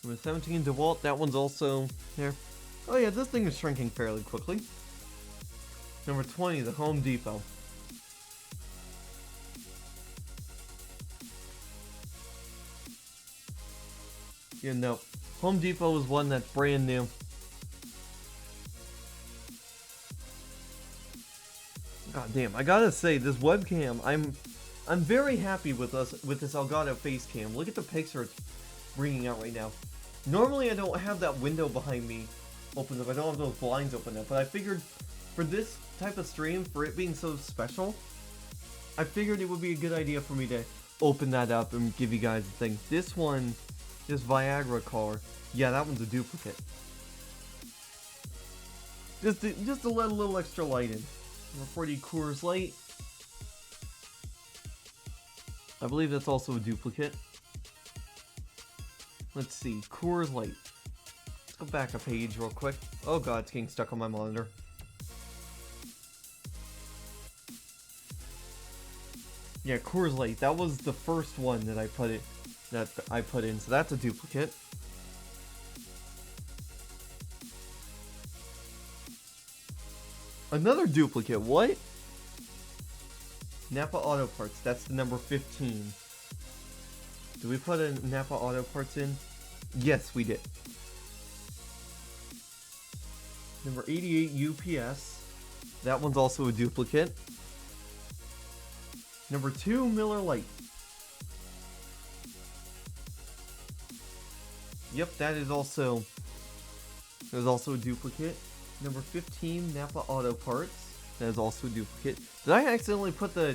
Number 17 DeWalt, that one's also there. Oh yeah, this thing is shrinking fairly quickly. Number 20, the Home Depot. Yeah, no. Home Depot is one that's brand new. God damn, I gotta say, this webcam, I'm very happy with this Elgato face cam. Look at the picture it's bringing out right now. Normally I don't have that window behind me opened up, I don't have those blinds open up, but I figured for this type of stream, for it being so special, I figured it would be a good idea for me to open that up and give you guys the thing. This one, this Viagra car, yeah, that one's a duplicate. Just to let a little extra light in. Number 40 Coors Light. I believe that's also a duplicate. Let's see, Coors Light. Let's go back a page real quick. Oh god, it's getting stuck on my monitor. Yeah, Coors Light. That was the first one that I put in, so that's a duplicate. Another duplicate, what? Napa Auto Parts, that's the number 15. Did we put a Napa Auto Parts in? Yes, we did. Number 88 UPS, that one's also a duplicate. Number 2 Miller Lite. Yep, that is also a duplicate. Number 15, Napa Auto Parts. That is also a duplicate. Did I accidentally put the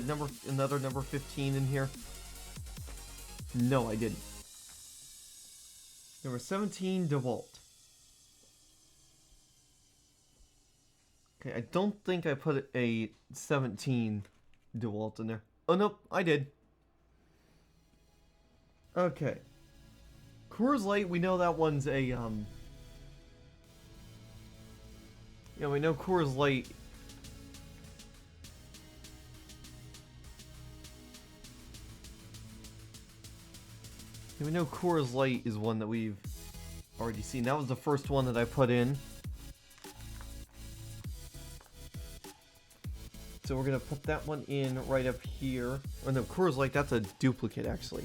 another number 15 in here? No, I didn't. Number 17, DeWalt. Okay, I don't think I put a 17 DeWalt in there. Oh, nope, I did. Okay. Coors Light, we know that one's a, yeah, we know Coors Light. Yeah, we know Coors Light is one that we've already seen. That was the first one that I put in. So we're gonna put that one in right up here. Oh no, Coors Light, that's a duplicate actually.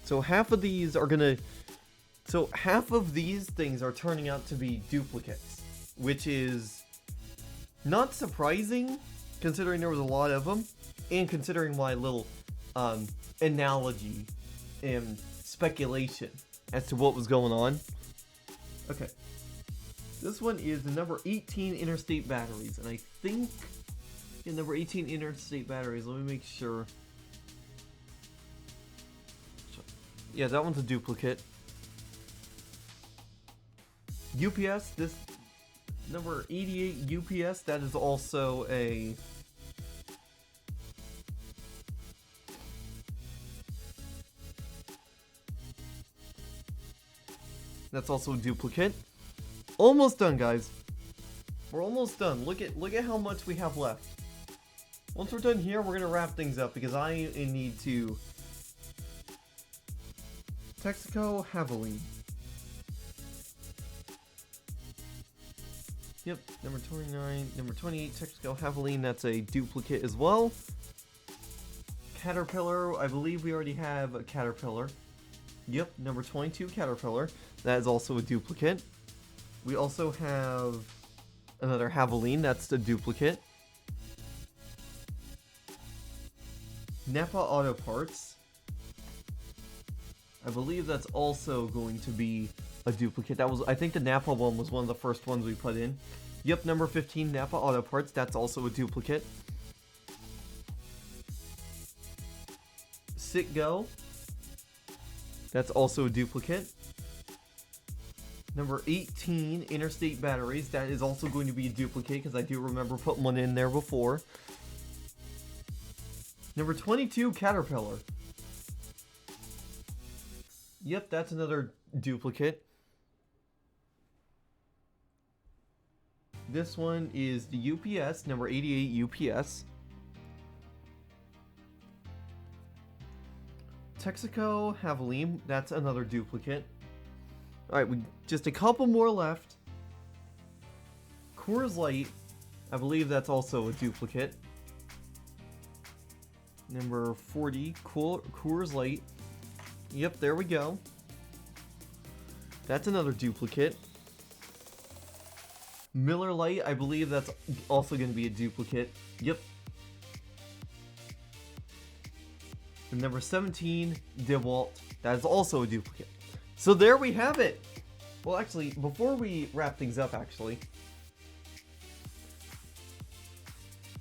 So half of these are gonna So half of these things are turning out to be duplicates, which is not surprising considering there was a lot of them, and considering my little analogy and speculation as to what was going on. Okay. This one is the number 18 interstate batteries, and I think in number 18 interstate batteries, let me make sure. Yeah, that one's a duplicate. UPS, this number 88 UPS, that is also a duplicate. Almost done, guys. We're almost done. Look at how much we have left. Once we're done here, we're gonna wrap things up because I need to. Texaco Javelin. Yep, number 29, number 28, Texaco Javelin, that's a duplicate as well. Caterpillar, I believe we already have a Caterpillar. Yep, number 22, Caterpillar, that is also a duplicate. We also have another Javelin, that's the duplicate. Napa Auto Parts. I believe that's also going to be a duplicate. That was, I think the Napa one was one of the first ones we put in. Yep, number 15, Napa Auto Parts, that's also a duplicate. Citgo, that's also a duplicate. Number 18, Interstate Batteries, that is also going to be a duplicate because I do remember putting one in there before. Number 22, Caterpillar. Yep, that's another duplicate. This one is the UPS, number 88 UPS. Texaco Javelin, that's another duplicate. Alright, we just a couple more left. Coors Light, I believe that's also a duplicate. Number 40, Coors Light. Yep, there we go. That's another duplicate. Miller Lite, I believe that's also going to be a duplicate. Yep. And number 17, DeWalt, that is also a duplicate. So there we have it. Well, actually, before we wrap things up, actually,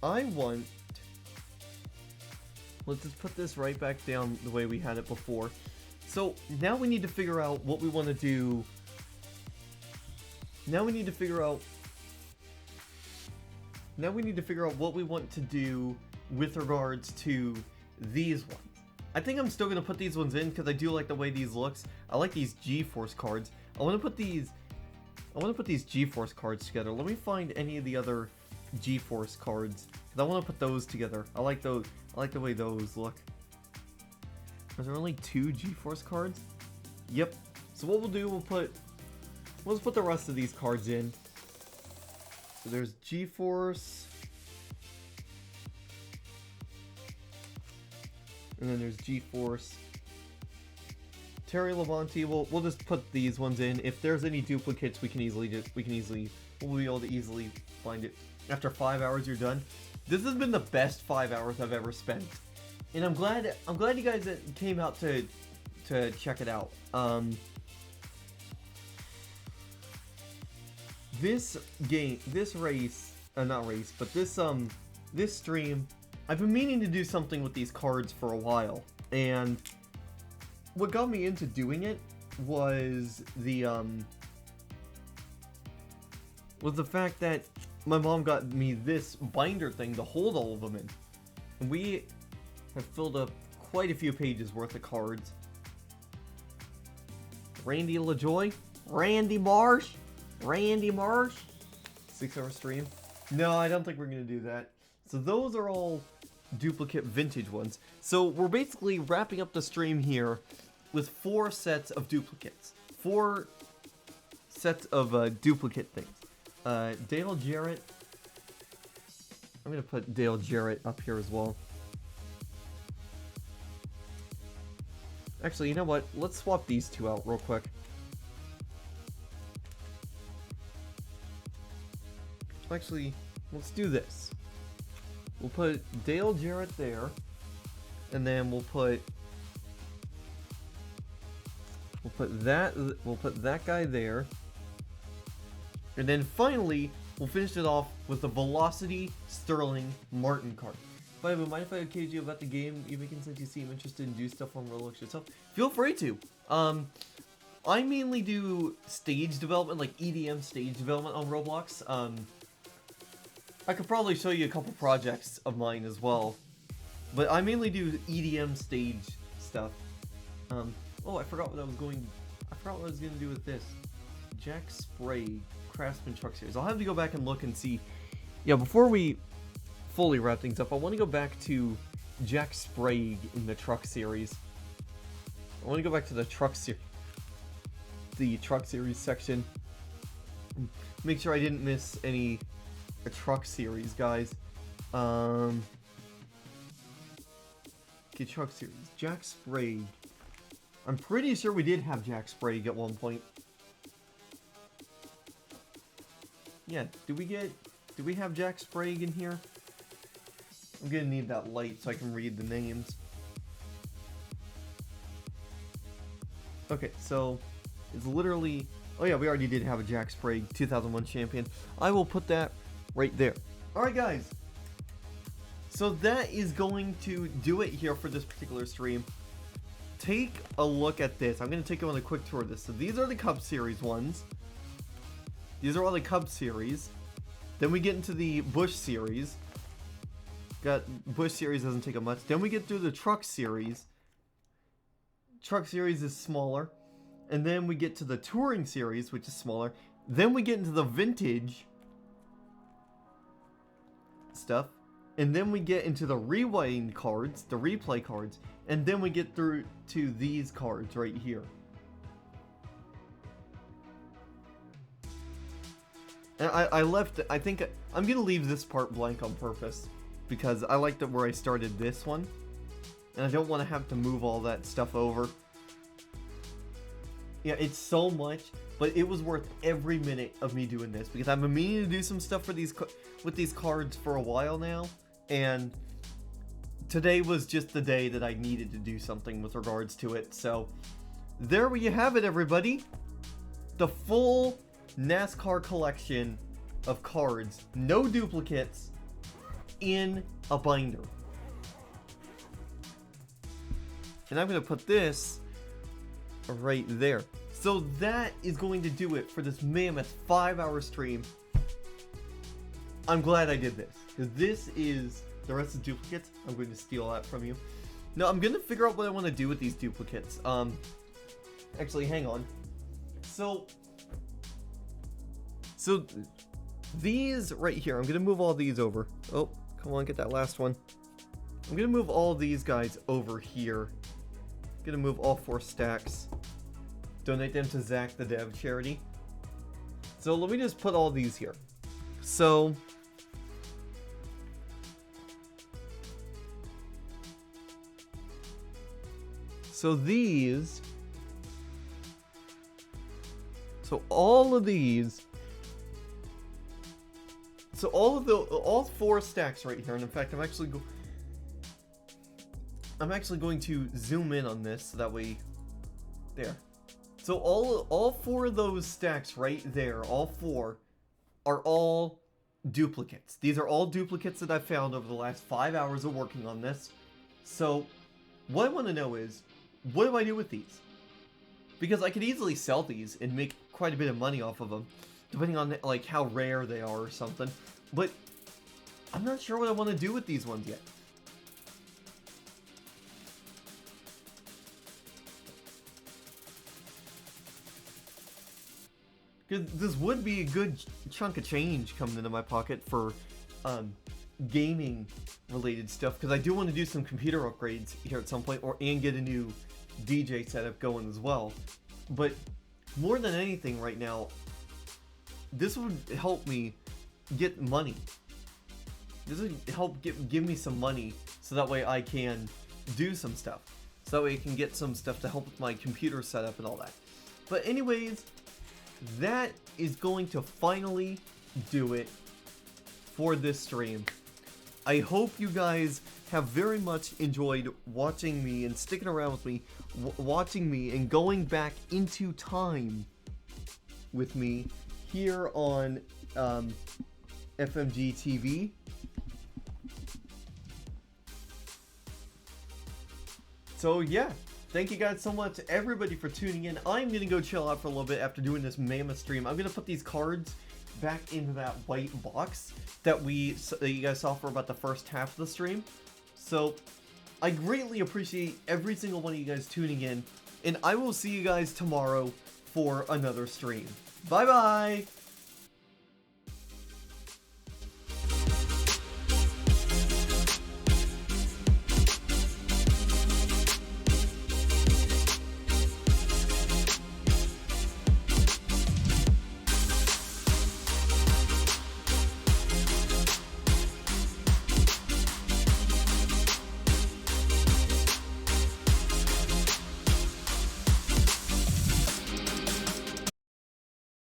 I want... Let's just put this right back down the way we had it before. So now we need to figure out what we want to do. Now we need to figure out what we want to do with regards to these ones. I think I'm still going to put these ones in because I do like the way these looks. I like these G-Force cards. I want to put these G-Force cards together. Let me find any of the other G-Force cards because I want to put those together. I like those. I like the way those look. Are there only 2 G-Force cards? Yep. So what we'll do, let's put the rest of these cards in. So there's G-Force. And then there's G-Force. Terry Labonte, we'll just put these ones in. If there's any duplicates, we'll be able to easily find it. After 5 hours, you're done. This has been the best 5 hours I've ever spent. And I'm glad you guys came out to check it out. This stream, I've been meaning to do something with these cards for a while, and what got me into doing it was the fact that my mom got me this binder thing to hold all of them in. And we have filled up quite a few pages worth of cards. Randy LaJoy? Randy Marsh? 6-hour stream? No, I don't think we're going to do that. So those are all duplicate vintage ones. So we're basically wrapping up the stream here with 4 sets of duplicates. 4 sets of duplicate things. Dale Jarrett. I'm going to put Dale Jarrett up here as well. Actually, you know what? Let's swap these two out real quick. Actually, let's do this. We'll put Dale Jarrett there, and then we'll put that guy there, and then finally we'll finish it off with the Velocity Sterling Martin card. By the way, mind if I occasionally you about the game, even since you seem interested in do stuff on Roblox yourself? Feel free to. I mainly do stage development, like EDM stage development on Roblox. I could probably show you a couple projects of mine as well, but I mainly do EDM stage stuff. Oh, I forgot what I was going to do with this. Jack Sprague Craftsman Truck Series. I'll have to go back and look and see. Yeah, before we fully wrap things up, I want to go back to Jack Sprague in the Truck Series. I want to go back to the Truck Series section. Make sure I didn't miss any Truck Series, guys. Okay, Truck Series. Jack Sprague. I'm pretty sure we did have Jack Sprague at one point. Yeah, do we have Jack Sprague in here? I'm gonna need that light so I can read the names. Okay, so it's literally... Oh yeah, we already did have a Jack Sprague 2001 champion. I will put that right there. Alright guys, so that is going to do it here for this particular stream. Take a look at this. I'm going to take you on a quick tour of this. So these are the Cup Series ones. These are all the Cup Series. Then we get into the Bush Series. Bush Series doesn't take up much. Then we get through the Truck Series. Truck Series is smaller. And then we get to the Touring Series, which is smaller. Then we get into the Vintage stuff. And then we get into the Rewind cards, the Replay cards. And then we get through to these cards right here. And I think I'm going to leave this part blank on purpose. Because I liked it where I started this one. And I don't want to have to move all that stuff over. Yeah, it's so much, but it was worth every minute of me doing this. Because I've been meaning to do some stuff for with these cards for a while now. And today was just the day that I needed to do something with regards to it. So, there you have it, everybody. The full NASCAR collection of cards, no duplicates, in a binder. And I'm going to put this right there. So that is going to do it for this mammoth 5-hour stream. I'm glad I did this. Because this is the rest of the duplicates. I'm going to steal that from you. No, I'm going to figure out what I want to do with these duplicates. Actually, hang on. So these right here, I'm going to move all these over. Oh, come on, get that last one. I'm going to move all these guys over here. I'm going to move all 4 stacks. Donate them to Zach the Dev charity. So let me just put all these here. So these, so all of these, so all 4 stacks right here, and in fact I'm actually going to zoom in on this so that way, there. So all 4 of those stacks right there, all 4, are all duplicates. These are all duplicates that I found over the last 5 hours of working on this. So what I want to know is, what do I do with these? Because I could easily sell these and make quite a bit of money off of them, depending on like how rare they are or something. But I'm not sure what I want to do with these ones yet. Because this would be a good chunk of change coming into my pocket for gaming related stuff. Because I do want to do some computer upgrades here at some point, and get a new DJ setup going as well. But more than anything right now, this would help me get money. This would help give me some money so that way I can do some stuff. So that way I can get some stuff to help with my computer setup and all that. But anyways, that is going to finally do it for this stream. I hope you guys have very much enjoyed watching me and sticking around with me, watching me and going back into time with me here on FMG TV. So yeah, thank you guys so much, everybody, for tuning in. I'm gonna go chill out for a little bit after doing this mammoth stream. I'm gonna put these cards back into that white box that you guys saw for about the first half of the stream. So I greatly appreciate every single one of you guys tuning in, and I will see you guys tomorrow for another stream. Bye bye!